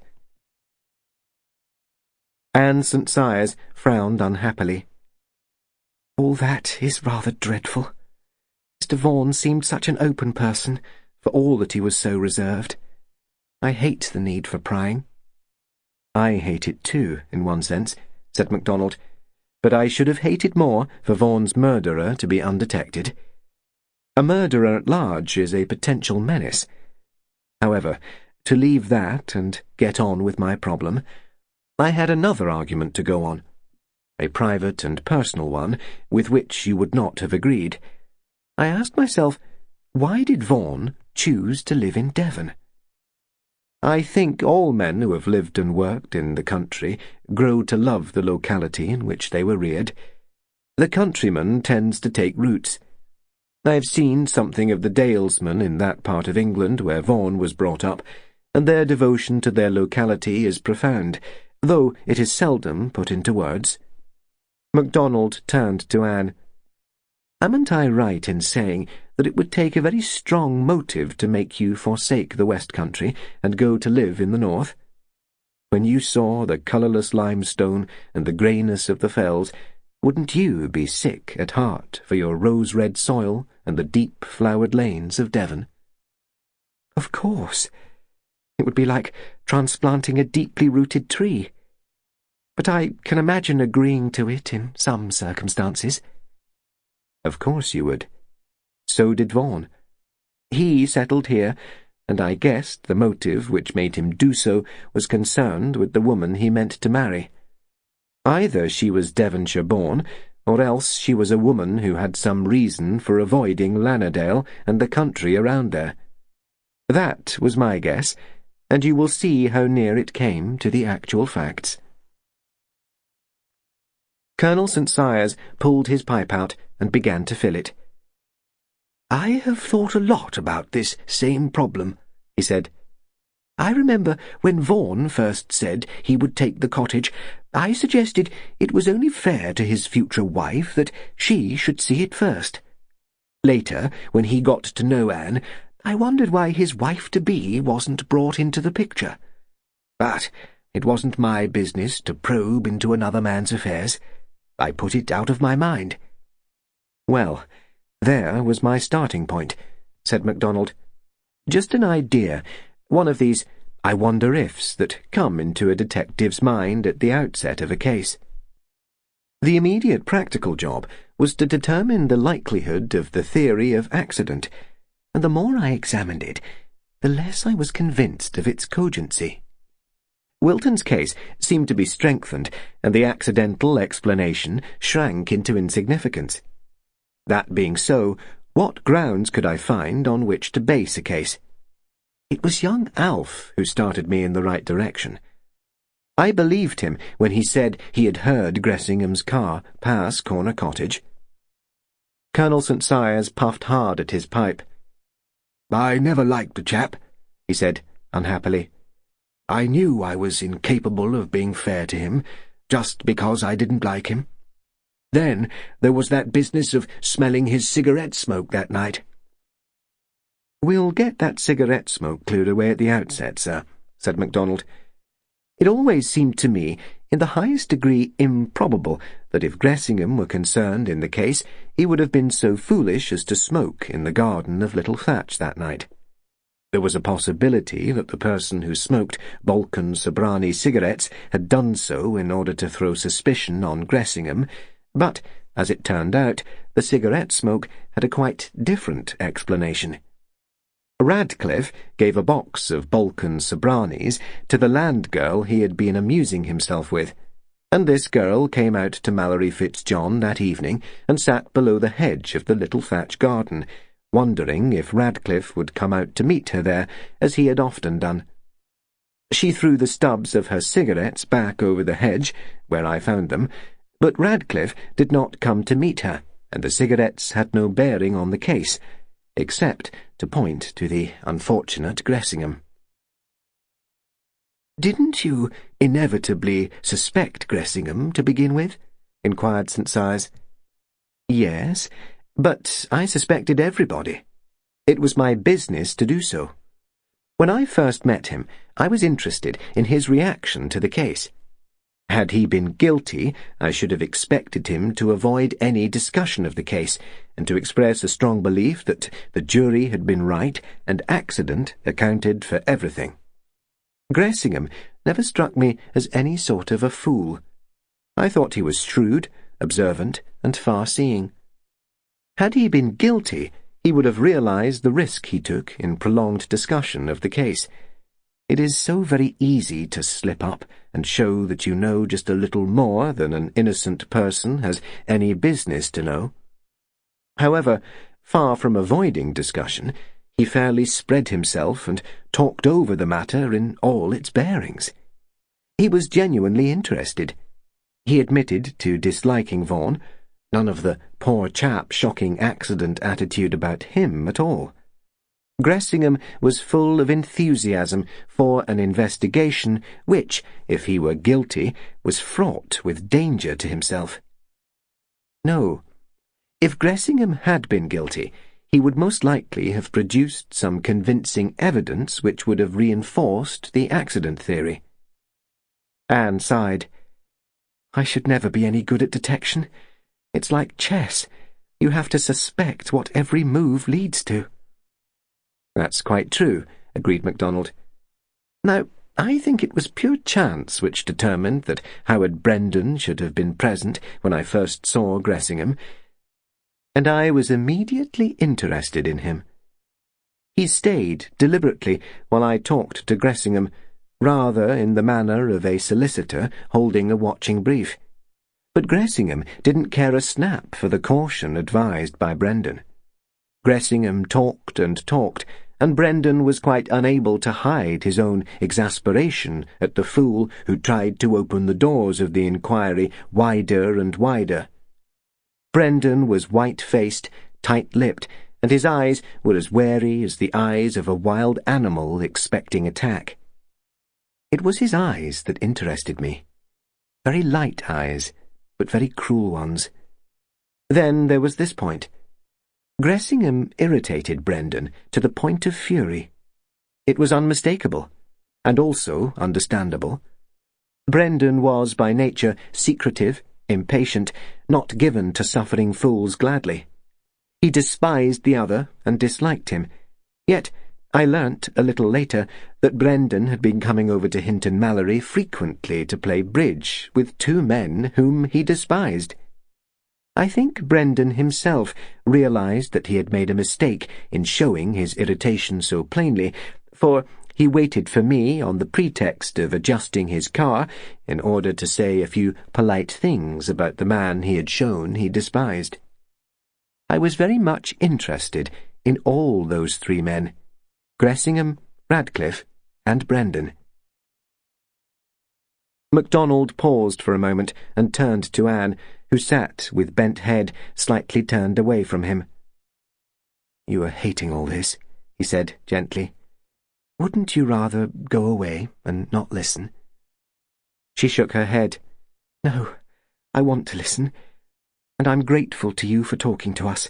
Anne St. Cyrs frowned unhappily. All that is rather dreadful. Mr. Vaughan seemed such an open person, for all that he was so reserved. I hate the need for prying. I hate it too, in one sense, said Macdonald, but I should have hated more for Vaughan's murderer to be undetected. A murderer at large is a potential menace. However, to leave that and get on with my problem, I had another argument to go on, a private and personal one with which you would not have agreed. I asked myself, why did Vaughan choose to live in Devon? I think all men who have lived and worked in the country grow to love the locality in which they were reared. The countryman tends to take roots. I have seen something of the dalesmen in that part of England where Vaughan was brought up, and their devotion to their locality is profound, though it is seldom put into words. Macdonald turned to Anne. Amn't I right in saying that it would take a very strong motive to make you forsake the West Country and go to live in the North? When you saw the colourless limestone and the greyness of the fells, wouldn't you be sick at heart for your rose-red soil and the deep flowered lanes of Devon? Of course. It would be like transplanting a deeply rooted tree. But I can imagine agreeing to it in some circumstances. Of course you would. So did Vaughan. He settled here, and I guessed the motive which made him do so was concerned with the woman he meant to marry. Either she was Devonshire-born, or else she was a woman who had some reason for avoiding Lannerdale and the country around there. That was my guess, and you will see how near it came to the actual facts. Colonel St. Cyrs pulled his pipe out and began to fill it. I have thought a lot about this same problem, he said. I remember when Vaughan first said he would take the cottage, I suggested it was only fair to his future wife that she should see it first. Later, when he got to know Anne, I wondered why his wife-to-be wasn't brought into the picture. But it wasn't my business to probe into another man's affairs. I put it out of my mind. Well, there was my starting point, said Macdonald. Just an idea, one of these I wonder ifs that come into a detective's mind at the outset of a case. The immediate practical job was to determine the likelihood of the theory of accident, and the more I examined it, the less I was convinced of its cogency. Wilton's case seemed to be strengthened, and the accidental explanation shrank into insignificance. That being so, what grounds could I find on which to base a case? It was young Alf who started me in the right direction. I believed him when he said he had heard Gressingham's car pass Corner Cottage. Colonel St. Cyrs puffed hard at his pipe. I never liked the chap, he said unhappily. I knew I was incapable of being fair to him, just because I didn't like him. Then there was that business of smelling his cigarette smoke that night. "We'll get that cigarette smoke cleared away at the outset, sir," said Macdonald. "It always seemed to me in the highest degree improbable that if Gressingham were concerned in the case, he would have been so foolish as to smoke in the garden of little Thatch that night. There was a possibility that the person who smoked Balkan Sobrani cigarettes had done so in order to throw suspicion on Gressingham, but, as it turned out, the cigarette smoke had a quite different explanation. Radcliffe gave a box of Balkan Sobranis to the land girl he had been amusing himself with, and this girl came out to Mallory Fitzjohn that evening and sat below the hedge of the little Thatch garden, wondering if Radcliffe would come out to meet her there, as he had often done. She threw the stubs of her cigarettes back over the hedge, where I found them, but Radcliffe did not come to meet her, and the cigarettes had no bearing on the case, except to point to the unfortunate Gressingham. "Didn't you inevitably suspect Gressingham to begin with?" inquired St. Sias. "Yes, but I suspected everybody. It was my business to do so. When I first met him, I was interested in his reaction to the case. Had he been guilty, I should have expected him to avoid any discussion of the case, and to express a strong belief that the jury had been right and accident accounted for everything. Gressingham never struck me as any sort of a fool. I thought he was shrewd, observant, and far-seeing. Had he been guilty, he would have realized the risk he took in prolonged discussion of the case. It is so very easy to slip up and show that you know just a little more than an innocent person has any business to know. However, far from avoiding discussion, he fairly spread himself and talked over the matter in all its bearings. He was genuinely interested. He admitted to disliking Vaughan, none of the poor chap shocking accident attitude about him at all. Gressingham was full of enthusiasm for an investigation which, if he were guilty, was fraught with danger to himself. No, if Gressingham had been guilty, he would most likely have produced some convincing evidence which would have reinforced the accident theory. Anne sighed. "I should never be any good at detection. It's like chess. You have to suspect what every move leads to." "That's quite true," agreed Macdonald. "Now, I think it was pure chance which determined that Howard Brendan should have been present when I first saw Gressingham, and I was immediately interested in him. He stayed deliberately while I talked to Gressingham, rather in the manner of a solicitor holding a watching brief. But Gressingham didn't care a snap for the caution advised by Brendan. Gressingham talked and talked, and Brendan was quite unable to hide his own exasperation at the fool who tried to open the doors of the inquiry wider and wider. Brendan was white-faced, tight-lipped, and his eyes were as wary as the eyes of a wild animal expecting attack. It was his eyes that interested me. Very light eyes, but very cruel ones. Then there was this point. Gressingham irritated Brendan to the point of fury. It was unmistakable, and also understandable. Brendan was by nature secretive, impatient, not given to suffering fools gladly. He despised the other and disliked him, yet I learnt a little later that Brendan had been coming over to Hinton Mallory frequently to play bridge with two men whom he despised. I think Brendan himself realized that he had made a mistake in showing his irritation so plainly, for he waited for me on the pretext of adjusting his car in order to say a few polite things about the man he had shown he despised. I was very much interested in all those three men, Gressingham, Radcliffe, and Brendan. Macdonald paused for a moment and turned to Anne, who sat with bent head slightly turned away from him. "You are hating all this," he said gently. Wouldn't you rather go away and not listen? She shook her head. No, I want to listen, and I'm grateful to you for talking to us.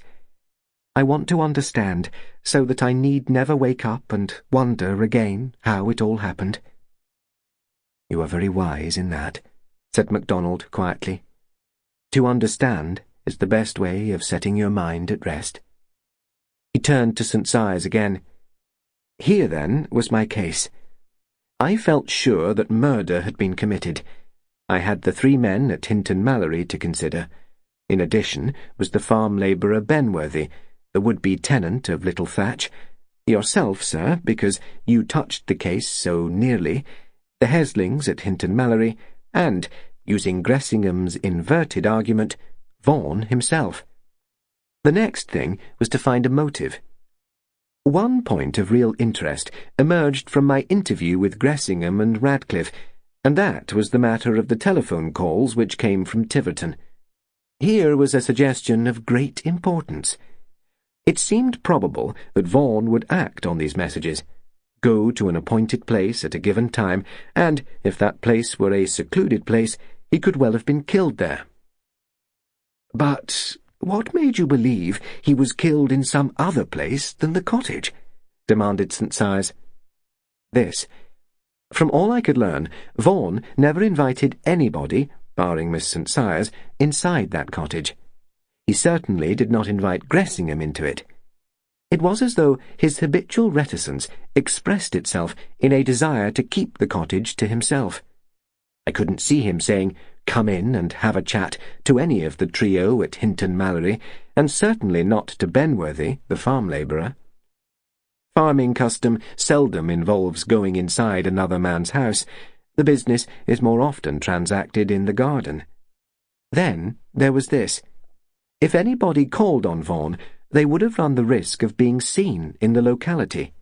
I want to understand, so that I need never wake up and wonder again how it all happened. You are very wise in that, said Macdonald quietly. To understand is the best way of setting your mind at rest. He turned to St. Sias again. Here, then, was my case. I felt sure that murder had been committed. I had the 3 men at Hinton Mallory to consider. In addition was the farm labourer Benworthy, the would-be tenant of Little Thatch, yourself, sir, because you touched the case so nearly, the Heslings at Hinton Mallory, and, using Gressingham's inverted argument, Vaughan himself. The next thing was to find a motive. One point of real interest emerged from my interview with Gressingham and Radcliffe, and that was the matter of the telephone calls which came from Tiverton. Here was a suggestion of great importance. It seemed probable that Vaughan would act on these messages, go to an appointed place at a given time, and, if that place were a secluded place, he could well have been killed there. But what made you believe he was killed in some other place than the cottage? Demanded St. Sias. This. From all I could learn, Vaughan never invited anybody, barring Miss St. Sias, inside that cottage. He certainly did not invite Gressingham into it. It was as though his habitual reticence expressed itself in a desire to keep the cottage to himself. I couldn't see him saying, "Come in and have a chat," to any of the trio at Hinton Mallory, and certainly not to Benworthy, the farm labourer. Farming custom seldom involves going inside another man's house. The business is more often transacted in the garden. Then there was this. If anybody called on Vaughan, they would have run the risk of being seen in the locality.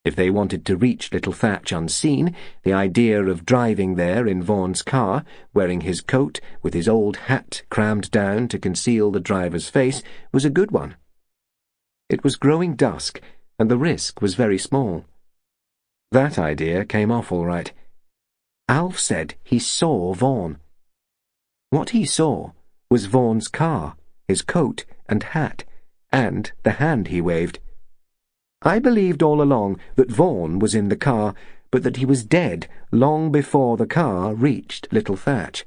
If they wanted to reach Little Thatch unseen, the idea of driving there in Vaughan's car, wearing his coat, with his old hat crammed down to conceal the driver's face, was a good one. It was growing dusk, and the risk was very small. That idea came off all right. Alf said he saw Vaughan. What he saw was Vaughan's car, his coat and hat, and the hand he waved. I believed all along that Vaughan was in the car, but that he was dead long before the car reached Little Thatch.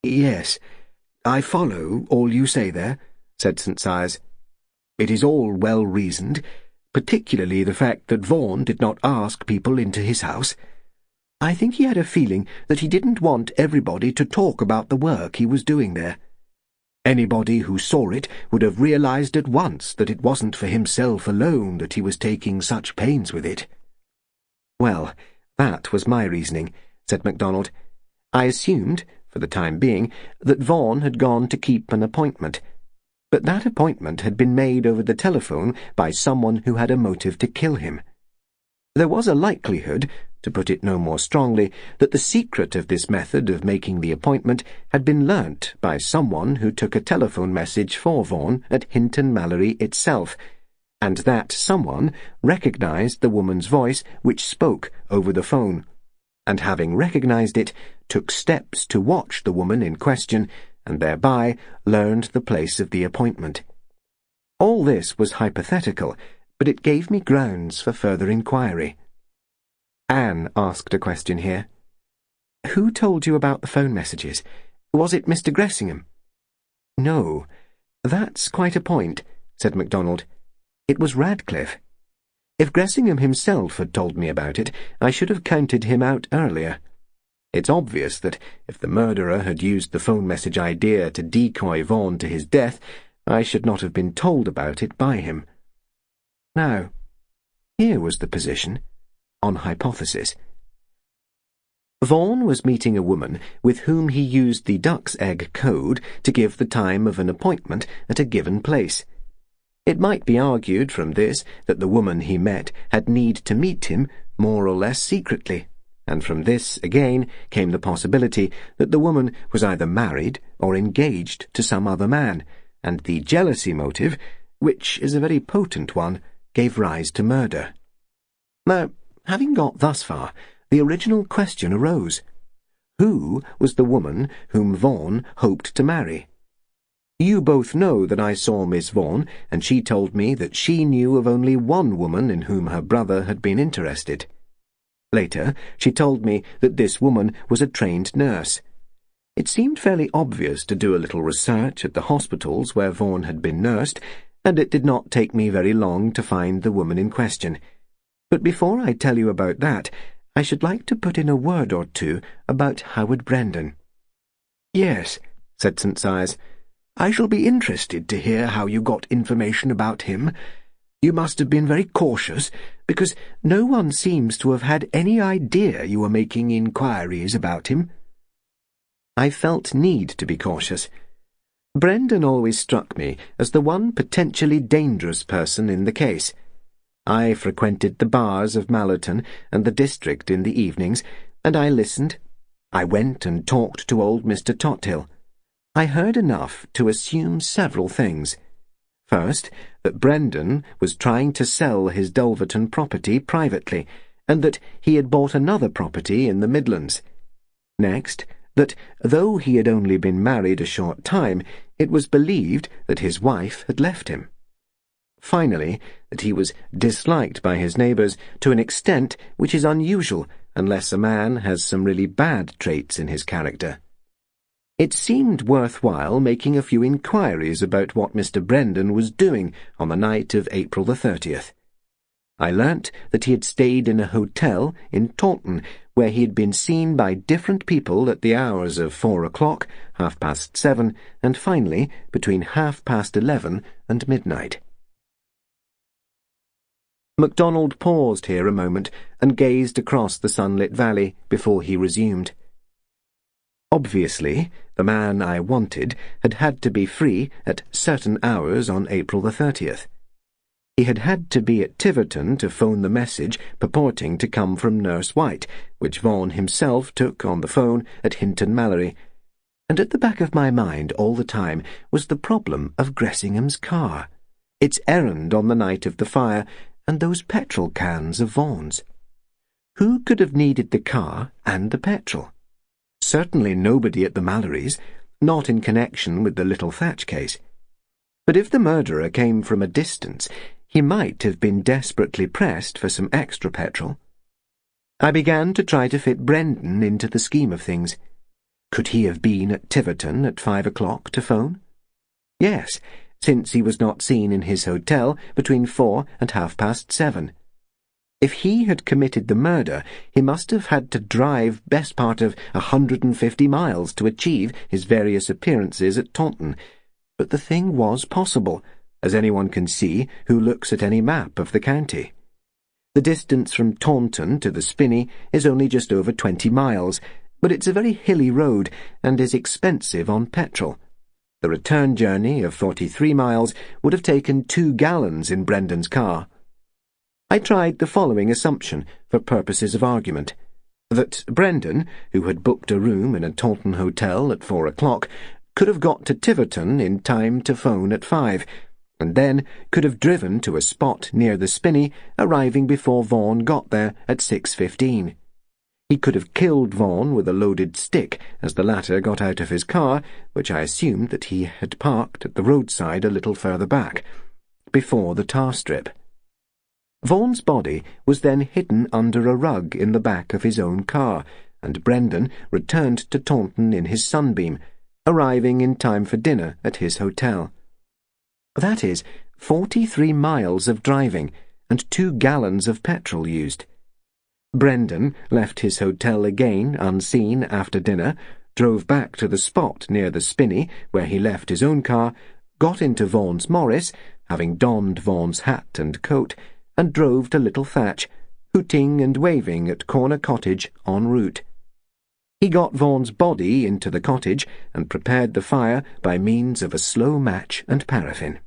Yes, I follow all you say there, said St. Sias. It is all well reasoned, particularly the fact that Vaughan did not ask people into his house. I think he had a feeling that he didn't want everybody to talk about the work he was doing there. Anybody who saw it would have realized at once that it wasn't for himself alone that he was taking such pains with it. Well, that was my reasoning, said Macdonald. I assumed, for the time being, that Vaughan had gone to keep an appointment. But that appointment had been made over the telephone by someone who had a motive to kill him. There was a likelihood, to put it no more strongly, that the secret of this method of making the appointment had been learnt by someone who took a telephone message for Vaughan at Hinton Mallory itself, and that someone recognized the woman's voice which spoke over the phone, and having recognized it, took steps to watch the woman in question, and thereby learned the place of the appointment. All this was hypothetical, but it gave me grounds for further inquiry. Anne asked a question here. Who told you about the phone messages? Was it Mr. Gressingham? No, that's quite a point, said Macdonald. It was Radcliffe. If Gressingham himself had told me about it, I should have counted him out earlier. It's obvious that if the murderer had used the phone message idea to decoy Vaughan to his death, I should not have been told about it by him. Now, here was the position, on hypothesis. Vaughan was meeting a woman with whom he used the duck's egg code to give the time of an appointment at a given place. It might be argued from this that the woman he met had need to meet him more or less secretly, and from this, again, came the possibility that the woman was either married or engaged to some other man, and the jealousy motive, which is a very potent one, gave rise to murder. Now, having got thus far, the original question arose. Who was the woman whom Vaughan hoped to marry? You both know that I saw Miss Vaughan, and she told me that she knew of only one woman in whom her brother had been interested. Later, she told me that this woman was a trained nurse. It seemed fairly obvious to do a little research at the hospitals where Vaughan had been nursed, and it did not take me very long to find the woman in question. But before I tell you about that, I should like to put in a word or two about Howard Brendan. Yes, said St. Sias. I shall be interested to hear how you got information about him. You must have been very cautious, because no one seems to have had any idea you were making inquiries about him. I felt need to be cautious. Brendan always struck me as the one potentially dangerous person in the case. I frequented the bars of Mallerton and the district in the evenings, and I listened. I went and talked to old Mr. Tothill. I heard enough to assume several things. First, that Brendan was trying to sell his Dulverton property privately, and that he had bought another property in the Midlands. Next, that though he had only been married a short time, it was believed that his wife had left him. Finally, that he was disliked by his neighbours to an extent which is unusual unless a man has some really bad traits in his character. It seemed worthwhile making a few inquiries about what Mr. Brendan was doing on the night of April the 30th. I learnt that he had stayed in a hotel in Taunton, where he had been seen by different people at the hours of 4 o'clock, 7:30, and finally between 11:30 and midnight. Macdonald paused here a moment and gazed across the sunlit valley before he resumed. Obviously, the man I wanted had had to be free at certain hours on April the 30th. He had had to be at Tiverton to phone the message purporting to come from Nurse White, which Vaughan himself took on the phone at Hinton Mallory, and at the back of my mind all the time was the problem of Gressingham's car, its errand on the night of the fire, and those petrol cans of Vaughan's. Who could have needed the car and the petrol? Certainly nobody at the Mallorys, not in connection with the little Thatch case. But if the murderer came from a distance, he might have been desperately pressed for some extra petrol. I began to try to fit Brendan into the scheme of things. Could he have been at Tiverton at 5 o'clock to phone? Yes, since he was not seen in his hotel between 4 and 7:30. If he had committed the murder, he must have had to drive best part of 150 miles to achieve his various appearances at Taunton. But the thing was possible, as anyone can see who looks at any map of the county. The distance from Taunton to the Spinney is only just over 20 miles, but it's a very hilly road and is expensive on petrol. The return journey of 43 miles would have taken 2 gallons in Brendan's car. I tried the following assumption for purposes of argument: that Brendan, who had booked a room in a Taunton hotel at 4 o'clock, could have got to Tiverton in time to phone at 5, and then could have driven to a spot near the Spinney, arriving before Vaughan got there at 6:15. He could have killed Vaughan with a loaded stick as the latter got out of his car, which I assumed that he had parked at the roadside a little further back, before the tar strip. Vaughan's body was then hidden under a rug in the back of his own car, and Brendan returned to Taunton in his Sunbeam, arriving in time for dinner at his hotel. That is 43 miles of driving and 2 gallons of petrol used. Brendan left his hotel again unseen after dinner, drove back to the spot near the Spinney where he left his own car, got into Vaughan's Morris, having donned Vaughan's hat and coat, and drove to Little Thatch, hooting and waving at Corner Cottage en route. He got Vaughan's body into the cottage and prepared the fire by means of a slow match and paraffin.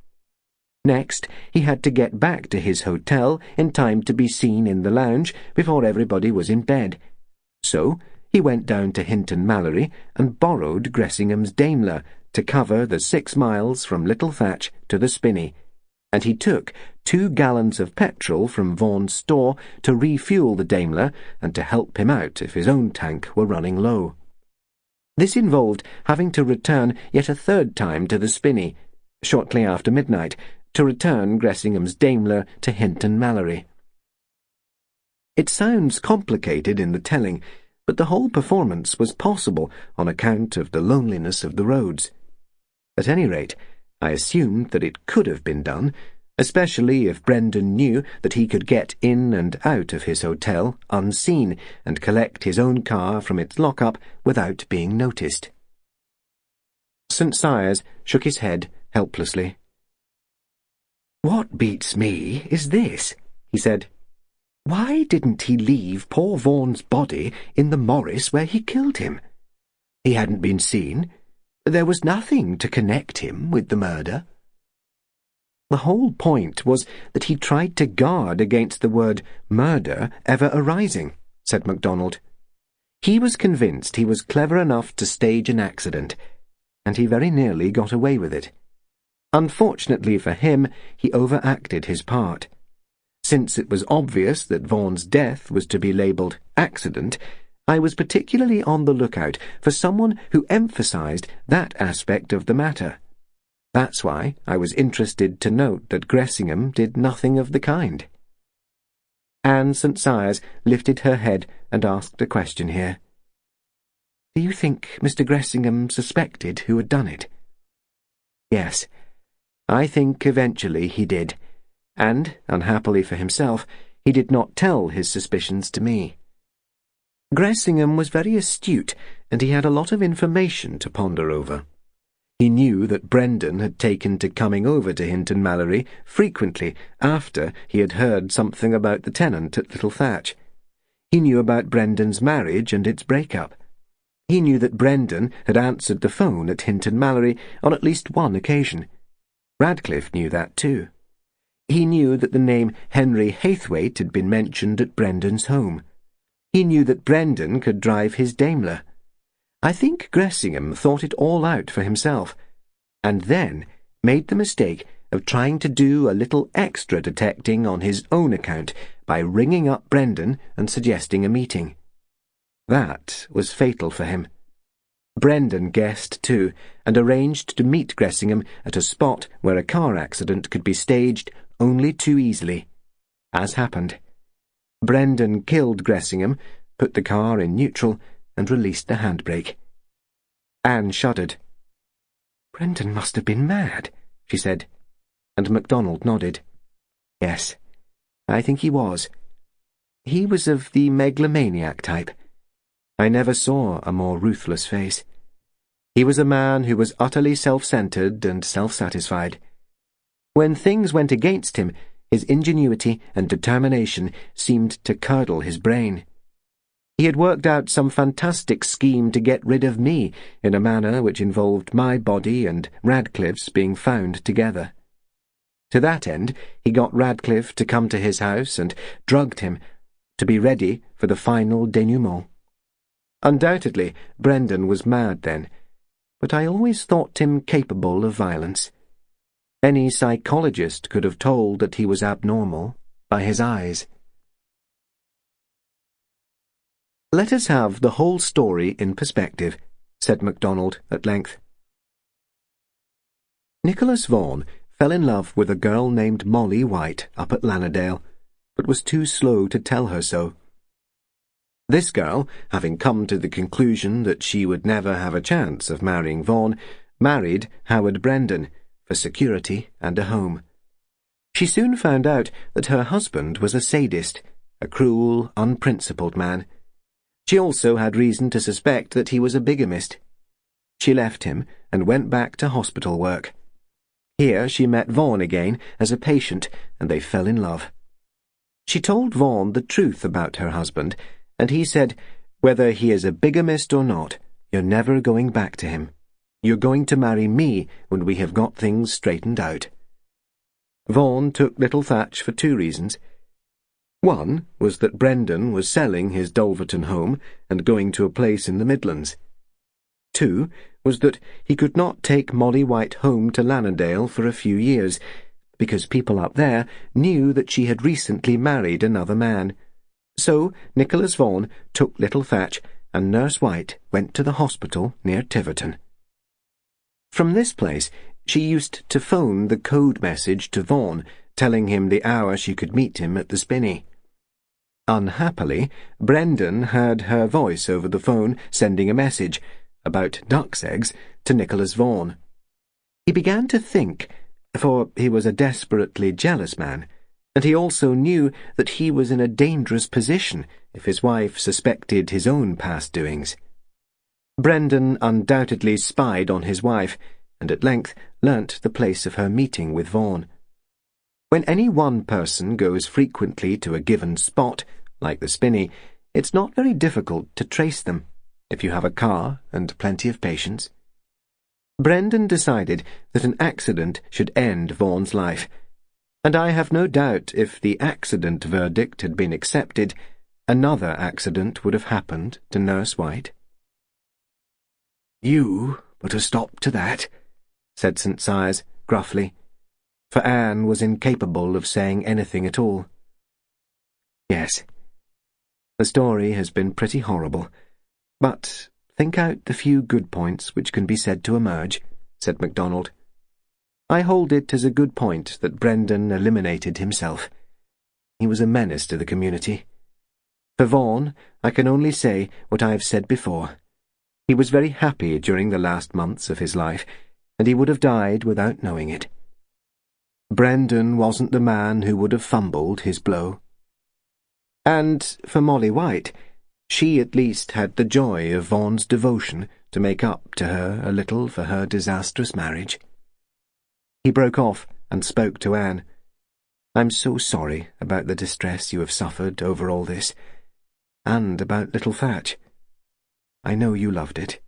Next, he had to get back to his hotel in time to be seen in the lounge before everybody was in bed. So he went down to Hinton Mallory and borrowed Gressingham's Daimler to cover the 6 miles from Little Thatch to the Spinney, and he took 2 gallons of petrol from Vaughan's store to refuel the Daimler and to help him out if his own tank were running low. This involved having to return yet a 3rd time to the spinney, shortly after midnight, to return Gressingham's Daimler to Hinton Mallory. It sounds complicated in the telling, but the whole performance was possible on account of the loneliness of the roads. At any rate, I assumed that it could have been done, especially if Brendan knew that he could get in and out of his hotel unseen and collect his own car from its lock-up without being noticed. St. Cyrus shook his head helplessly. "What beats me is this," he said. "Why didn't he leave poor Vaughan's body in the Morris where he killed him? He hadn't been seen. There was nothing to connect him with the murder." The whole point was that he tried to guard against the word murder ever arising, said Macdonald. He was convinced he was clever enough to stage an accident, and he very nearly got away with it. Unfortunately for him, he overacted his part. Since it was obvious that Vaughan's death was to be labelled accident, I was particularly on the lookout for someone who emphasised that aspect of the matter. That's why I was interested to note that Gressingham did nothing of the kind. Anne St. Cyrus lifted her head and asked a question here. "Do you think Mr. Gressingham suspected who had done it?" "Yes, I think eventually he did, and, unhappily for himself, he did not tell his suspicions to me. Gressingham was very astute, and he had a lot of information to ponder over. He knew that Brendan had taken to coming over to Hinton Mallory frequently after he had heard something about the tenant at Little Thatch. He knew about Brendan's marriage and its break-up. He knew that Brendan had answered the phone at Hinton Mallory on at least one occasion. Radcliffe knew that too. He knew that the name Henry Haythwaite had been mentioned at Brendan's home. He knew that Brendan could drive his Daimler. I think Gressingham thought it all out for himself, and then made the mistake of trying to do a little extra detecting on his own account by ringing up Brendan and suggesting a meeting. That was fatal for him. Brendan guessed too, and arranged to meet Gressingham at a spot where a car accident could be staged only too easily. As happened. Brendan killed Gressingham, put the car in neutral, and released the handbrake. Anne shuddered. "Brendan must have been mad," she said, and Macdonald nodded. Yes, I think he was. He was of the megalomaniac type. I never saw a more ruthless face. He was a man who was utterly self-centred and self-satisfied. When things went against him, his ingenuity and determination seemed to curdle his brain. He had worked out some fantastic scheme to get rid of me in a manner which involved my body and Radcliffe's being found together. To that end, he got Radcliffe to come to his house and drugged him, to be ready for the final denouement. Undoubtedly, Brendan was mad then, but I always thought him capable of violence. Any psychologist could have told that he was abnormal by his eyes. "Let us have the whole story in perspective," said Macdonald at length. Nicholas Vaughan fell in love with a girl named Molly White up at Lannerdale, but was too slow to tell her so. This girl, having come to the conclusion that she would never have a chance of marrying Vaughan, married Howard Brendan for security and a home. She soon found out that her husband was a sadist, a cruel, unprincipled man. She also had reason to suspect that he was a bigamist. She left him and went back to hospital work. Here she met Vaughan again as a patient, and they fell in love. She told Vaughan the truth about her husband, and he said, "Whether he is a bigamist or not, you're never going back to him. You're going to marry me when we have got things straightened out." Vaughan took Little Thatch for 2 reasons. One was that Brendan was selling his Dulverton home and going to a place in the Midlands. 2 was that he could not take Molly White home to Lannerdale for a few years, because people up there knew that she had recently married another man. So Nicholas Vaughan took little Thatch, and Nurse White went to the hospital near Tiverton. From this place, she used to phone the code message to Vaughan, telling him the hour she could meet him at the spinney. Unhappily, Brendan heard her voice over the phone sending a message about duck's eggs to Nicholas Vaughan. He began to think, for he was a desperately jealous man, and he also knew that he was in a dangerous position if his wife suspected his own past doings. Brendan undoubtedly spied on his wife, and at length learnt the place of her meeting with Vaughan. When any one person goes frequently to a given spot, like the spinney, it's not very difficult to trace them, if you have a car and plenty of patience. Brendan decided that an accident should end Vaughan's life, and I have no doubt if the accident verdict had been accepted, another accident would have happened to Nurse White. "You put a stop to that," said St. Sias gruffly, for Anne was incapable of saying anything at all. Yes, the story has been pretty horrible, but think out the few good points which can be said to emerge, said Macdonald. I hold it as a good point that Brendan eliminated himself. He was a menace to the community. For Vaughan, I can only say what I have said before. He was very happy during the last months of his life, and he would have died without knowing it. Brendan wasn't the man who would have fumbled his blow. And for Molly White, she at least had the joy of Vaughan's devotion to make up to her a little for her disastrous marriage. He broke off and spoke to Anne. "I'm so sorry about the distress you have suffered over all this, and about little Thatch. I know you loved it."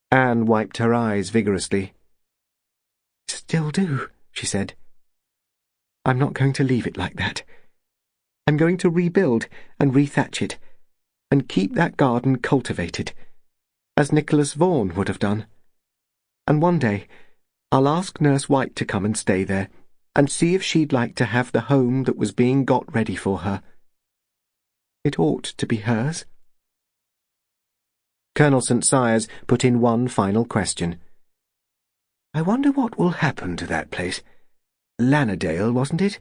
Anne wiped her eyes vigorously. "Still do," she said. "I'm not going to leave it like that. I'm going to rebuild and rethatch it, and keep that garden cultivated, as Nicholas Vaughan would have done. And one day I'll ask Nurse White to come and stay there, and see if she'd like to have the home that was being got ready for her. It ought to be hers." Colonel St. Sias put in one final question. "I wonder what will happen to that place. Lannerdale, wasn't it?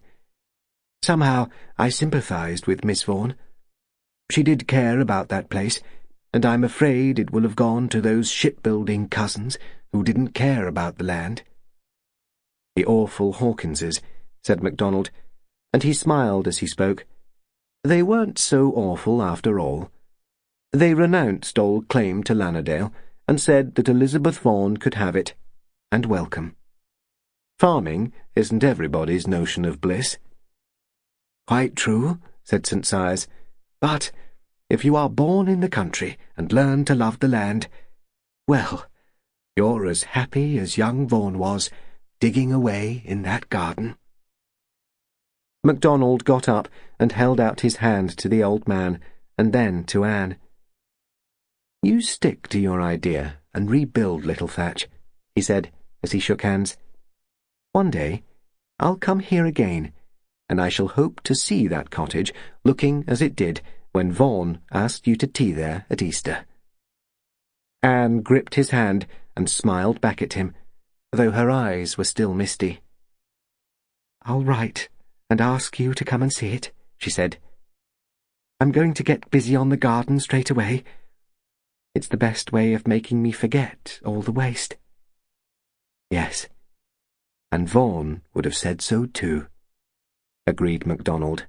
Somehow I sympathized with Miss Vaughan. She did care about that place, and I'm afraid it will have gone to those shipbuilding cousins who didn't care about the land." "The awful Hawkinses," said Macdonald, and he smiled as he spoke. "They weren't so awful after all. They renounced all claim to Lannerdale, and said that Elizabeth Vaughan could have it, and welcome. Farming isn't everybody's notion of bliss." "Quite true," said St. Sias, "but if you are born in the country and learn to love the land, well, you're as happy as young Vaughan was, digging away in that garden." Macdonald got up and held out his hand to the old man, and then to Anne. "You stick to your idea and rebuild little Thatch," he said as he shook hands. "One day I'll come here again, and I shall hope to see that cottage looking as it did when Vaughan asked you to tea there at Easter." Anne gripped his hand and smiled back at him, though her eyes were still misty. "I'll write and ask you to come and see it," she said. "I'm going to get busy on the garden straight away. It's the best way of making me forget all the waste." "Yes, and Vaughan would have said so too," agreed Macdonald.